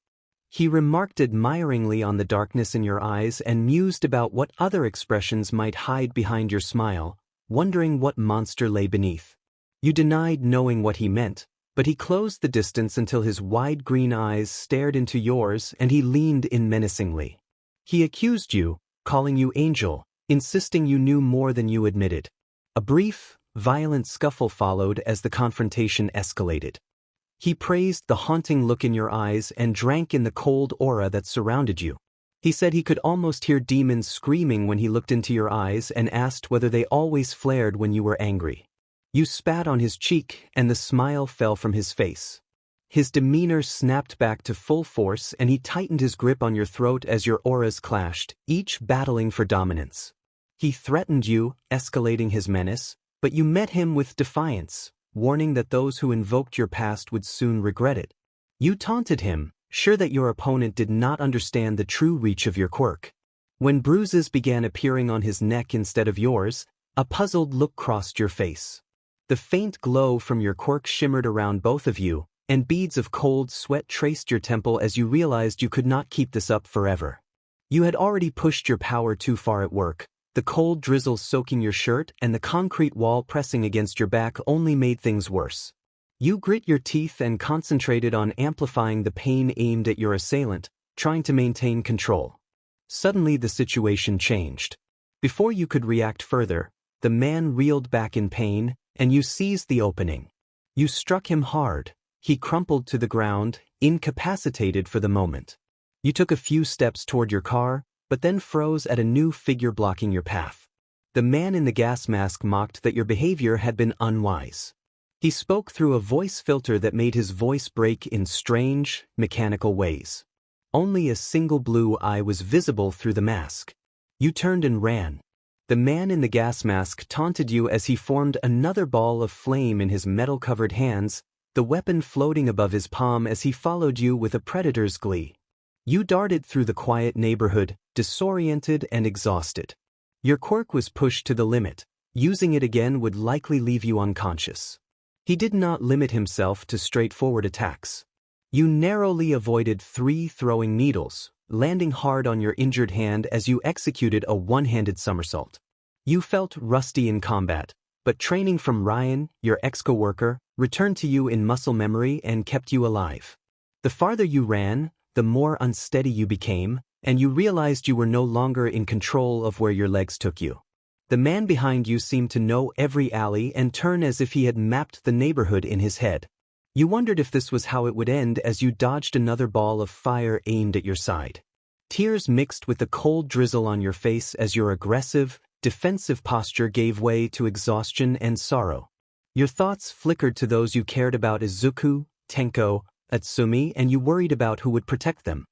Speaker 1: He remarked admiringly on the darkness in your eyes and mused about what other expressions might hide behind your smile, wondering what monster lay beneath. You denied knowing what he meant, but he closed the distance until his wide green eyes stared into yours and he leaned in menacingly. He accused you, calling you angel, insisting you knew more than you admitted. A brief, violent scuffle followed as the confrontation escalated. He praised the haunting look in your eyes and drank in the cold aura that surrounded you. He said he could almost hear demons screaming when he looked into your eyes and asked whether they always flared when you were angry. You spat on his cheek and the smile fell from his face. His demeanor snapped back to full force and he tightened his grip on your throat as your auras clashed, each battling for dominance. He threatened you, escalating his menace, but you met him with defiance, warning that those who invoked your past would soon regret it. You taunted him, sure that your opponent did not understand the true reach of your quirk. When bruises began appearing on his neck instead of yours, a puzzled look crossed your face. The faint glow from your quirk shimmered around both of you, and beads of cold sweat traced your temple as you realized you could not keep this up forever. You had already pushed your power too far at work. The cold drizzle soaking your shirt and the concrete wall pressing against your back only made things worse. You grit your teeth and concentrated on amplifying the pain aimed at your assailant, trying to maintain control. Suddenly the situation changed. Before you could react further, the man reeled back in pain, and you seized the opening. You struck him hard. He crumpled to the ground, incapacitated for the moment. You took a few steps toward your car, but then froze at a new figure blocking your path. The man in the gas mask mocked that your behavior had been unwise. He spoke through a voice filter that made his voice break in strange, mechanical ways. Only a single blue eye was visible through the mask. You turned and ran. The man in the gas mask taunted you as he formed another ball of flame in his metal-covered hands, the weapon floating above his palm as he followed you with a predator's glee. You darted through the quiet neighborhood, disoriented and exhausted. Your quirk was pushed to the limit. Using it again would likely leave you unconscious. He did not limit himself to straightforward attacks. You narrowly avoided 3 throwing needles, landing hard on your injured hand as you executed a one-handed somersault. You felt rusty in combat, but training from Ryan, your ex-coworker, returned to you in muscle memory and kept you alive. The farther you ran, the more unsteady you became, and you realized you were no longer in control of where your legs took you. The man behind you seemed to know every alley and turn as if he had mapped the neighborhood in his head. You wondered if this was how it would end as you dodged another ball of fire aimed at your side. Tears mixed with the cold drizzle on your face as your aggressive, defensive posture gave way to exhaustion and sorrow. Your thoughts flickered to those you cared about: Izuku, Tenko, Atsumi, and you worried about who would protect them,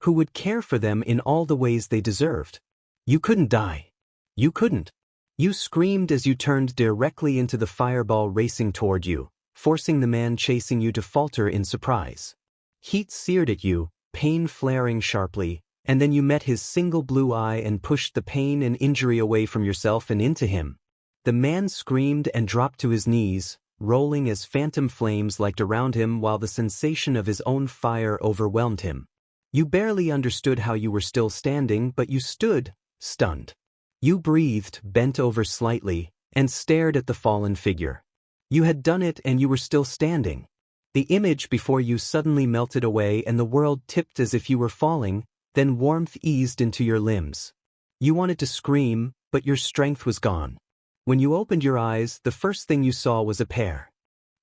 Speaker 1: who would care for them in all the ways they deserved. You couldn't die. You couldn't. You screamed as you turned directly into the fireball racing toward you, forcing the man chasing you to falter in surprise. Heat seared at you, pain flaring sharply, and then you met his single blue eye and pushed the pain and injury away from yourself and into him. The man screamed and dropped to his knees, rolling as phantom flames licked around him while the sensation of his own fire overwhelmed him. You barely understood how you were still standing, but you stood, stunned. You breathed, bent over slightly, and stared at the fallen figure. You had done it and you were still standing. The image before you suddenly melted away and the world tipped as if you were falling, then warmth eased into your limbs. You wanted to scream, but your strength was gone. When you opened your eyes, the first thing you saw was a pair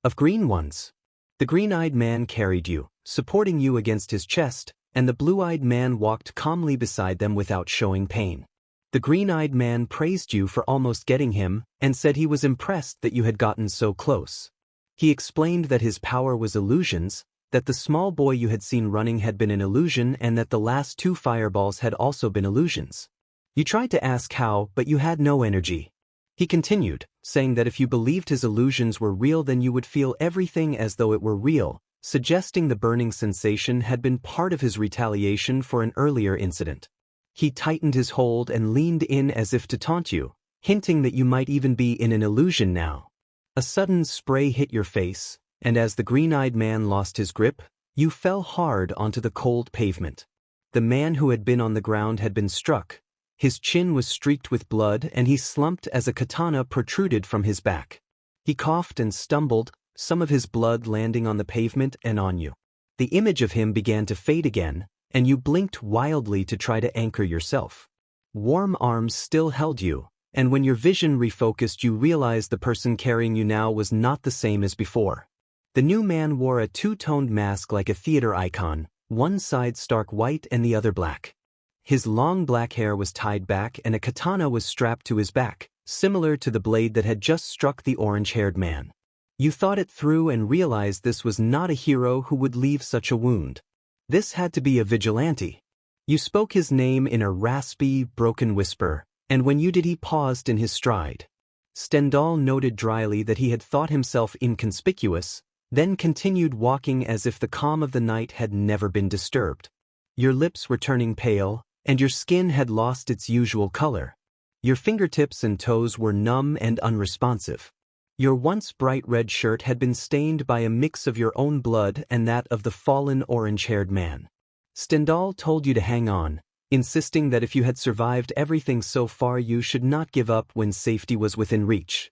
Speaker 1: of green ones. The green-eyed man carried you, supporting you against his chest, and the blue-eyed man walked calmly beside them without showing pain. The green-eyed man praised you for almost getting him and said he was impressed that you had gotten so close. He explained that his power was illusions, that the small boy you had seen running had been an illusion, and that the last 2 fireballs had also been illusions. You tried to ask how, but you had no energy. He continued, saying that if you believed his illusions were real then you would feel everything as though it were real, suggesting the burning sensation had been part of his retaliation for an earlier incident. He tightened his hold and leaned in as if to taunt you, hinting that you might even be in an illusion now. A sudden spray hit your face, and as the green-eyed man lost his grip, you fell hard onto the cold pavement. The man who had been on the ground had been struck. His chin was streaked with blood and he slumped as a katana protruded from his back. He coughed and stumbled, some of his blood landing on the pavement and on you. The image of him began to fade again, and you blinked wildly to try to anchor yourself. Warm arms still held you, and when your vision refocused you realized the person carrying you now was not the same as before. The new man wore a two-toned mask like a theater icon, one side stark white and the other black. His long black hair was tied back and a katana was strapped to his back, similar to the blade that had just struck the orange-haired man. You thought it through and realized this was not a hero who would leave such a wound. This had to be a vigilante. You spoke his name in a raspy, broken whisper, and when you did he paused in his stride. Stendhal noted dryly that he had thought himself inconspicuous, then continued walking as if the calm of the night had never been disturbed. Your lips were turning pale, and your skin had lost its usual color. Your fingertips and toes were numb and unresponsive. Your once bright red shirt had been stained by a mix of your own blood and that of the fallen orange-haired man. Stendhal told you to hang on, insisting that if you had survived everything so far you should not give up when safety was within reach.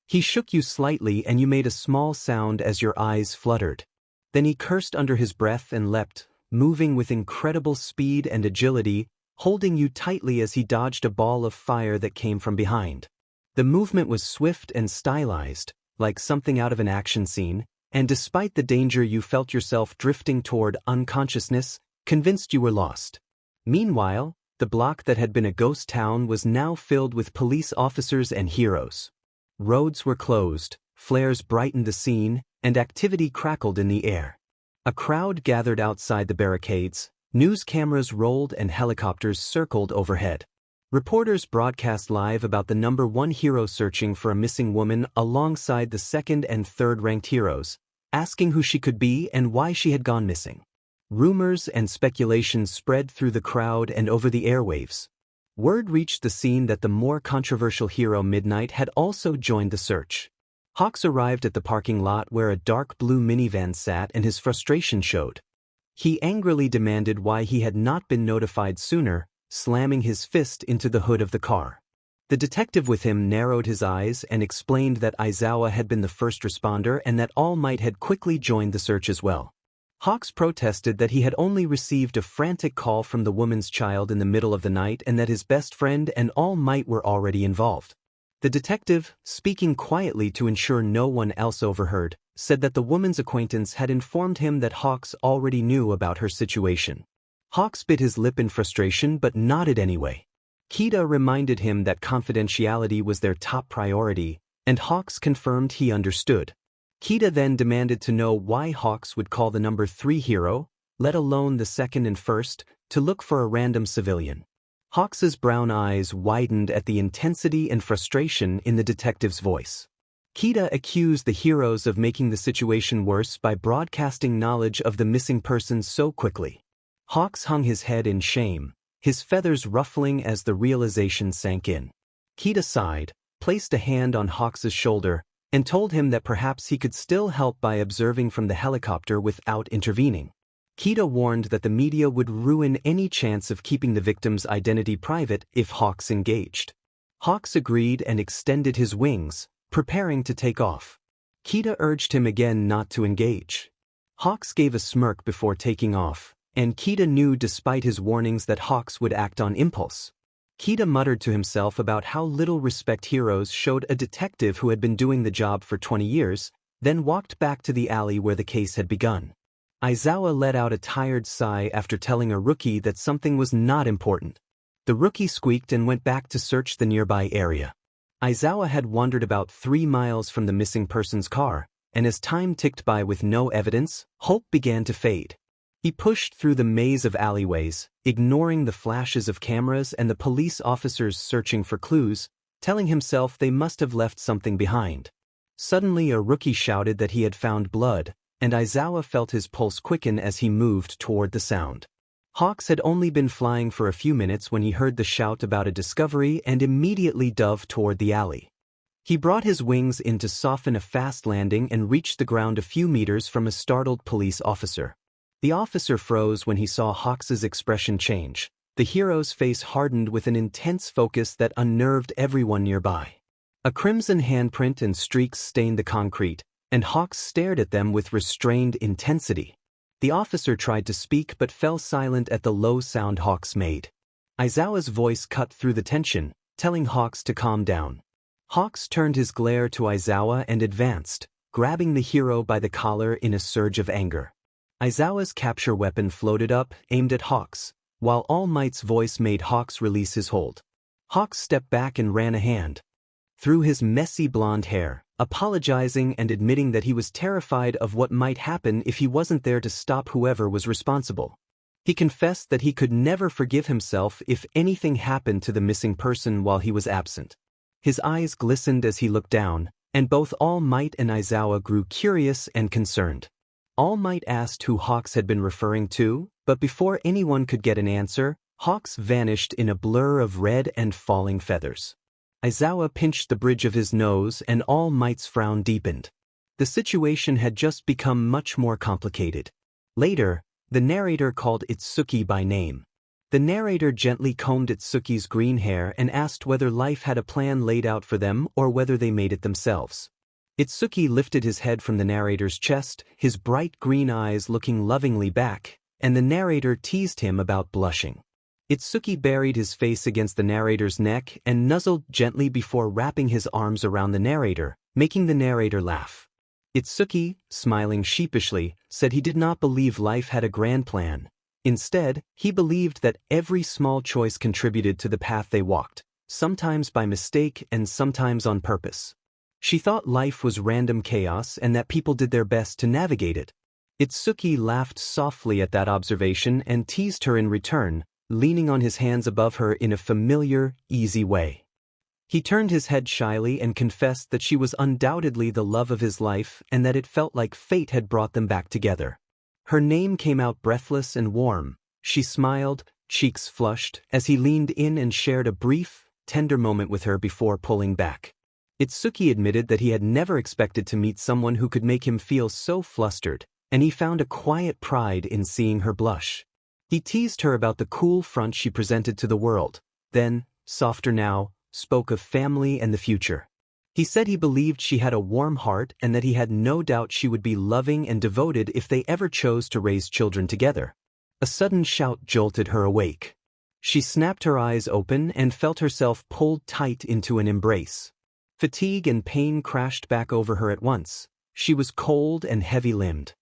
Speaker 1: He shook you slightly and you made a small sound as your eyes fluttered. Then he cursed under his breath and leapt, moving with incredible speed and agility, holding you tightly as he dodged a ball of fire that came from behind. The movement was swift and stylized, like something out of an action scene, and despite the danger you felt yourself drifting toward unconsciousness, convinced you were lost. Meanwhile, the block that had been a ghost town was now filled with police officers and heroes. Roads were closed, flares brightened the scene, and activity crackled in the air. A crowd gathered outside the barricades, news cameras rolled and helicopters circled overhead. Reporters broadcast live about the number 1 hero searching for a missing woman alongside the second and third-ranked heroes, asking who she could be and why she had gone missing. Rumors and speculations spread through the crowd and over the airwaves. Word reached the scene that the more controversial hero Midnight had also joined the search. Hawks arrived at the parking lot where a dark blue minivan sat and his frustration showed. He angrily demanded why he had not been notified sooner, slamming his fist into the hood of the car. The detective with him narrowed his eyes and explained that Aizawa had been the first responder and that All Might had quickly joined the search as well. Hawks protested that he had only received a frantic call from the woman's child in the middle of the night and that his best friend and All Might were already involved. The detective, speaking quietly to ensure no one else overheard, said that the woman's acquaintance had informed him that Hawks already knew about her situation. Hawks bit his lip in frustration but nodded anyway. Kita reminded him that confidentiality was their top priority, and Hawks confirmed he understood. Kita then demanded to know why Hawks would call the number 3 hero, let alone the second and first, to look for a random civilian. Hawks's brown eyes widened at the intensity and frustration in the detective's voice. Kita accused the heroes of making the situation worse by broadcasting knowledge of the missing person so quickly. Hawks hung his head in shame, his feathers ruffling as the realization sank in. Kita sighed, placed a hand on Hawks's shoulder, and told him that perhaps he could still help by observing from the helicopter without intervening. Kita warned that the media would ruin any chance of keeping the victim's identity private if Hawks engaged. Hawks agreed and extended his wings, preparing to take off. Kita urged him again not to engage. Hawks gave a smirk before taking off, and Kita knew despite his warnings that Hawks would act on impulse. Kita muttered to himself about how little respect heroes showed a detective who had been doing the job for 20 years, then walked back to the alley where the case had begun. Aizawa let out a tired sigh after telling a rookie that something was not important. The rookie squeaked and went back to search the nearby area. Aizawa had wandered about 3 miles from the missing person's car, and as time ticked by with no evidence, hope began to fade. He pushed through the maze of alleyways, ignoring the flashes of cameras and the police officers searching for clues, telling himself they must have left something behind. Suddenly a rookie shouted that he had found blood, and Aizawa felt his pulse quicken as he moved toward the sound. Hawks had only been flying for a few minutes when he heard the shout about a discovery and immediately dove toward the alley. He brought his wings in to soften a fast landing and reached the ground a few meters from a startled police officer. The officer froze when he saw Hawks's expression change. The hero's face hardened with an intense focus that unnerved everyone nearby. A crimson handprint and streaks stained the concrete, and Hawks stared at them with restrained intensity. The officer tried to speak but fell silent at the low sound Hawks made. Aizawa's voice cut through the tension, telling Hawks to calm down. Hawks turned his glare to Aizawa and advanced, grabbing the hero by the collar in a surge of anger. Aizawa's capture weapon floated up, aimed at Hawks, while All Might's voice made Hawks release his hold. Hawks stepped back and ran a hand through his messy blonde hair, apologizing and admitting that he was terrified of what might happen if he wasn't there to stop whoever was responsible. He confessed that he could never forgive himself if anything happened to the missing person while he was absent. His eyes glistened as he looked down, and both All Might and Aizawa grew curious and concerned. All Might asked who Hawks had been referring to, but before anyone could get an answer, Hawks vanished in a blur of red and falling feathers. Aizawa pinched the bridge of his nose and All Might's frown deepened. The situation had just become much more complicated. Later, the narrator called Itsuki by name. The narrator gently combed Itsuki's green hair and asked whether life had a plan laid out for them or whether they made it themselves. Itsuki lifted his head from the narrator's chest, his bright green eyes looking lovingly back, and the narrator teased him about blushing. Itsuki buried his face against the narrator's neck and nuzzled gently before wrapping his arms around the narrator, making the narrator laugh. Itsuki, smiling sheepishly, said he did not believe life had a grand plan. Instead, he believed that every small choice contributed to the path they walked, sometimes by mistake and sometimes on purpose. She thought life was random chaos and that people did their best to navigate it. Itsuki laughed softly at that observation and teased her in return, leaning on his hands above her in a familiar, easy way. He turned his head shyly and confessed that she was undoubtedly the love of his life and that it felt like fate had brought them back together. Her name came out breathless and warm. She smiled, cheeks flushed, as he leaned in and shared a brief, tender moment with her before pulling back. Itsuki admitted that he had never expected to meet someone who could make him feel so flustered, and he found a quiet pride in seeing her blush. He teased her about the cool front she presented to the world. Then, softer now, spoke of family and the future. He said he believed she had a warm heart and that he had no doubt she would be loving and devoted if they ever chose to raise children together. A sudden shout jolted her awake. She snapped her eyes open and felt herself pulled tight into an embrace. Fatigue and pain crashed back over her at once. She was cold and heavy-limbed.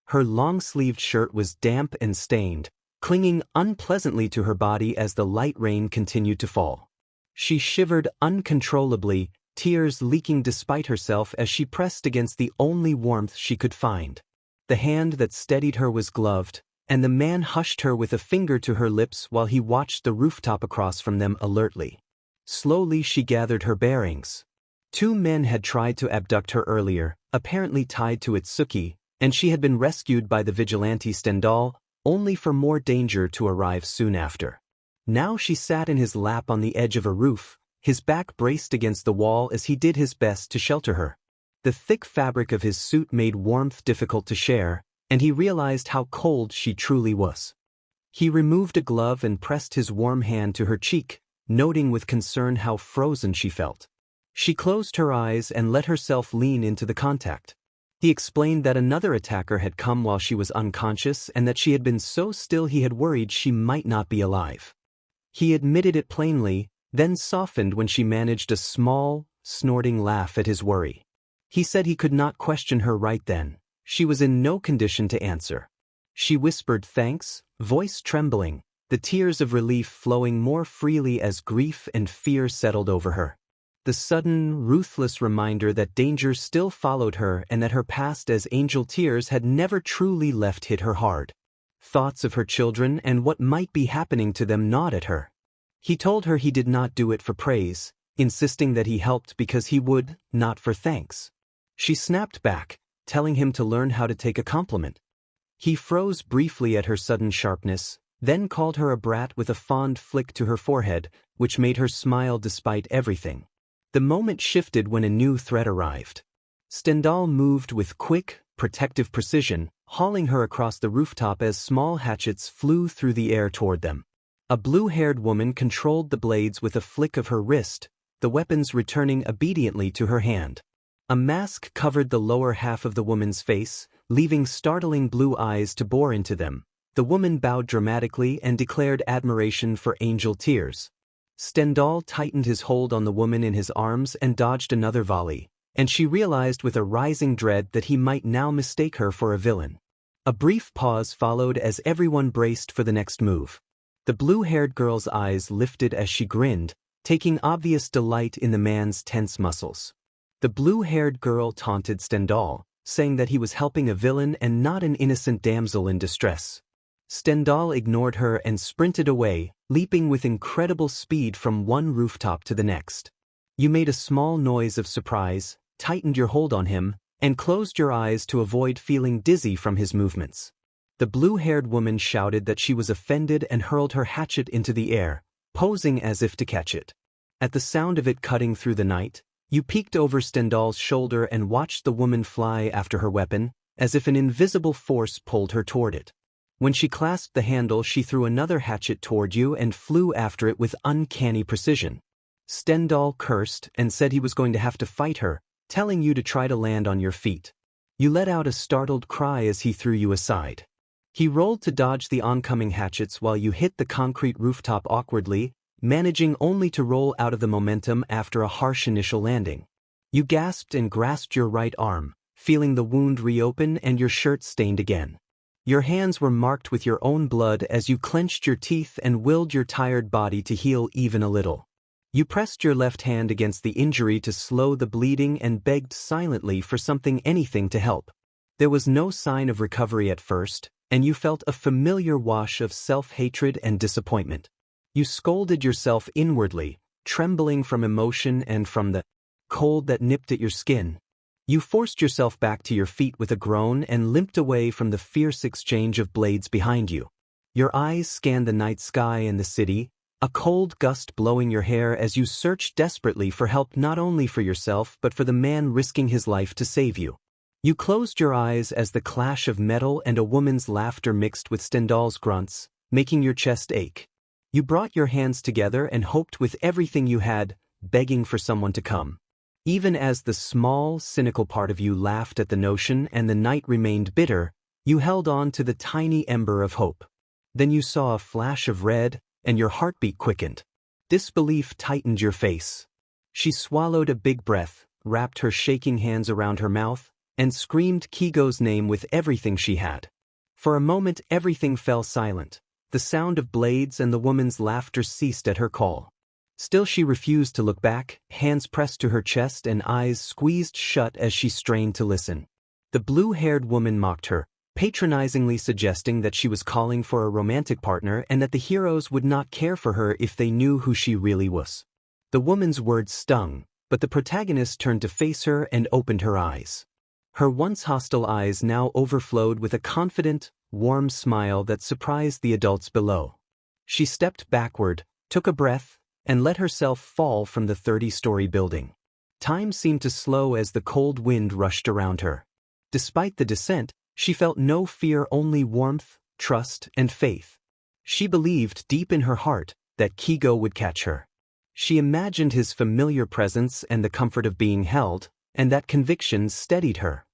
Speaker 1: Her long-sleeved shirt was damp and stained, clinging unpleasantly to her body as the light rain continued to fall. She shivered uncontrollably, tears leaking despite herself as she pressed against the only warmth she could find. The hand that steadied her was gloved, and the man hushed her with a finger to her lips while he watched the rooftop across from them alertly. Slowly she gathered her bearings. 2 men had tried to abduct her earlier, apparently tied to Izuku, and she had been rescued by the vigilante Stendhal, only for more danger to arrive soon after. Now she sat in his lap on the edge of a roof, his back braced against the wall as he did his best to shelter her. The thick fabric of his suit made warmth difficult to share, and he realized how cold she truly was. He removed a glove and pressed his warm hand to her cheek, noting with concern how frozen she felt. She closed her eyes and let herself lean into the contact. He explained that another attacker had come while she was unconscious and that she had been so still he had worried she might not be alive. He admitted it plainly, then softened when she managed a small, snorting laugh at his worry. He said he could not question her right then. She was in no condition to answer. She whispered thanks, voice trembling, the tears of relief flowing more freely as grief and fear settled over her. The sudden, ruthless reminder that danger still followed her and that her past as Angel Tears had never truly left hit her hard. Thoughts of her children and what might be happening to them gnawed at her. He told her he did not do it for praise, insisting that he helped because he would, not for thanks. She snapped back, telling him to learn how to take a compliment. He froze briefly at her sudden sharpness, then called her a brat with a fond flick to her forehead, which made her smile despite everything. The moment shifted when a new threat arrived. Stendhal moved with quick, protective precision, hauling her across the rooftop as small hatchets flew through the air toward them. A blue-haired woman controlled the blades with a flick of her wrist, the weapons returning obediently to her hand. A mask covered the lower half of the woman's face, leaving startling blue eyes to bore into them. The woman bowed dramatically and declared admiration for Angel Tears. Stendhal tightened his hold on the woman in his arms and dodged another volley, and she realized with a rising dread that he might now mistake her for a villain. A brief pause followed as everyone braced for the next move. The blue-haired girl's eyes lifted as she grinned, taking obvious delight in the man's tense muscles. The blue-haired girl taunted Stendhal, saying that he was helping a villain and not an innocent damsel in distress. Stendhal ignored her and sprinted away, leaping with incredible speed from one rooftop to the next. You made a small noise of surprise, tightened your hold on him, and closed your eyes to avoid feeling dizzy from his movements. The blue-haired woman shouted that she was offended and hurled her hatchet into the air, posing as if to catch it. At the sound of it cutting through the night, you peeked over Stendhal's shoulder and watched the woman fly after her weapon, as if an invisible force pulled her toward it. When she clasped the handle, she threw another hatchet toward you and flew after it with uncanny precision. Stendhal cursed and said he was going to have to fight her, telling you to try to land on your feet. You let out a startled cry as he threw you aside. He rolled to dodge the oncoming hatchets while you hit the concrete rooftop awkwardly, managing only to roll out of the momentum after a harsh initial landing. You gasped and grasped your right arm, feeling the wound reopen and your shirt stained again. Your hands were marked with your own blood as you clenched your teeth and willed your tired body to heal even a little. You pressed your left hand against the injury to slow the bleeding and begged silently for anything to help. There was no sign of recovery at first, and you felt a familiar wash of self-hatred and disappointment. You scolded yourself inwardly, trembling from emotion and from the cold that nipped at your skin. You forced yourself back to your feet with a groan and limped away from the fierce exchange of blades behind you. Your eyes scanned the night sky and the city, a cold gust blowing your hair as you searched desperately for help not only for yourself but for the man risking his life to save you. You closed your eyes as the clash of metal and a woman's laughter mixed with Stendhal's grunts, making your chest ache. You brought your hands together and hoped with everything you had, begging for someone to come. Even as the small, cynical part of you laughed at the notion and the night remained bitter, you held on to the tiny ember of hope. Then you saw a flash of red, and your heartbeat quickened. Disbelief tightened your face. She swallowed a big breath, wrapped her shaking hands around her mouth, and screamed Kigo's name with everything she had. For a moment everything fell silent. The sound of blades and the woman's laughter ceased at her call. Still she refused to look back, hands pressed to her chest and eyes squeezed shut as she strained to listen. The blue-haired woman mocked her, patronizingly suggesting that she was calling for a romantic partner and that the heroes would not care for her if they knew who she really was. The woman's words stung, but the protagonist turned to face her and opened her eyes. Her once hostile eyes now overflowed with a confident, warm smile that surprised the adults below. She stepped backward, took a breath, and let herself fall from the 30-story building. Time seemed to slow as the cold wind rushed around her. Despite the descent, she felt no fear, only warmth, trust, and faith. She believed deep in her heart that Kigo would catch her. She imagined his familiar presence and the comfort of being held, and that conviction steadied her.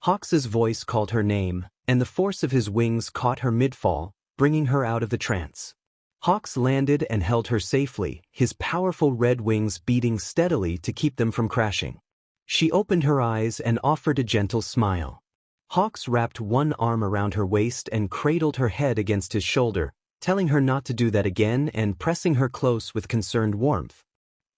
Speaker 1: Hawks's voice called her name, and the force of his wings caught her mid-fall, bringing her out of the trance. Hawks landed and held her safely, his powerful red wings beating steadily to keep them from crashing. She opened her eyes and offered a gentle smile. Hawks wrapped one arm around her waist and cradled her head against his shoulder, telling her not to do that again and pressing her close with concerned warmth.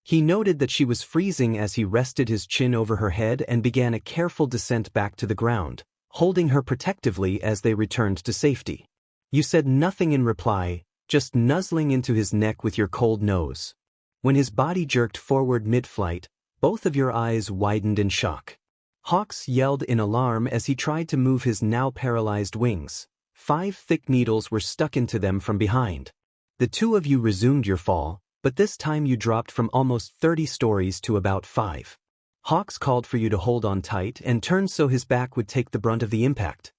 Speaker 1: He noted that she was freezing as he rested his chin over her head and began a careful descent back to the ground, holding her protectively as they returned to safety. You said nothing in reply, just nuzzling into his neck with your cold nose. When his body jerked forward mid-flight, both of your eyes widened in shock. Hawks yelled in alarm as he tried to move his now paralyzed wings. 5 thick needles were stuck into them from behind. The two of you resumed your fall, but this time you dropped from almost 30 stories to about 5. Hawks called for you to hold on tight and turned so his back would take the brunt of the impact.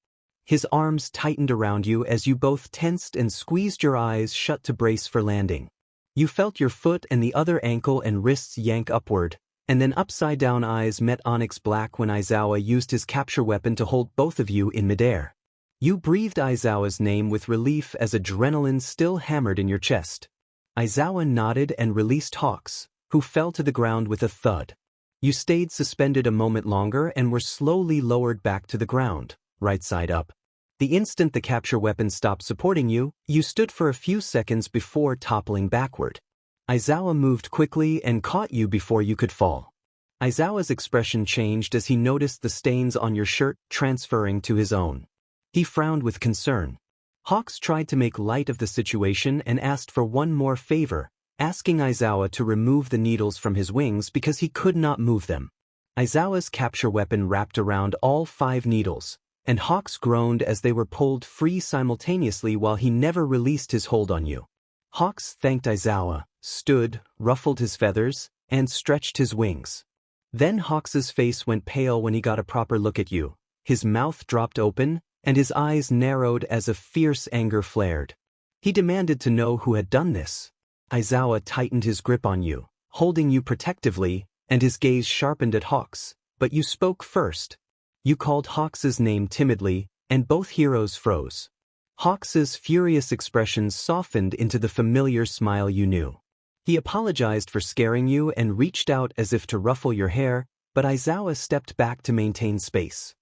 Speaker 1: His arms tightened around you as you both tensed and squeezed your eyes shut to brace for landing. You felt your foot and the other ankle and wrists yank upward, and then upside-down eyes met onyx black when Aizawa used his capture weapon to hold both of you in midair. You breathed Aizawa's name with relief as adrenaline still hammered in your chest. Aizawa nodded and released Hawks, who fell to the ground with a thud. You stayed suspended a moment longer and were slowly lowered back to the ground, right side up. The instant the capture weapon stopped supporting you, you stood for a few seconds before toppling backward. Aizawa moved quickly and caught you before you could fall. Aizawa's expression changed as he noticed the stains on your shirt transferring to his own. He frowned with concern. Hawks tried to make light of the situation and asked for one more favor, asking Aizawa to remove the needles from his wings because he could not move them. Aizawa's capture weapon wrapped around all 5 needles, and Hawks groaned as they were pulled free simultaneously while he never released his hold on you. Hawks thanked Aizawa, stood, ruffled his feathers, and stretched his wings. Then Hawks's face went pale when he got a proper look at you. His mouth dropped open, and his eyes narrowed as a fierce anger flared. He demanded to know who had done this. Aizawa tightened his grip on you, holding you protectively, and his gaze sharpened at Hawks. But you spoke first. You called Hawks's name timidly, and both heroes froze. Hawks's furious expression softened into the familiar smile you knew. He apologized for scaring you and reached out as if to ruffle your hair, but Aizawa stepped back to maintain space.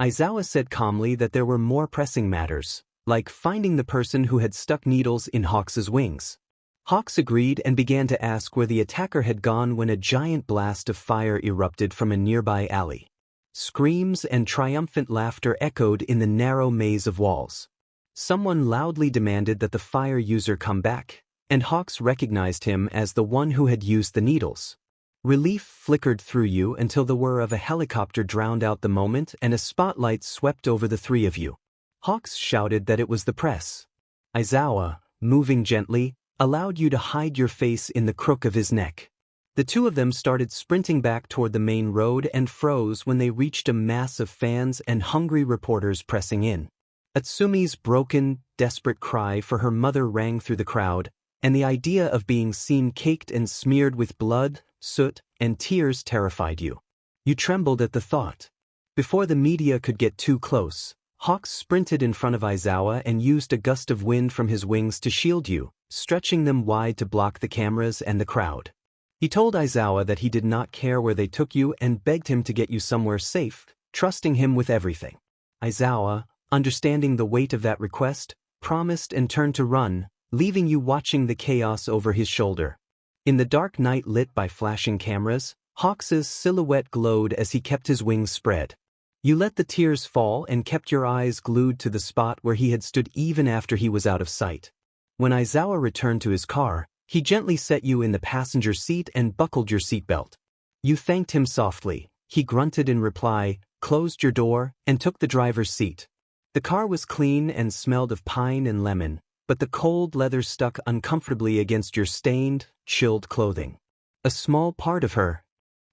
Speaker 1: Aizawa said calmly that there were more pressing matters, like finding the person who had stuck needles in Hawks's wings. Hawks agreed and began to ask where the attacker had gone when a giant blast of fire erupted from a nearby alley. Screams and triumphant laughter echoed in the narrow maze of walls. Someone loudly demanded that the fire user come back, and Hawks recognized him as the one who had used the needles. Relief flickered through you until the whir of a helicopter drowned out the moment and a spotlight swept over the 3 of you. Hawks shouted that it was the press. Aizawa, moving gently, allowed you to hide your face in the crook of his neck. The 2 of them started sprinting back toward the main road and froze when they reached a mass of fans and hungry reporters pressing in. Atsumi's broken, desperate cry for her mother rang through the crowd, and the idea of being seen caked and smeared with blood, soot, and tears terrified you. You trembled at the thought. Before the media could get too close, Hawks sprinted in front of Aizawa and used a gust of wind from his wings to shield you, stretching them wide to block the cameras and the crowd. He told Aizawa that he did not care where they took you and begged him to get you somewhere safe, trusting him with everything. Aizawa, understanding the weight of that request, promised and turned to run, leaving you watching the chaos over his shoulder. In the dark night lit by flashing cameras, Hawks's silhouette glowed as he kept his wings spread. You let the tears fall and kept your eyes glued to the spot where he had stood even after he was out of sight. When Aizawa returned to his car, he gently set you in the passenger seat and buckled your seatbelt. You thanked him softly. He grunted in reply, closed your door, and took the driver's seat. The car was clean and smelled of pine and lemon, but the cold leather stuck uncomfortably against your stained, chilled clothing. A small part of her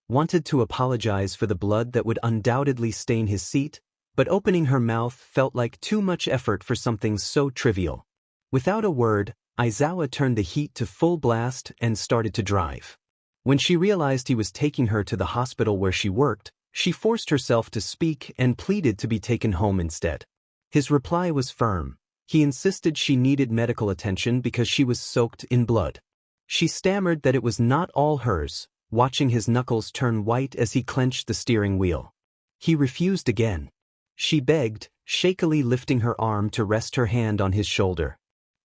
Speaker 1: wanted to apologize for the blood that would undoubtedly stain his seat, but opening her mouth felt like too much effort for something so trivial. Without a word, Aizawa turned the heat to full blast and started to drive. When she realized he was taking her to the hospital where she worked, she forced herself to speak and pleaded to be taken home instead. His reply was firm. He insisted she needed medical attention because she was soaked in blood. She stammered that it was not all hers, watching his knuckles turn white as he clenched the steering wheel. He refused again. She begged, shakily lifting her arm to rest her hand on his shoulder.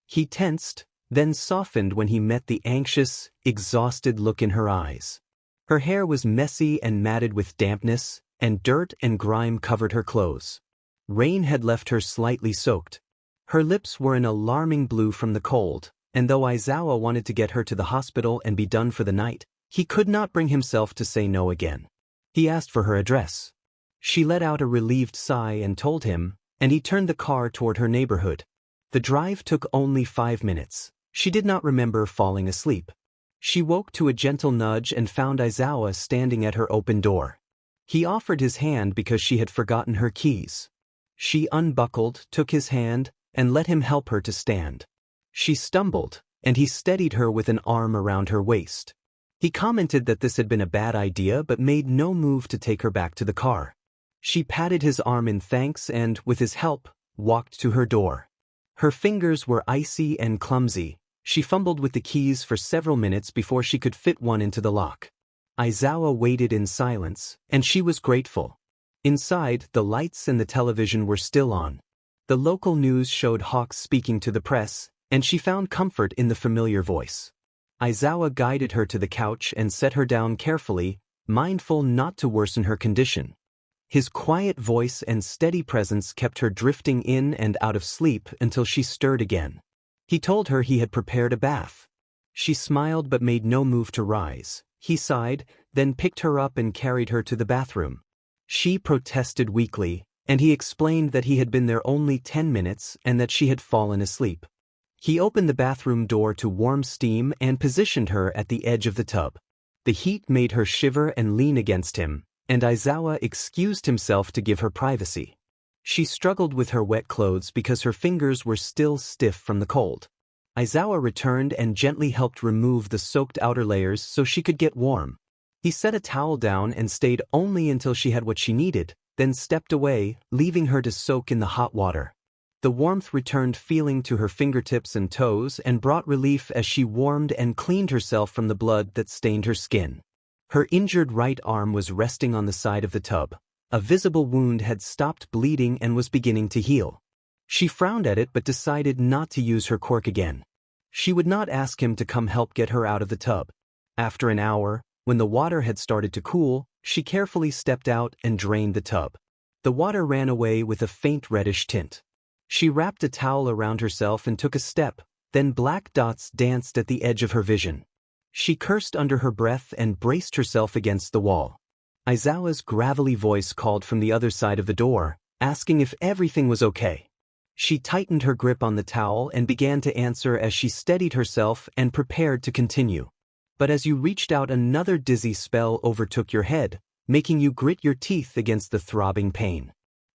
Speaker 1: He tensed, then softened when he met the anxious, exhausted look in her eyes. Her hair was messy and matted with dampness, and dirt and grime covered her clothes. Rain had left her slightly soaked. Her lips were an alarming blue from the cold, and though Aizawa wanted to get her to the hospital and be done for the night, he could not bring himself to say no again. He asked for her address. She let out a relieved sigh and told him, and he turned the car toward her neighborhood. The drive took only 5 minutes. She did not remember falling asleep. She woke to a gentle nudge and found Aizawa standing at her open door. He offered his hand because she had forgotten her keys. She unbuckled, took his hand, and let him help her to stand. She stumbled, and he steadied her with an arm around her waist. He commented that this had been a bad idea but made no move to take her back to the car. She patted his arm in thanks and, with his help, walked to her door. Her fingers were icy and clumsy. She fumbled with the keys for several minutes before she could fit one into the lock. Aizawa waited in silence, and she was grateful. Inside, the lights and the television were still on. The local news showed Hawks speaking to the press, and she found comfort in the familiar voice. Aizawa guided her to the couch and set her down carefully, mindful not to worsen her condition. His quiet voice and steady presence kept her drifting in and out of sleep until she stirred again. He told her he had prepared a bath. She smiled but made no move to rise. He sighed, then picked her up and carried her to the bathroom. She protested weakly, and he explained that he had been there only 10 minutes and that she had fallen asleep. He opened the bathroom door to warm steam and positioned her at the edge of the tub. The heat made her shiver and lean against him, and Aizawa excused himself to give her privacy. She struggled with her wet clothes because her fingers were still stiff from the cold. Aizawa returned and gently helped remove the soaked outer layers so she could get warm. He set a towel down and stayed only until she had what she needed, then stepped away, leaving her to soak in the hot water. The warmth returned feeling to her fingertips and toes and brought relief as she warmed and cleaned herself from the blood that stained her skin. Her injured right arm was resting on the side of the tub. A visible wound had stopped bleeding and was beginning to heal. She frowned at it but decided not to use her quirk again. She would not ask him to come help get her out of the tub. After an hour, when the water had started to cool, she carefully stepped out and drained the tub. The water ran away with a faint reddish tint. She wrapped a towel around herself and took a step, then black dots danced at the edge of her vision. She cursed under her breath and braced herself against the wall. Aizawa's gravelly voice called from the other side of the door, asking if everything was okay. She tightened her grip on the towel and began to answer as she steadied herself and prepared to continue. But as you reached out, another dizzy spell overtook your head, making you grit your teeth against the throbbing pain.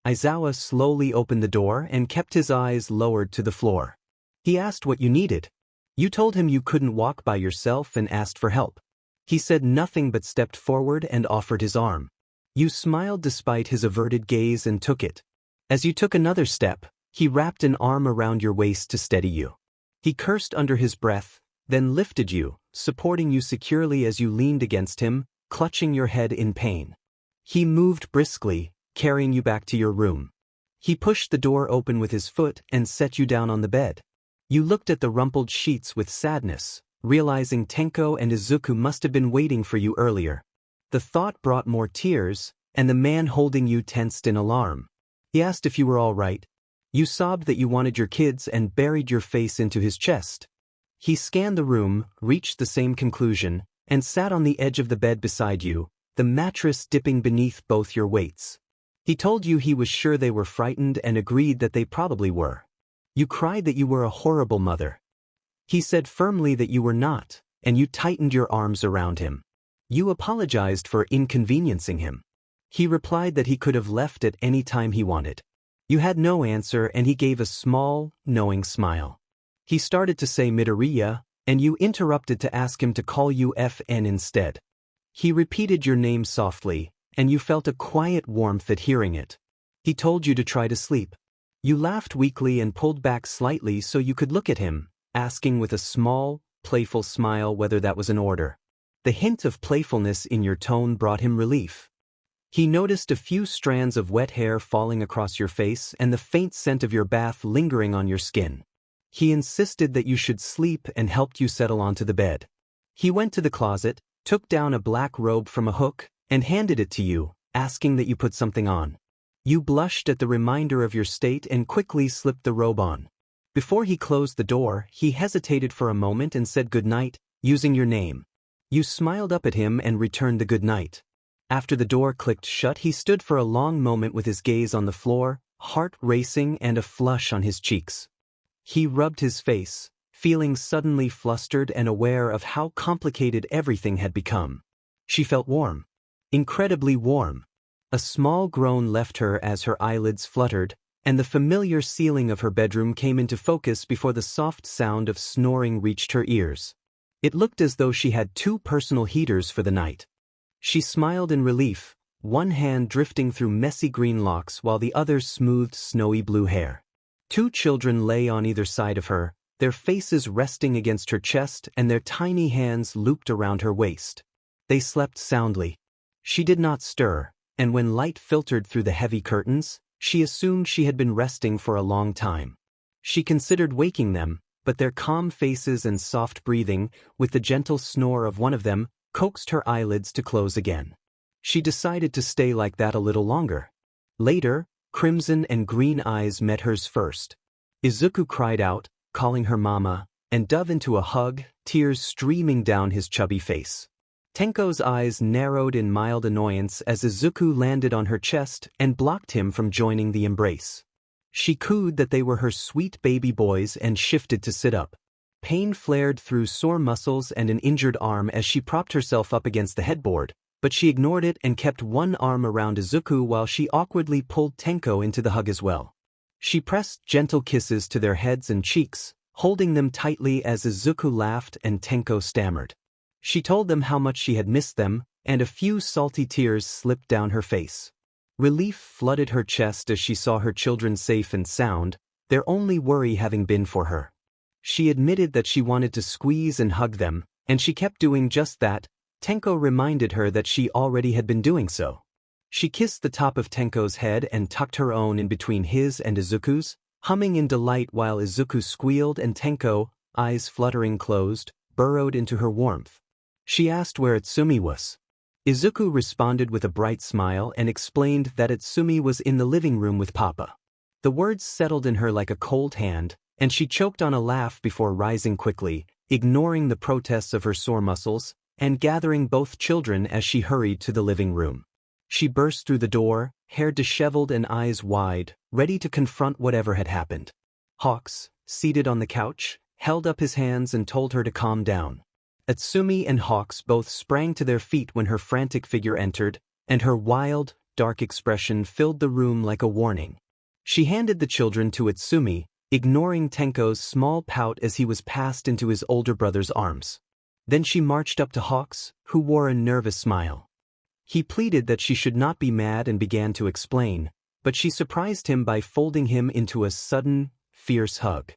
Speaker 1: Aizawa slowly opened the door and kept his eyes lowered to the floor. He asked what you needed. You told him you couldn't walk by yourself and asked for help. He said nothing but stepped forward and offered his arm. You smiled despite his averted gaze and took it. As you took another step, he wrapped an arm around your waist to steady you. He cursed under his breath, then lifted you, supporting you securely as you leaned against him, clutching your head in pain. He moved briskly, carrying you back to your room. He pushed the door open with his foot and set you down on the bed. You looked at the rumpled sheets with sadness, realizing Tenko and Izuku must have been waiting for you earlier. The thought brought more tears, and the man holding you tensed in alarm. He asked if you were all right. You sobbed that you wanted your kids and buried your face into his chest. He scanned the room, reached the same conclusion, and sat on the edge of the bed beside you, the mattress dipping beneath both your weights. He told you he was sure they were frightened and agreed that they probably were. You cried that you were a horrible mother. He said firmly that you were not, and you tightened your arms around him. You apologized for inconveniencing him. He replied that he could have left at any time he wanted. You had no answer and he gave a small, knowing smile. He started to say Midoriya, and you interrupted to ask him to call you FN instead. He repeated your name softly, and you felt a quiet warmth at hearing it. He told you to try to sleep. You laughed weakly and pulled back slightly so you could look at him, asking with a small, playful smile whether that was an order. The hint of playfulness in your tone brought him relief. He noticed a few strands of wet hair falling across your face and the faint scent of your bath lingering on your skin. He insisted that you should sleep and helped you settle onto the bed. He went to the closet, took down a black robe from a hook, and handed it to you, asking that you put something on. You blushed at the reminder of your state and quickly slipped the robe on. Before he closed the door, he hesitated for a moment and said goodnight, using your name. You smiled up at him and returned the goodnight. After the door clicked shut, he stood for a long moment with his gaze on the floor, heart racing and a flush on his cheeks. He rubbed his face, feeling suddenly flustered and aware of how complicated everything had become. She felt warm. Incredibly warm. A small groan left her as her eyelids fluttered, and the familiar ceiling of her bedroom came into focus before the soft sound of snoring reached her ears. It looked as though she had two personal heaters for the night. She smiled in relief, one hand drifting through messy green locks while the other smoothed snowy blue hair. Two children lay on either side of her, their faces resting against her chest and their tiny hands looped around her waist. They slept soundly. She did not stir, and when light filtered through the heavy curtains, she assumed she had been resting for a long time. She considered waking them, but their calm faces and soft breathing, with the gentle snore of one of them, coaxed her eyelids to close again. She decided to stay like that a little longer. Later, crimson and green eyes met hers first. Izuku cried out, calling her mama, and dove into a hug, tears streaming down his chubby face. Tenko's eyes narrowed in mild annoyance as Izuku landed on her chest and blocked him from joining the embrace. She cooed that they were her sweet baby boys and shifted to sit up. Pain flared through sore muscles and an injured arm as she propped herself up against the headboard, but she ignored it and kept one arm around Izuku while she awkwardly pulled Tenko into the hug as well. She pressed gentle kisses to their heads and cheeks, holding them tightly as Izuku laughed and Tenko stammered. She told them how much she had missed them, and a few salty tears slipped down her face. Relief flooded her chest as she saw her children safe and sound, their only worry having been for her. She admitted that she wanted to squeeze and hug them, and she kept doing just that. Tenko reminded her that she already had been doing so. She kissed the top of Tenko's head and tucked her own in between his and Izuku's, humming in delight while Izuku squealed and Tenko, eyes fluttering closed, burrowed into her warmth. She asked where Itsumi was. Izuku responded with a bright smile and explained that Itsumi was in the living room with Papa. The words settled in her like a cold hand, and she choked on a laugh before rising quickly, ignoring the protests of her sore muscles, and gathering both children as she hurried to the living room. She burst through the door, hair disheveled and eyes wide, ready to confront whatever had happened. Hawks, seated on the couch, held up his hands and told her to calm down. Itsumi and Hawks both sprang to their feet when her frantic figure entered, and her wild, dark expression filled the room like a warning. She handed the children to Itsumi, ignoring Tenko's small pout as he was passed into his older brother's arms. Then she marched up to Hawks, who wore a nervous smile. He pleaded that she should not be mad and began to explain, but she surprised him by folding him into a sudden, fierce hug.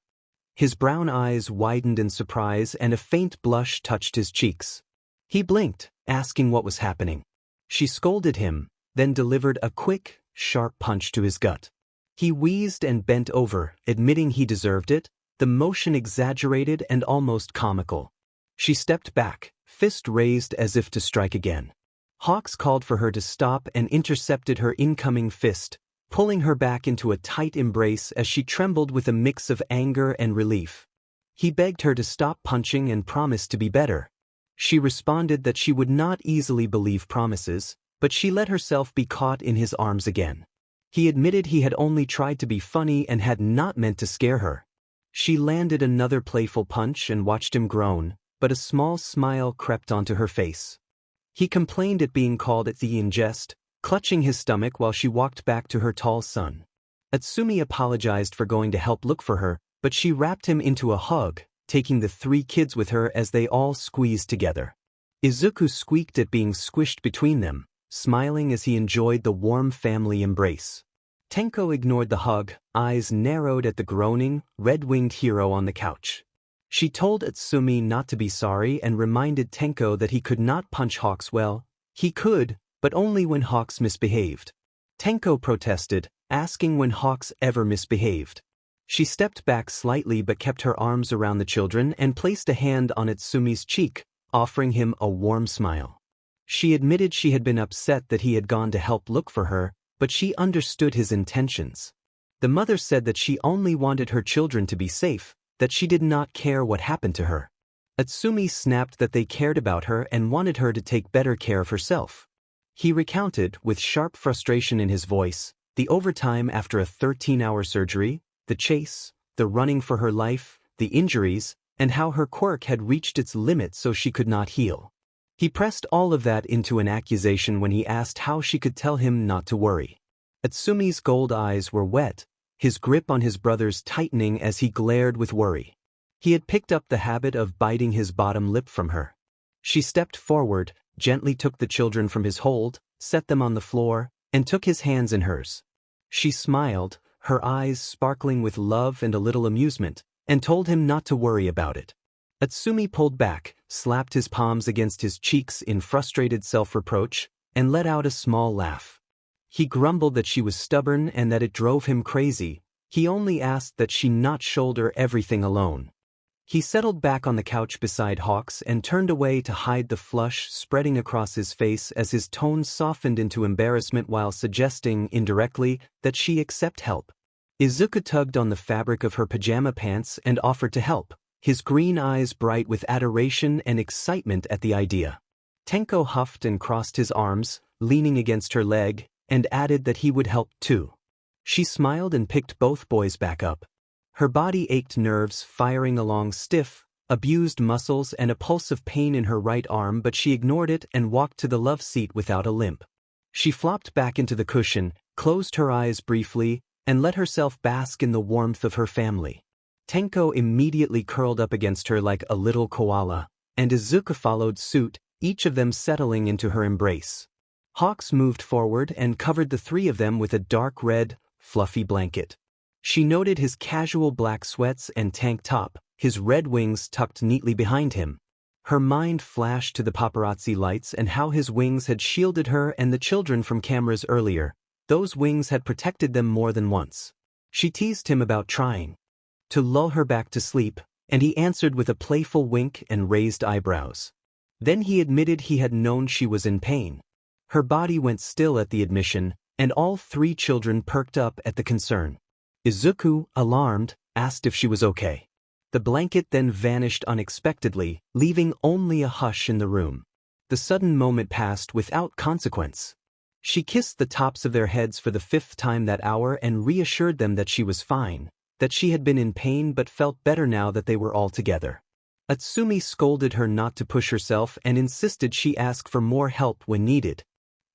Speaker 1: His brown eyes widened in surprise and a faint blush touched his cheeks. He blinked, asking what was happening. She scolded him, then delivered a quick, sharp punch to his gut. He wheezed and bent over, admitting he deserved it, the motion exaggerated and almost comical. She stepped back, fist raised as if to strike again. Hawks called for her to stop and intercepted her incoming fist, pulling her back into a tight embrace as she trembled with a mix of anger and relief. He begged her to stop punching and promised to be better. She responded that she would not easily believe promises, but she let herself be caught in his arms again. He admitted he had only tried to be funny and had not meant to scare her. She landed another playful punch and watched him groan, but a small smile crept onto her face. He complained at being called at the in jest, clutching his stomach while she walked back to her tall son. Atsumi apologized for going to help look for her, but she wrapped him into a hug, taking the 3 kids with her as they all squeezed together. Izuku squeaked at being squished between them, smiling as he enjoyed the warm family embrace. Tenko ignored the hug, eyes narrowed at the groaning, red-winged hero on the couch. She told Atsumi not to be sorry and reminded Tenko that he could not punch Hawks well. He could, but only when Hawks misbehaved. Tenko protested, asking when Hawks ever misbehaved. She stepped back slightly but kept her arms around the children and placed a hand on Atsumi's cheek, offering him a warm smile. She admitted she had been upset that he had gone to help look for her, but she understood his intentions. The mother said that she only wanted her children to be safe, that she did not care what happened to her. Atsumi snapped that they cared about her and wanted her to take better care of herself. He recounted, with sharp frustration in his voice, the overtime after a 13-hour surgery, the chase, the running for her life, the injuries, and how her quirk had reached its limit so she could not heal. He pressed all of that into an accusation when he asked how she could tell him not to worry. Atsumi's gold eyes were wet, his grip on his brother's tightening as he glared with worry. He had picked up the habit of biting his bottom lip from her. She stepped forward, gently took the children from his hold, set them on the floor, and took his hands in hers. She smiled, her eyes sparkling with love and a little amusement, and told him not to worry about it. Atsumi pulled back, slapped his palms against his cheeks in frustrated self-reproach, and let out a small laugh. He grumbled that she was stubborn and that it drove him crazy. He only asked that she not shoulder everything alone. He settled back on the couch beside Hawks and turned away to hide the flush spreading across his face as his tone softened into embarrassment while suggesting, indirectly, that she accept help. Izuku tugged on the fabric of her pajama pants and offered to help, his green eyes bright with adoration and excitement at the idea. Tenko huffed and crossed his arms, leaning against her leg, and added that he would help too. She smiled and picked both boys back up. Her body ached, nerves firing along stiff, abused muscles and a pulse of pain in her right arm, but she ignored it and walked to the love seat without a limp. She flopped back into the cushion, closed her eyes briefly, and let herself bask in the warmth of her family. Tenko immediately curled up against her like a little koala, and Izuku followed suit, each of them settling into her embrace. Hawks moved forward and covered the 3 of them with a dark red, fluffy blanket. She noted his casual black sweats and tank top, his red wings tucked neatly behind him. Her mind flashed to the paparazzi lights and how his wings had shielded her and the children from cameras earlier. Those wings had protected them more than once. She teased him about trying to lull her back to sleep, and he answered with a playful wink and raised eyebrows. Then he admitted he had known she was in pain. Her body went still at the admission, and all 3 children perked up at the concern. Izuku, alarmed, asked if she was okay. The blanket then vanished unexpectedly, leaving only a hush in the room. The sudden moment passed without consequence. She kissed the tops of their heads for the 5th time that hour and reassured them that she was fine, that she had been in pain but felt better now that they were all together. Atsumi scolded her not to push herself and insisted she ask for more help when needed.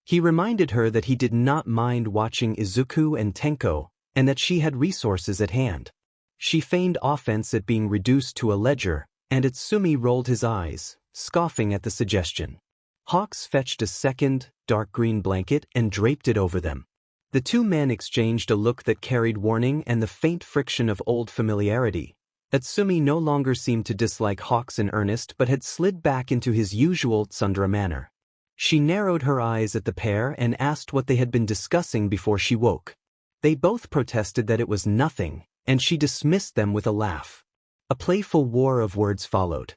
Speaker 1: He reminded her that he did not mind watching Izuku and Tenko, and that she had resources at hand. She feigned offense at being reduced to a ledger, and Atsumi rolled his eyes, scoffing at the suggestion. Hawks fetched a second, dark green blanket and draped it over them. The two men exchanged a look that carried warning and the faint friction of old familiarity. Utsumi no longer seemed to dislike Hawks in earnest but had slid back into his usual tsundere manner. She narrowed her eyes at the pair and asked what they had been discussing before she woke. They both protested that it was nothing, and she dismissed them with a laugh. A playful war of words followed.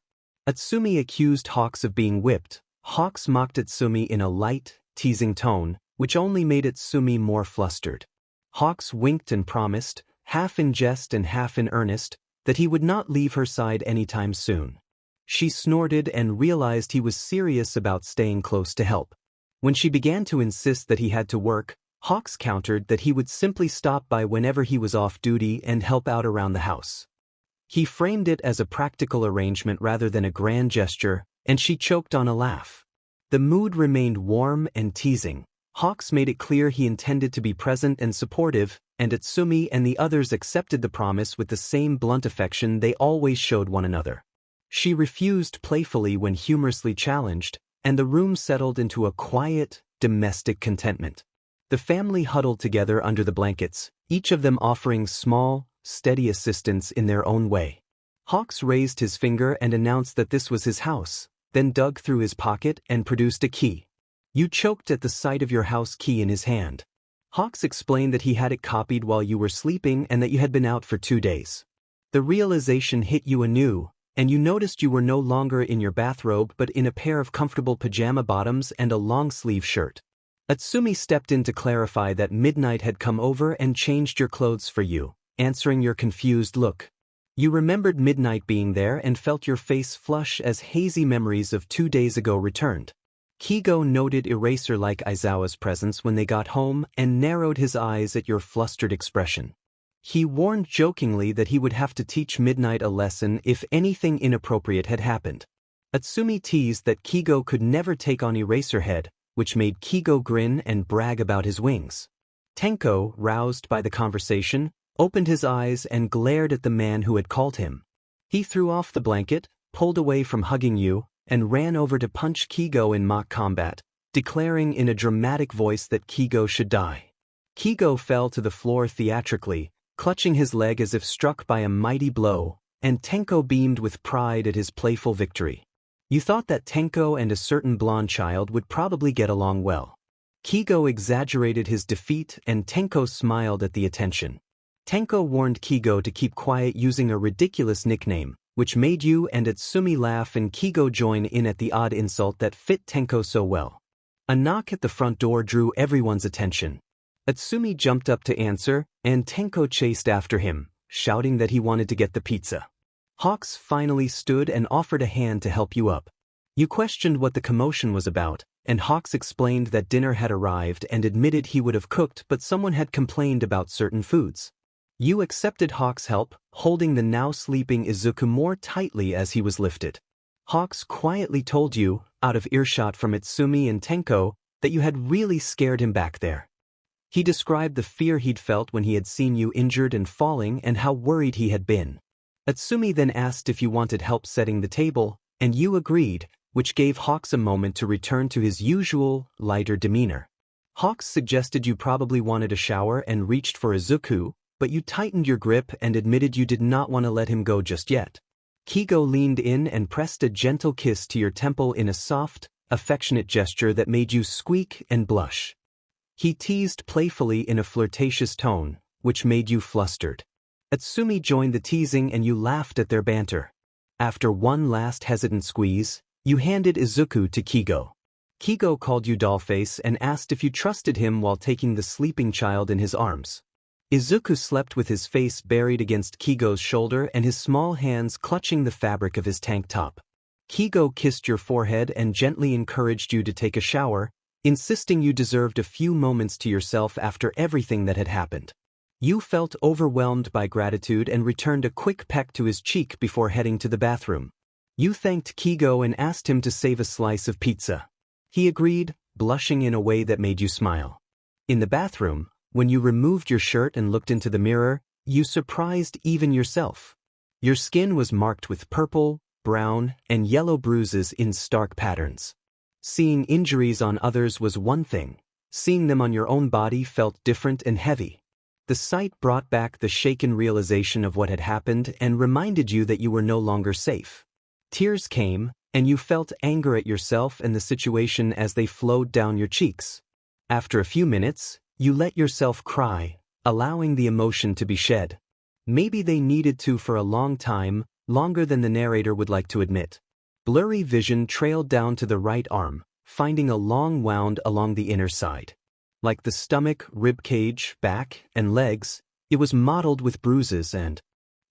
Speaker 1: Utsumi accused Hawks of being whipped. Hawks mocked Utsumi in a light, teasing tone, which only made Utsumi more flustered. Hawks winked and promised, half in jest and half in earnest, that he would not leave her side anytime soon. She snorted and realized he was serious about staying close to help. When she began to insist that he had to work, Hawks countered that he would simply stop by whenever he was off duty and help out around the house. He framed it as a practical arrangement rather than a grand gesture, and she choked on a laugh. The mood remained warm and teasing. Hawks made it clear he intended to be present and supportive, and Utsumi and the others accepted the promise with the same blunt affection they always showed one another. She refused playfully when humorously challenged, and the room settled into a quiet, domestic contentment. The family huddled together under the blankets, each of them offering small, steady assistance in their own way. Hawks raised his finger and announced that this was his house, then dug through his pocket and produced a key. You choked at the sight of your house key in his hand. Hawks explained that he had it copied while you were sleeping and that you had been out for 2 days. The realization hit you anew, and you noticed you were no longer in your bathrobe but in a pair of comfortable pajama bottoms and a long-sleeve shirt. Utsumi stepped in to clarify that Midnight had come over and changed your clothes for you, answering your confused look. You remembered Midnight being there and felt your face flush as hazy memories of 2 days ago returned. Kigo noted eraser-like Aizawa's presence when they got home and narrowed his eyes at your flustered expression. He warned jokingly that he would have to teach Midnight a lesson if anything inappropriate had happened. Utsumi teased that Kigo could never take on Eraserhead, which made Kigo grin and brag about his wings. Tenko, roused by the conversation, opened his eyes and glared at the man who had called him. He threw off the blanket, pulled away from hugging you, and ran over to punch Kigo in mock combat, declaring in a dramatic voice that Kigo should die. Kigo fell to the floor theatrically, clutching his leg as if struck by a mighty blow, and Tenko beamed with pride at his playful victory. You thought that Tenko and a certain blonde child would probably get along well. Kigo exaggerated his defeat and Tenko smiled at the attention. Tenko warned Kigo to keep quiet using a ridiculous nickname, which made you and Utsumi laugh and Kigo join in at the odd insult that fit Tenko so well. A knock at the front door drew everyone's attention. Utsumi jumped up to answer, and Tenko chased after him, shouting that he wanted to get the pizza. Hawks finally stood and offered a hand to help you up. You questioned what the commotion was about, and Hawks explained that dinner had arrived and admitted he would have cooked but someone had complained about certain foods. You accepted Hawks' help, holding the now sleeping Izuku more tightly as he was lifted. Hawks quietly told you, out of earshot from Utsumi and Tenko, that you had really scared him back there. He described the fear he'd felt when he had seen you injured and falling and how worried he had been. Utsumi then asked if you wanted help setting the table, and you agreed, which gave Hawks a moment to return to his usual, lighter demeanor. Hawks suggested you probably wanted a shower and reached for Izuku, but you tightened your grip and admitted you did not want to let him go just yet. Kigo leaned in and pressed a gentle kiss to your temple in a soft, affectionate gesture that made you squeak and blush. He teased playfully in a flirtatious tone, which made you flustered. Utsumi joined the teasing and you laughed at their banter. After one last hesitant squeeze, you handed Izuku to Kigo. Kigo called you dollface and asked if you trusted him while taking the sleeping child in his arms. Izuku slept with his face buried against Kigo's shoulder and his small hands clutching the fabric of his tank top. Kigo kissed your forehead and gently encouraged you to take a shower, insisting you deserved a few moments to yourself after everything that had happened. You felt overwhelmed by gratitude and returned a quick peck to his cheek before heading to the bathroom. You thanked Kigo and asked him to save a slice of pizza. He agreed, blushing in a way that made you smile. In the bathroom, when you removed your shirt and looked into the mirror, you surprised even yourself. Your skin was marked with purple, brown, and yellow bruises in stark patterns. Seeing injuries on others was one thing. Seeing them on your own body felt different and heavy. The sight brought back the shaken realization of what had happened and reminded you that you were no longer safe. Tears came, and you felt anger at yourself and the situation as they flowed down your cheeks. After a few minutes, you let yourself cry, allowing the emotion to be shed. Maybe they needed to for a long time, longer than the narrator would like to admit. Blurry vision trailed down to the right arm, finding a long wound along the inner side. Like the stomach, rib cage, back, and legs, it was mottled with bruises and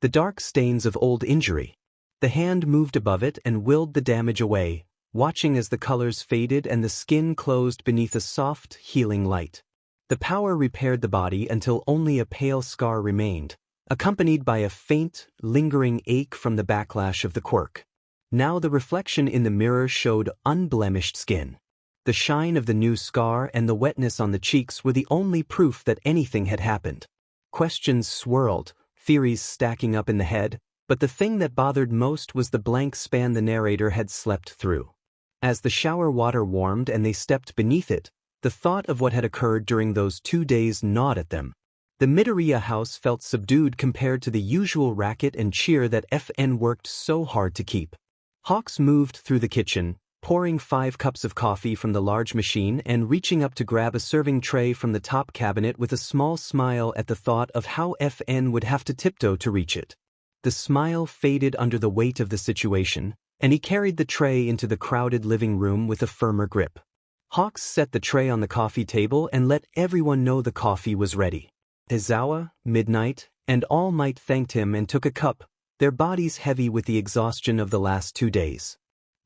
Speaker 1: the dark stains of old injury. The hand moved above it and willed the damage away, watching as the colors faded and the skin closed beneath a soft, healing light. The power repaired the body until only a pale scar remained, accompanied by a faint, lingering ache from the backlash of the quirk. Now the reflection in the mirror showed unblemished skin. The shine of the new scar and the wetness on the cheeks were the only proof that anything had happened. Questions swirled, theories stacking up in the head, but the thing that bothered most was the blank span the narrator had slept through. As the shower water warmed and they stepped beneath it, the thought of what had occurred during those 2 days gnawed at them. The Midoriya house felt subdued compared to the usual racket and cheer that FN worked so hard to keep. Hawks moved through the kitchen, pouring 5 cups of coffee from the large machine and reaching up to grab a serving tray from the top cabinet with a small smile at the thought of how FN would have to tiptoe to reach it. The smile faded under the weight of the situation, and he carried the tray into the crowded living room with a firmer grip. Hawks set the tray on the coffee table and let everyone know the coffee was ready. Izuku, Midnight, and All Might thanked him and took a cup, their bodies heavy with the exhaustion of the last 2 days.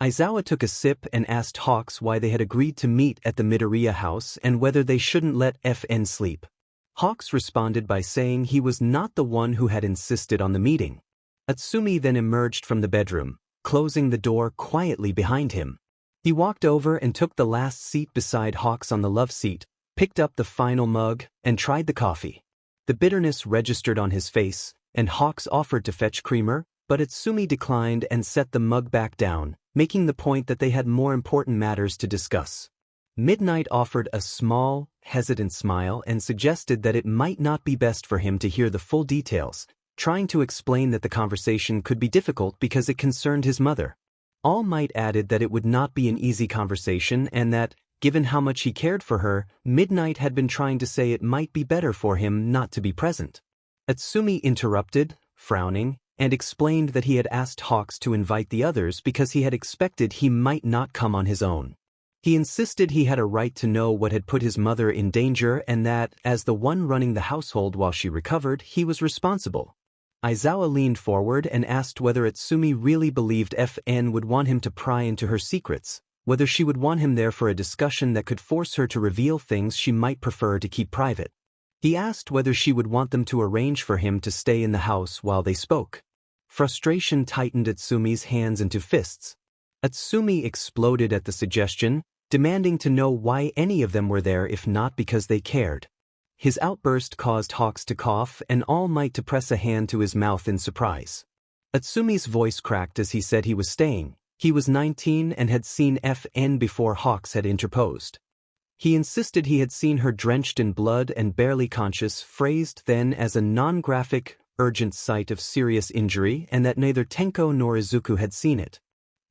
Speaker 1: Izuku took a sip and asked Hawks why they had agreed to meet at the Midoriya house and whether they shouldn't let FN sleep. Hawks responded by saying he was not the one who had insisted on the meeting. Utsumi then emerged from the bedroom, closing the door quietly behind him. He walked over and took the last seat beside Hawks on the love seat, picked up the final mug, and tried the coffee. The bitterness registered on his face, and Hawks offered to fetch creamer, but Utsumi declined and set the mug back down, making the point that they had more important matters to discuss. Midnight offered a small, hesitant smile and suggested that it might not be best for him to hear the full details, trying to explain that the conversation could be difficult because it concerned his mother. All Might added that it would not be an easy conversation and that, given how much he cared for her, Midnight had been trying to say it might be better for him not to be present. Utsumi interrupted, frowning, and explained that he had asked Hawks to invite the others because he had expected he might not come on his own. He insisted he had a right to know what had put his mother in danger and that, as the one running the household while she recovered, he was responsible. Izuku leaned forward and asked whether Utsumi really believed FN would want him to pry into her secrets, whether she would want him there for a discussion that could force her to reveal things she might prefer to keep private. He asked whether she would want them to arrange for him to stay in the house while they spoke. Frustration tightened Utsumi's hands into fists. Utsumi exploded at the suggestion, demanding to know why any of them were there if not because they cared. His outburst caused Hawks to cough and All Might to press a hand to his mouth in surprise. Utsumi's voice cracked as he said he was staying. He was 19 and had seen FN before Hawks had interposed. He insisted he had seen her drenched in blood and barely conscious, phrased then as a non-graphic, urgent sight of serious injury and that neither Tenko nor Izuku had seen it.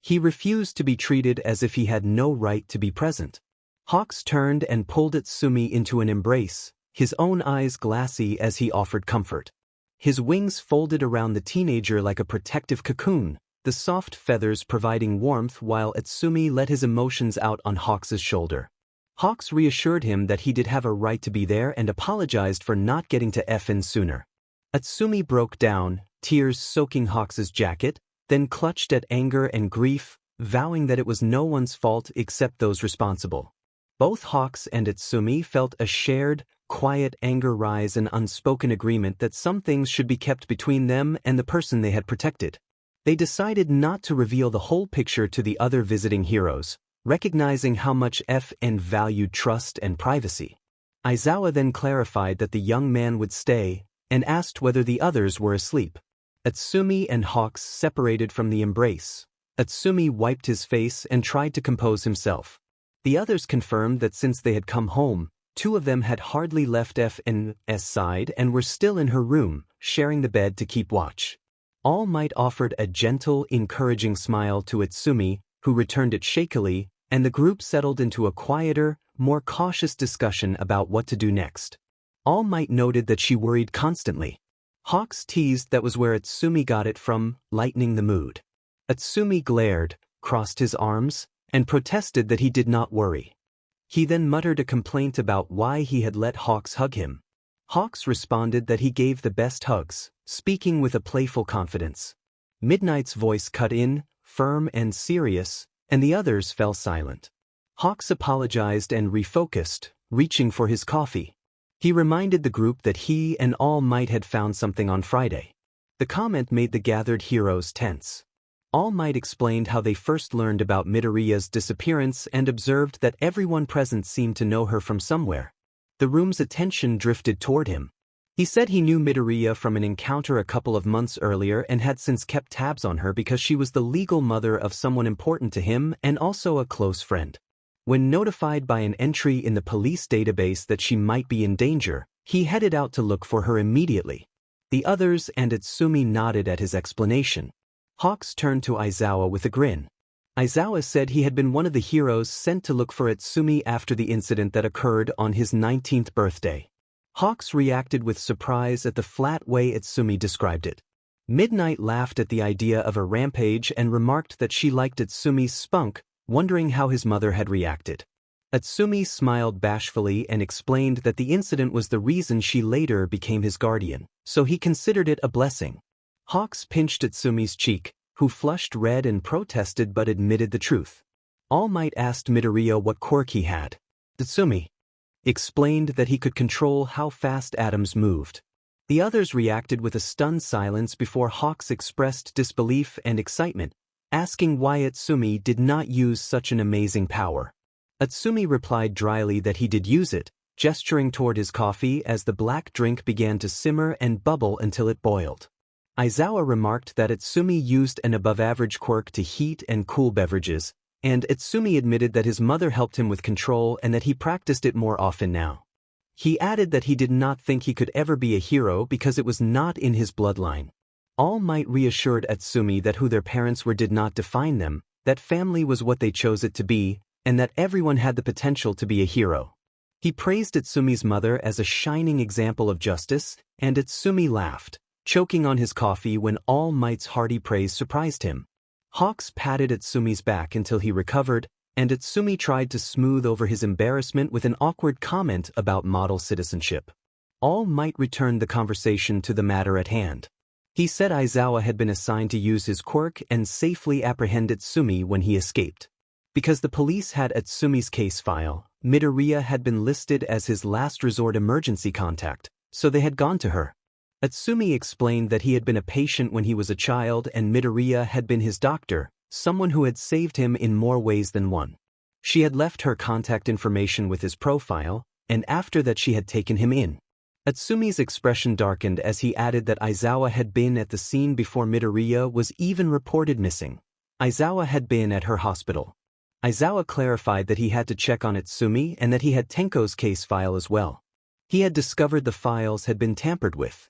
Speaker 1: He refused to be treated as if he had no right to be present. Hawks turned and pulled Utsumi into an embrace, his own eyes glassy as he offered comfort. His wings folded around the teenager like a protective cocoon, the soft feathers providing warmth while Utsumi let his emotions out on Hawks's shoulder. Hawks reassured him that he did have a right to be there and apologized for not getting to FN sooner. Utsumi broke down, tears soaking Hawks's jacket, then clutched at anger and grief, vowing that it was no one's fault except those responsible. Both Hawks and Utsumi felt a shared, quiet anger rise, an unspoken agreement that some things should be kept between them and the person they had protected. They decided not to reveal the whole picture to the other visiting heroes, recognizing how much FN valued trust and privacy. Izuku then clarified that the young man would stay, and asked whether the others were asleep. Utsumi and Hawks separated from the embrace, Atsumi wiped his face and tried to compose himself. The others confirmed that since they had come home, two of them had hardly left FN's side and were still in her room, sharing the bed to keep watch. All Might offered a gentle, encouraging smile to Atsumi, who returned it shakily, and the group settled into a quieter, more cautious discussion about what to do next. All Might noted that she worried constantly. Hawks teased that was where Atsumi got it from, lightening the mood. Atsumi glared, crossed his arms, and protested that he did not worry. He then muttered a complaint about why he had let Hawks hug him. Hawks responded that he gave the best hugs, speaking with a playful confidence. Midnight's voice cut in, firm and serious, and the others fell silent. Hawks apologized and refocused, reaching for his coffee. He reminded the group that he and All Might had found something on Friday. The comment made the gathered heroes tense. All Might explained how they first learned about Midoriya's disappearance and observed that everyone present seemed to know her from somewhere. The room's attention drifted toward him. He said he knew Midoriya from an encounter a couple of months earlier and had since kept tabs on her because she was the legal mother of someone important to him and also a close friend. When notified by an entry in the police database that she might be in danger, he headed out to look for her immediately. The others and Atsumi nodded at his explanation. Hawks turned to Aizawa with a grin. Aizawa said he had been one of the heroes sent to look for Atsumi after the incident that occurred on his 19th birthday. Hawks reacted with surprise at the flat way Atsumi described it. Midnight laughed at the idea of a rampage and remarked that she liked Atsumi's spunk, wondering how his mother had reacted. Atsumi smiled bashfully and explained that the incident was the reason she later became his guardian, so he considered it a blessing. Hawks pinched Atsumi's cheek, who flushed red and protested but admitted the truth. All Might asked Midoriya what quirk he had. Atsumi explained that he could control how fast atoms moved. The others reacted with a stunned silence before Hawks expressed disbelief and excitement, asking why Atsumi did not use such an amazing power. Atsumi replied dryly that he did use it, gesturing toward his coffee as the black drink began to simmer and bubble until it boiled. Aizawa remarked that Atsumi used an above-average quirk to heat and cool beverages, and Atsumi admitted that his mother helped him with control and that he practiced it more often now. He added that he did not think he could ever be a hero because it was not in his bloodline. All Might reassured Atsumi that who their parents were did not define them, that family was what they chose it to be, and that everyone had the potential to be a hero. He praised Atsumi's mother as a shining example of justice, and Atsumi laughed, choking on his coffee when All Might's hearty praise surprised him. Hawks patted Atsumi's back until he recovered, and Atsumi tried to smooth over his embarrassment with an awkward comment about model citizenship. All Might returned the conversation to the matter at hand. He said Aizawa had been assigned to use his quirk and safely apprehend Atsumi when he escaped. Because the police had Atsumi's case file, Midoriya had been listed as his last resort emergency contact, so they had gone to her. Atsumi explained that he had been a patient when he was a child and Midoriya had been his doctor, someone who had saved him in more ways than one. She had left her contact information with his profile, and after that she had taken him in. Atsumi's expression darkened as he added that Aizawa had been at the scene before Midoriya was even reported missing. Aizawa had been at her hospital. Aizawa clarified that he had to check on Atsumi and that he had Tenko's case file as well. He had discovered the files had been tampered with.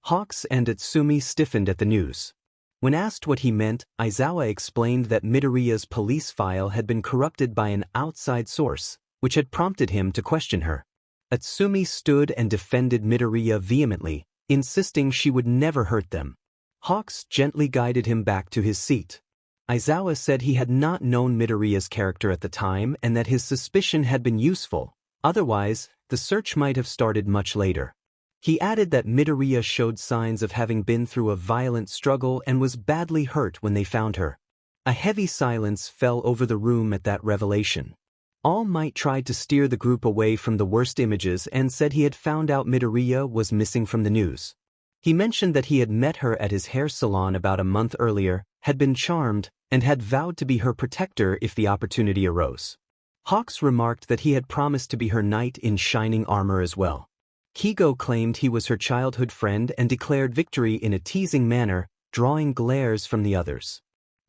Speaker 1: Hawks and Atsumi stiffened at the news. When asked what he meant, Aizawa explained that Midoriya's police file had been corrupted by an outside source, which had prompted him to question her. Atsumi stood and defended Midoriya vehemently, insisting she would never hurt them. Hawks gently guided him back to his seat. Aizawa said he had not known Midoriya's character at the time and that his suspicion had been useful, otherwise, the search might have started much later. He added that Midoriya showed signs of having been through a violent struggle and was badly hurt when they found her. A heavy silence fell over the room at that revelation. All Might tried to steer the group away from the worst images and said he had found out Midoriya was missing from the news. He mentioned that he had met her at his hair salon about a month earlier, had been charmed, and had vowed to be her protector if the opportunity arose. Hawks remarked that he had promised to be her knight in shining armor as well. Kigo claimed he was her childhood friend and declared victory in a teasing manner, drawing glares from the others.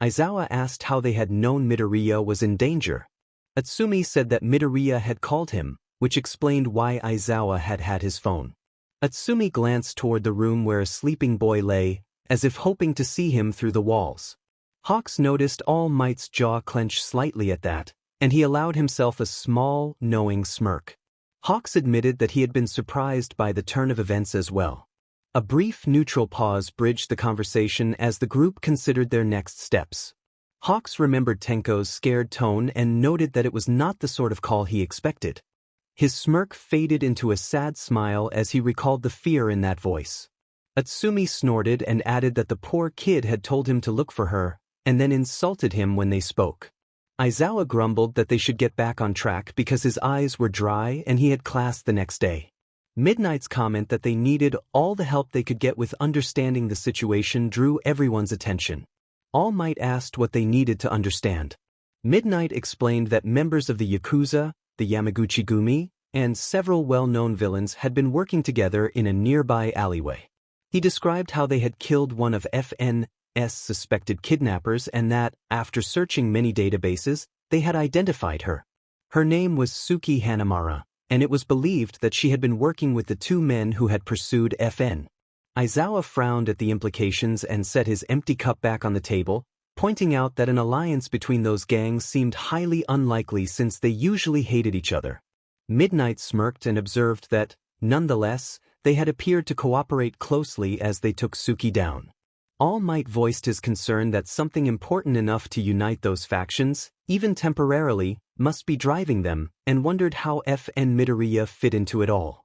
Speaker 1: Aizawa asked how they had known Midoriya was in danger. Atsumi said that Midoriya had called him, which explained why Aizawa had had his phone. Atsumi glanced toward the room where a sleeping boy lay, as if hoping to see him through the walls. Hawks noticed All Might's jaw clench slightly at that, and he allowed himself a small, knowing smirk. Hawks admitted that he had been surprised by the turn of events as well. A brief neutral pause bridged the conversation as the group considered their next steps. Hawks remembered Tenko's scared tone and noted that it was not the sort of call he expected. His smirk faded into a sad smile as he recalled the fear in that voice. Atsumi snorted and added that the poor kid had told him to look for her, and then insulted him when they spoke. Aizawa grumbled that they should get back on track because his eyes were dry and he had class the next day. Midnight's comment that they needed all the help they could get with understanding the situation drew everyone's attention. All Might asked what they needed to understand. Midnight explained that members of the Yakuza, the Yamaguchi-gumi, and several well-known villains had been working together in a nearby alleyway. He described how they had killed one of FN's suspected kidnappers and that, after searching many databases, they had identified her. Her name was Suki Hanamura, and it was believed that she had been working with the two men who had pursued FN. Aizawa frowned at the implications and set his empty cup back on the table, pointing out that an alliance between those gangs seemed highly unlikely since they usually hated each other. Midnight smirked and observed that, nonetheless, they had appeared to cooperate closely as they took Suki down. All Might voiced his concern that something important enough to unite those factions, even temporarily, must be driving them, and wondered how FN Midoriya fit into it all.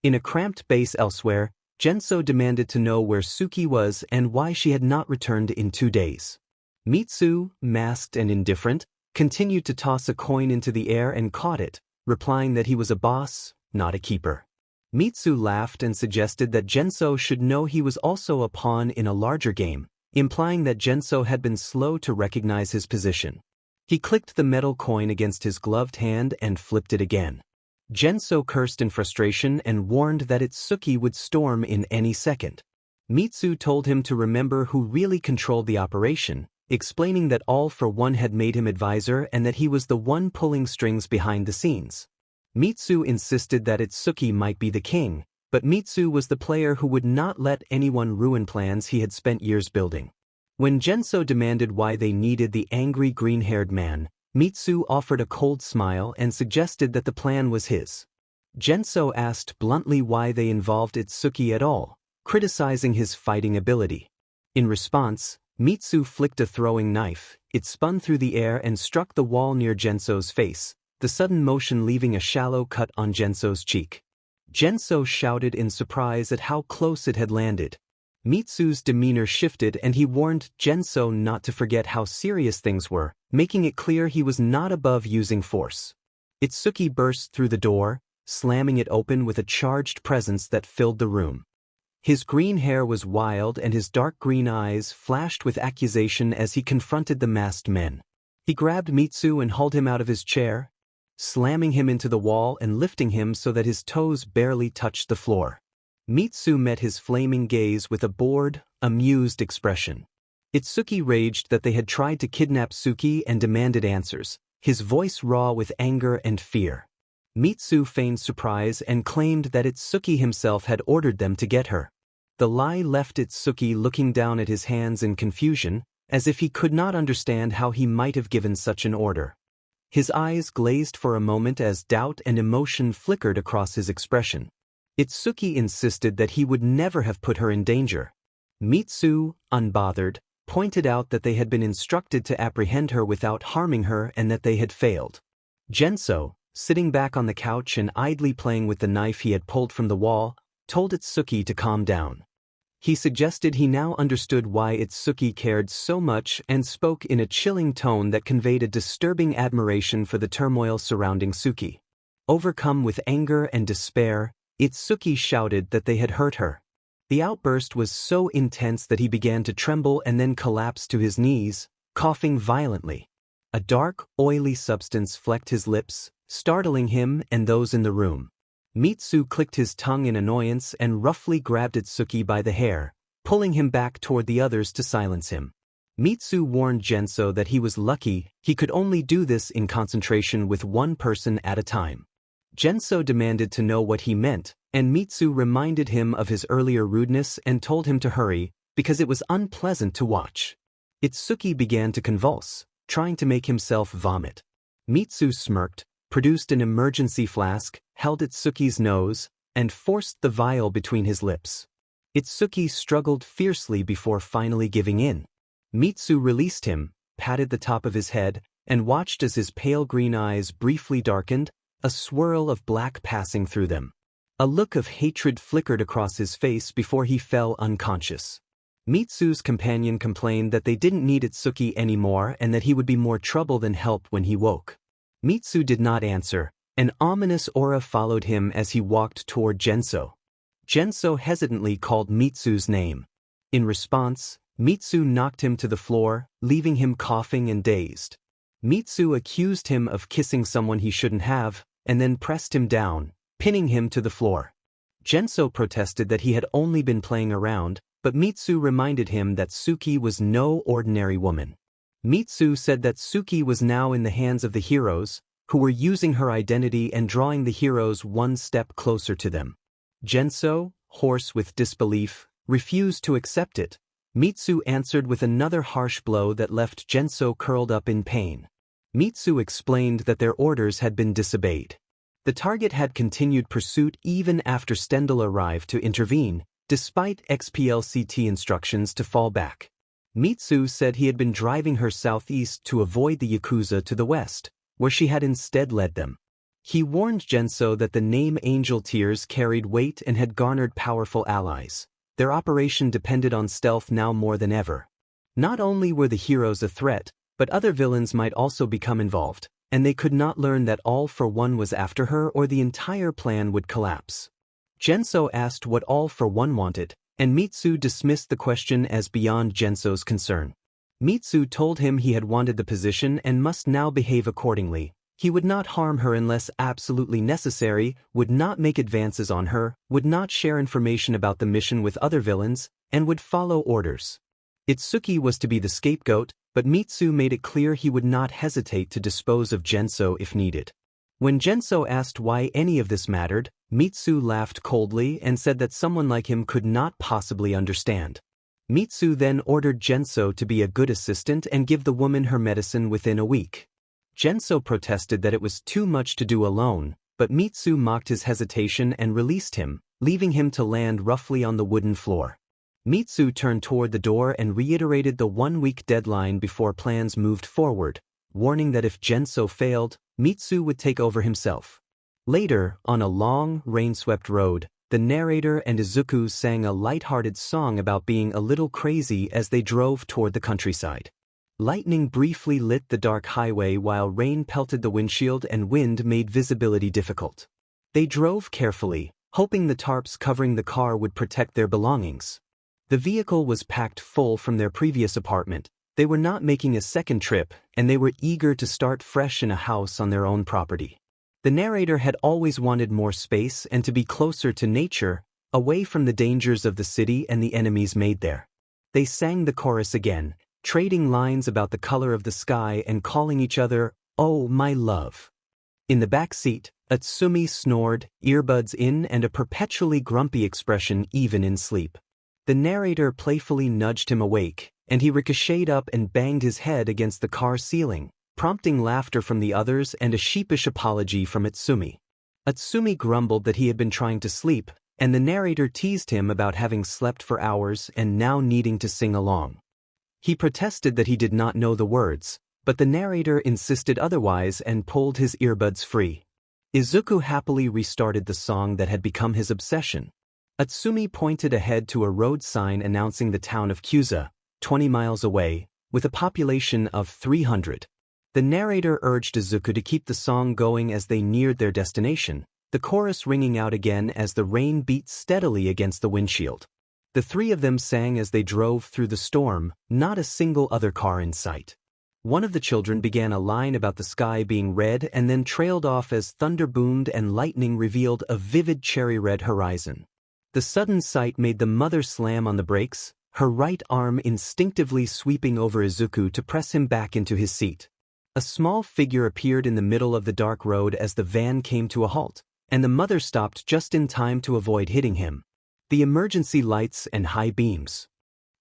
Speaker 1: In a cramped base elsewhere, Genso demanded to know where Suki was and why she had not returned in 2 days. Mitsu, masked and indifferent, continued to toss a coin into the air and caught it, replying that he was a boss, not a keeper. Mitsu laughed and suggested that Genso should know he was also a pawn in a larger game, implying that Genso had been slow to recognize his position. He clicked the metal coin against his gloved hand and flipped it again. Genso cursed in frustration and warned that Itsuki would storm in any second. Mitsu told him to remember who really controlled the operation, explaining that All for One had made him advisor and that he was the one pulling strings behind the scenes. Mitsu insisted that Itsuki might be the king, but Mitsu was the player who would not let anyone ruin plans he had spent years building. When Genso demanded why they needed the angry green-haired man, Mitsu offered a cold smile and suggested that the plan was his. Genso asked bluntly why they involved Itsuki at all, criticizing his fighting ability. In response, Mitsu flicked a throwing knife. It spun through the air and struck the wall near Genso's face, the sudden motion leaving a shallow cut on Genso's cheek. Genso shouted in surprise at how close it had landed. Mitsu's demeanor shifted and he warned Genso not to forget how serious things were, making it clear he was not above using force. Itsuki burst through the door, slamming it open with a charged presence that filled the room. His green hair was wild and his dark green eyes flashed with accusation as he confronted the masked men. He grabbed Mitsu and hauled him out of his chair, slamming him into the wall and lifting him so that his toes barely touched the floor. Mitsu met his flaming gaze with a bored, amused expression. Itsuki raged that they had tried to kidnap Suki and demanded answers, his voice raw with anger and fear. Mitsu feigned surprise and claimed that Itsuki himself had ordered them to get her. The lie left Itsuki looking down at his hands in confusion, as if he could not understand how he might have given such an order. His eyes glazed for a moment as doubt and emotion flickered across his expression. Itsuki insisted that he would never have put her in danger. Mitsu, unbothered, pointed out that they had been instructed to apprehend her without harming her and that they had failed. Genso, sitting back on the couch and idly playing with the knife he had pulled from the wall, told Itsuki to calm down. He suggested he now understood why Itsuki cared so much and spoke in a chilling tone that conveyed a disturbing admiration for the turmoil surrounding Suki. Overcome with anger and despair, Itsuki shouted that they had hurt her. The outburst was so intense that he began to tremble and then collapsed to his knees, coughing violently. A dark, oily substance flecked his lips, startling him and those in the room. Mitsu clicked his tongue in annoyance and roughly grabbed Itsuki by the hair, pulling him back toward the others to silence him. Mitsu warned Genso that he was lucky he could only do this in concentration with one person at a time. Genso demanded to know what he meant, and Mitsu reminded him of his earlier rudeness and told him to hurry because it was unpleasant to watch. Itsuki began to convulse, trying to make himself vomit. Mitsu smirked, produced an emergency flask, held Itsuki's nose, and forced the vial between his lips. Itsuki struggled fiercely before finally giving in. Mitsu released him, patted the top of his head, and watched as his pale green eyes briefly darkened, a swirl of black passing through them. A look of hatred flickered across his face before he fell unconscious. Mitsu's companion complained that they didn't need Itsuki anymore and that he would be more trouble than help when he woke. Mitsu did not answer. An ominous aura followed him as he walked toward Genso. Genso hesitantly called Mitsu's name. In response, Mitsu knocked him to the floor, leaving him coughing and dazed. Mitsu accused him of kissing someone he shouldn't have, and then pressed him down, pinning him to the floor. Genso protested that he had only been playing around, but Mitsu reminded him that Suki was no ordinary woman. Mitsu said that Suki was now in the hands of the heroes, who were using her identity and drawing the heroes one step closer to them. Genso, hoarse with disbelief, refused to accept it. Mitsu answered with another harsh blow that left Genso curled up in pain. Mitsu explained that their orders had been disobeyed. The target had continued pursuit even after Stendhal arrived to intervene, despite XPLCT instructions to fall back. Mitsu said he had been driving her southeast to avoid the Yakuza to the west, where she had instead led them. He warned Genso that the name Angel Tears carried weight and had garnered powerful allies. Their operation depended on stealth now more than ever. Not only were the heroes a threat, but other villains might also become involved, and they could not learn that All for One was after her or the entire plan would collapse. Genso asked what All for One wanted, and Mitsu dismissed the question as beyond Genso's concern. Mitsu told him he had wanted the position and must now behave accordingly. He would not harm her unless absolutely necessary, would not make advances on her, would not share information about the mission with other villains, and would follow orders. Itsuki was to be the scapegoat, but Mitsu made it clear he would not hesitate to dispose of Genso if needed. When Genso asked why any of this mattered, Mitsu laughed coldly and said that someone like him could not possibly understand. Mitsu then ordered Genso to be a good assistant and give the woman her medicine within a week. Genso protested that it was too much to do alone, but Mitsu mocked his hesitation and released him, leaving him to land roughly on the wooden floor. Mitsu turned toward the door and reiterated the one-week deadline before plans moved forward, warning that if Genso failed, Mitsu would take over himself. Later, on a long, rain-swept road, the narrator and Izuku sang a light-hearted song about being a little crazy as they drove toward the countryside. Lightning briefly lit the dark highway while rain pelted the windshield and wind made visibility difficult. They drove carefully, hoping the tarps covering the car would protect their belongings. The vehicle was packed full from their previous apartment. They were not making a second trip, and they were eager to start fresh in a house on their own property. The narrator had always wanted more space and to be closer to nature, away from the dangers of the city and the enemies made there. They sang the chorus again, trading lines about the color of the sky and calling each other, "Oh, my love." In the back seat, Atsumi snored, earbuds in and a perpetually grumpy expression even in sleep. The narrator playfully nudged him awake, and he ricocheted up and banged his head against the car ceiling, prompting laughter from the others and a sheepish apology from Atsumi. Atsumi grumbled that he had been trying to sleep, and the narrator teased him about having slept for hours and now needing to sing along. He protested that he did not know the words, but the narrator insisted otherwise and pulled his earbuds free. Izuku happily restarted the song that had become his obsession. Atsumi pointed ahead to a road sign announcing the town of Kyuza, 20 miles away, with a population of 300. The narrator urged Izuku to keep the song going as they neared their destination, the chorus ringing out again as the rain beat steadily against the windshield. The three of them sang as they drove through the storm, not a single other car in sight. One of the children began a line about the sky being red and then trailed off as thunder boomed and lightning revealed a vivid cherry-red horizon. The sudden sight made the mother slam on the brakes, her right arm instinctively sweeping over Izuku to press him back into his seat. A small figure appeared in the middle of the dark road as the van came to a halt, and the mother stopped just in time to avoid hitting him. The emergency lights and high beams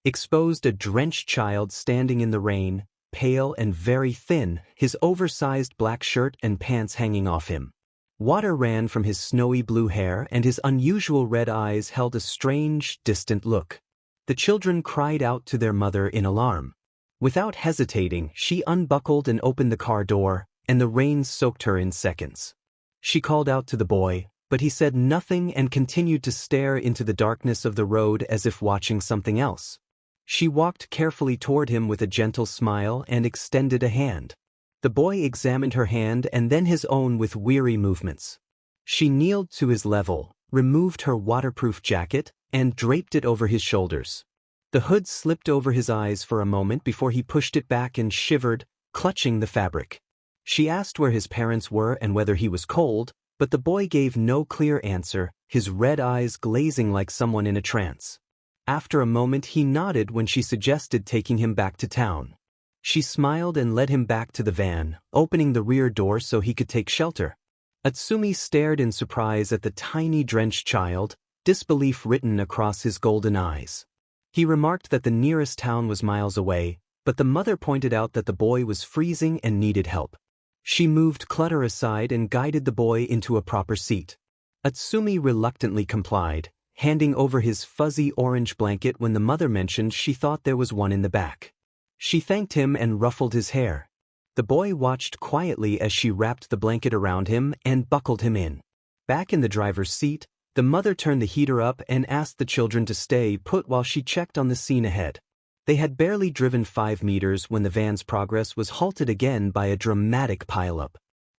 Speaker 1: exposed a drenched child standing in the rain, pale and very thin, his oversized black shirt and pants hanging off him. Water ran from his snowy blue hair, and his unusual red eyes held a strange, distant look. The children cried out to their mother in alarm. Without hesitating, she unbuckled and opened the car door, and the rain soaked her in seconds. She called out to the boy, but he said nothing and continued to stare into the darkness of the road as if watching something else. She walked carefully toward him with a gentle smile and extended a hand. The boy examined her hand and then his own with weary movements. She kneeled to his level, removed her waterproof jacket, and draped it over his shoulders. The hood slipped over his eyes for a moment before he pushed it back and shivered, clutching the fabric. She asked where his parents were and whether he was cold, but the boy gave no clear answer, his red eyes glazing like someone in a trance. After a moment he nodded when she suggested taking him back to town. She smiled and led him back to the van, opening the rear door so he could take shelter. Utsumi stared in surprise at the tiny drenched child, disbelief written across his golden eyes. He remarked that the nearest town was miles away, but the mother pointed out that the boy was freezing and needed help. She moved clutter aside and guided the boy into a proper seat. Utsumi reluctantly complied, handing over his fuzzy orange blanket when the mother mentioned she thought there was one in the back. She thanked him and ruffled his hair. The boy watched quietly as she wrapped the blanket around him and buckled him in. Back in the driver's seat, the mother turned the heater up and asked the children to stay put while she checked on the scene ahead. They had barely driven 5 meters when the van's progress was halted again by a dramatic pileup.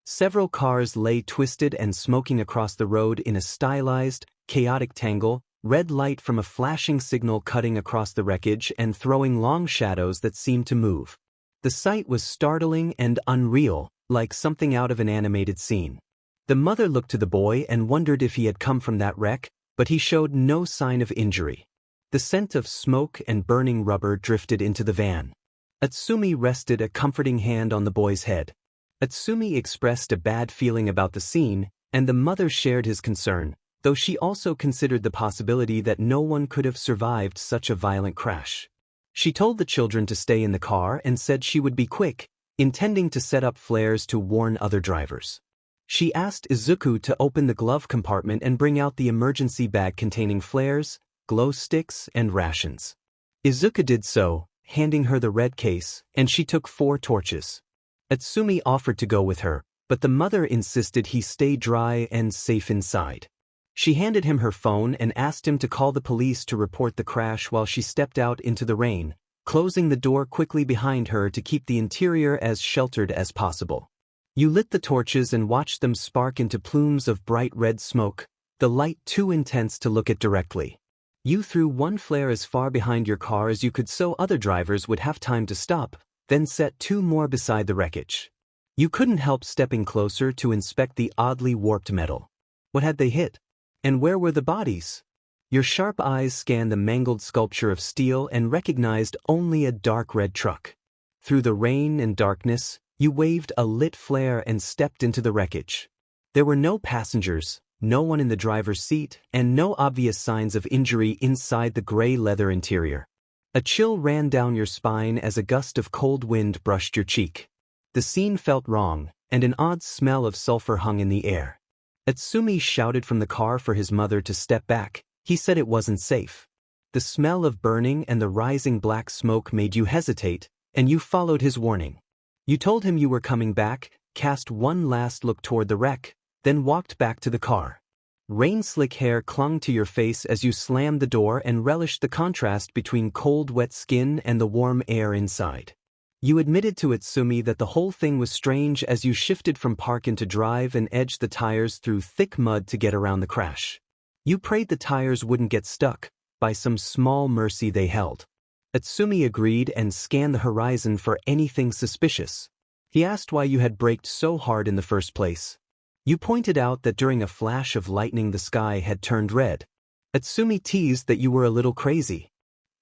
Speaker 1: Several cars lay twisted and smoking across the road in a stylized, chaotic tangle, red light from a flashing signal cutting across the wreckage and throwing long shadows that seemed to move. The sight was startling and unreal, like something out of an animated scene. The mother looked to the boy and wondered if he had come from that wreck, but he showed no sign of injury. The scent of smoke and burning rubber drifted into the van. Utsumi rested a comforting hand on the boy's head. Utsumi expressed a bad feeling about the scene, and the mother shared his concern, though she also considered the possibility that no one could have survived such a violent crash. She told the children to stay in the car and said she would be quick, intending to set up flares to warn other drivers. She asked Izuku to open the glove compartment and bring out the emergency bag containing flares, glow sticks, and rations. Izuku did so, handing her the red case, and she took 4 torches. Utsumi offered to go with her, but the mother insisted he stay dry and safe inside. She handed him her phone and asked him to call the police to report the crash while she stepped out into the rain, closing the door quickly behind her to keep the interior as sheltered as possible. You lit the torches and watched them spark into plumes of bright red smoke, the light too intense to look at directly. You threw 1 flare as far behind your car as you could so other drivers would have time to stop, then set 2 more beside the wreckage. You couldn't help stepping closer to inspect the oddly warped metal. What had they hit? And where were the bodies? Your sharp eyes scanned the mangled sculpture of steel and recognized only a dark red truck. Through the rain and darkness, you waved a lit flare and stepped into the wreckage. There were no passengers, no one in the driver's seat, and no obvious signs of injury inside the gray leather interior. A chill ran down your spine as a gust of cold wind brushed your cheek. The scene felt wrong, and an odd smell of sulfur hung in the air. Utsumi shouted from the car for his mother to step back. He said it wasn't safe. The smell of burning and the rising black smoke made you hesitate, and you followed his warning. You told him you were coming back, cast one last look toward the wreck, then walked back to the car. Rain-slick hair clung to your face as you slammed the door and relished the contrast between cold, wet skin and the warm air inside. You admitted to Utsumi that the whole thing was strange as you shifted from park into drive and edged the tires through thick mud to get around the crash. You prayed the tires wouldn't get stuck, by some small mercy they held. Utsumi agreed and scanned the horizon for anything suspicious. He asked why you had braked so hard in the first place. You pointed out that during a flash of lightning the sky had turned red. Utsumi teased that you were a little crazy.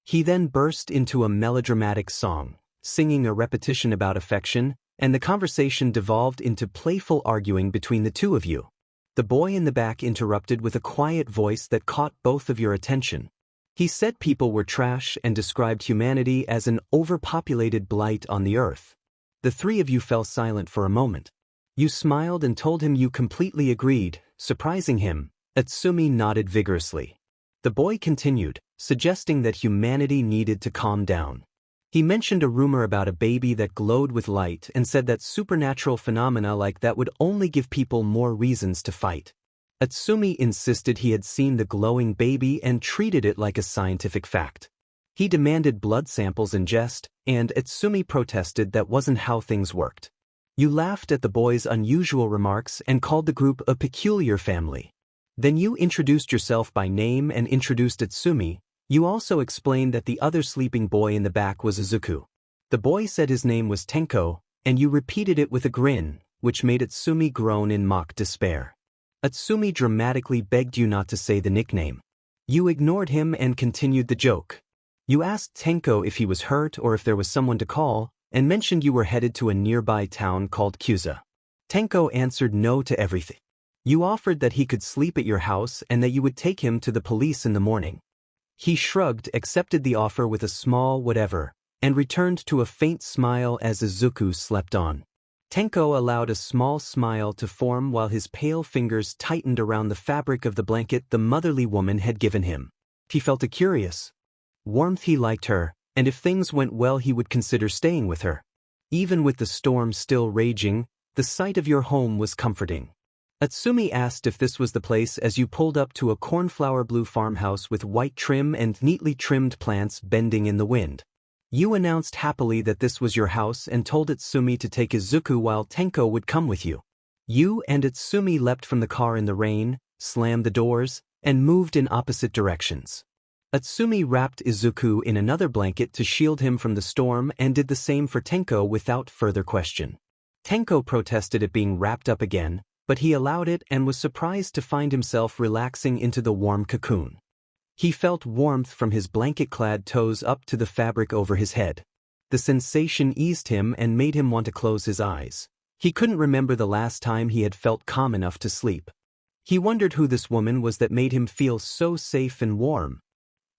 Speaker 1: He then burst into a melodramatic song, singing a repetition about affection, and the conversation devolved into playful arguing between the two of you. The boy in the back interrupted with a quiet voice that caught both of your attention. He said people were trash and described humanity as an overpopulated blight on the earth. The three of you fell silent for a moment. You smiled and told him you completely agreed, surprising him. Utsumi nodded vigorously. The boy continued, suggesting that humanity needed to calm down. He mentioned a rumor about a baby that glowed with light and said that supernatural phenomena like that would only give people more reasons to fight. Utsumi insisted he had seen the glowing baby and treated it like a scientific fact. He demanded blood samples in jest, and Utsumi protested that wasn't how things worked. You laughed at the boy's unusual remarks and called the group a peculiar family. Then you introduced yourself by name and introduced Utsumi. You also explained that the other sleeping boy in the back was Izuku. The boy said his name was Tenko, and you repeated it with a grin, which made Utsumi groan in mock despair. Utsumi dramatically begged you not to say the nickname. You ignored him and continued the joke. You asked Tenko if he was hurt or if there was someone to call, and mentioned you were headed to a nearby town called Kyuza. Tenko answered no to everything. You offered that he could sleep at your house and that you would take him to the police in the morning. He shrugged, accepted the offer with a small whatever, and returned to a faint smile as Izuku slept on. Tenko allowed a small smile to form while his pale fingers tightened around the fabric of the blanket the motherly woman had given him. He felt a curious warmth. He liked her, and if things went well he would consider staying with her. Even with the storm still raging, the sight of your home was comforting. Utsumi asked if this was the place as you pulled up to a cornflower blue farmhouse with white trim and neatly trimmed plants bending in the wind. You announced happily that this was your house and told Utsumi to take Izuku while Tenko would come with you. You and Utsumi leapt from the car in the rain, slammed the doors, and moved in opposite directions. Utsumi wrapped Izuku in another blanket to shield him from the storm and did the same for Tenko without further question. Tenko protested at being wrapped up again, but he allowed it and was surprised to find himself relaxing into the warm cocoon. He felt warmth from his blanket-clad toes up to the fabric over his head. The sensation eased him and made him want to close his eyes. He couldn't remember the last time he had felt calm enough to sleep. He wondered who this woman was that made him feel so safe and warm.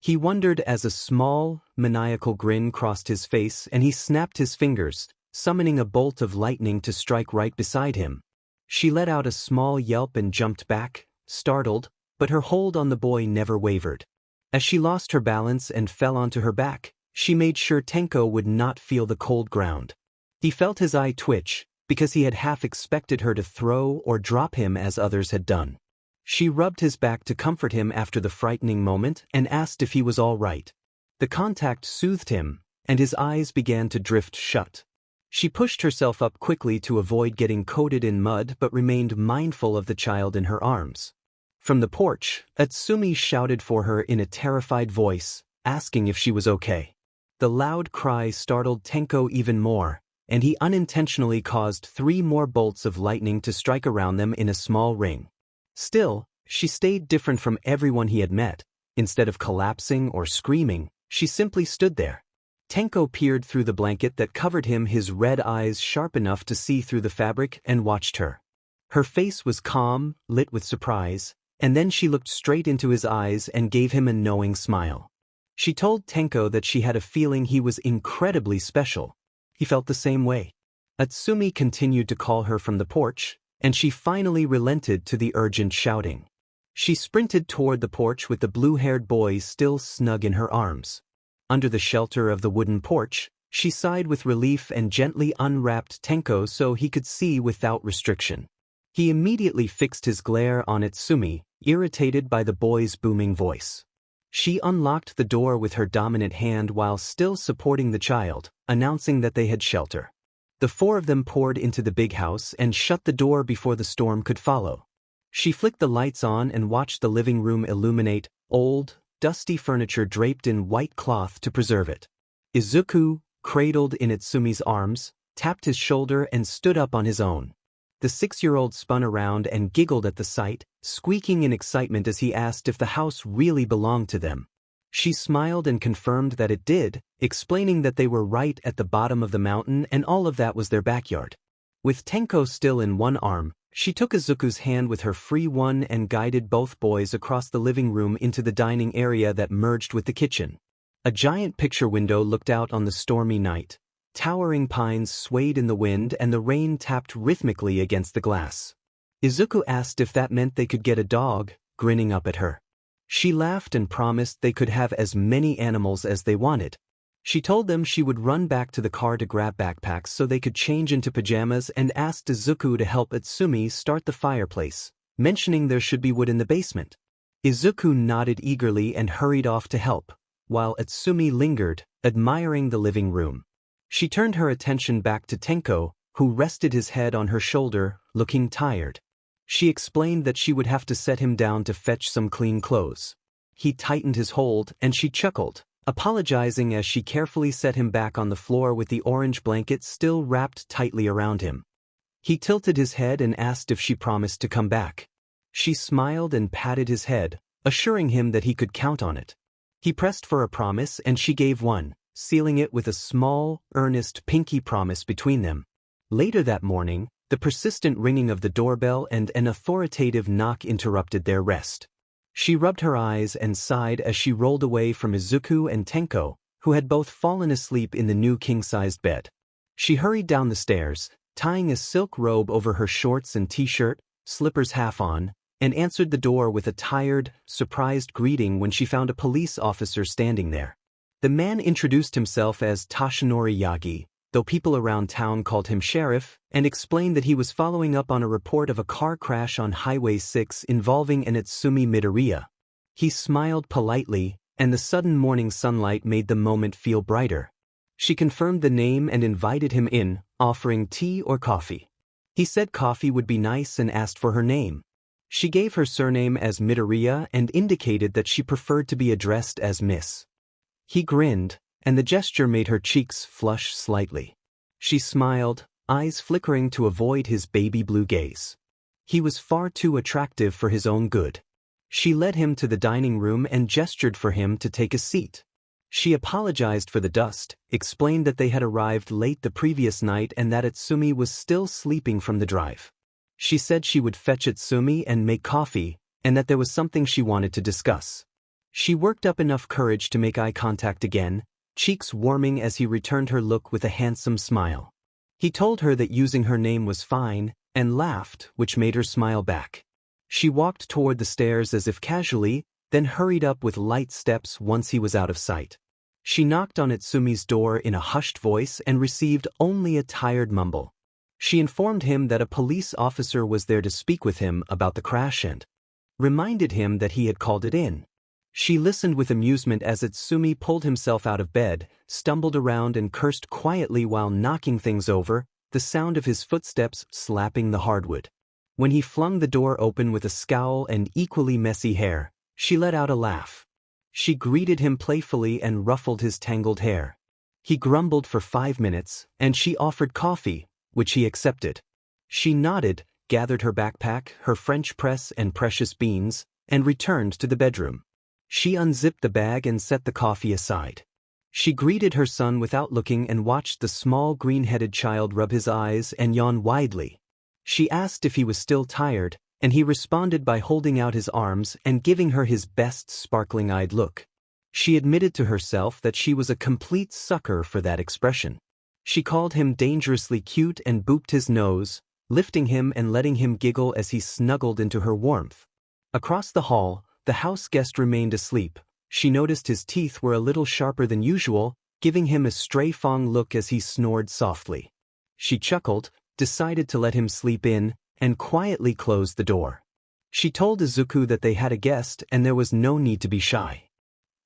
Speaker 1: He wondered as a small, maniacal grin crossed his face and he snapped his fingers, summoning a bolt of lightning to strike right beside him. She let out a small yelp and jumped back, startled, but her hold on the boy never wavered. As she lost her balance and fell onto her back, she made sure Tenko would not feel the cold ground. He felt his eye twitch, because he had half expected her to throw or drop him as others had done. She rubbed his back to comfort him after the frightening moment and asked if he was all right. The contact soothed him, and his eyes began to drift shut. She pushed herself up quickly to avoid getting coated in mud but remained mindful of the child in her arms. From the porch, Utsumi shouted for her in a terrified voice, asking if she was okay. The loud cry startled Tenko even more, and he unintentionally caused 3 more bolts of lightning to strike around them in a small ring. Still, she stayed different from everyone he had met. Instead of collapsing or screaming, she simply stood there. Tenko peered through the blanket that covered him, his red eyes sharp enough to see through the fabric, and watched her. Her face was calm, lit with surprise, and then she looked straight into his eyes and gave him a knowing smile. She told Tenko that she had a feeling he was incredibly special. He felt the same way. Utsumi continued to call her from the porch, and she finally relented to the urgent shouting. She sprinted toward the porch with the blue-haired boy still snug in her arms. Under the shelter of the wooden porch, she sighed with relief and gently unwrapped Tenko so he could see without restriction. He immediately fixed his glare on Utsumi, irritated by the boy's booming voice. She unlocked the door with her dominant hand while still supporting the child, announcing that they had shelter. The 4 of them poured into the big house and shut the door before the storm could follow. She flicked the lights on and watched the living room illuminate, old, dusty furniture draped in white cloth to preserve it. Izuku, cradled in Utsumi's arms, tapped his shoulder and stood up on his own. The 6-year-old spun around and giggled at the sight, squeaking in excitement as he asked if the house really belonged to them. She smiled and confirmed that it did, explaining that they were right at the bottom of the mountain and all of that was their backyard. With Tenko still in one arm, she took Izuku's hand with her free one and guided both boys across the living room into the dining area that merged with the kitchen. A giant picture window looked out on the stormy night. Towering pines swayed in the wind and the rain tapped rhythmically against the glass. Izuku asked if that meant they could get a dog, grinning up at her. She laughed and promised they could have as many animals as they wanted. She told them she would run back to the car to grab backpacks so they could change into pajamas and asked Izuku to help Itsumi start the fireplace, mentioning there should be wood in the basement. Izuku nodded eagerly and hurried off to help, while Itsumi lingered, admiring the living room. She turned her attention back to Tenko, who rested his head on her shoulder, looking tired. She explained that she would have to set him down to fetch some clean clothes. He tightened his hold and she chuckled, apologizing as she carefully set him back on the floor with the orange blanket still wrapped tightly around him. He tilted his head and asked if she promised to come back. She smiled and patted his head, assuring him that he could count on it. He pressed for a promise and she gave one, sealing it with a small, earnest pinky promise between them. Later that morning, the persistent ringing of the doorbell and an authoritative knock interrupted their rest. She rubbed her eyes and sighed as she rolled away from Izuku and Tenko, who had both fallen asleep in the new king-sized bed. She hurried down the stairs, tying a silk robe over her shorts and t-shirt, slippers half on, and answered the door with a tired, surprised greeting when she found a police officer standing there. The man introduced himself as Toshinori Yagi, though people around town called him Sheriff, and explained that he was following up on a report of a car crash on Highway 6 involving an Izuku Midoriya. He smiled politely, and the sudden morning sunlight made the moment feel brighter. She confirmed the name and invited him in, offering tea or coffee. He said coffee would be nice and asked for her name. She gave her surname as Midoriya and indicated that she preferred to be addressed as Miss. He grinned, and the gesture made her cheeks flush slightly. She smiled, eyes flickering to avoid his baby blue gaze. He was far too attractive for his own good. She led him to the dining room and gestured for him to take a seat. She apologized for the dust, explained that they had arrived late the previous night and that Itsumi was still sleeping from the drive. She said she would fetch Itsumi and make coffee, and that there was something she wanted to discuss. She worked up enough courage to make eye contact again, cheeks warming as he returned her look with a handsome smile. He told her that using her name was fine, and laughed, which made her smile back. She walked toward the stairs as if casually, then hurried up with light steps once he was out of sight. She knocked on Itsumi's door in a hushed voice and received only a tired mumble. She informed him that a police officer was there to speak with him about the crash and reminded him that he had called it in. She listened with amusement as Itsumi pulled himself out of bed, stumbled around and cursed quietly while knocking things over, the sound of his footsteps slapping the hardwood. When he flung the door open with a scowl and equally messy hair, she let out a laugh. She greeted him playfully and ruffled his tangled hair. He grumbled for 5 minutes, and she offered coffee, which he accepted. She nodded, gathered her backpack, her French press and precious beans, and returned to the bedroom. She unzipped the bag and set the coffee aside. She greeted her son without looking and watched the small green-headed child rub his eyes and yawn widely. She asked if he was still tired, and he responded by holding out his arms and giving her his best sparkling-eyed look. She admitted to herself that she was a complete sucker for that expression. She called him dangerously cute and booped his nose, lifting him and letting him giggle as he snuggled into her warmth. Across the hall, the house guest remained asleep. She noticed his teeth were a little sharper than usual, giving him a stray-fong look as he snored softly. She chuckled, decided to let him sleep in, and quietly closed the door. She told Izuku that they had a guest and there was no need to be shy.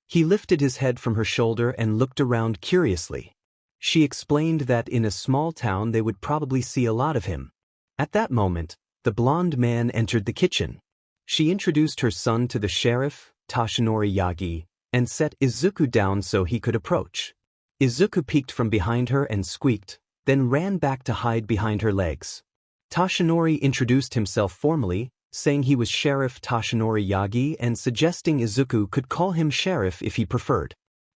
Speaker 1: He lifted his head from her shoulder and looked around curiously. She explained that in a small town they would probably see a lot of him. At that moment, the blonde man entered the kitchen. She introduced her son to the sheriff, Toshinori Yagi, and set Izuku down so he could approach. Izuku peeked from behind her and squeaked, then ran back to hide behind her legs. Toshinori introduced himself formally, saying he was Sheriff Toshinori Yagi and suggesting Izuku could call him Sheriff if he preferred.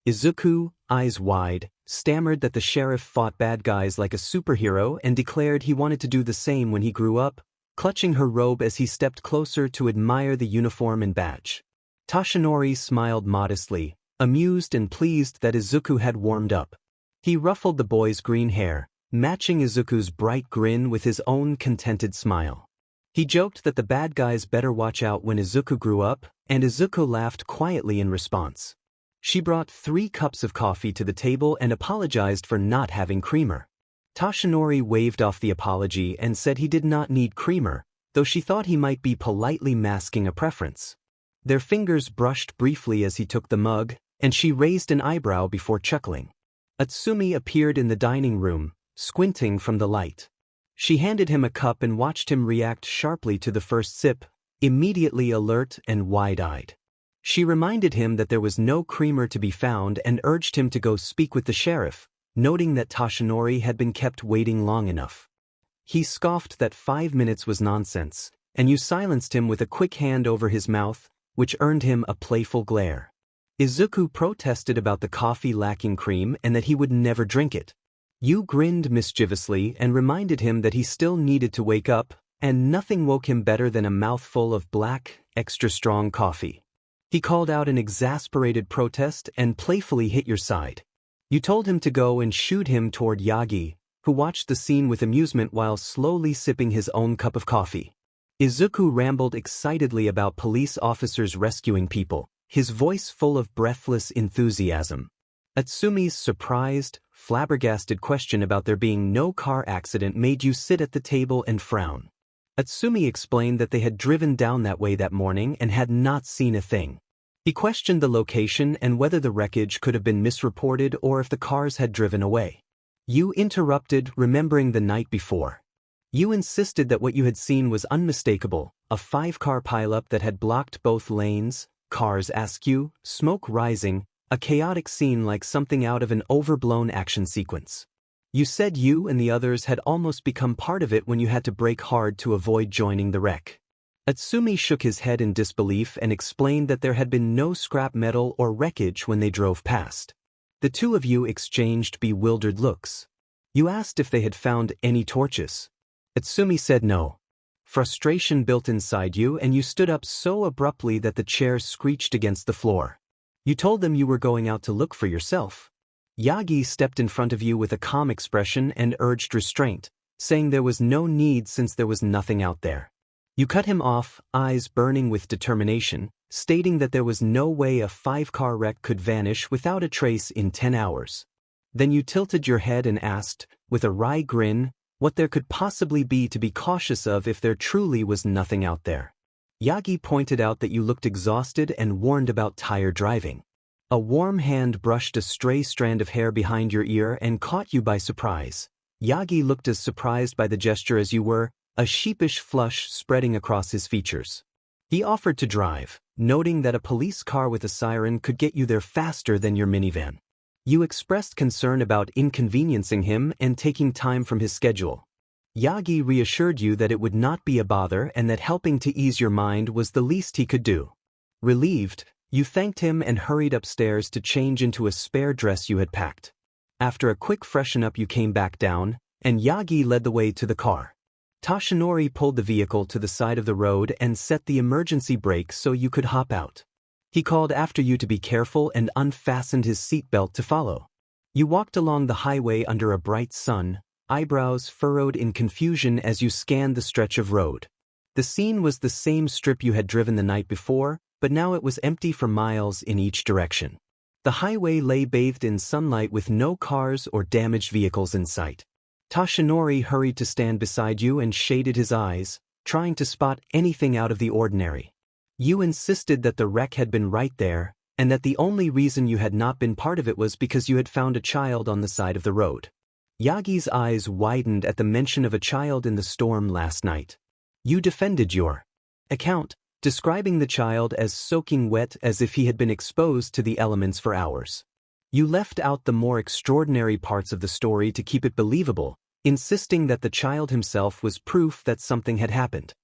Speaker 1: Izuku, eyes wide, stammered that the sheriff fought bad guys like a superhero and declared he wanted to do the same when he grew up, clutching her robe as he stepped closer to admire the uniform and badge. Toshinori smiled modestly, amused and pleased that Izuku had warmed up. He ruffled the boy's green hair, matching Izuku's bright grin with his own contented smile. He joked that the bad guys better watch out when Izuku grew up, and Izuku laughed quietly in response. She brought 3 cups of coffee to the table and apologized for not having creamer. Toshinori waved off the apology and said he did not need creamer, though she thought he might be politely masking a preference. Their fingers brushed briefly as he took the mug, and she raised an eyebrow before chuckling. Atsumi appeared in the dining room, squinting from the light. She handed him a cup and watched him react sharply to the first sip, immediately alert and wide-eyed. She reminded him that there was no creamer to be found and urged him to go speak with the sheriff, noting that Toshinori had been kept waiting long enough. He scoffed that 5 minutes was nonsense, and you silenced him with a quick hand over his mouth, which earned him a playful glare. Izuku protested about the coffee lacking cream and that he would never drink it. You grinned mischievously and reminded him that he still needed to wake up, and nothing woke him better than a mouthful of black, extra-strong coffee. He called out an exasperated protest and playfully hit your side. You told him to go and shoot him toward Yagi, who watched the scene with amusement while slowly sipping his own cup of coffee. Izuku rambled excitedly about police officers rescuing people, his voice full of breathless enthusiasm. Atsumi's surprised, flabbergasted question about there being no car accident made you sit at the table and frown. Atsumi explained that they had driven down that way that morning and had not seen a thing. He questioned the location and whether the wreckage could have been misreported or if the cars had driven away. You interrupted, remembering the night before. You insisted that what you had seen was unmistakable, a 5-car pileup that had blocked both lanes, cars askew, smoke rising, a chaotic scene like something out of an overblown action sequence. You said you and the others had almost become part of it when you had to brake hard to avoid joining the wreck. Atsumi shook his head in disbelief and explained that there had been no scrap metal or wreckage when they drove past. The two of you exchanged bewildered looks. You asked if they had found any torches. Atsumi said no. Frustration built inside you and you stood up so abruptly that the chair screeched against the floor. You told them you were going out to look for yourself. Yagi stepped in front of you with a calm expression and urged restraint, saying there was no need since there was nothing out there. You cut him off, eyes burning with determination, stating that there was no way a 5-car wreck could vanish without a trace in 10 hours. Then you tilted your head and asked, with a wry grin, what there could possibly be to be cautious of if there truly was nothing out there. Yagi pointed out that you looked exhausted and warned about tired driving. A warm hand brushed a stray strand of hair behind your ear and caught you by surprise. Yagi looked as surprised by the gesture as you were, a sheepish flush spreading across his features. He offered to drive, noting that a police car with a siren could get you there faster than your minivan. You expressed concern about inconveniencing him and taking time from his schedule. Yagi reassured you that it would not be a bother and that helping to ease your mind was the least he could do. Relieved, you thanked him and hurried upstairs to change into a spare dress you had packed. After a quick freshen up you came back down, and Yagi led the way to the car. Toshinori pulled the vehicle to the side of the road and set the emergency brake so you could hop out. He called after you to be careful and unfastened his seatbelt to follow. You walked along the highway under a bright sun, eyebrows furrowed in confusion as you scanned the stretch of road. The scene was the same strip you had driven the night before, but now it was empty for miles in each direction. The highway lay bathed in sunlight with no cars or damaged vehicles in sight. Toshinori hurried to stand beside you and shaded his eyes, trying to spot anything out of the ordinary. You insisted that the wreck had been right there, and that the only reason you had not been part of it was because you had found a child on the side of the road. Yagi's eyes widened at the mention of a child in the storm last night. You defended your account, describing the child as soaking wet as if he had been exposed to the elements for hours. You left out the more extraordinary parts of the story to keep it believable, insisting that the child himself was proof that something had happened.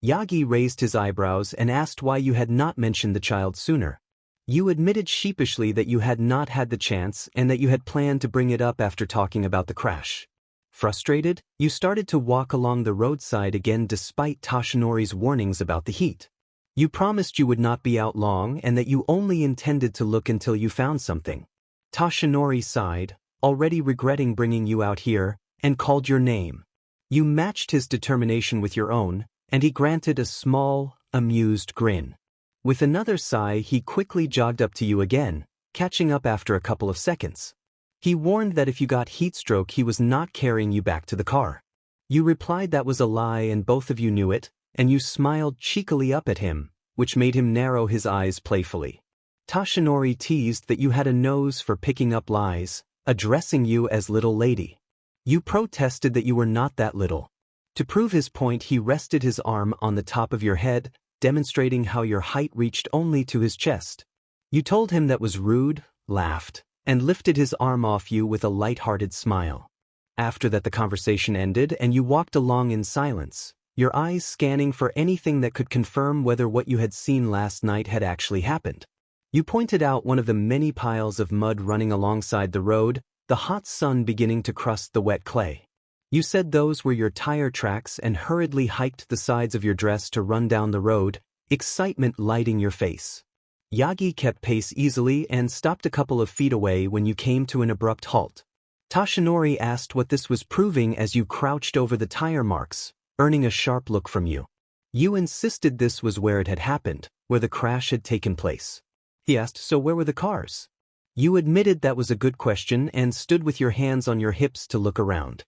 Speaker 1: Yagi raised his eyebrows and asked why you had not mentioned the child sooner. You admitted sheepishly that you had not had the chance and that you had planned to bring it up after talking about the crash. Frustrated, you started to walk along the roadside again despite Toshinori's warnings about the heat. You promised you would not be out long and that you only intended to look until you found something. Toshinori sighed, already regretting bringing you out here, and called your name. You matched his determination with your own, and he granted a small, amused grin. With another sigh, he quickly jogged up to you again, catching up after a couple of seconds. He warned that if you got heatstroke he was not carrying you back to the car. You replied that was a lie and both of you knew it, and you smiled cheekily up at him, which made him narrow his eyes playfully. Toshinori teased that you had a nose for picking up lies, addressing you as little lady. You protested that you were not that little. To prove his point, he rested his arm on the top of your head, demonstrating how your height reached only to his chest. You told him that was rude, laughed, and lifted his arm off you with a light-hearted smile. After that the conversation ended and you walked along in silence, your eyes scanning for anything that could confirm whether what you had seen last night had actually happened. You pointed out one of the many piles of mud running alongside the road, the hot sun beginning to crust the wet clay. You said those were your tire tracks and hurriedly hiked the sides of your dress to run down the road, excitement lighting your face. Yagi kept pace easily and stopped a couple of feet away when you came to an abrupt halt. Toshinori asked what this was proving as you crouched over the tire marks, earning a sharp look from you. You insisted this was where it had happened, where the crash had taken place. He asked, so where were the cars? You admitted that was a good question and stood with your hands on your hips to look around.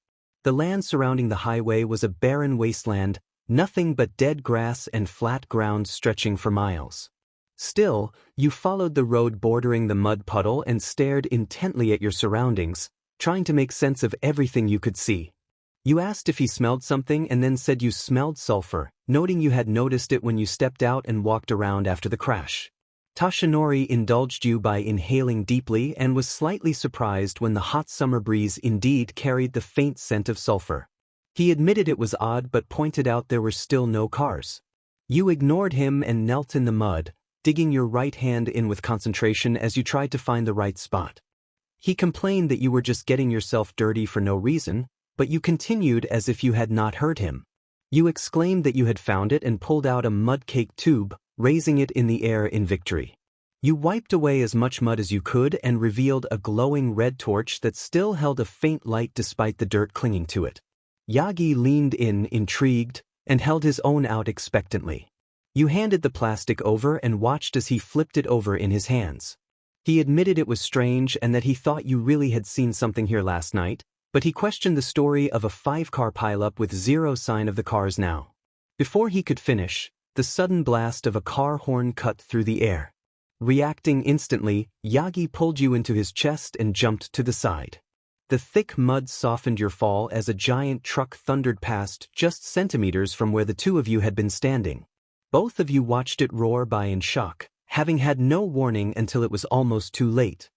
Speaker 1: The land surrounding the highway was a barren wasteland, nothing but dead grass and flat ground stretching for miles. Still, you followed the road bordering the mud puddle and stared intently at your surroundings, trying to make sense of everything you could see. You asked if he smelled something and then said you smelled sulfur, noting you had noticed it when you stepped out and walked around after the crash. Toshinori indulged you by inhaling deeply and was slightly surprised when the hot summer breeze indeed carried the faint scent of sulfur. He admitted it was odd but pointed out there were still no cars. You ignored him and knelt in the mud, digging your right hand in with concentration as you tried to find the right spot. He complained that you were just getting yourself dirty for no reason, but you continued as if you had not heard him. You exclaimed that you had found it and pulled out a mud-caked tube, raising it in the air in victory. You wiped away as much mud as you could and revealed a glowing red torch that still held a faint light despite the dirt clinging to it. Yagi leaned in, intrigued, and held his own out expectantly. You handed the plastic over and watched as he flipped it over in his hands. He admitted it was strange and that he thought you really had seen something here last night, but he questioned the story of a 5-car pileup with zero sign of the cars now. Before he could finish, the sudden blast of a car horn cut through the air. Reacting instantly, Yagi pulled you into his chest and jumped to the side. The thick mud softened your fall as a giant truck thundered past just centimeters from where the two of you had been standing. Both of you watched it roar by in shock, having had no warning until it was almost too late.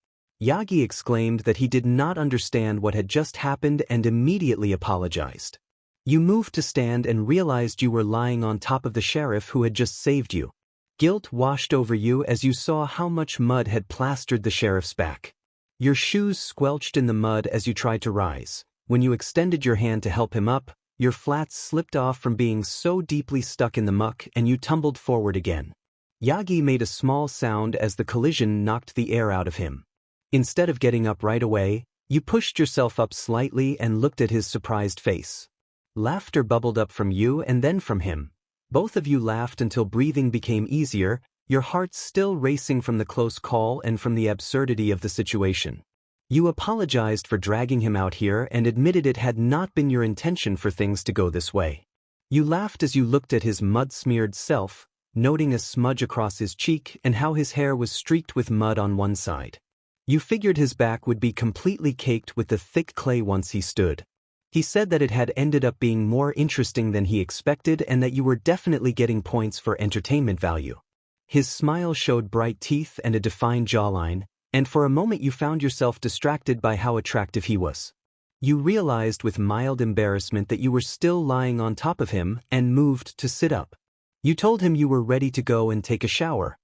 Speaker 1: Yagi exclaimed that he did not understand what had just happened and immediately apologized. You moved to stand and realized you were lying on top of the sheriff who had just saved you. Guilt washed over you as you saw how much mud had plastered the sheriff's back. Your shoes squelched in the mud as you tried to rise. When you extended your hand to help him up, your flats slipped off from being so deeply stuck in the muck and you tumbled forward again. Yagi made a small sound as the collision knocked the air out of him. Instead of getting up right away, you pushed yourself up slightly and looked at his surprised face. Laughter bubbled up from you and then from him. Both of you laughed until breathing became easier, your hearts still racing from the close call and from the absurdity of the situation. You apologized for dragging him out here and admitted it had not been your intention for things to go this way. You laughed as you looked at his mud-smeared self, noting a smudge across his cheek and how his hair was streaked with mud on one side. You figured his back would be completely caked with the thick clay once he stood. He said that it had ended up being more interesting than he expected and that you were definitely getting points for entertainment value. His smile showed bright teeth and a defined jawline, and for a moment you found yourself distracted by how attractive he was. You realized with mild embarrassment that you were still lying on top of him and moved to sit up. You told him you were ready to go and take a shower.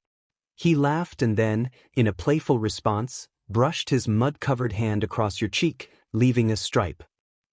Speaker 1: He laughed and then, in a playful response, brushed his mud-covered hand across your cheek, leaving a stripe.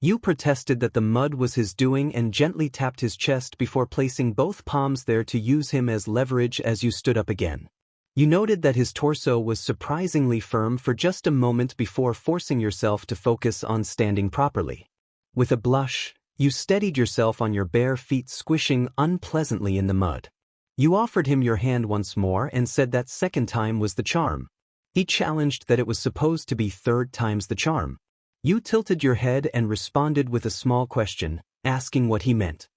Speaker 1: You protested that the mud was his doing and gently tapped his chest before placing both palms there to use him as leverage as you stood up again. You noted that his torso was surprisingly firm for just a moment before forcing yourself to focus on standing properly. With a blush, you steadied yourself on your bare feet, squishing unpleasantly in the mud. You offered him your hand once more and said that second time was the charm. He challenged that it was supposed to be third time's the charm. You tilted your head and responded with a small question, asking what he meant.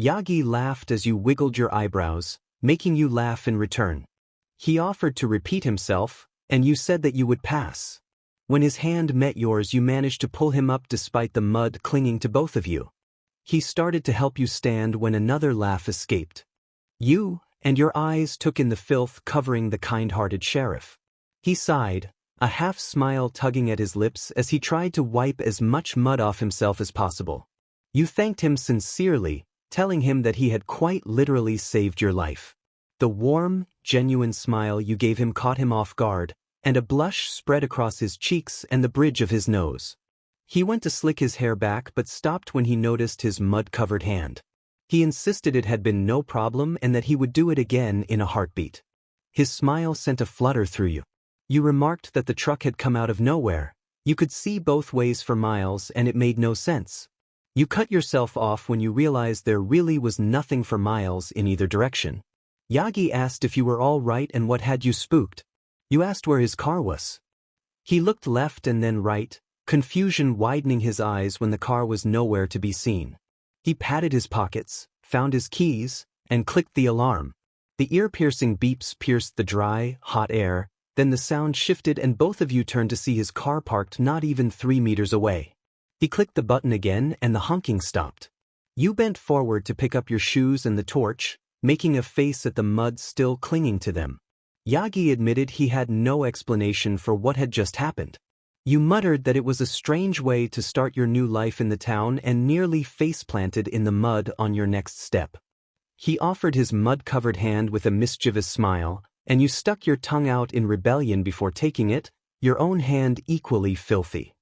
Speaker 1: Yagi laughed as you wiggled your eyebrows, making you laugh in return. He offered to repeat himself, and you said that you would pass. When his hand met yours, you managed to pull him up despite the mud clinging to both of you. He started to help you stand when another laugh escaped. You and your eyes took in the filth covering the kind-hearted sheriff. He sighed, a half-smile tugging at his lips as he tried to wipe as much mud off himself as possible. You thanked him sincerely, telling him that he had quite literally saved your life. The warm, genuine smile you gave him caught him off guard, and a blush spread across his cheeks and the bridge of his nose. He went to slick his hair back but stopped when he noticed his mud-covered hand. He insisted it had been no problem and that he would do it again in a heartbeat. His smile sent a flutter through you. You remarked that the truck had come out of nowhere. You could see both ways for miles and it made no sense. You cut yourself off when you realized there really was nothing for miles in either direction. Yagi asked if you were all right and what had you spooked. You asked where his car was. He looked left and then right, confusion widening his eyes when the car was nowhere to be seen. He patted his pockets, found his keys, and clicked the alarm. The ear-piercing beeps pierced the dry, hot air, then the sound shifted and both of you turned to see his car parked not even 3 meters away. He clicked the button again and the honking stopped. You bent forward to pick up your shoes and the torch, making a face at the mud still clinging to them. Yagi admitted he had no explanation for what had just happened. You muttered that it was a strange way to start your new life in the town and nearly face-planted in the mud on your next step. He offered his mud-covered hand with a mischievous smile, and you stuck your tongue out in rebellion before taking it, your own hand equally filthy.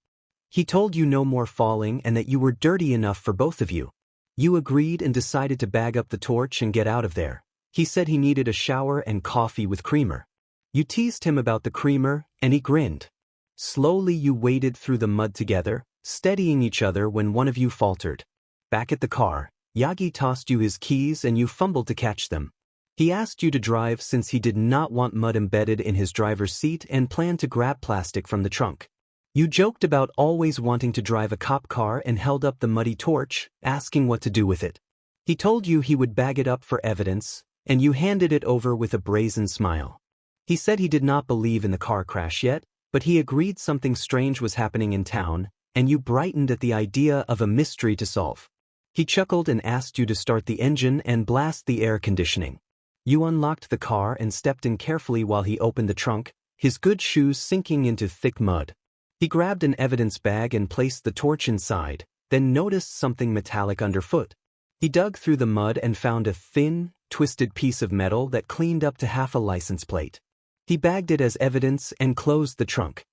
Speaker 1: He told you no more falling and that you were dirty enough for both of you. You agreed and decided to bag up the torch and get out of there. He said he needed a shower and coffee with creamer. You teased him about the creamer, and he grinned. Slowly you waded through the mud together, steadying each other when one of you faltered. Back at the car, Yagi tossed you his keys and you fumbled to catch them. He asked you to drive since he did not want mud embedded in his driver's seat and planned to grab plastic from the trunk. You joked about always wanting to drive a cop car and held up the muddy torch, asking what to do with it. He told you he would bag it up for evidence, and you handed it over with a brazen smile. He said he did not believe in the car crash yet, but he agreed something strange was happening in town, and you brightened at the idea of a mystery to solve. He chuckled and asked you to start the engine and blast the air conditioning. You unlocked the car and stepped in carefully while he opened the trunk, his good shoes sinking into thick mud. He grabbed an evidence bag and placed the torch inside, then noticed something metallic underfoot. He dug through the mud and found a thin, twisted piece of metal that cleaned up to half a license plate. He bagged it as evidence and closed the trunk.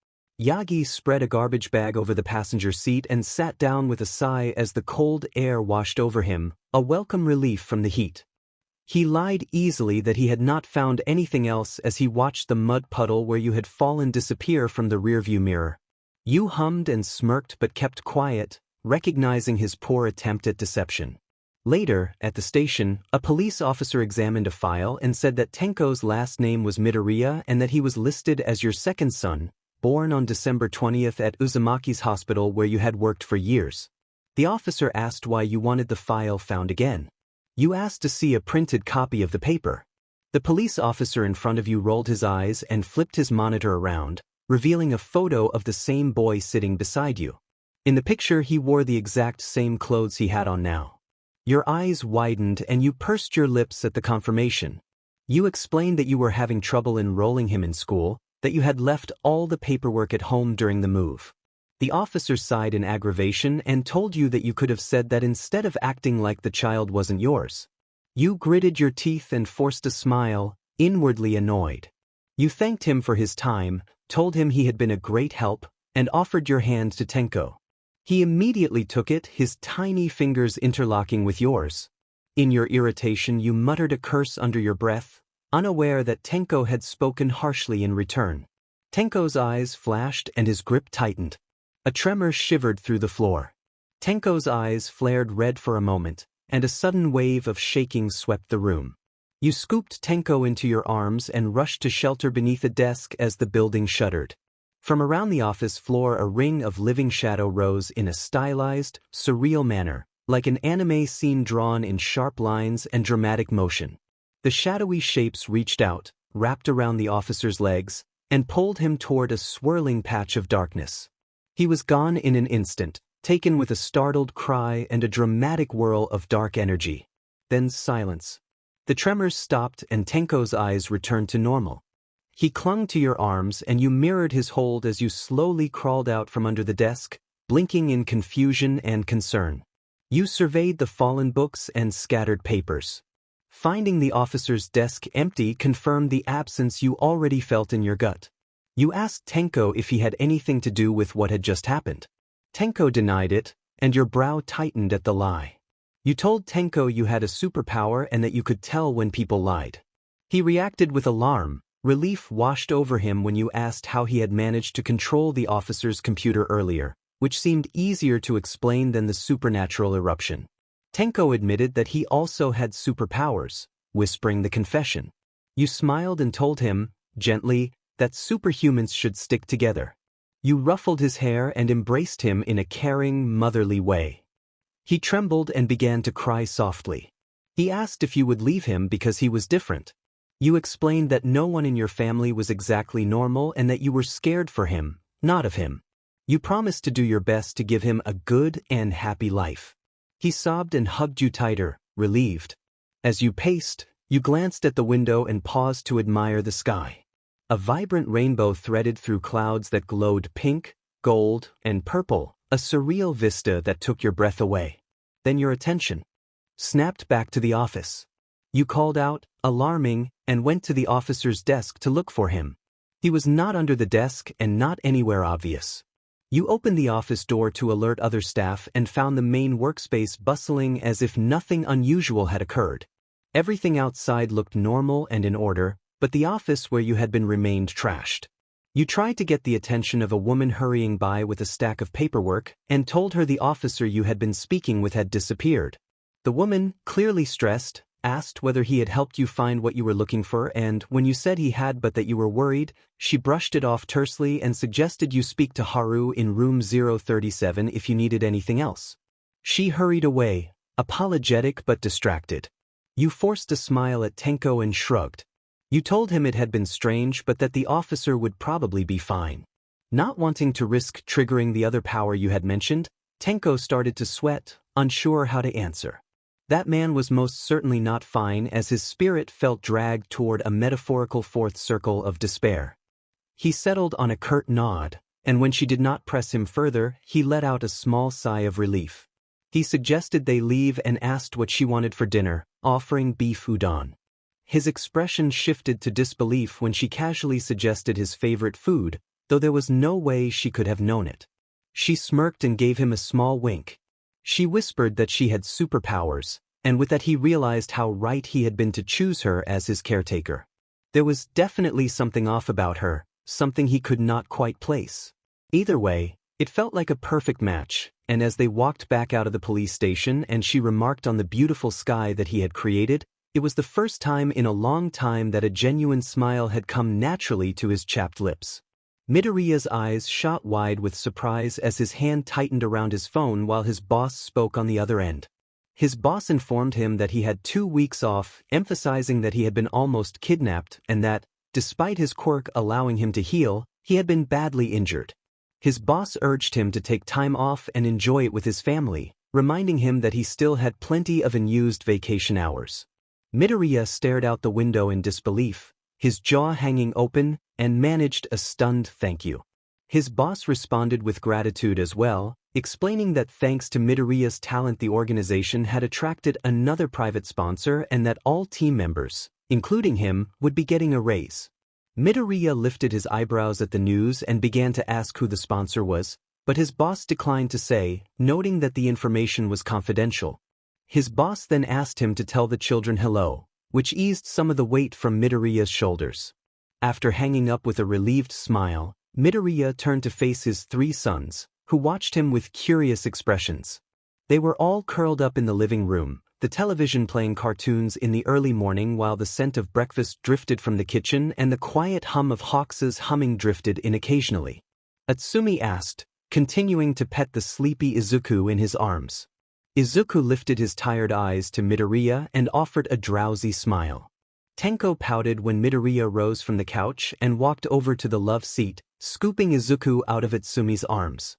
Speaker 1: Yagi spread a garbage bag over the passenger seat and sat down with a sigh as the cold air washed over him, a welcome relief from the heat. He lied easily that he had not found anything else as he watched the mud puddle where you had fallen disappear from the rearview mirror. You hummed and smirked but kept quiet, recognizing his poor attempt at deception. Later, at the station, a police officer examined a file and said that Tenko's last name was Midoriya and that he was listed as your second son, born on December 20th at Uzumaki's hospital where you had worked for years. The officer asked why you wanted the file found again. You asked to see a printed copy of the paper. The police officer in front of you rolled his eyes and flipped his monitor around, revealing a photo of the same boy sitting beside you. In the picture, he wore the exact same clothes he had on now. Your eyes widened and you pursed your lips at the confirmation. You explained that you were having trouble enrolling him in school, that you had left all the paperwork at home during the move. The officer sighed in aggravation and told you that you could have said that instead of acting like the child wasn't yours. You gritted your teeth and forced a smile, inwardly annoyed. You thanked him for his time, told him he had been a great help, and offered your hand to Tenko. He immediately took it, his tiny fingers interlocking with yours. In your irritation you muttered a curse under your breath, unaware that Tenko had spoken harshly in return. Tenko's eyes flashed and his grip tightened. A tremor shivered through the floor. Tenko's eyes flared red for a moment, and a sudden wave of shaking swept the room. You scooped Tenko into your arms and rushed to shelter beneath a desk as the building shuddered. From around the office floor a ring of living shadow rose in a stylized, surreal manner, like an anime scene drawn in sharp lines and dramatic motion. The shadowy shapes reached out, wrapped around the officer's legs, and pulled him toward a swirling patch of darkness. He was gone in an instant, taken with a startled cry and a dramatic whirl of dark energy. Then silence. The tremors stopped and Tenko's eyes returned to normal. He clung to your arms and you mirrored his hold as you slowly crawled out from under the desk, blinking in confusion and concern. You surveyed the fallen books and scattered papers. Finding the officer's desk empty confirmed the absence you already felt in your gut. You asked Tenko if he had anything to do with what had just happened. Tenko denied it, and your brow tightened at the lie. You told Tenko you had a superpower and that you could tell when people lied. He reacted with alarm. Relief washed over him when you asked how he had managed to control the officer's computer earlier, which seemed easier to explain than the supernatural eruption. Tenko admitted that he also had superpowers, whispering the confession. You smiled and told him, gently, that superhumans should stick together. You ruffled his hair and embraced him in a caring, motherly way. He trembled and began to cry softly. He asked if you would leave him because he was different. You explained that no one in your family was exactly normal and that you were scared for him, not of him. You promised to do your best to give him a good and happy life. He sobbed and hugged you tighter, relieved. As you paced, you glanced at the window and paused to admire the sky. A vibrant rainbow threaded through clouds that glowed pink, gold, and purple, a surreal vista that took your breath away. Then your attention snapped back to the office. You called out, alarming, and went to the officer's desk to look for him. He was not under the desk and not anywhere obvious. You opened the office door to alert other staff and found the main workspace bustling as if nothing unusual had occurred. Everything outside looked normal and in order, but the office where you had been remained trashed. You tried to get the attention of a woman hurrying by with a stack of paperwork and told her the officer you had been speaking with had disappeared. The woman, clearly stressed, asked whether he had helped you find what you were looking for, and when you said he had but that you were worried, she brushed it off tersely and suggested you speak to Haru in room 037 if you needed anything else. She hurried away, apologetic but distracted. You forced a smile at Tenko and shrugged. You told him it had been strange but that the officer would probably be fine. Not wanting to risk triggering the other power you had mentioned, Tenko started to sweat, unsure how to answer. That man was most certainly not fine as his spirit felt dragged toward a metaphorical fourth circle of despair. He settled on a curt nod, and when she did not press him further, he let out a small sigh of relief. He suggested they leave and asked what she wanted for dinner, offering beef udon. His expression shifted to disbelief when she casually suggested his favorite food, though there was no way she could have known it. She smirked and gave him a small wink. She whispered that she had superpowers, and with that he realized how right he had been to choose her as his caretaker. There was definitely something off about her, something he could not quite place. Either way, it felt like a perfect match, and as they walked back out of the police station and she remarked on the beautiful sky that he had created, it was the first time in a long time that a genuine smile had come naturally to his chapped lips. Midoriya's eyes shot wide with surprise as his hand tightened around his phone while his boss spoke on the other end. His boss informed him that he had 2 weeks off, emphasizing that he had been almost kidnapped and that, despite his quirk allowing him to heal, he had been badly injured. His boss urged him to take time off and enjoy it with his family, reminding him that he still had plenty of unused vacation hours. Midoriya stared out the window in disbelief, his jaw hanging open, and managed a stunned thank you. His boss responded with gratitude as well, explaining that thanks to Midoriya's talent the organization had attracted another private sponsor and that all team members, including him, would be getting a raise. Midoriya lifted his eyebrows at the news and began to ask who the sponsor was, but his boss declined to say, noting that the information was confidential. His boss then asked him to tell the children hello, which eased some of the weight from Midoriya's shoulders. After hanging up with a relieved smile, Midoriya turned to face his 3 sons, who watched him with curious expressions. They were all curled up in the living room, the television playing cartoons in the early morning while the scent of breakfast drifted from the kitchen and the quiet hum of Hawks's humming drifted in occasionally. Atsumi asked, continuing to pet the sleepy Izuku in his arms. Izuku lifted his tired eyes to Midoriya and offered a drowsy smile. Tenko pouted when Midoriya rose from the couch and walked over to the love seat, scooping Izuku out of Atsumi's arms.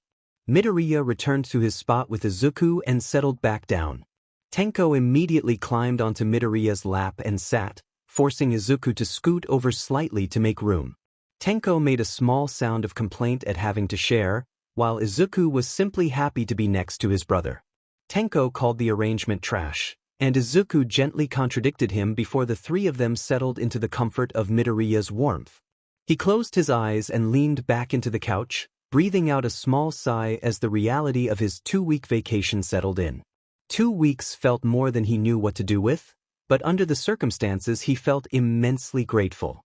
Speaker 1: Midoriya returned to his spot with Izuku and settled back down. Tenko immediately climbed onto Midoriya's lap and sat, forcing Izuku to scoot over slightly to make room. Tenko made a small sound of complaint at having to share, while Izuku was simply happy to be next to his brother. Tenko called the arrangement trash, and Izuku gently contradicted him before the 3 of them settled into the comfort of Midoriya's warmth. He closed his eyes and leaned back into the couch, breathing out a small sigh as the reality of his 2-week vacation settled in. 2 weeks felt more than he knew what to do with, but under the circumstances he felt immensely grateful.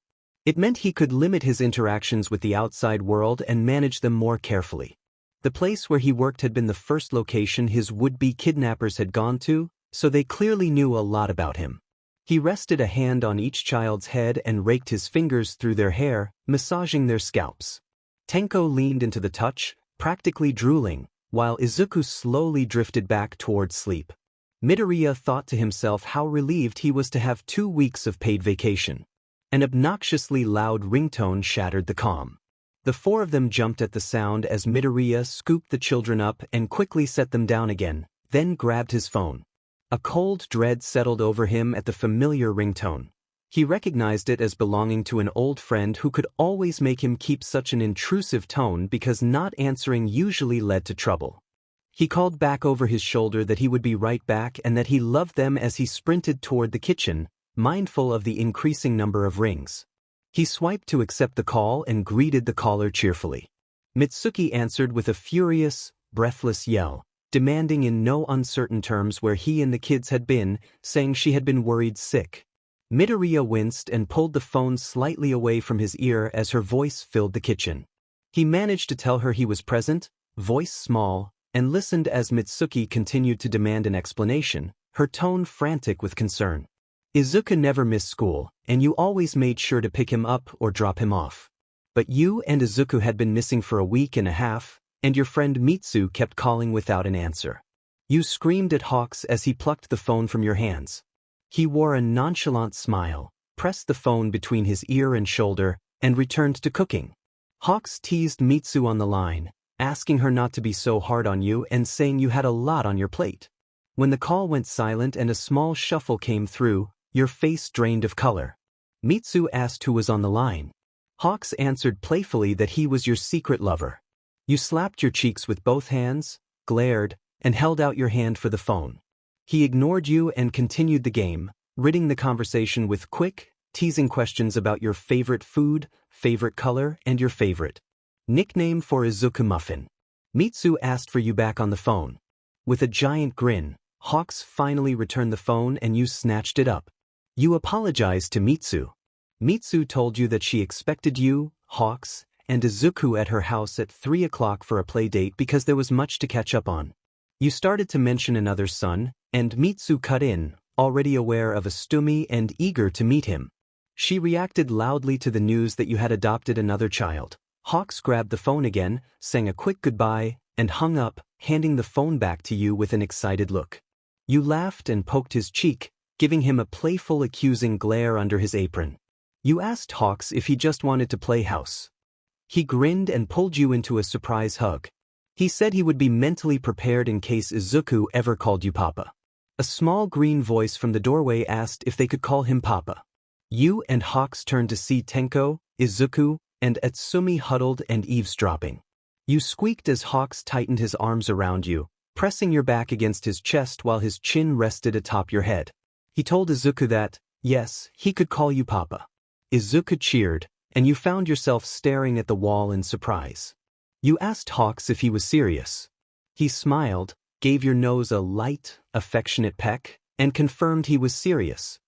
Speaker 1: It meant he could limit his interactions with the outside world and manage them more carefully. The place where he worked had been the first location his would-be kidnappers had gone to, so they clearly knew a lot about him. He rested a hand on each child's head and raked his fingers through their hair, massaging their scalps. Tenko leaned into the touch, practically drooling, while Izuku slowly drifted back toward sleep. Midoriya thought to himself how relieved he was to have 2 weeks of paid vacation. An obnoxiously loud ringtone shattered the calm. The 4 of them jumped at the sound as Midoriya scooped the children up and quickly set them down again, then grabbed his phone. A cold dread settled over him at the familiar ringtone. He recognized it as belonging to an old friend who could always make him keep such an intrusive tone because not answering usually led to trouble. He called back over his shoulder that he would be right back and that he loved them as he sprinted toward the kitchen, mindful of the increasing number of rings. He swiped to accept the call and greeted the caller cheerfully. Mitsuki answered with a furious, breathless yell, demanding in no uncertain terms where he and the kids had been, saying she had been worried sick. Midoriya winced and pulled the phone slightly away from his ear as her voice filled the kitchen. He managed to tell her he was present, voice small, and listened as Mitsuki continued to demand an explanation, her tone frantic with concern. Izuku never missed school, and you always made sure to pick him up or drop him off. But you and Izuku had been missing for a week and a half, and your friend Mitsu kept calling without an answer. You screamed at Hawks as he plucked the phone from your hands. He wore a nonchalant smile, pressed the phone between his ear and shoulder, and returned to cooking. Hawks teased Mitsu on the line, asking her not to be so hard on you and saying you had a lot on your plate. When the call went silent and a small shuffle came through, your face drained of color. Mitsu asked who was on the line. Hawks answered playfully that he was your secret lover. You slapped your cheeks with both hands, glared, and held out your hand for the phone. He ignored you and continued the game, ridding the conversation with quick, teasing questions about your favorite food, favorite color, and your favorite nickname for Izuku Muffin. Mitsu asked for you back on the phone. With a giant grin, Hawks finally returned the phone and you snatched it up. You apologized to Mitsu. Mitsu told you that she expected you, Hawks, and Izuku at her house at 3 o'clock for a play date because there was much to catch up on. You started to mention another son, and Mitsu cut in, already aware of Astumi and eager to meet him. She reacted loudly to the news that you had adopted another child. Hawks grabbed the phone again, sang a quick goodbye, and hung up, handing the phone back to you with an excited look. You laughed and poked his cheek, giving him a playful accusing glare under his apron. You asked Hawks if he just wanted to play house. He grinned and pulled you into a surprise hug. He said he would be mentally prepared in case Izuku ever called you Papa. A small green voice from the doorway asked if they could call him Papa. You and Hawks turned to see Tenko, Izuku, and Atsumi huddled and eavesdropping. You squeaked as Hawks tightened his arms around you, pressing your back against his chest while his chin rested atop your head. He told Izuku that, yes, he could call you Papa. Izuku cheered, and you found yourself staring at the wall in surprise. You asked Hawks if he was serious. He smiled, gave your nose a light, affectionate peck, and confirmed he was serious.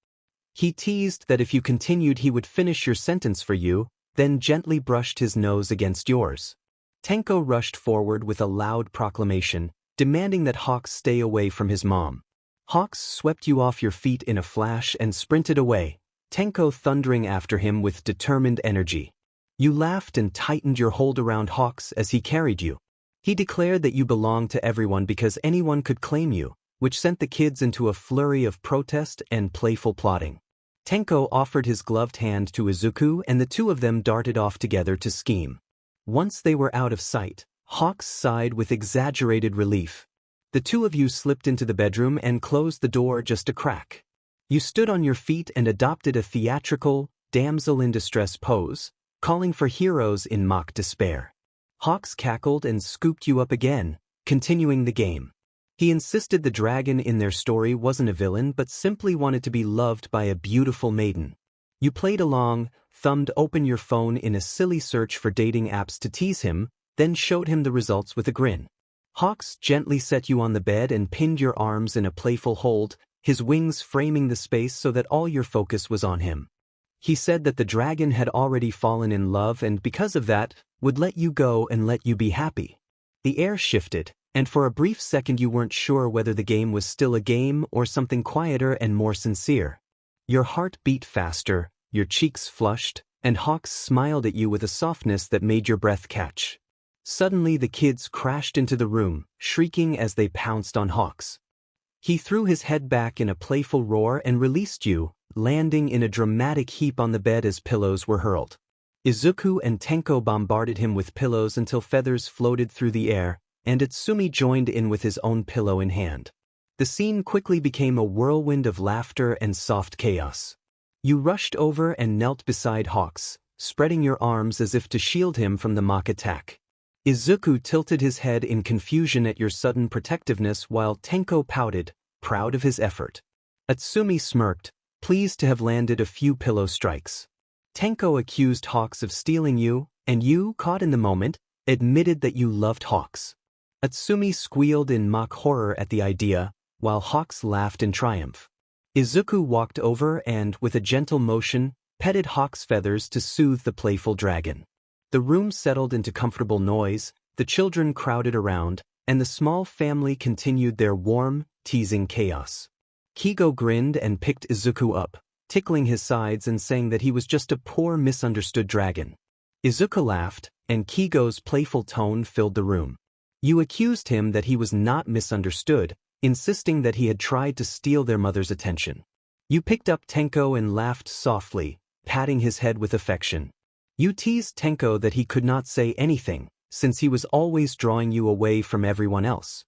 Speaker 1: He teased that if you continued he would finish your sentence for you, then gently brushed his nose against yours. Tenko rushed forward with a loud proclamation, demanding that Hawks stay away from his mom. Hawks swept you off your feet in a flash and sprinted away, Tenko thundering after him with determined energy. You laughed and tightened your hold around Hawks as he carried you. He declared that you belonged to everyone because anyone could claim you, which sent the kids into a flurry of protest and playful plotting. Tenko offered his gloved hand to Izuku and the two of them darted off together to scheme. Once they were out of sight, Hawks sighed with exaggerated relief. The two of you slipped into the bedroom and closed the door just a crack. You stood on your feet and adopted a theatrical, damsel-in-distress pose, calling for heroes in mock despair. Hawks cackled and scooped you up again, continuing the game. He insisted the dragon in their story wasn't a villain but simply wanted to be loved by a beautiful maiden. You played along, thumbed open your phone in a silly search for dating apps to tease him, then showed him the results with a grin. Hawks gently set you on the bed and pinned your arms in a playful hold, his wings framing the space so that all your focus was on him. He said that the dragon had already fallen in love and because of that, would let you go and let you be happy. The air shifted, and for a brief second you weren't sure whether the game was still a game or something quieter and more sincere. Your heart beat faster, your cheeks flushed, and Hawks smiled at you with a softness that made your breath catch. Suddenly the kids crashed into the room, shrieking as they pounced on Hawks. He threw his head back in a playful roar and released you, landing in a dramatic heap on the bed as pillows were hurled. Izuku and Tenko bombarded him with pillows until feathers floated through the air, and Itsumi joined in with his own pillow in hand. The scene quickly became a whirlwind of laughter and soft chaos. You rushed over and knelt beside Hawks, spreading your arms as if to shield him from the mock attack. Izuku tilted his head in confusion at your sudden protectiveness while Tenko pouted, proud of his effort. Itsumi smirked, pleased to have landed a few pillow strikes. Tenko accused Hawks of stealing you, and you, caught in the moment, admitted that you loved Hawks. Itsumi squealed in mock horror at the idea, while Hawks laughed in triumph. Izuku walked over and, with a gentle motion, petted Hawks' feathers to soothe the playful dragon. The room settled into comfortable noise, the children crowded around, and the small family continued their warm, teasing chaos. Kigo grinned and picked Izuku up, tickling his sides and saying that he was just a poor misunderstood dragon. Izuku laughed, and Kigo's playful tone filled the room. You accused him that he was not misunderstood, insisting that he had tried to steal their mother's attention. You picked up Tenko and laughed softly, patting his head with affection. You teased Tenko that he could not say anything, since he was always drawing you away from everyone else.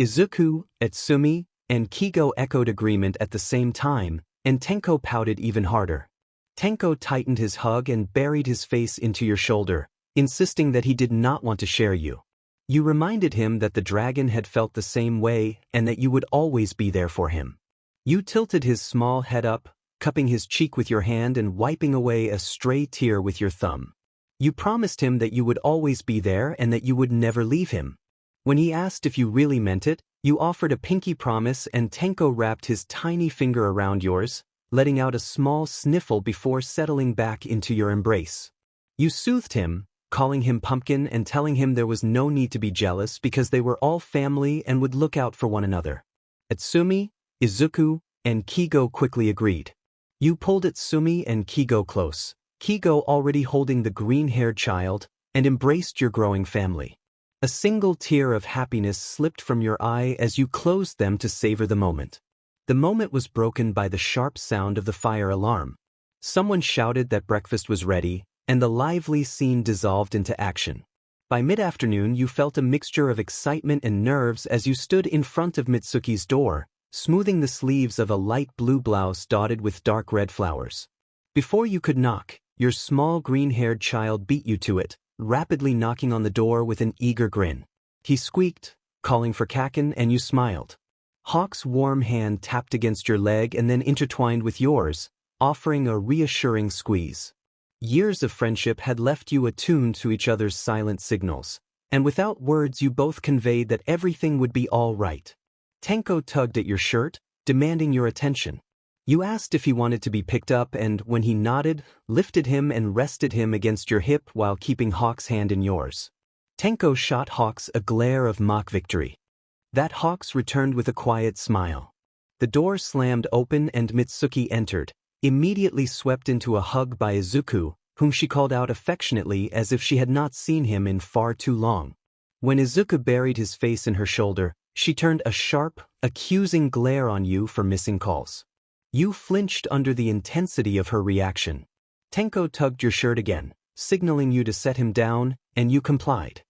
Speaker 1: Izuku, Itsumi, and Kigo echoed agreement at the same time, and Tenko pouted even harder. Tenko tightened his hug and buried his face into your shoulder, insisting that he did not want to share you. You reminded him that the dragon had felt the same way and that you would always be there for him. You tilted his small head up, cupping his cheek with your hand and wiping away a stray tear with your thumb. You promised him that you would always be there and that you would never leave him. When he asked if you really meant it, you offered a pinky promise and Tenko wrapped his tiny finger around yours, letting out a small sniffle before settling back into your embrace. You soothed him, calling him Pumpkin and telling him there was no need to be jealous because they were all family and would look out for one another. Itsumi, Izuku, and Kigo quickly agreed. You pulled Itsumi and Kigo close, Kigo already holding the green-haired child, and embraced your growing family. A single tear of happiness slipped from your eye as you closed them to savor the moment. The moment was broken by the sharp sound of the fire alarm. Someone shouted that breakfast was ready, and the lively scene dissolved into action. By mid-afternoon you felt a mixture of excitement and nerves as you stood in front of Mitsuki's door, smoothing the sleeves of a light blue blouse dotted with dark red flowers. Before you could knock, your small green-haired child beat you to it, rapidly knocking on the door with an eager grin. He squeaked, calling for Kakin, and you smiled. Hawk's warm hand tapped against your leg and then intertwined with yours, offering a reassuring squeeze. Years of friendship had left you attuned to each other's silent signals, and without words you both conveyed that everything would be all right. Tenko tugged at your shirt, demanding your attention. You asked if he wanted to be picked up, and when he nodded, lifted him and rested him against your hip while keeping Hawk's hand in yours. Tenko shot Hawks a glare of mock victory. That Hawks returned with a quiet smile. The door slammed open and Mitsuki entered, immediately swept into a hug by Izuku, whom she called out affectionately as if she had not seen him in far too long. When Izuku buried his face in her shoulder, she turned a sharp, accusing glare on you for missing calls. You flinched under the intensity of her reaction. Tenko tugged your shirt again, signaling you to set him down, and you complied.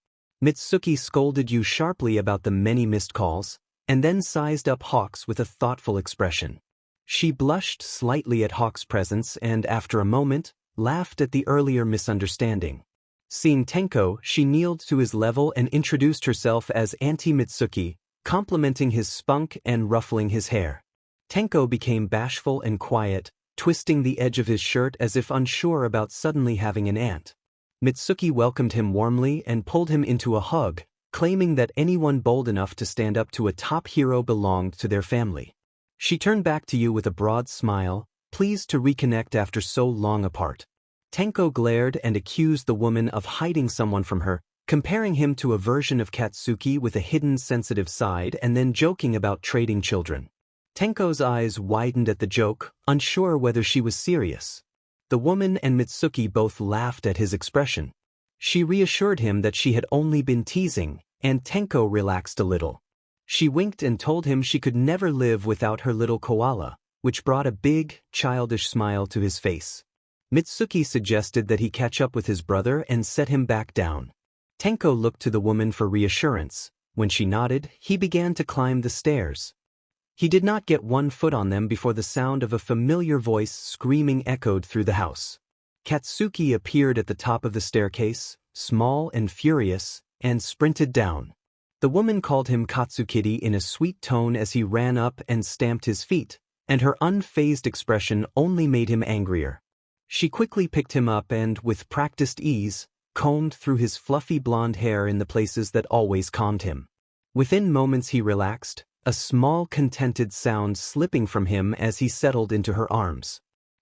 Speaker 1: Mitsuki scolded you sharply about the many missed calls, and then sized up Hawks with a thoughtful expression. She blushed slightly at Hawk's presence and, after a moment, laughed at the earlier misunderstanding. Seeing Tenko, she kneeled to his level and introduced herself as Auntie Mitsuki, complimenting his spunk and ruffling his hair. Tenko became bashful and quiet, twisting the edge of his shirt as if unsure about suddenly having an aunt. Mitsuki welcomed him warmly and pulled him into a hug, claiming that anyone bold enough to stand up to a top hero belonged to their family. She turned back to you with a broad smile, pleased to reconnect after so long apart. Tenko glared and accused the woman of hiding someone from her, comparing him to a version of Katsuki with a hidden sensitive side and then joking about trading children. Tenko's eyes widened at the joke, unsure whether she was serious. The woman and Mitsuki both laughed at his expression. She reassured him that she had only been teasing, and Tenko relaxed a little. She winked and told him she could never live without her little koala, which brought a big, childish smile to his face. Mitsuki suggested that he catch up with his brother and set him back down. Tenko looked to the woman for reassurance. When she nodded, he began to climb the stairs. He did not get one foot on them before the sound of a familiar voice screaming echoed through the house. Katsuki appeared at the top of the staircase, small and furious, and sprinted down. The woman called him Katsukiri in a sweet tone as he ran up and stamped his feet, and her unfazed expression only made him angrier. She quickly picked him up and, with practiced ease, combed through his fluffy blonde hair in the places that always calmed him. Within moments he relaxed, a small contented sound slipping from him as he settled into her arms.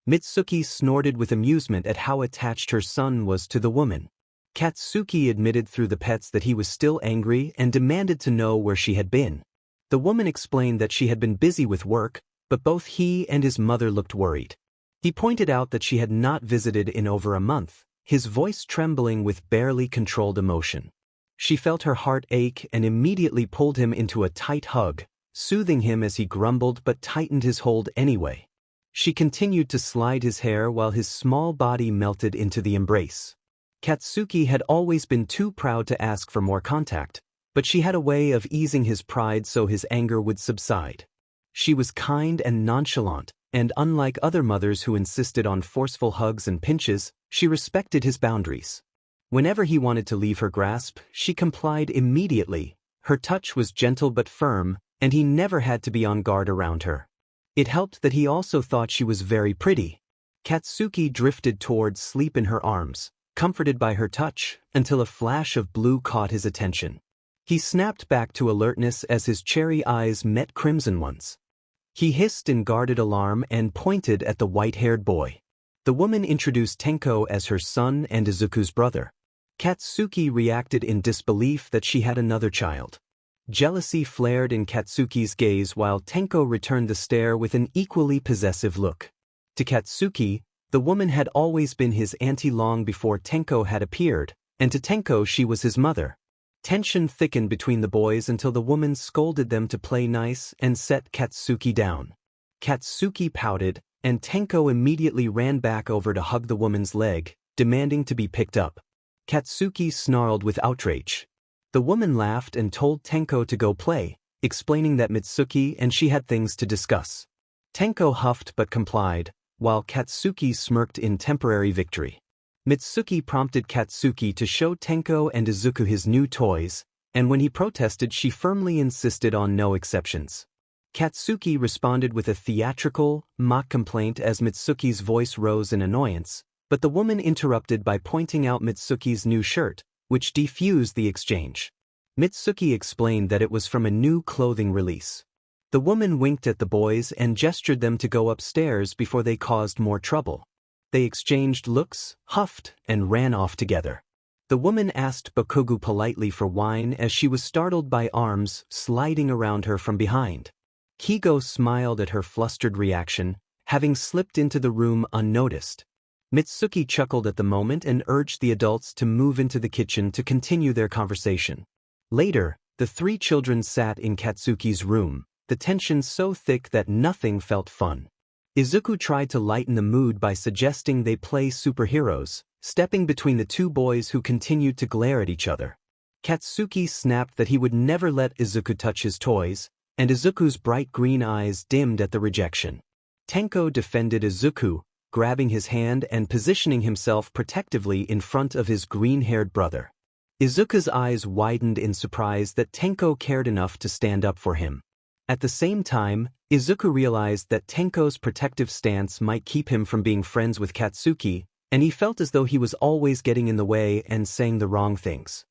Speaker 1: Mitsuki snorted with amusement at how attached her son was to the woman. Katsuki admitted through the pets that he was still angry and demanded to know where she had been. The woman explained that she had been busy with work, but both he and his mother looked worried. He pointed out that she had not visited in over a month, his voice trembling with barely controlled emotion. She felt her heart ache and immediately pulled him into a tight hug, soothing him as he grumbled but tightened his hold anyway. She continued to slide his hair while his small body melted into the embrace. Katsuki had always been too proud to ask for more contact, but she had a way of easing his pride so his anger would subside. She was kind and nonchalant, and unlike other mothers who insisted on forceful hugs and pinches, she respected his boundaries. Whenever he wanted to leave her grasp, she complied immediately. Her touch was gentle but firm, and he never had to be on guard around her. It helped that he also thought she was very pretty. Katsuki drifted toward sleep in her arms, comforted by her touch, until a flash of blue caught his attention. He snapped back to alertness as his cherry eyes met crimson ones. He hissed in guarded alarm and pointed at the white-haired boy. The woman introduced Tenko as her son and Izuku's brother. Katsuki reacted in disbelief that she had another child. Jealousy flared in Katsuki's gaze while Tenko returned the stare with an equally possessive look. To Katsuki, the woman had always been his auntie long before Tenko had appeared, and to Tenko she was his mother. Tension thickened between the boys until the woman scolded them to play nice and set Katsuki down. Katsuki pouted, and Tenko immediately ran back over to hug the woman's leg, demanding to be picked up. Katsuki snarled with outrage. The woman laughed and told Tenko to go play, explaining that Mitsuki and she had things to discuss. Tenko huffed but complied, while Katsuki smirked in temporary victory. Mitsuki prompted Katsuki to show Tenko and Izuku his new toys, and when he protested she firmly insisted on no exceptions. Katsuki responded with a theatrical, mock complaint as Mitsuki's voice rose in annoyance, but the woman interrupted by pointing out Mitsuki's new shirt, which defused the exchange. Mitsuki explained that it was from a new clothing release. The woman winked at the boys and gestured them to go upstairs before they caused more trouble. They exchanged looks, huffed, and ran off together. The woman asked Bakugo politely for wine as she was startled by arms sliding around her from behind. Kigo smiled at her flustered reaction, having slipped into the room unnoticed. Mitsuki chuckled at the moment and urged the adults to move into the kitchen to continue their conversation. Later, the three children sat in Katsuki's room, the tension so thick that nothing felt fun. Izuku tried to lighten the mood by suggesting they play superheroes, stepping between the two boys who continued to glare at each other. Katsuki snapped that he would never let Izuku touch his toys, and Izuku's bright green eyes dimmed at the rejection. Tenko defended Izuku, grabbing his hand and positioning himself protectively in front of his green-haired brother. Izuku's eyes widened in surprise that Tenko cared enough to stand up for him. At the same time, Izuku realized that Tenko's protective stance might keep him from being friends with Katsuki, and he felt as though he was always getting in the way and saying the wrong things.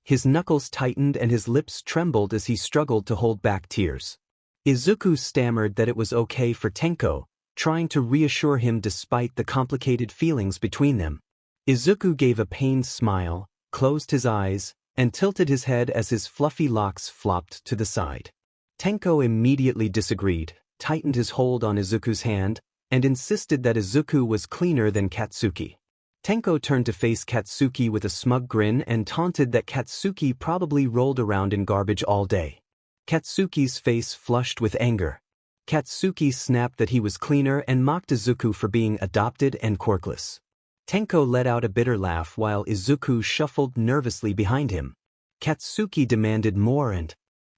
Speaker 1: His knuckles tightened and his lips trembled as he struggled to hold back tears. Izuku stammered that it was okay for Tenko, trying to reassure him despite the complicated feelings between them. Izuku gave a pained smile, closed his eyes, and tilted his head as his fluffy locks flopped to the side. Tenko immediately disagreed, tightened his hold on Izuku's hand, and insisted that Izuku was cleaner than Katsuki. Tenko turned to face Katsuki with a smug grin and taunted that Katsuki probably rolled around in garbage all day. Katsuki's face flushed with anger. Katsuki snapped that he was cleaner and mocked Izuku for being adopted and quirkless. Tenko let out a bitter laugh while Izuku shuffled nervously behind him. Katsuki demanded more and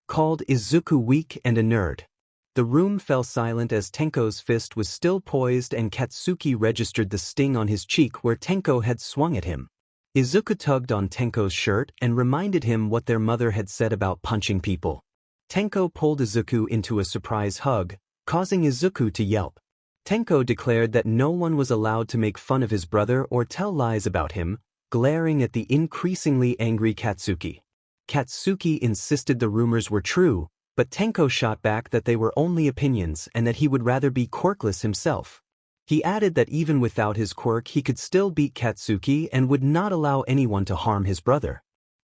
Speaker 1: called Izuku weak and a nerd. The room fell silent as Tenko's fist was still poised and Katsuki registered the sting on his cheek where Tenko had swung at him. Izuku tugged on Tenko's shirt and reminded him what their mother had said about punching people. Tenko pulled Izuku into a surprise hug, causing Izuku to yelp. Tenko declared that no one was allowed to make fun of his brother or tell lies about him, glaring at the increasingly angry Katsuki. Katsuki insisted the rumors were true, but Tenko shot back that they were only opinions and that he would rather be quirkless himself. He added that even without his quirk he could still beat Katsuki and would not allow anyone to harm his brother.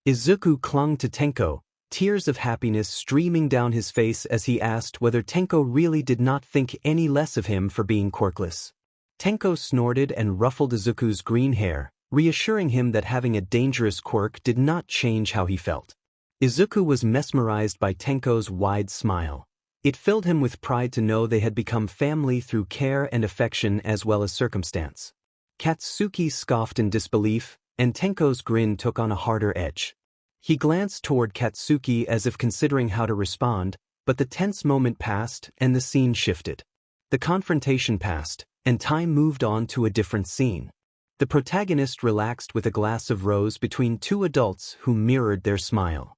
Speaker 1: Izuku clung to Tenko, tears of happiness streaming down his face as he asked whether Tenko really did not think any less of him for being quirkless. Tenko snorted and ruffled Izuku's green hair, reassuring him that having a dangerous quirk did not change how he felt. Izuku was mesmerized by Tenko's wide smile. It filled him with pride to know they had become family through care and affection as well as circumstance. Katsuki scoffed in disbelief, and Tenko's grin took on a harder edge. He glanced toward Katsuki as if considering how to respond, but the tense moment passed and the scene shifted. The confrontation passed, and time moved on to a different scene. The protagonist relaxed with a glass of rose between two adults who mirrored their smile.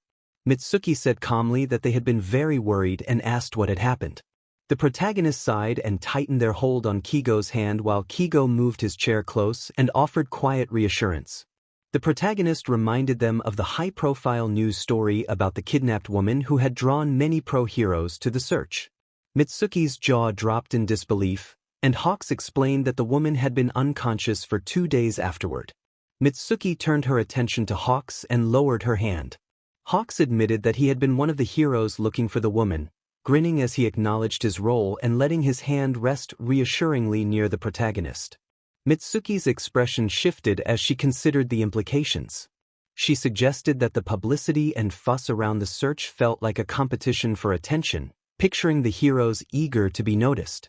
Speaker 1: Mitsuki said calmly that they had been very worried and asked what had happened. The protagonist sighed and tightened their hold on Kigo's hand while Kigo moved his chair close and offered quiet reassurance. The protagonist reminded them of the high-profile news story about the kidnapped woman who had drawn many pro-heroes to the search. Mitsuki's jaw dropped in disbelief, and Hawks explained that the woman had been unconscious for 2 days afterward. Mitsuki turned her attention to Hawks and lowered her hand. Hawks admitted that he had been one of the heroes looking for the woman, grinning as he acknowledged his role and letting his hand rest reassuringly near the protagonist. Mitsuki's expression shifted as she considered the implications. She suggested that the publicity and fuss around the search felt like a competition for attention, picturing the heroes eager to be noticed.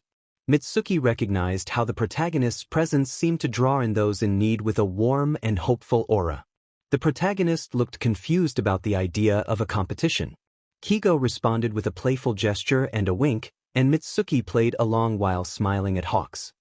Speaker 1: Mitsuki recognized how the protagonist's presence seemed to draw in those in need with a warm and hopeful aura. The protagonist looked confused about the idea of a competition. Kigo responded with a playful gesture and a wink, and Mitsuki played along while smiling at Hawks.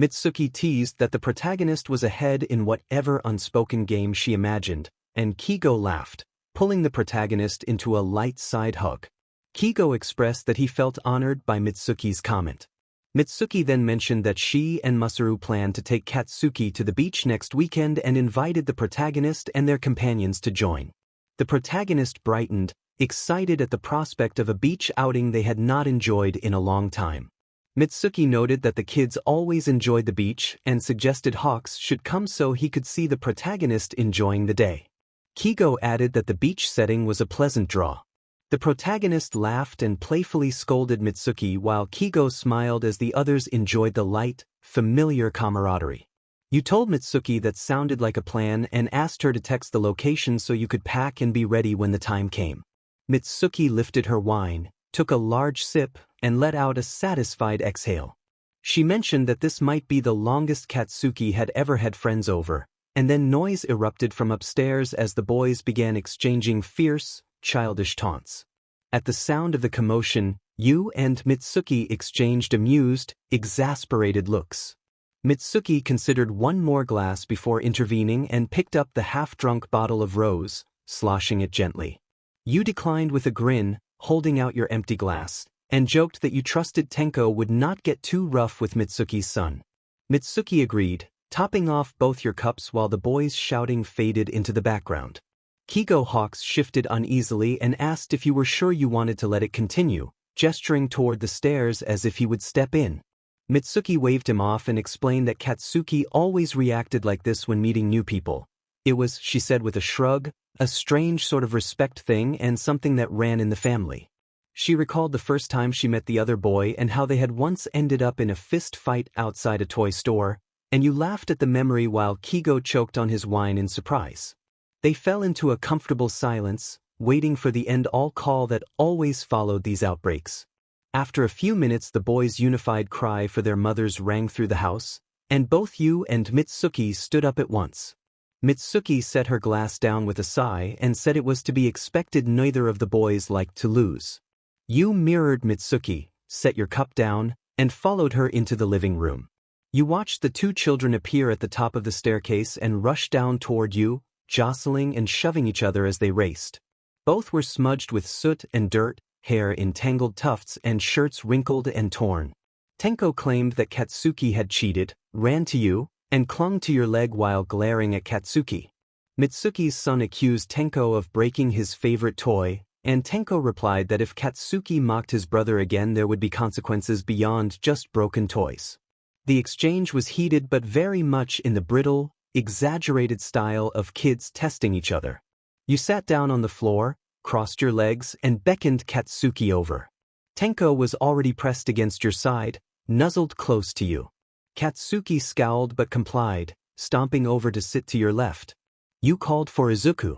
Speaker 1: Mitsuki teased that the protagonist was ahead in whatever unspoken game she imagined, and Kigo laughed, pulling the protagonist into a light side hug. Kigo expressed that he felt honored by Mitsuki's comment. Mitsuki then mentioned that she and Masaru planned to take Katsuki to the beach next weekend and invited the protagonist and their companions to join. The protagonist brightened, excited at the prospect of a beach outing they had not enjoyed in a long time. Mitsuki noted that the kids always enjoyed the beach and suggested Hawks should come so he could see the protagonist enjoying the day. Kigo added that the beach setting was a pleasant draw. The protagonist laughed and playfully scolded Mitsuki while Kigo smiled as the others enjoyed the light, familiar camaraderie. You told Mitsuki that sounded like a plan and asked her to text the location so you could pack and be ready when the time came. Mitsuki lifted her wine, took a large sip, and let out a satisfied exhale. She mentioned that this might be the longest Katsuki had ever had friends over, and then noise erupted from upstairs as the boys began exchanging fierce, childish taunts. At the sound of the commotion, you and Mitsuki exchanged amused, exasperated looks. Mitsuki considered one more glass before intervening and picked up the half-drunk bottle of rose, sloshing it gently. You declined with a grin, holding out your empty glass, and joked that you trusted Tenko would not get too rough with Mitsuki's son. Mitsuki agreed, topping off both your cups while the boys' shouting faded into the background. Kigo Hawks shifted uneasily and asked if you were sure you wanted to let it continue, gesturing toward the stairs as if he would step in. Mitsuki waved him off and explained that Katsuki always reacted like this when meeting new people. It was, she said with a shrug, a strange sort of respect thing and something that ran in the family. She recalled the first time she met the other boy and how they had once ended up in a fist fight outside a toy store, and you laughed at the memory while Kigo choked on his wine in surprise. They fell into a comfortable silence, waiting for the end-all call that always followed these outbreaks. After a few minutes, the boys' unified cry for their mothers rang through the house, and both you and Mitsuki stood up at once. Mitsuki set her glass down with a sigh and said it was to be expected neither of the boys liked to lose. You mirrored Mitsuki, set your cup down, and followed her into the living room. You watched the two children appear at the top of the staircase and rush down toward you, jostling and shoving each other as they raced. Both were smudged with soot and dirt, hair in tangled tufts and shirts wrinkled and torn. Tenko claimed that Katsuki had cheated, ran to you, and clung to your leg while glaring at Katsuki. Mitsuki's son accused Tenko of breaking his favorite toy, and Tenko replied that if Katsuki mocked his brother again there would be consequences beyond just broken toys. The exchange was heated but very much in the brittle, exaggerated style of kids testing each other. You sat down on the floor, crossed your legs, and beckoned Katsuki over. Tenko was already pressed against your side, nuzzled close to you. Katsuki scowled but complied, stomping over to sit to your left. You called for Izuku.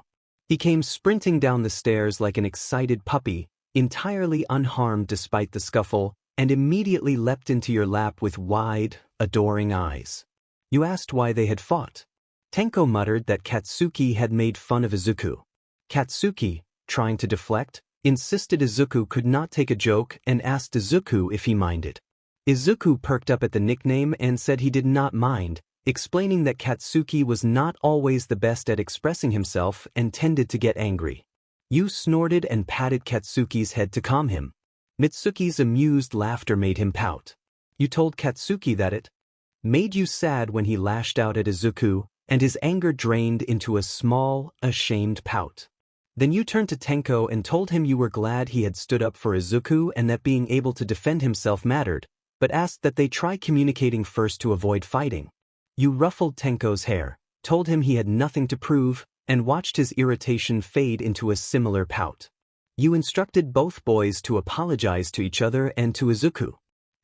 Speaker 1: He came sprinting down the stairs like an excited puppy, entirely unharmed despite the scuffle, and immediately leapt into your lap with wide, adoring eyes. You asked why they had fought. Tenko muttered that Katsuki had made fun of Izuku. Katsuki, trying to deflect, insisted Izuku could not take a joke and asked Izuku if he minded. Izuku perked up at the nickname and said he did not mind, explaining that Katsuki was not always the best at expressing himself and tended to get angry. You snorted and patted Katsuki's head to calm him. Mitsuki's amused laughter made him pout. You told Katsuki that it made you sad when he lashed out at Izuku, and his anger drained into a small, ashamed pout. Then you turned to Tenko and told him you were glad he had stood up for Izuku and that being able to defend himself mattered, but asked that they try communicating first to avoid fighting. You ruffled Tenko's hair, told him he had nothing to prove, and watched his irritation fade into a similar pout. You instructed both boys to apologize to each other and to Izuku.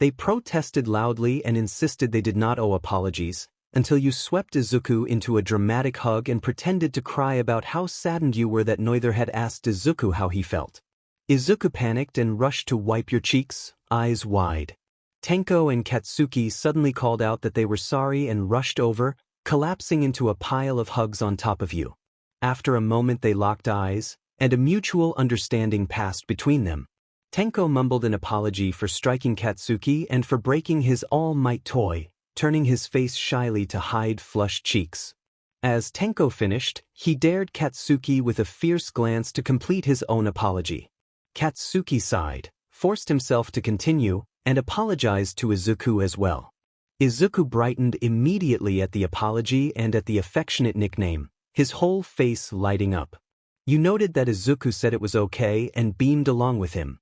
Speaker 1: They protested loudly and insisted they did not owe apologies, until you swept Izuku into a dramatic hug and pretended to cry about how saddened you were that neither had asked Izuku how he felt. Izuku panicked and rushed to wipe your cheeks, eyes wide. Tenko and Katsuki suddenly called out that they were sorry and rushed over, collapsing into a pile of hugs on top of you. After a moment they locked eyes, and a mutual understanding passed between them. Tenko mumbled an apology for striking Katsuki and for breaking his all-might toy, turning his face shyly to hide flushed cheeks. As Tenko finished, he dared Katsuki with a fierce glance to complete his own apology. Katsuki sighed, forced himself to continue, and apologized to Izuku as well. Izuku brightened immediately at the apology and at the affectionate nickname, his whole face lighting up. You noted that Izuku said it was okay and beamed along with him.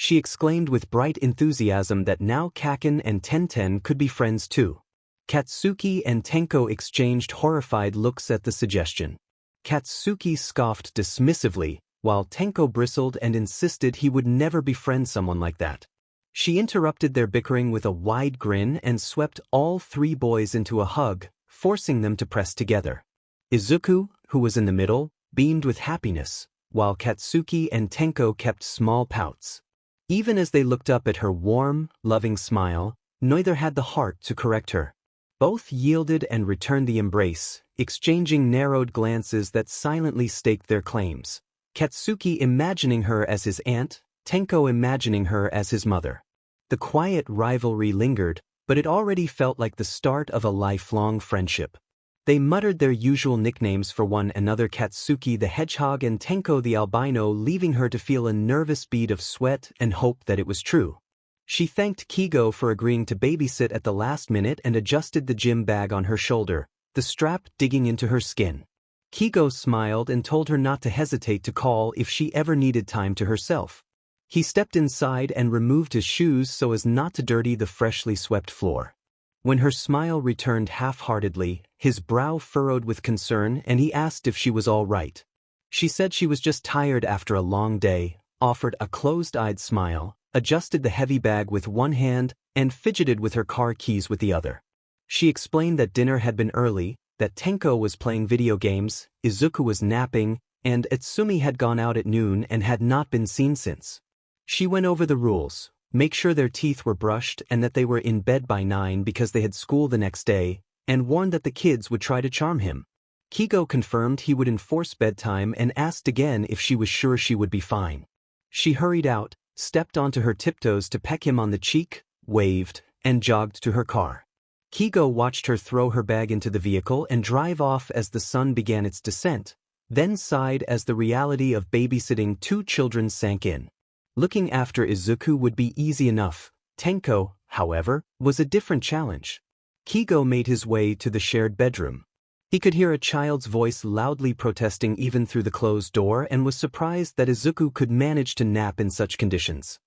Speaker 1: She exclaimed with bright enthusiasm that now Kaken and Tenten could be friends too. Katsuki and Tenko exchanged horrified looks at the suggestion. Katsuki scoffed dismissively, while Tenko bristled and insisted he would never befriend someone like that. She interrupted their bickering with a wide grin and swept all three boys into a hug, forcing them to press together. Izuku, who was in the middle, beamed with happiness, while Katsuki and Tenko kept small pouts. Even as they looked up at her warm, loving smile, neither had the heart to correct her. Both yielded and returned the embrace, exchanging narrowed glances that silently staked their claims. Katsuki imagining her as his aunt, Tenko imagining her as his mother. The quiet rivalry lingered, but it already felt like the start of a lifelong friendship. They muttered their usual nicknames for one another, Katsuki the hedgehog and Tenko the albino, leaving her to feel a nervous bead of sweat and hope that it was true. She thanked Kigo for agreeing to babysit at the last minute and adjusted the gym bag on her shoulder, the strap digging into her skin. Kigo smiled and told her not to hesitate to call if she ever needed time to herself. He stepped inside and removed his shoes so as not to dirty the freshly swept floor. When her smile returned half-heartedly, his brow furrowed with concern and he asked if she was all right. She said she was just tired after a long day, offered a closed-eyed smile, adjusted the heavy bag with one hand, and fidgeted with her car keys with the other. She explained that dinner had been early, that Tenko was playing video games, Izuku was napping, and Itsumi had gone out at noon and had not been seen since. She went over the rules, make sure their teeth were brushed and that they were in bed by 9 because they had school the next day, and warned that the kids would try to charm him. Kigo confirmed he would enforce bedtime and asked again if she was sure she would be fine. She hurried out, stepped onto her tiptoes to peck him on the cheek, waved, and jogged to her car. Kigo watched her throw her bag into the vehicle and drive off as the sun began its descent, then sighed as the reality of babysitting two children sank in. Looking after Izuku would be easy enough. Tenko, however, was a different challenge. Kigo made his way to the shared bedroom. He could hear a child's voice loudly protesting even through the closed door and was surprised that Izuku could manage to nap in such conditions.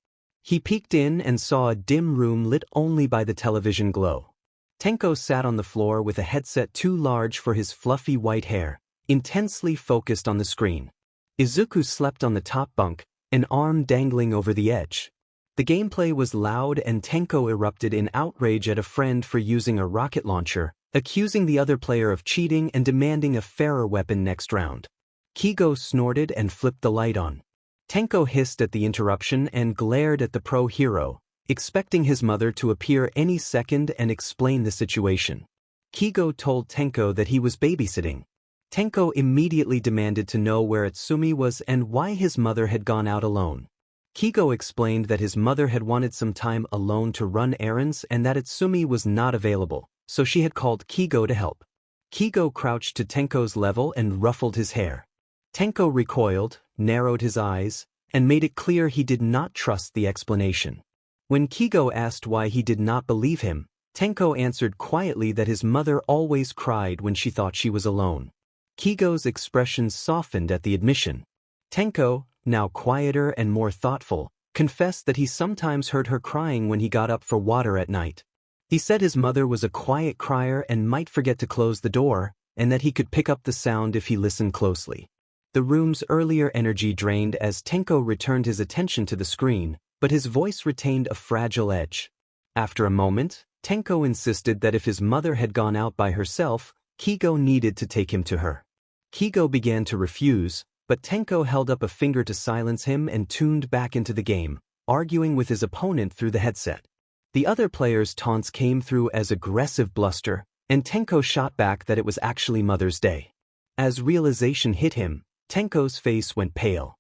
Speaker 1: He peeked in and saw a dim room lit only by the television glow. Tenko sat on the floor with a headset too large for his fluffy white hair, intensely focused on the screen. Izuku slept on the top bunk, an arm dangling over the edge. The gameplay was loud and Tenko erupted in outrage at a friend for using a rocket launcher, accusing the other player of cheating and demanding a fairer weapon next round. Kigo snorted and flipped the light on. Tenko hissed at the interruption and glared at the pro hero, expecting his mother to appear any second and explain the situation. Kigo told Tenko that he was babysitting. Tenko immediately demanded to know where Itsumi was and why his mother had gone out alone. Kigo explained that his mother had wanted some time alone to run errands and that Itsumi was not available, so she had called Kigo to help. Kigo crouched to Tenko's level and ruffled his hair. Tenko recoiled, narrowed his eyes, and made it clear he did not trust the explanation. When Kigo asked why he did not believe him, Tenko answered quietly that his mother always cried when she thought she was alone. Kigo's expression softened at the admission. Tenko, now quieter and more thoughtful, confessed that he sometimes heard her crying when he got up for water at night. He said his mother was a quiet crier and might forget to close the door, and that he could pick up the sound if he listened closely. The room's earlier energy drained as Tenko returned his attention to the screen, but his voice retained a fragile edge. After a moment, Tenko insisted that if his mother had gone out by herself, Kigo needed to take him to her. Kigo began to refuse, but Tenko held up a finger to silence him and tuned back into the game, arguing with his opponent through the headset. The other players' taunts came through as aggressive bluster, and Tenko shot back that it was actually Mother's Day. As realization hit him, Tenko's face went pale.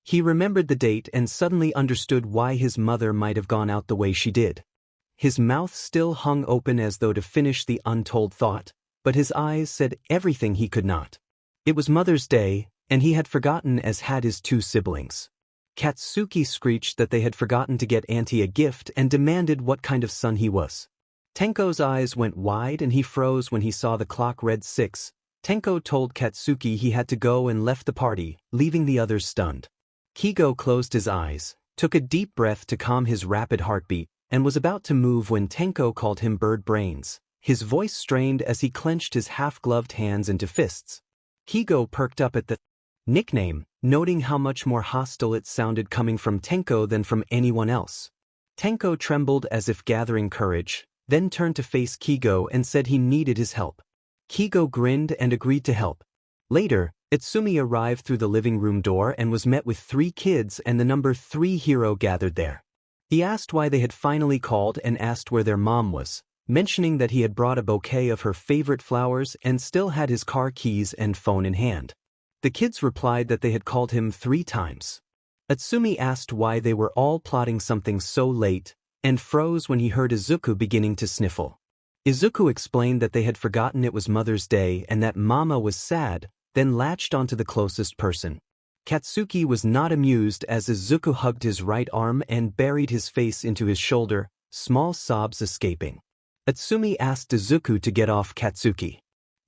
Speaker 1: He remembered the date and suddenly understood why his mother might have gone out the way she did. his mouth still hung open as though to finish the untold thought, but his eyes said everything he could not. It was Mother's Day, and he had forgotten, as had his two siblings. Katsuki screeched that they had forgotten to get Auntie a gift and demanded what kind of son he was. Tenko's eyes went wide and he froze when he saw the clock read 6. Tenko told Katsuki he had to go and left the party, leaving the others stunned. Kigo closed his eyes, took a deep breath to calm his rapid heartbeat, and was about to move when Tenko called him bird brains. His voice strained as he clenched his half-gloved hands into fists. Kigo perked up at the nickname, noting how much more hostile it sounded coming from Tenko than from anyone else. Tenko trembled as if gathering courage, then turned to face Kigo and said he needed his help. Kigo grinned and agreed to help. Later, Itsumi arrived through the living room door and was met with 3 kids and the number 3 hero gathered there. He asked why they had finally called and asked where their mom was, mentioning that he had brought a bouquet of her favorite flowers and still had his car keys and phone in hand. The kids replied that they had called him 3 times. Itsumi asked why they were all plotting something so late, and froze when he heard Izuku beginning to sniffle. Izuku explained that they had forgotten it was Mother's Day and that Mama was sad, then latched onto the closest person. Katsuki was not amused as Izuku hugged his right arm and buried his face into his shoulder, small sobs escaping. Itsumi asked Izuku to get off Katsuki.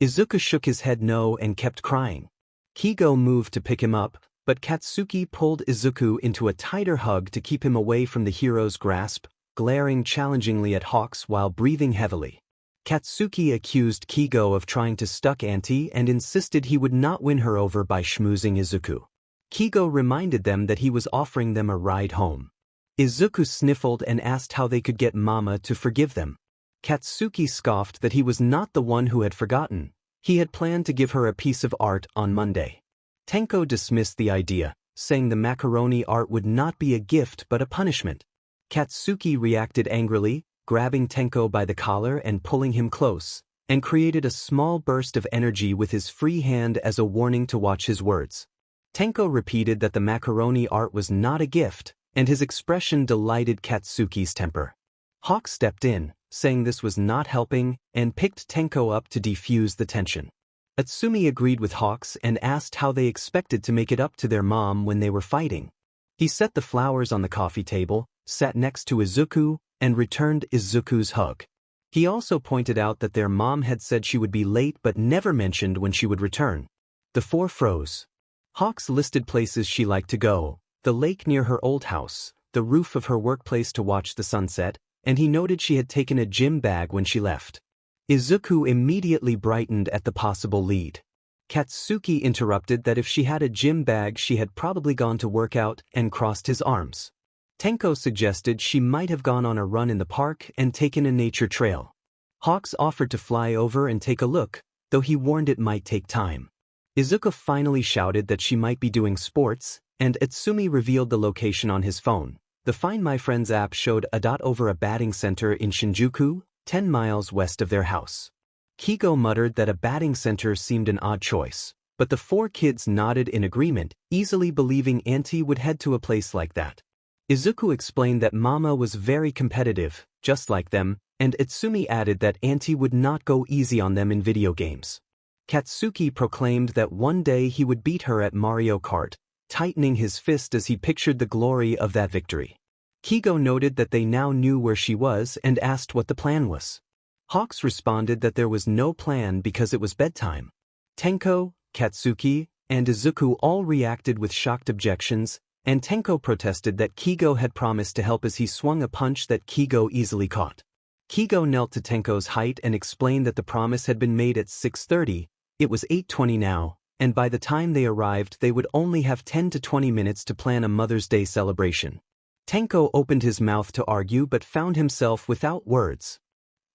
Speaker 1: Izuku shook his head no and kept crying. Kigo moved to pick him up, but Katsuki pulled Izuku into a tighter hug to keep him away from the hero's grasp, glaring challengingly at Hawks while breathing heavily. Katsuki accused Kigo of trying to stuck Auntie and insisted he would not win her over by schmoozing Izuku. Kigo reminded them that he was offering them a ride home. Izuku sniffled and asked how they could get Mama to forgive them. Katsuki scoffed that he was not the one who had forgotten. He had planned to give her a piece of art on Monday. Tenko dismissed the idea, saying the macaroni art would not be a gift but a punishment. Katsuki reacted angrily, grabbing Tenko by the collar and pulling him close, and created a small burst of energy with his free hand as a warning to watch his words. Tenko repeated that the macaroni art was not a gift, and his expression delighted Katsuki's temper. Hawk stepped in, saying this was not helping, and picked Tenko up to defuse the tension. Itsumi agreed with Hawks and asked how they expected to make it up to their mom when they were fighting. He set the flowers on the coffee table, sat next to Izuku, and returned Izuku's hug. He also pointed out that their mom had said she would be late but never mentioned when she would return. The 4 froze. Hawks listed places she liked to go: the lake near her old house, the roof of her workplace to watch the sunset, and he noted she had taken a gym bag when she left. Izuku immediately brightened at the possible lead. Katsuki interrupted that if she had a gym bag she had probably gone to work out and crossed his arms. Tenko suggested she might have gone on a run in the park and taken a nature trail. Hawks offered to fly over and take a look, though he warned it might take time. Izuku finally shouted that she might be doing sports, and Itsumi revealed the location on his phone. The Find My Friends app showed a dot over a batting center in Shinjuku, 10 miles west of their house. Kigo muttered that a batting center seemed an odd choice, but the 4 kids nodded in agreement, easily believing Auntie would head to a place like that. Izuku explained that Mama was very competitive, just like them, and Itsumi added that Auntie would not go easy on them in video games. Katsuki proclaimed that one day he would beat her at Mario Kart, tightening his fist as he pictured the glory of that victory. Kigo noted that they now knew where she was and asked what the plan was. Hawks responded that there was no plan because it was bedtime. Tenko, Katsuki, and Izuku all reacted with shocked objections, and Tenko protested that Kigo had promised to help as he swung a punch that Kigo easily caught. Kigo knelt to Tenko's height and explained that the promise had been made at 6:30, it was 8:20 now, and by the time they arrived they would only have 10 to 20 minutes to plan a Mother's Day celebration. Tenko opened his mouth to argue but found himself without words.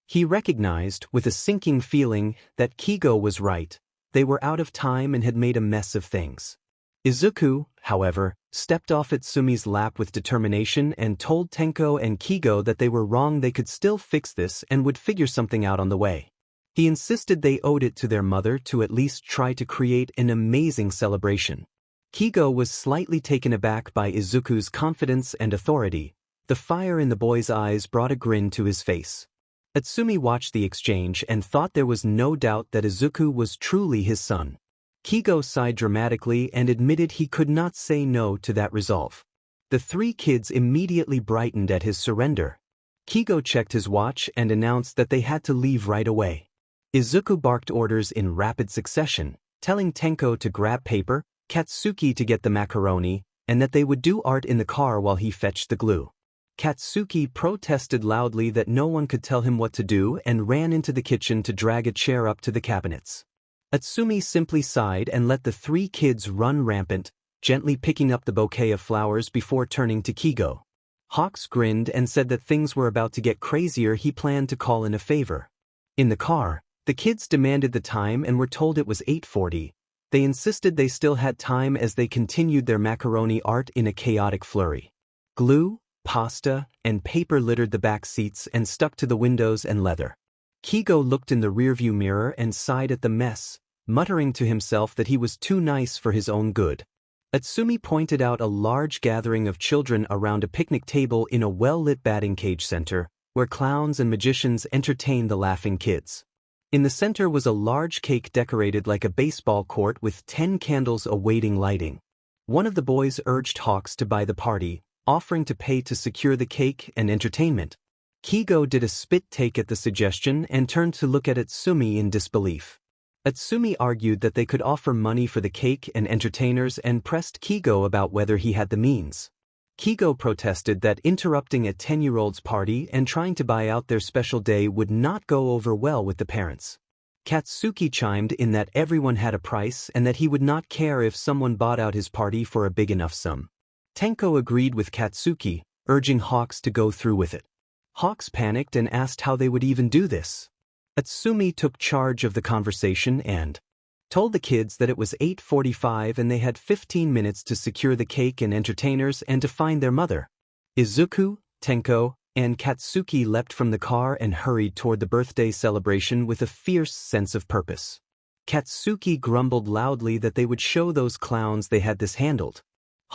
Speaker 1: He recognized, with a sinking feeling, that Kigo was right. They were out of time and had made a mess of things. Izuku, however, stepped off Itsumi's lap with determination and told Tenko and Kigo that they were wrong, they could still fix this and would figure something out on the way. He insisted they owed it to their mother to at least try to create an amazing celebration. Kigo was slightly taken aback by Izuku's confidence and authority, The fire in the boy's eyes brought a grin to his face. Utsumi watched the exchange and thought there was no doubt that Izuku was truly his son. Kigo sighed dramatically and admitted he could not say no to that resolve. The three kids immediately brightened at his surrender. Kigo checked his watch and announced that they had to leave right away. Izuku barked orders in rapid succession, telling Tenko to grab paper, Katsuki to get the macaroni, and that they would do art in the car while he fetched the glue. Katsuki protested loudly that no one could tell him what to do and ran into the kitchen to drag a chair up to the cabinets. Utsumi simply sighed and let the three kids run rampant, gently picking up the bouquet of flowers before turning to Kigo. Hawks grinned and said that things were about to get crazier. He planned to call in a favor. In the car, the kids demanded the time and were told it was 8:40. They insisted they still had time as they continued their macaroni art in a chaotic flurry. Glue, pasta, and paper littered the back seats and stuck to the windows and leather. Kigo looked in the rearview mirror and sighed at the mess, muttering to himself that he was too nice for his own good. Utsumi pointed out a large gathering of children around a picnic table in a well-lit batting cage center, where clowns and magicians entertained the laughing kids. In the center was a large cake decorated like a baseball court with 10 candles awaiting lighting. One of the boys urged Hawks to buy the party, offering to pay to secure the cake and entertainment. Kigo did a spit take at the suggestion and turned to look at Utsumi in disbelief. Utsumi argued that they could offer money for the cake and entertainers and pressed Kigo about whether he had the means. Kigo protested that interrupting a 10-year-old's party and trying to buy out their special day would not go over well with the parents. Katsuki chimed in that everyone had a price and that he would not care if someone bought out his party for a big enough sum. Tenko agreed with Katsuki, urging Hawks to go through with it. Hawks panicked and asked how they would even do this. Utsumi took charge of the conversation and told the kids that it was 8:45 and they had 15 minutes to secure the cake and entertainers and to find their mother. Izuku, Tenko, and Katsuki leapt from the car and hurried toward the birthday celebration with a fierce sense of purpose. Katsuki grumbled loudly that they would show those clowns they had this handled.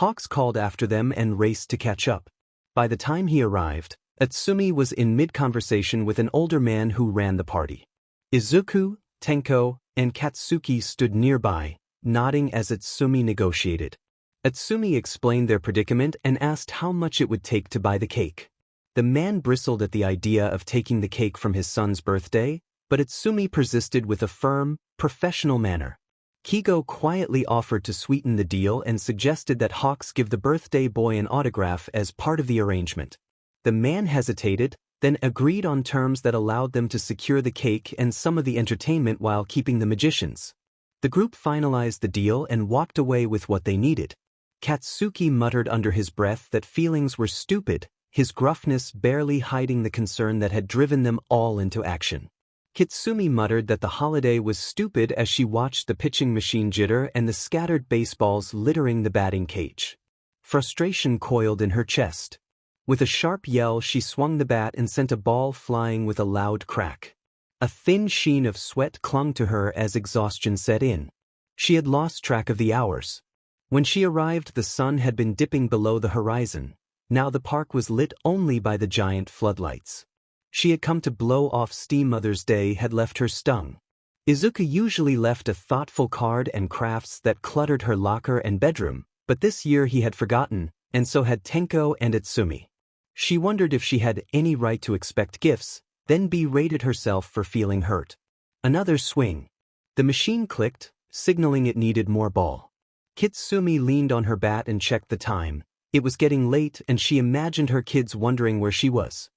Speaker 1: Hawks called after them and raced to catch up. By the time he arrived, Utsumi was in mid-conversation with an older man who ran the party. Izuku, Tenko, and Katsuki stood nearby, nodding as Utsumi negotiated. Utsumi explained their predicament and asked how much it would take to buy the cake. The man bristled at the idea of taking the cake from his son's birthday, but Utsumi persisted with a firm, professional manner. Kigo quietly offered to sweeten the deal and suggested that Hawks give the birthday boy an autograph as part of the arrangement. The man hesitated, then agreed on terms that allowed them to secure the cake and some of the entertainment while keeping the magicians. The group finalized the deal and walked away with what they needed. Katsuki muttered under his breath that feelings were stupid, his gruffness barely hiding the concern that had driven them all into action. Kitsumi muttered that the holiday was stupid as she watched the pitching machine jitter and the scattered baseballs littering the batting cage. Frustration coiled in her chest. With a sharp yell, she swung the bat and sent a ball flying with a loud crack. A thin sheen of sweat clung to her as exhaustion set in. She had lost track of the hours. When she arrived, the sun had been dipping below the horizon. Now the park was lit only by the giant floodlights. She had come to blow off steam. Mother's Day had left her stung. Izuku usually left a thoughtful card and crafts that cluttered her locker and bedroom, but this year he had forgotten, and so had Tenko and Utsumi. She wondered if she had any right to expect gifts, then berated herself for feeling hurt. Another swing. The machine clicked, signaling it needed more ball. Kitsumi leaned on her bat and checked the time. It was getting late and she imagined her kids wondering where she was.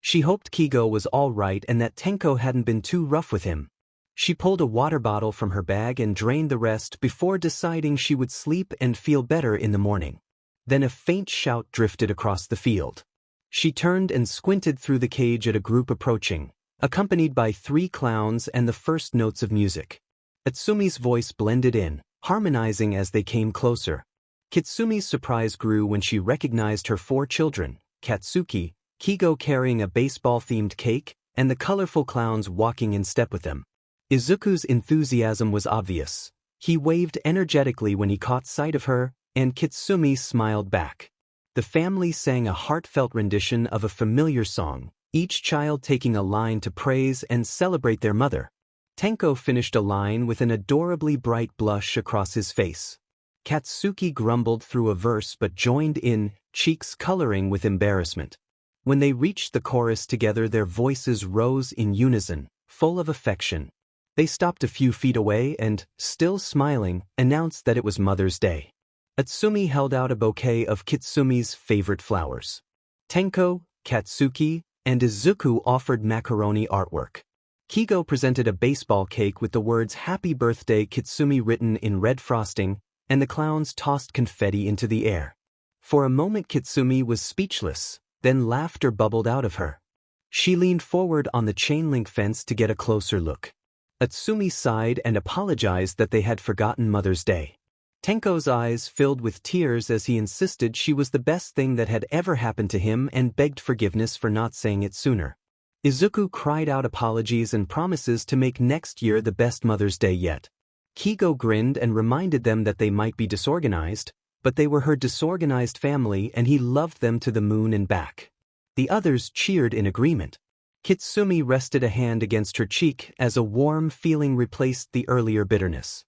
Speaker 1: She hoped Kigo was all right and that Tenko hadn't been too rough with him. She pulled a water bottle from her bag and drained the rest before deciding she would sleep and feel better in the morning. Then a faint shout drifted across the field. She turned and squinted through the cage at a group approaching, accompanied by 3 clowns and the first notes of music. Utsumi's voice blended in, harmonizing as they came closer. Kitsumi's surprise grew when she recognized her 4 children, Katsuki, Kigo carrying a baseball-themed cake, and the colorful clowns walking in step with them. Izuku's enthusiasm was obvious. He waved energetically when he caught sight of her, and Kitsumi smiled back. The family sang a heartfelt rendition of a familiar song, each child taking a line to praise and celebrate their mother. Tenko finished a line with an adorably bright blush across his face. Katsuki grumbled through a verse but joined in, cheeks coloring with embarrassment. When they reached the chorus together, their voices rose in unison, full of affection. They stopped a few feet away and, still smiling, announced that it was Mother's Day. Atsumi held out a bouquet of Kitsumi's favorite flowers. Tenko, Katsuki, and Izuku offered macaroni artwork. Kigo presented a baseball cake with the words "Happy Birthday Kitsumi" written in red frosting, and the clowns tossed confetti into the air. For a moment Kitsumi was speechless, then laughter bubbled out of her. She leaned forward on the chain-link fence to get a closer look. Atsumi sighed and apologized that they had forgotten Mother's Day. Tenko's eyes filled with tears as he insisted she was the best thing that had ever happened to him and begged forgiveness for not saying it sooner. Izuku cried out apologies and promises to make next year the best Mother's Day yet. Kigo grinned and reminded them that they might be disorganized, but they were her disorganized family and he loved them to the moon and back. The others cheered in agreement. Kitsumi rested a hand against her cheek as a warm feeling replaced the earlier bitterness.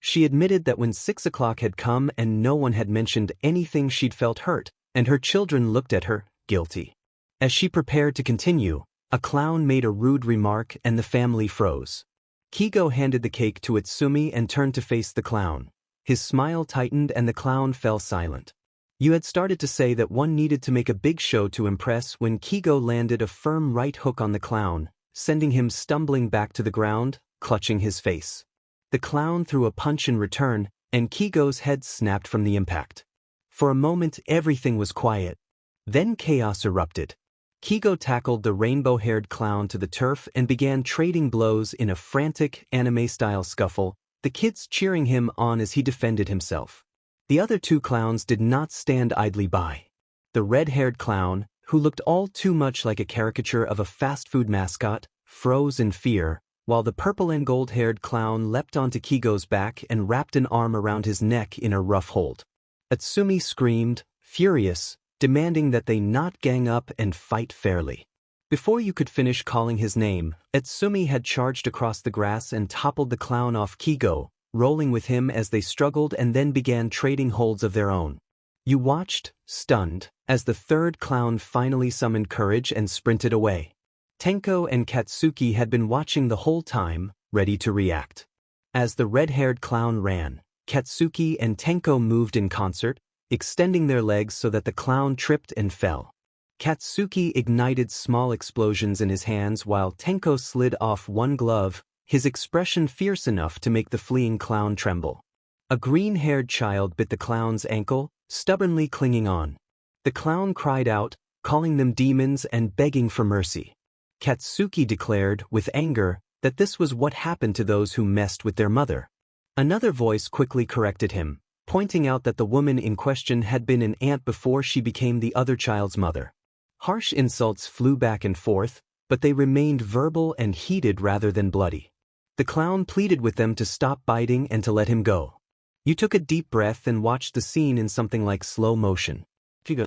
Speaker 1: She admitted that when 6 o'clock had come and no one had mentioned anything, she'd felt hurt, and her children looked at her, guilty. As she prepared to continue, a clown made a rude remark and the family froze. Kigo handed the cake to Atsumi and turned to face the clown. His smile tightened and the clown fell silent. You had started to say that one needed to make a big show to impress when Kigo landed a firm right hook on the clown, sending him stumbling back to the ground, clutching his face. The clown threw a punch in return, and Kigo's head snapped from the impact. For a moment everything was quiet. Then chaos erupted. Kigo tackled the rainbow-haired clown to the turf and began trading blows in a frantic, anime-style scuffle, the kids cheering him on as he defended himself. The other two clowns did not stand idly by. The red-haired clown, who looked all too much like a caricature of a fast food mascot, froze in fear, while the purple and gold-haired clown leapt onto Kigo's back and wrapped an arm around his neck in a rough hold. Atsumi screamed, furious, demanding that they not gang up and fight fairly. Before you could finish calling his name, Atsumi had charged across the grass and toppled the clown off Kigo, rolling with him as they struggled and then began trading holds of their own. You watched, stunned, as the third clown finally summoned courage and sprinted away. Tenko and Katsuki had been watching the whole time, ready to react. As the red-haired clown ran, Katsuki and Tenko moved in concert, extending their legs so that the clown tripped and fell. Katsuki ignited small explosions in his hands while Tenko slid off one glove, his expression fierce enough to make the fleeing clown tremble. A green-haired child bit the clown's ankle, stubbornly clinging on. The clown cried out, calling them demons and begging for mercy. Katsuki declared, with anger, that this was what happened to those who messed with their mother. Another voice quickly corrected him, pointing out that the woman in question had been an aunt before she became the other child's mother. Harsh insults flew back and forth, but they remained verbal and heated rather than bloody. The clown pleaded with them to stop biting and to let him go. You took a deep breath and watched the scene in something like slow motion. Kigo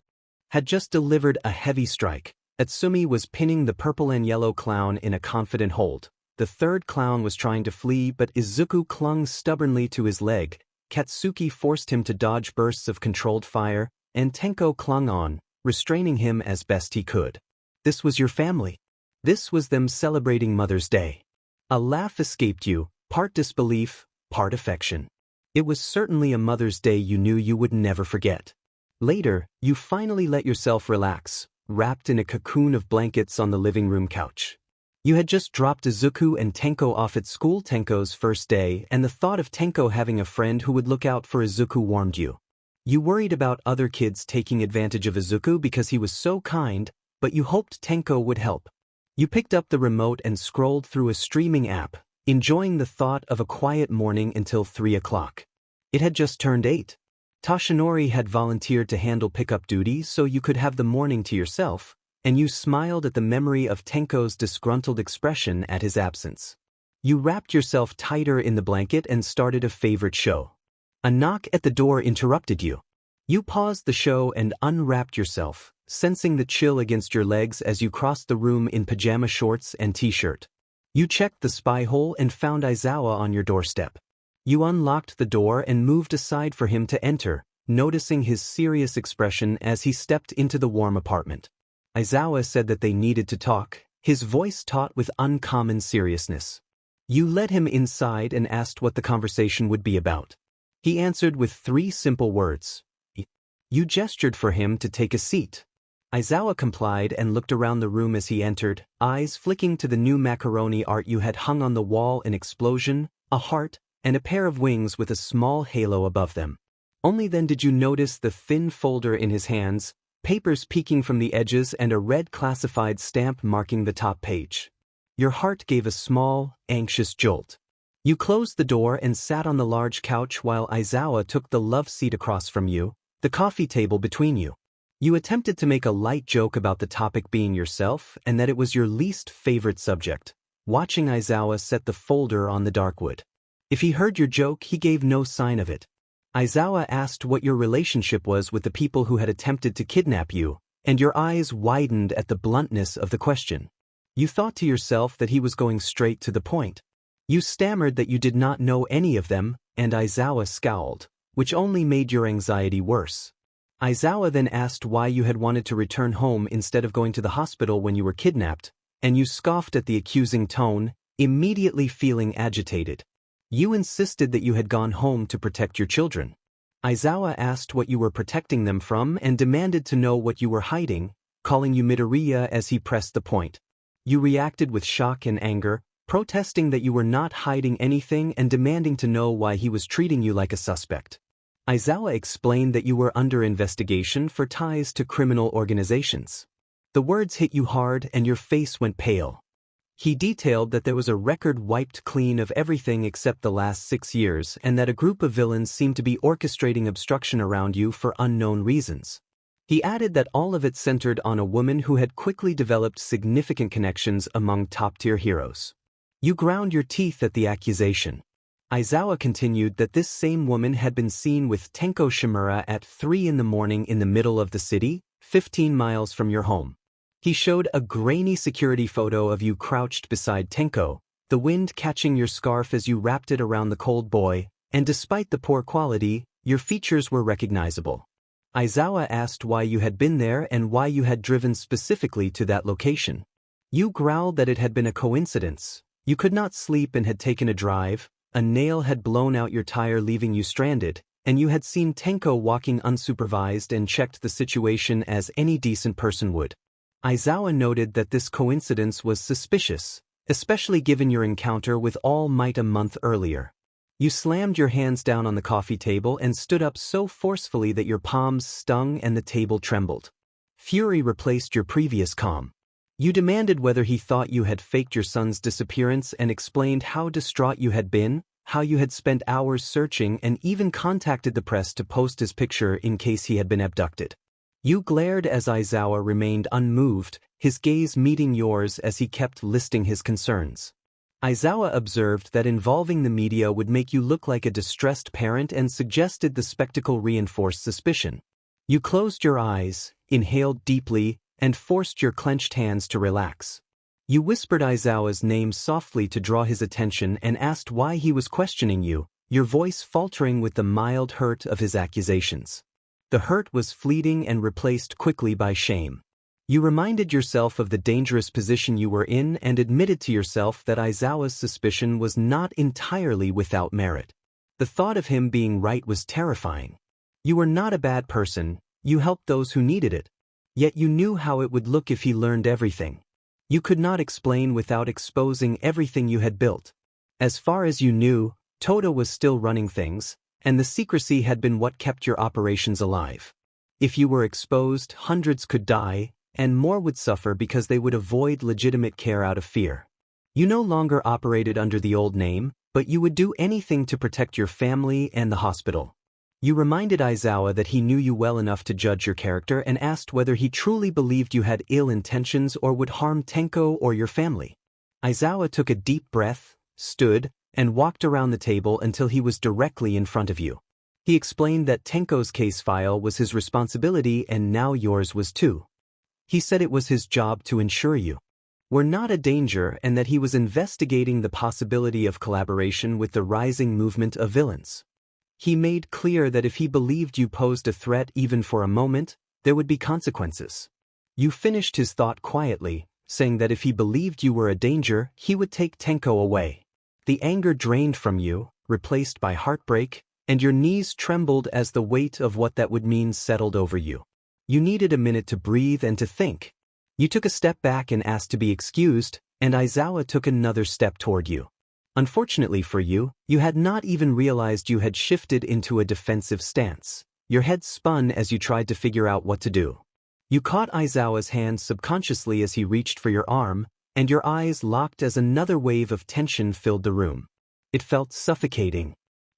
Speaker 1: had just delivered a heavy strike. Atsumi was pinning the purple and yellow clown in a confident hold. The third clown was trying to flee, but Izuku clung stubbornly to his leg. Katsuki forced him to dodge bursts of controlled fire, and Tenko clung on, restraining him as best he could. This was your family. This was them celebrating Mother's Day. A laugh escaped you, part disbelief, part affection. It was certainly a Mother's Day you knew you would never forget. Later, you finally let yourself relax, wrapped in a cocoon of blankets on the living room couch. You had just dropped Izuku and Tenko off at school, Tenko's first day, and the thought of Tenko having a friend who would look out for Izuku warmed you. You worried about other kids taking advantage of Izuku because he was so kind, but you hoped Tenko would help. You picked up the remote and scrolled through a streaming app, enjoying the thought of a quiet morning until 3 o'clock. It had just turned 8. Toshinori had volunteered to handle pickup duty so you could have the morning to yourself, and you smiled at the memory of Tenko's disgruntled expression at his absence. You wrapped yourself tighter in the blanket and started a favorite show. A knock at the door interrupted you. You paused the show and unwrapped yourself, sensing the chill against your legs as you crossed the room in pajama shorts and t-shirt. You checked the spy hole and found Aizawa on your doorstep. You unlocked the door and moved aside for him to enter, noticing his serious expression as he stepped into the warm apartment. Aizawa said that they needed to talk, his voice taut with uncommon seriousness. You led him inside and asked what the conversation would be about. He answered with 3 simple words. You gestured for him to take a seat. Aizawa complied and looked around the room as he entered, eyes flicking to the new macaroni art you had hung on the wall: an explosion, a heart, and a pair of wings with a small halo above them. Only then did you notice the thin folder in his hands, papers peeking from the edges and a red classified stamp marking the top page. Your heart gave a small, anxious jolt. You closed the door and sat on the large couch while Aizawa took the love seat across from you, the coffee table between you. You attempted to make a light joke about the topic being yourself and that it was your least favorite subject, watching Aizawa set the folder on the darkwood. If he heard your joke, he gave no sign of it. Aizawa asked what your relationship was with the people who had attempted to kidnap you, and your eyes widened at the bluntness of the question. You thought to yourself that he was going straight to the point. You stammered that you did not know any of them, and Aizawa scowled, which only made your anxiety worse. Aizawa then asked why you had wanted to return home instead of going to the hospital when you were kidnapped, and you scoffed at the accusing tone, immediately feeling agitated. You insisted that you had gone home to protect your children. Aizawa asked what you were protecting them from and demanded to know what you were hiding, calling you Midoriya as he pressed the point. You reacted with shock and anger, protesting that you were not hiding anything and demanding to know why he was treating you like a suspect. Aizawa explained that you were under investigation for ties to criminal organizations. The words hit you hard and your face went pale. He detailed that there was a record wiped clean of everything except the last 6 years and that a group of villains seemed to be orchestrating obstruction around you for unknown reasons. He added that all of it centered on a woman who had quickly developed significant connections among top-tier heroes. You ground your teeth at the accusation. Aizawa continued that this same woman had been seen with Tenko Shimura at 3 in the morning in the middle of the city, 15 miles from your home. He showed a grainy security photo of you crouched beside Tenko, the wind catching your scarf as you wrapped it around the cold boy, and despite the poor quality, your features were recognizable. Aizawa asked why you had been there and why you had driven specifically to that location. You growled that it had been a coincidence. You could not sleep and had taken a drive, a nail had blown out your tire leaving you stranded, and you had seen Tenko walking unsupervised and checked the situation as any decent person would. Aizawa noted that this coincidence was suspicious, especially given your encounter with All Might a month earlier. You slammed your hands down on the coffee table and stood up so forcefully that your palms stung and the table trembled. Fury replaced your previous calm. You demanded whether he thought you had faked your son's disappearance and explained how distraught you had been, how you had spent hours searching and even contacted the press to post his picture in case he had been abducted. You glared as Aizawa remained unmoved, his gaze meeting yours as he kept listing his concerns. Aizawa observed that involving the media would make you look like a distressed parent and suggested the spectacle reinforced suspicion. You closed your eyes, inhaled deeply, and forced your clenched hands to relax. You whispered Aizawa's name softly to draw his attention and asked why he was questioning you, your voice faltering with the mild hurt of his accusations. The hurt was fleeting and replaced quickly by shame. You reminded yourself of the dangerous position you were in and admitted to yourself that Aizawa's suspicion was not entirely without merit. The thought of him being right was terrifying. You were not a bad person, you helped those who needed it. Yet you knew how it would look if he learned everything. You could not explain without exposing everything you had built. As far as you knew, Toto was still running things, and the secrecy had been what kept your operations alive. If you were exposed, hundreds could die, and more would suffer because they would avoid legitimate care out of fear. You no longer operated under the old name, but you would do anything to protect your family and the hospital. You reminded Aizawa that he knew you well enough to judge your character and asked whether he truly believed you had ill intentions or would harm Tenko or your family. Aizawa took a deep breath, stood, and walked around the table until he was directly in front of you. He explained that Tenko's case file was his responsibility and now yours was too. He said it was his job to ensure you were not a danger and that he was investigating the possibility of collaboration with the rising movement of villains. He made clear that if he believed you posed a threat even for a moment, there would be consequences. You finished his thought quietly, saying that if he believed you were a danger, he would take Tenko away. The anger drained from you, replaced by heartbreak, and your knees trembled as the weight of what that would mean settled over you. You needed a minute to breathe and to think. You took a step back and asked to be excused, and Aizawa took another step toward you. Unfortunately for you, you had not even realized you had shifted into a defensive stance. Your head spun as you tried to figure out what to do. You caught Aizawa's hand subconsciously as he reached for your arm, and your eyes locked as another wave of tension filled the room. It felt suffocating.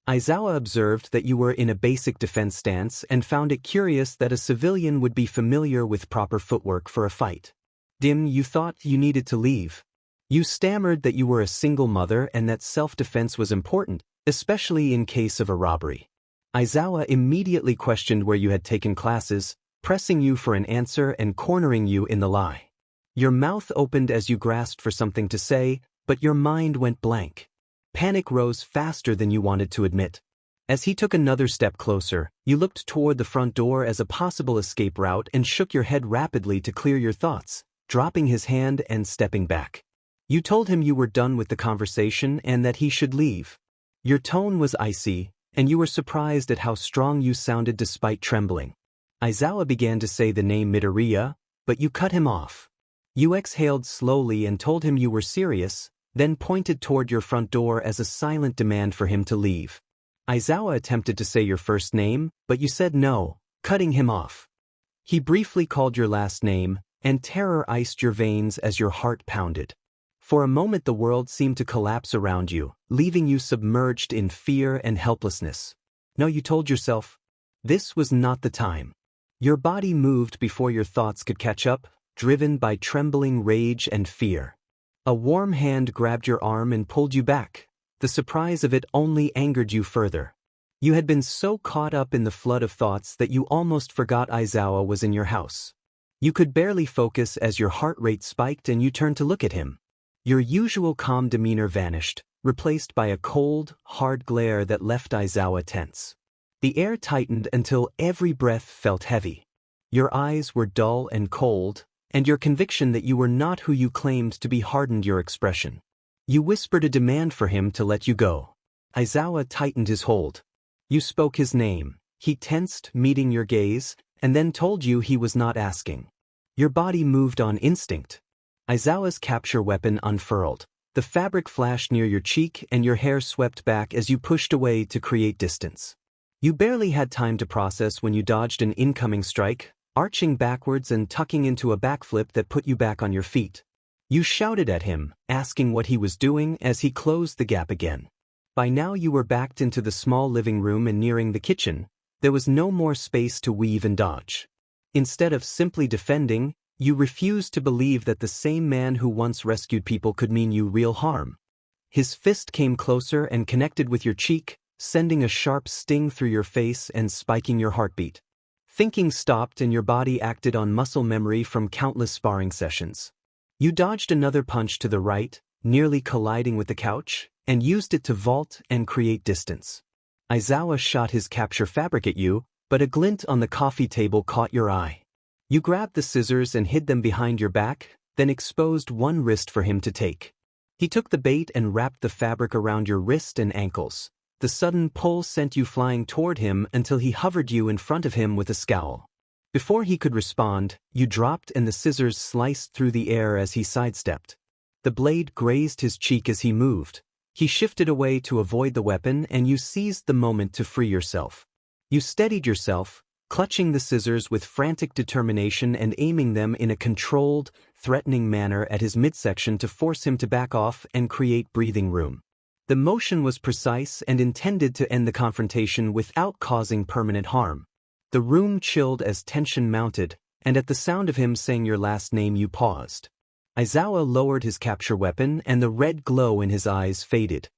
Speaker 1: Aizawa observed that you were in a basic defense stance and found it curious that a civilian would be familiar with proper footwork for a fight. You thought you needed to leave. You stammered that you were a single mother and that self-defense was important, especially in case of a robbery. Aizawa immediately questioned where you had taken classes, pressing you for an answer and cornering you in the lie. Your mouth opened as you grasped for something to say, but your mind went blank. Panic rose faster than you wanted to admit. As he took another step closer, you looked toward the front door as a possible escape route and shook your head rapidly to clear your thoughts, dropping his hand and stepping back. You told him you were done with the conversation and that he should leave. Your tone was icy, and you were surprised at how strong you sounded despite trembling. Aizawa began to say the name Midoriya, but you cut him off. You exhaled slowly and told him you were serious, then pointed toward your front door as a silent demand for him to leave. Aizawa attempted to say your first name, but you said no, cutting him off. He briefly called your last name, and terror iced your veins as your heart pounded. For a moment the world seemed to collapse around you, leaving you submerged in fear and helplessness. No, you told yourself. This was not the time. Your body moved before your thoughts could catch up, driven by trembling rage and fear. A warm hand grabbed your arm and pulled you back. The surprise of it only angered you further. You had been so caught up in the flood of thoughts that you almost forgot Aizawa was in your house. You could barely focus as your heart rate spiked and you turned to look at him. Your usual calm demeanor vanished, replaced by a cold, hard glare that left Aizawa tense. The air tightened until every breath felt heavy. Your eyes were dull and cold, and your conviction that you were not who you claimed to be hardened your expression. You whispered a demand for him to let you go. Aizawa tightened his hold. You spoke his name. He tensed, meeting your gaze, and then told you he was not asking. Your body moved on instinct. Aizawa's capture weapon unfurled. The fabric flashed near your cheek and your hair swept back as you pushed away to create distance. You barely had time to process when you dodged an incoming strike, arching backwards and tucking into a backflip that put you back on your feet. You shouted at him, asking what he was doing as he closed the gap again. By now you were backed into the small living room and nearing the kitchen. There was no more space to weave and dodge. Instead of simply defending, you refused to believe that the same man who once rescued people could mean you real harm. His fist came closer and connected with your cheek, sending a sharp sting through your face and spiking your heartbeat. Thinking stopped and your body acted on muscle memory from countless sparring sessions. You dodged another punch to the right, nearly colliding with the couch, and used it to vault and create distance. Aizawa shot his capture fabric at you, but a glint on the coffee table caught your eye. You grabbed the scissors and hid them behind your back, then exposed one wrist for him to take. He took the bait and wrapped the fabric around your wrist and ankles. The sudden pull sent you flying toward him until he hovered you in front of him with a scowl. Before he could respond, you dropped and the scissors sliced through the air as he sidestepped. The blade grazed his cheek as he moved. He shifted away to avoid the weapon and you seized the moment to free yourself. You steadied yourself, clutching the scissors with frantic determination and aiming them in a controlled, threatening manner at his midsection to force him to back off and create breathing room. The motion was precise and intended to end the confrontation without causing permanent harm. The room chilled as tension mounted, and at the sound of him saying your last name you paused. Aizawa lowered his capture weapon and the red glow in his eyes faded.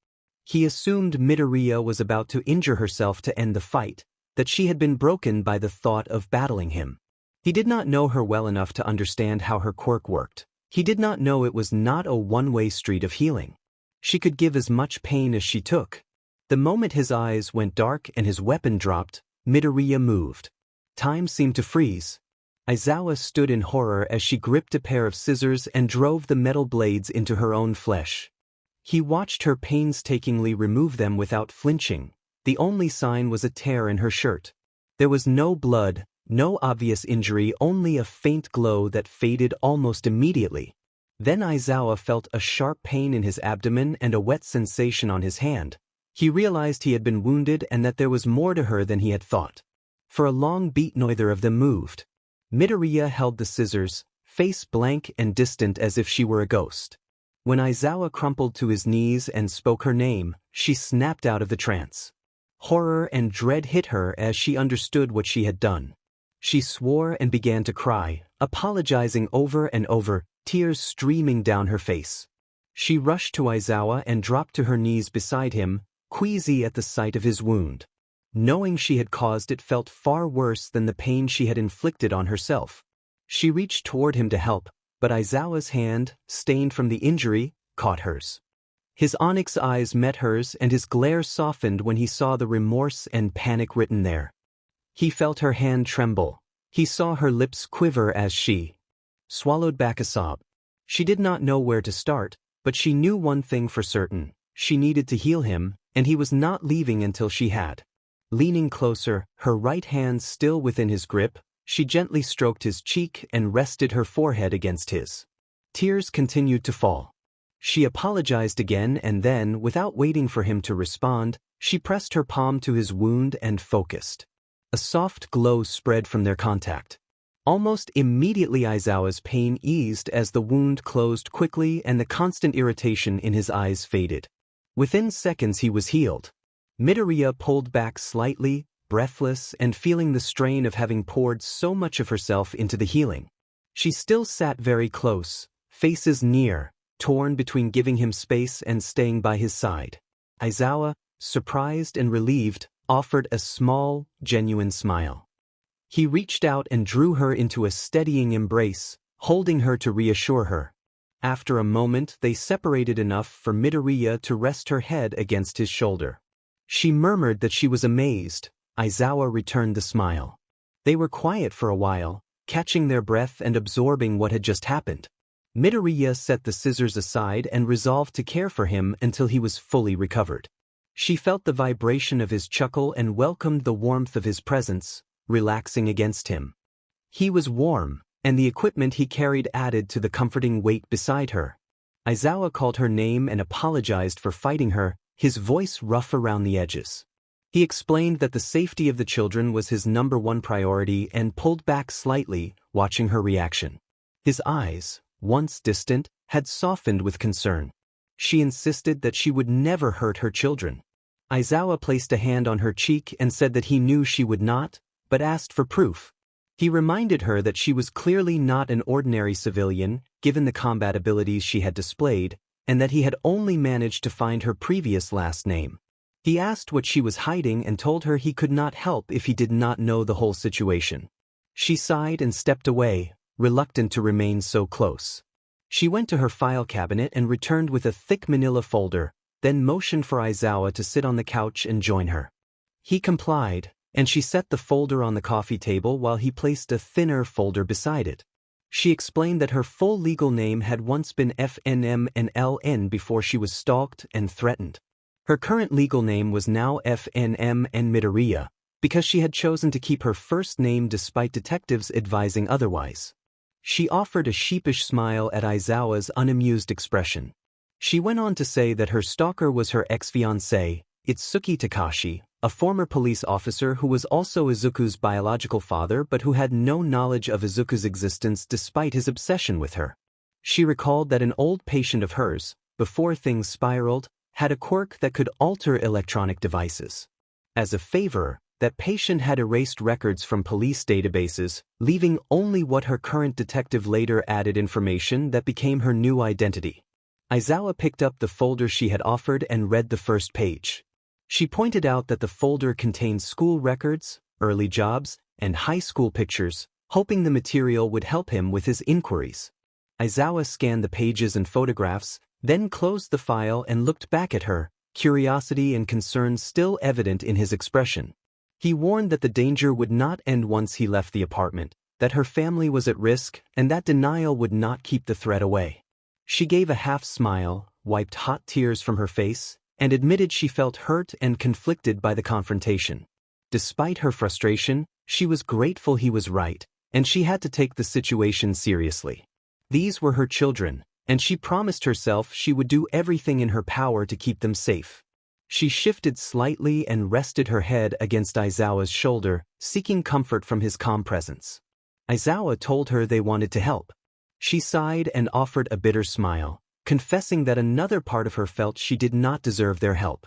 Speaker 1: He assumed Midoriya was about to injure herself to end the fight, that she had been broken by the thought of battling him. He did not know her well enough to understand how her quirk worked. He did not know it was not a one-way street of healing. She could give as much pain as she took. The moment his eyes went dark and his weapon dropped, Midoriya moved. Time seemed to freeze. Aizawa stood in horror as she gripped a pair of scissors and drove the metal blades into her own flesh. He watched her painstakingly remove them without flinching. The only sign was a tear in her shirt. There was no blood, no obvious injury, only a faint glow that faded almost immediately. Then Aizawa felt a sharp pain in his abdomen and a wet sensation on his hand. He realized he had been wounded and that there was more to her than he had thought. For a long beat neither of them moved. Midoriya held the scissors, face blank and distant as if she were a ghost. When Aizawa crumpled to his knees and spoke her name, she snapped out of the trance. Horror and dread hit her as she understood what she had done. She swore and began to cry, apologizing over and over, tears streaming down her face. She rushed to Aizawa and dropped to her knees beside him, queasy at the sight of his wound. Knowing she had caused it felt far worse than the pain she had inflicted on herself. She reached toward him to help, but Aizawa's hand, stained from the injury, caught hers. His onyx eyes met hers and his glare softened when he saw the remorse and panic written there. He felt her hand tremble. He saw her lips quiver as she swallowed back a sob. She did not know where to start, but she knew one thing for certain. She needed to heal him, and he was not leaving until she had. Leaning closer, her right hand still within his grip, she gently stroked his cheek and rested her forehead against his. Tears continued to fall. She apologized again and then, without waiting for him to respond, she pressed her palm to his wound and focused. A soft glow spread from their contact. Almost immediately Aizawa's pain eased as the wound closed quickly and the constant irritation in his eyes faded. Within seconds he was healed. Midoriya pulled back slightly, breathless and feeling the strain of having poured so much of herself into the healing. She still sat very close, faces near, torn between giving him space and staying by his side. Aizawa, surprised and relieved, offered a small, genuine smile. He reached out and drew her into a steadying embrace, holding her to reassure her. After a moment they separated enough for Midoriya to rest her head against his shoulder. She murmured that she was amazed. Aizawa returned the smile. They were quiet for a while, catching their breath and absorbing what had just happened. Midoriya set the scissors aside and resolved to care for him until he was fully recovered. She felt the vibration of his chuckle and welcomed the warmth of his presence, relaxing against him. He was warm, and the equipment he carried added to the comforting weight beside her. Aizawa called her name and apologized for fighting her, his voice rough around the edges. He explained that the safety of the children was his #1 priority and pulled back slightly, watching her reaction. His eyes, once distant, had softened with concern. She insisted that she would never hurt her children. Aizawa placed a hand on her cheek and said that he knew she would not, but asked for proof. He reminded her that she was clearly not an ordinary civilian, given the combat abilities she had displayed, and that he had only managed to find her previous last name. He asked what she was hiding and told her he could not help if he did not know the whole situation. She sighed and stepped away, reluctant to remain so close. She went to her file cabinet and returned with a thick manila folder, then motioned for Aizawa to sit on the couch and join her. He complied, and she set the folder on the coffee table while he placed a thinner folder beside it. She explained that her full legal name had once been FNM and LN before she was stalked and threatened. Her current legal name was now FNM and Midoriya, because she had chosen to keep her first name despite detectives advising otherwise. She offered a sheepish smile at Aizawa's unamused expression. She went on to say that her stalker was her ex-fiancé, Itsuki Takashi, a former police officer who was also Izuku's biological father but who had no knowledge of Izuku's existence despite his obsession with her. She recalled that an old patient of hers, before things spiraled, had a quirk that could alter electronic devices. As a favor, that patient had erased records from police databases, leaving only what her current detective later added information that became her new identity. Aizawa picked up the folder she had offered and read the first page. She pointed out that the folder contained school records, early jobs, and high school pictures, hoping the material would help him with his inquiries. Aizawa scanned the pages and photographs, then closed the file and looked back at her, curiosity and concern still evident in his expression. He warned that the danger would not end once he left the apartment, that her family was at risk, and that denial would not keep the threat away. She gave a half-smile, wiped hot tears from her face, and admitted she felt hurt and conflicted by the confrontation. Despite her frustration, she was grateful he was right, and she had to take the situation seriously. These were her children, and she promised herself she would do everything in her power to keep them safe. She shifted slightly and rested her head against Aizawa's shoulder, seeking comfort from his calm presence. Aizawa told her they wanted to help. She sighed and offered a bitter smile, confessing that another part of her felt she did not deserve their help.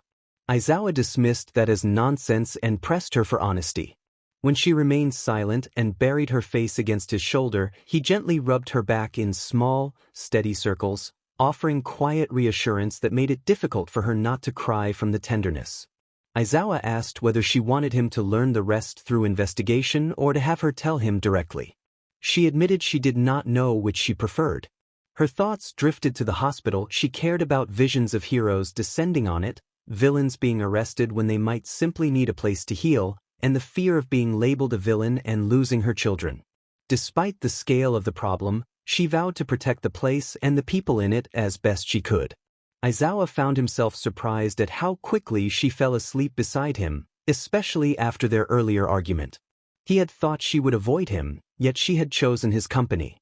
Speaker 1: Aizawa dismissed that as nonsense and pressed her for honesty. When she remained silent and buried her face against his shoulder, he gently rubbed her back in small, steady circles, offering quiet reassurance that made it difficult for her not to cry from the tenderness. Aizawa asked whether she wanted him to learn the rest through investigation or to have her tell him directly. She admitted she did not know which she preferred. Her thoughts drifted to the hospital. She cared about visions of heroes descending on it, villains being arrested when they might simply need a place to heal, and the fear of being labeled a villain and losing her children. Despite the scale of the problem, she vowed to protect the place and the people in it as best she could. Aizawa found himself surprised at how quickly she fell asleep beside him, especially after their earlier argument. He had thought she would avoid him, yet she had chosen his company.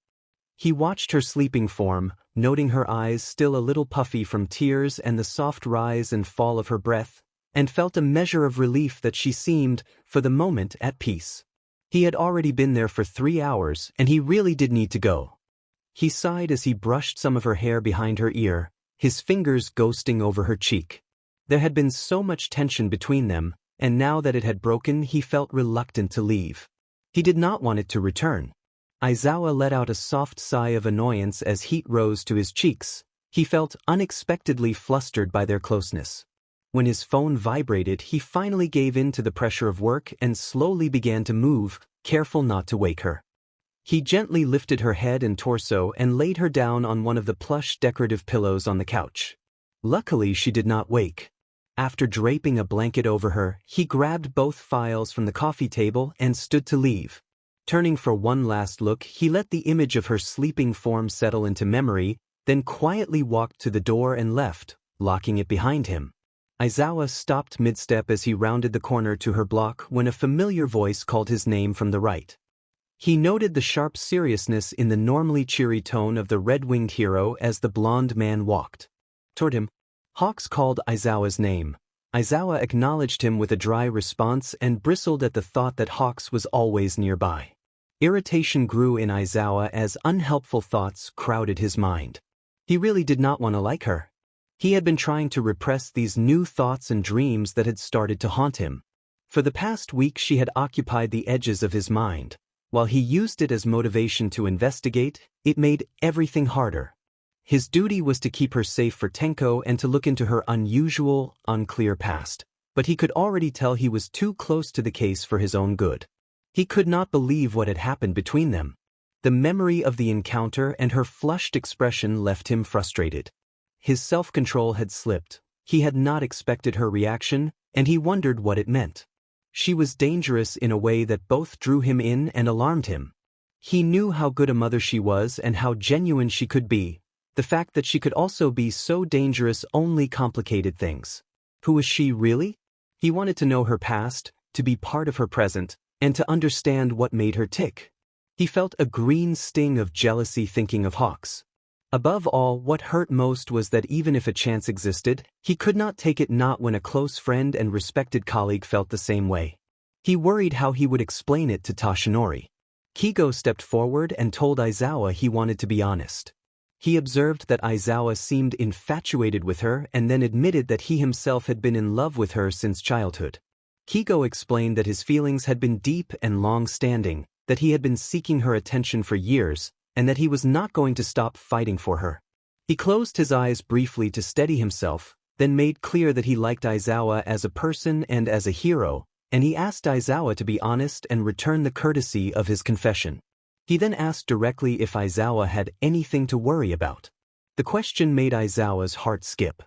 Speaker 1: He watched her sleeping form, noting her eyes still a little puffy from tears and the soft rise and fall of her breath, and felt a measure of relief that she seemed, for the moment, at peace. He had already been there for 3 hours, and he really did need to go. He sighed as he brushed some of her hair behind her ear, his fingers ghosting over her cheek. There had been so much tension between them, and now that it had broken, he felt reluctant to leave. He did not want it to return. Aizawa let out a soft sigh of annoyance as heat rose to his cheeks. He felt unexpectedly flustered by their closeness. When his phone vibrated, he finally gave in to the pressure of work and slowly began to move, careful not to wake her. He gently lifted her head and torso and laid her down on one of the plush decorative pillows on the couch. Luckily, she did not wake. After draping a blanket over her, he grabbed both files from the coffee table and stood to leave. Turning for one last look, he let the image of her sleeping form settle into memory, then quietly walked to the door and left, locking it behind him. Aizawa stopped mid-step as he rounded the corner to her block when a familiar voice called his name from the right. He noted the sharp seriousness in the normally cheery tone of the red-winged hero as the blond man walked toward him. Hawks called Aizawa's name. Aizawa acknowledged him with a dry response and bristled at the thought that Hawks was always nearby. Irritation grew in Aizawa as unhelpful thoughts crowded his mind. He really did not want to like her. He had been trying to repress these new thoughts and dreams that had started to haunt him. For the past week she had occupied the edges of his mind. While he used it as motivation to investigate, it made everything harder. His duty was to keep her safe for Tenko and to look into her unusual, unclear past, but he could already tell he was too close to the case for his own good. He could not believe what had happened between them. The memory of the encounter and her flushed expression left him frustrated. His self-control had slipped. He had not expected her reaction, and he wondered what it meant. She was dangerous in a way that both drew him in and alarmed him. He knew how good a mother she was and how genuine she could be. The fact that she could also be so dangerous only complicated things. Who was she really? He wanted to know her past, to be part of her present, and to understand what made her tick. He felt a green sting of jealousy thinking of Hawks. Above all, what hurt most was that even if a chance existed, he could not take it, not when a close friend and respected colleague felt the same way. He worried how he would explain it to Toshinori. Kigo stepped forward and told Aizawa he wanted to be honest. He observed that Aizawa seemed infatuated with her and then admitted that he himself had been in love with her since childhood. Kigo explained that his feelings had been deep and long-standing, that he had been seeking her attention for years, and that he was not going to stop fighting for her. He closed his eyes briefly to steady himself, then made clear that he liked Aizawa as a person and as a hero, and he asked Aizawa to be honest and return the courtesy of his confession. He then asked directly if Aizawa had anything to worry about. The question made Aizawa's heart skip.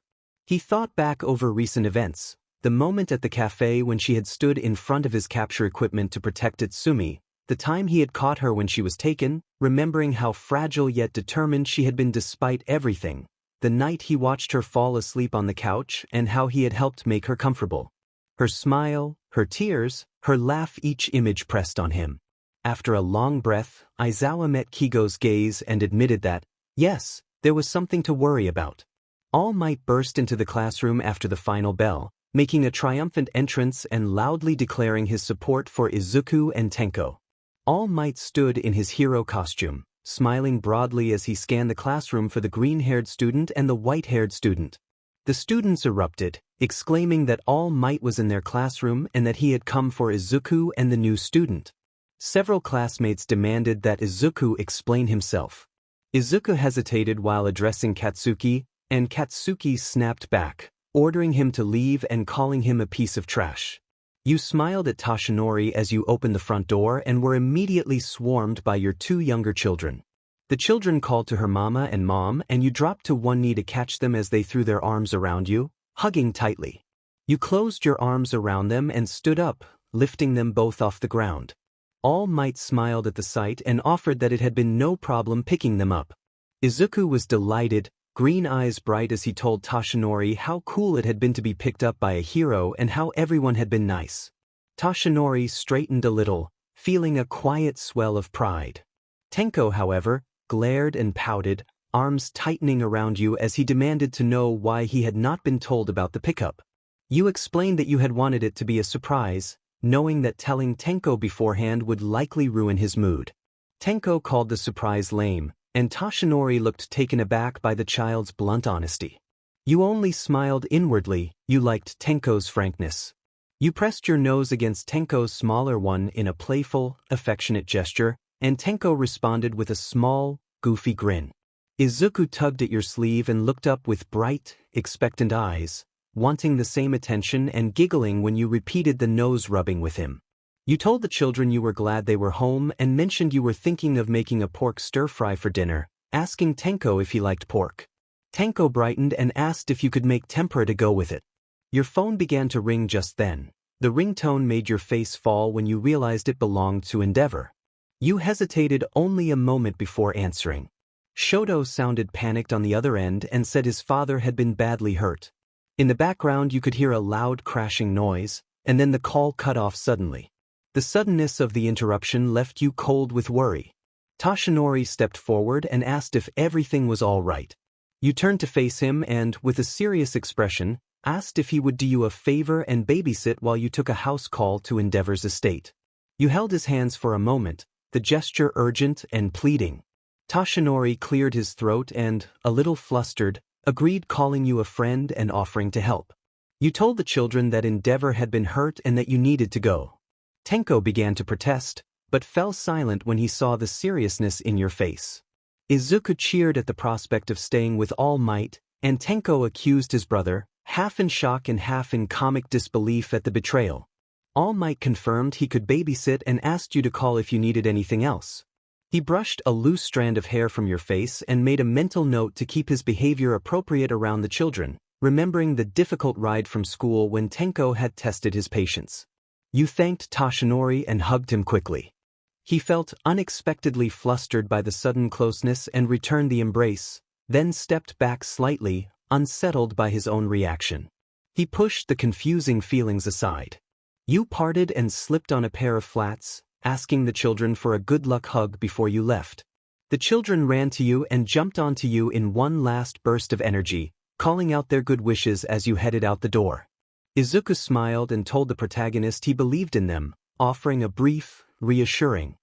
Speaker 1: He thought back over recent events, the moment at the cafe when she had stood in front of his capture equipment to protect Itsumi, the time he had caught her when she was taken, remembering how fragile yet determined she had been despite everything, the night he watched her fall asleep on the couch and how he had helped make her comfortable. Her smile, her tears, her laugh, each image pressed on him. After a long breath, Aizawa met Kigo's gaze and admitted that, yes, there was something to worry about. All Might burst into the classroom after the final bell, making a triumphant entrance and loudly declaring his support for Izuku and Tenko. All Might stood in his hero costume, smiling broadly as he scanned the classroom for the green-haired student and the white-haired student. The students erupted, exclaiming that All Might was in their classroom and that he had come for Izuku and the new student. Several classmates demanded that Izuku explain himself. Izuku hesitated while addressing Katsuki, and Katsuki snapped back, ordering him to leave and calling him a piece of trash. You smiled at Toshinori as you opened the front door and were immediately swarmed by your two younger children. The children called to her mama and mom, and you dropped to one knee to catch them as they threw their arms around you, hugging tightly. You closed your arms around them and stood up, lifting them both off the ground. All Might smiled at the sight and offered that it had been no problem picking them up. Izuku was delighted, green eyes bright as he told Toshinori how cool it had been to be picked up by a hero and how everyone had been nice. Toshinori straightened a little, feeling a quiet swell of pride. Tenko, however, glared and pouted, arms tightening around you as he demanded to know why he had not been told about the pickup. You explained that you had wanted it to be a surprise, knowing that telling Tenko beforehand would likely ruin his mood. Tenko called the surprise lame, and Toshinori looked taken aback by the child's blunt honesty. You only smiled inwardly, you liked Tenko's frankness. You pressed your nose against Tenko's smaller one in a playful, affectionate gesture, and Tenko responded with a small, goofy grin. Izuku tugged at your sleeve and looked up with bright, expectant eyes, wanting the same attention and giggling when you repeated the nose rubbing with him. You told the children you were glad they were home and mentioned you were thinking of making a pork stir-fry for dinner, asking Tenko if he liked pork. Tenko brightened and asked if you could make tempura to go with it. Your phone began to ring just then. The ringtone made your face fall when you realized it belonged to Endeavor. You hesitated only a moment before answering. Shoto sounded panicked on the other end and said his father had been badly hurt. In the background you could hear a loud crashing noise, and then the call cut off suddenly. The suddenness of the interruption left you cold with worry. Toshinori stepped forward and asked if everything was all right. You turned to face him and, with a serious expression, asked if he would do you a favor and babysit while you took a house call to Endeavor's estate. You held his hands for a moment, the gesture urgent and pleading. Toshinori cleared his throat and, a little flustered, agreed, calling you a friend and offering to help. You told the children that Endeavor had been hurt and that you needed to go. Tenko began to protest, but fell silent when he saw the seriousness in your face. Izuku cheered at the prospect of staying with All Might, and Tenko accused his brother, half in shock and half in comic disbelief at the betrayal. All Might confirmed he could babysit and asked you to call if you needed anything else. He brushed a loose strand of hair from your face and made a mental note to keep his behavior appropriate around the children, remembering the difficult ride from school when Tenko had tested his patience. You thanked Toshinori and hugged him quickly. He felt unexpectedly flustered by the sudden closeness and returned the embrace, then stepped back slightly, unsettled by his own reaction. He pushed the confusing feelings aside. You parted and slipped on a pair of flats, asking the children for a good luck hug before you left. The children ran to you and jumped onto you in one last burst of energy, calling out their good wishes as you headed out the door. Izuku smiled and told the protagonist he believed in them, offering a brief, reassuring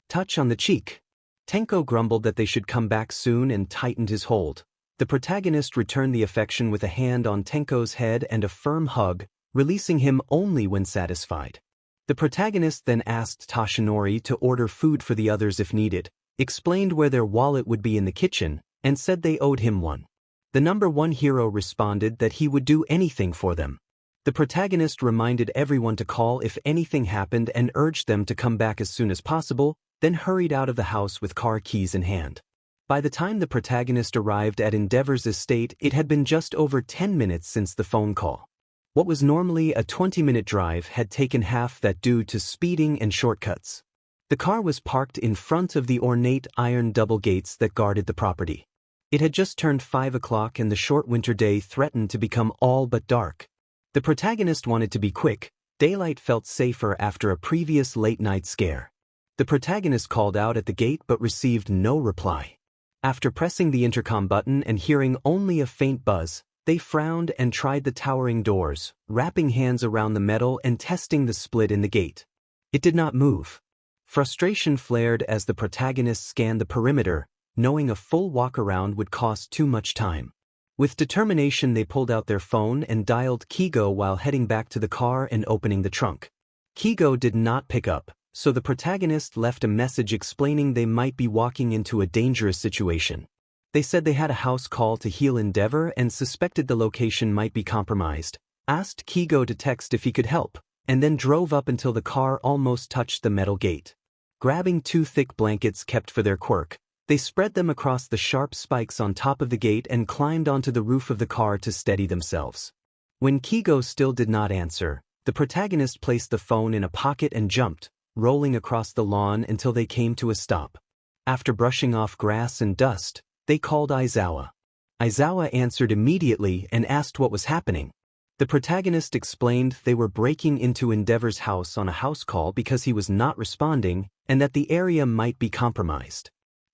Speaker 1: touch on the cheek. Tenko grumbled that they should come back soon and tightened his hold. The protagonist returned the affection with a hand on Tenko's head and a firm hug, releasing him only when satisfied. The protagonist then asked Toshinori to order food for the others if needed, explained where their wallet would be in the kitchen, and said they owed him one. The number one hero responded that he would do anything for them. The protagonist reminded everyone to call if anything happened and urged them to come back as soon as possible, then hurried out of the house with car keys in hand. By the time the protagonist arrived at Endeavor's estate, it had been just over 10 minutes since the phone call. What was normally a 20-minute drive had taken half that due to speeding and shortcuts. The car was parked in front of the ornate iron double gates that guarded the property. It had just turned 5 o'clock and the short winter day threatened to become all but dark. The protagonist wanted to be quick. Daylight felt safer after a previous late-night scare. The protagonist called out at the gate but received no reply. After pressing the intercom button and hearing only a faint buzz, they frowned and tried the towering doors, wrapping hands around the metal and testing the split in the gate. It did not move. Frustration flared as the protagonist scanned the perimeter, knowing a full walk-around would cost too much time. With determination, they pulled out their phone and dialed Kigo while heading back to the car and opening the trunk. Kigo did not pick up, so the protagonist left a message explaining they might be walking into a dangerous situation. They said they had a house call to heal Endeavor and suspected the location might be compromised, asked Kigo to text if he could help, and then drove up until the car almost touched the metal gate. Grabbing 2 thick blankets kept for their quirk, they spread them across the sharp spikes on top of the gate and climbed onto the roof of the car to steady themselves. When Kigo still did not answer, the protagonist placed the phone in a pocket and jumped, rolling across the lawn until they came to a stop. After brushing off grass and dust, they called Aizawa. Aizawa answered immediately and asked what was happening. The protagonist explained they were breaking into Endeavor's house on a house call because he was not responding and that the area might be compromised.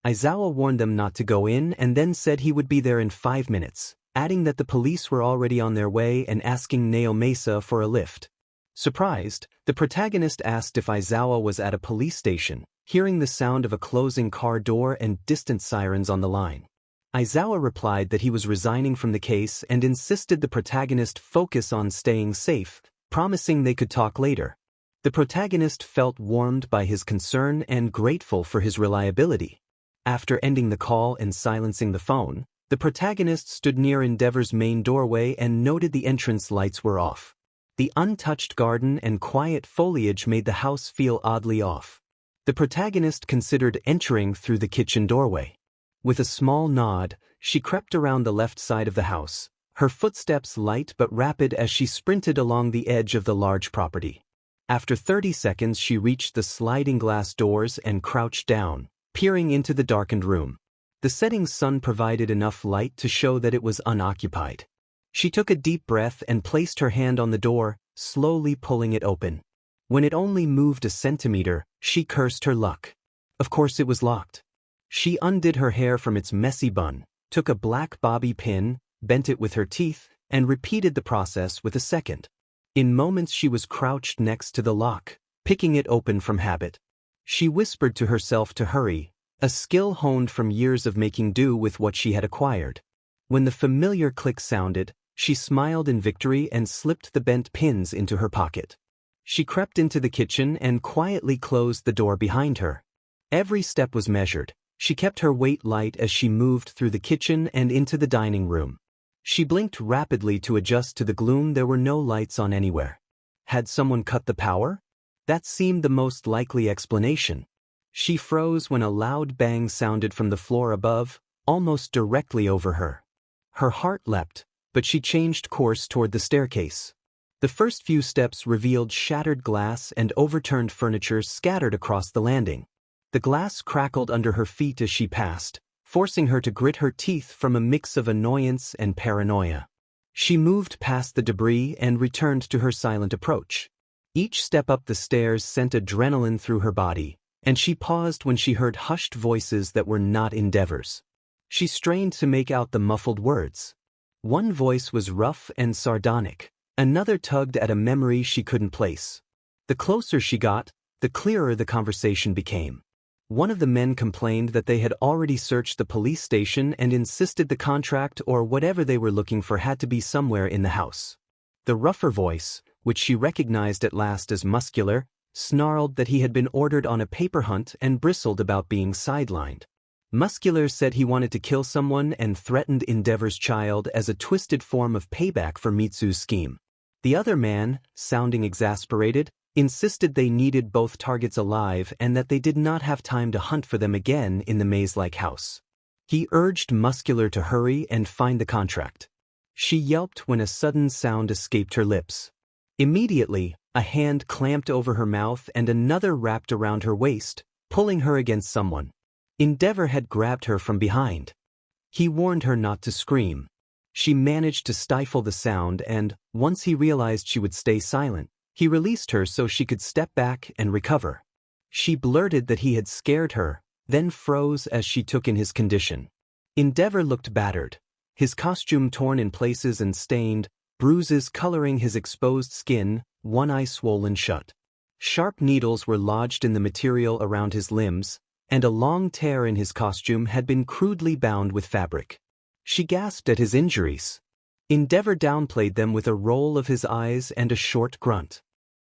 Speaker 1: Aizawa warned them not to go in and then said he would be there in 5 minutes, adding that the police were already on their way and asking Naomasa for a lift. Surprised, the protagonist asked if Aizawa was at a police station, hearing the sound of a closing car door and distant sirens on the line. Aizawa replied that he was resigning from the case and insisted the protagonist focus on staying safe, promising they could talk later. The protagonist felt warmed by his concern and grateful for his reliability. After ending the call and silencing the phone, the protagonist stood near Endeavor's main doorway and noted the entrance lights were off. The untouched garden and quiet foliage made the house feel oddly off. The protagonist considered entering through the kitchen doorway. With a small nod, she crept around the left side of the house, her footsteps light but rapid as she sprinted along the edge of the large property. After 30 seconds, she reached the sliding glass doors and crouched down, peering into the darkened room. The setting sun provided enough light to show that it was unoccupied. She took a deep breath and placed her hand on the door, slowly pulling it open. When it only moved a centimeter, she cursed her luck. Of course it was locked. She undid her hair from its messy bun, took a black bobby pin, bent it with her teeth, and repeated the process with a second. In moments she was crouched next to the lock, picking it open from habit. She whispered to herself to hurry, a skill honed from years of making do with what she had acquired. When the familiar click sounded, she smiled in victory and slipped the bent pins into her pocket. She crept into the kitchen and quietly closed the door behind her. Every step was measured. She kept her weight light as she moved through the kitchen and into the dining room. She blinked rapidly to adjust to the gloom. There were no lights on anywhere. Had someone cut the power? That seemed the most likely explanation. She froze when a loud bang sounded from the floor above, almost directly over her. Her heart leapt, but she changed course toward the staircase. The first few steps revealed shattered glass and overturned furniture scattered across the landing. The glass crackled under her feet as she passed, forcing her to grit her teeth from a mix of annoyance and paranoia. She moved past the debris and returned to her silent approach. Each step up the stairs sent adrenaline through her body, and she paused when she heard hushed voices that were not Endeavor's. She strained to make out the muffled words. One voice was rough and sardonic, another tugged at a memory she couldn't place. The closer she got, the clearer the conversation became. One of the men complained that they had already searched the police station and insisted the contract or whatever they were looking for had to be somewhere in the house. The rougher voice, which she recognized at last as muscular, snarled that he had been ordered on a paper hunt and bristled about being sidelined. Muscular said he wanted to kill someone and threatened Endeavor's child as a twisted form of payback for Mitsu's scheme. The other man, sounding exasperated, insisted they needed both targets alive and that they did not have time to hunt for them again in the maze-like house. He urged Muscular to hurry and find the contract. She yelped when a sudden sound escaped her lips. Immediately, a hand clamped over her mouth and another wrapped around her waist, pulling her against someone. Endeavor had grabbed her from behind. He warned her not to scream. She managed to stifle the sound and, once he realized she would stay silent, he released her so she could step back and recover. She blurted that he had scared her, then froze as she took in his condition. Endeavor looked battered, his costume torn in places and stained, bruises coloring his exposed skin, one eye swollen shut. Sharp needles were lodged in the material around his limbs, and a long tear in his costume had been crudely bound with fabric. She gasped at his injuries. Endeavor downplayed them with a roll of his eyes and a short grunt.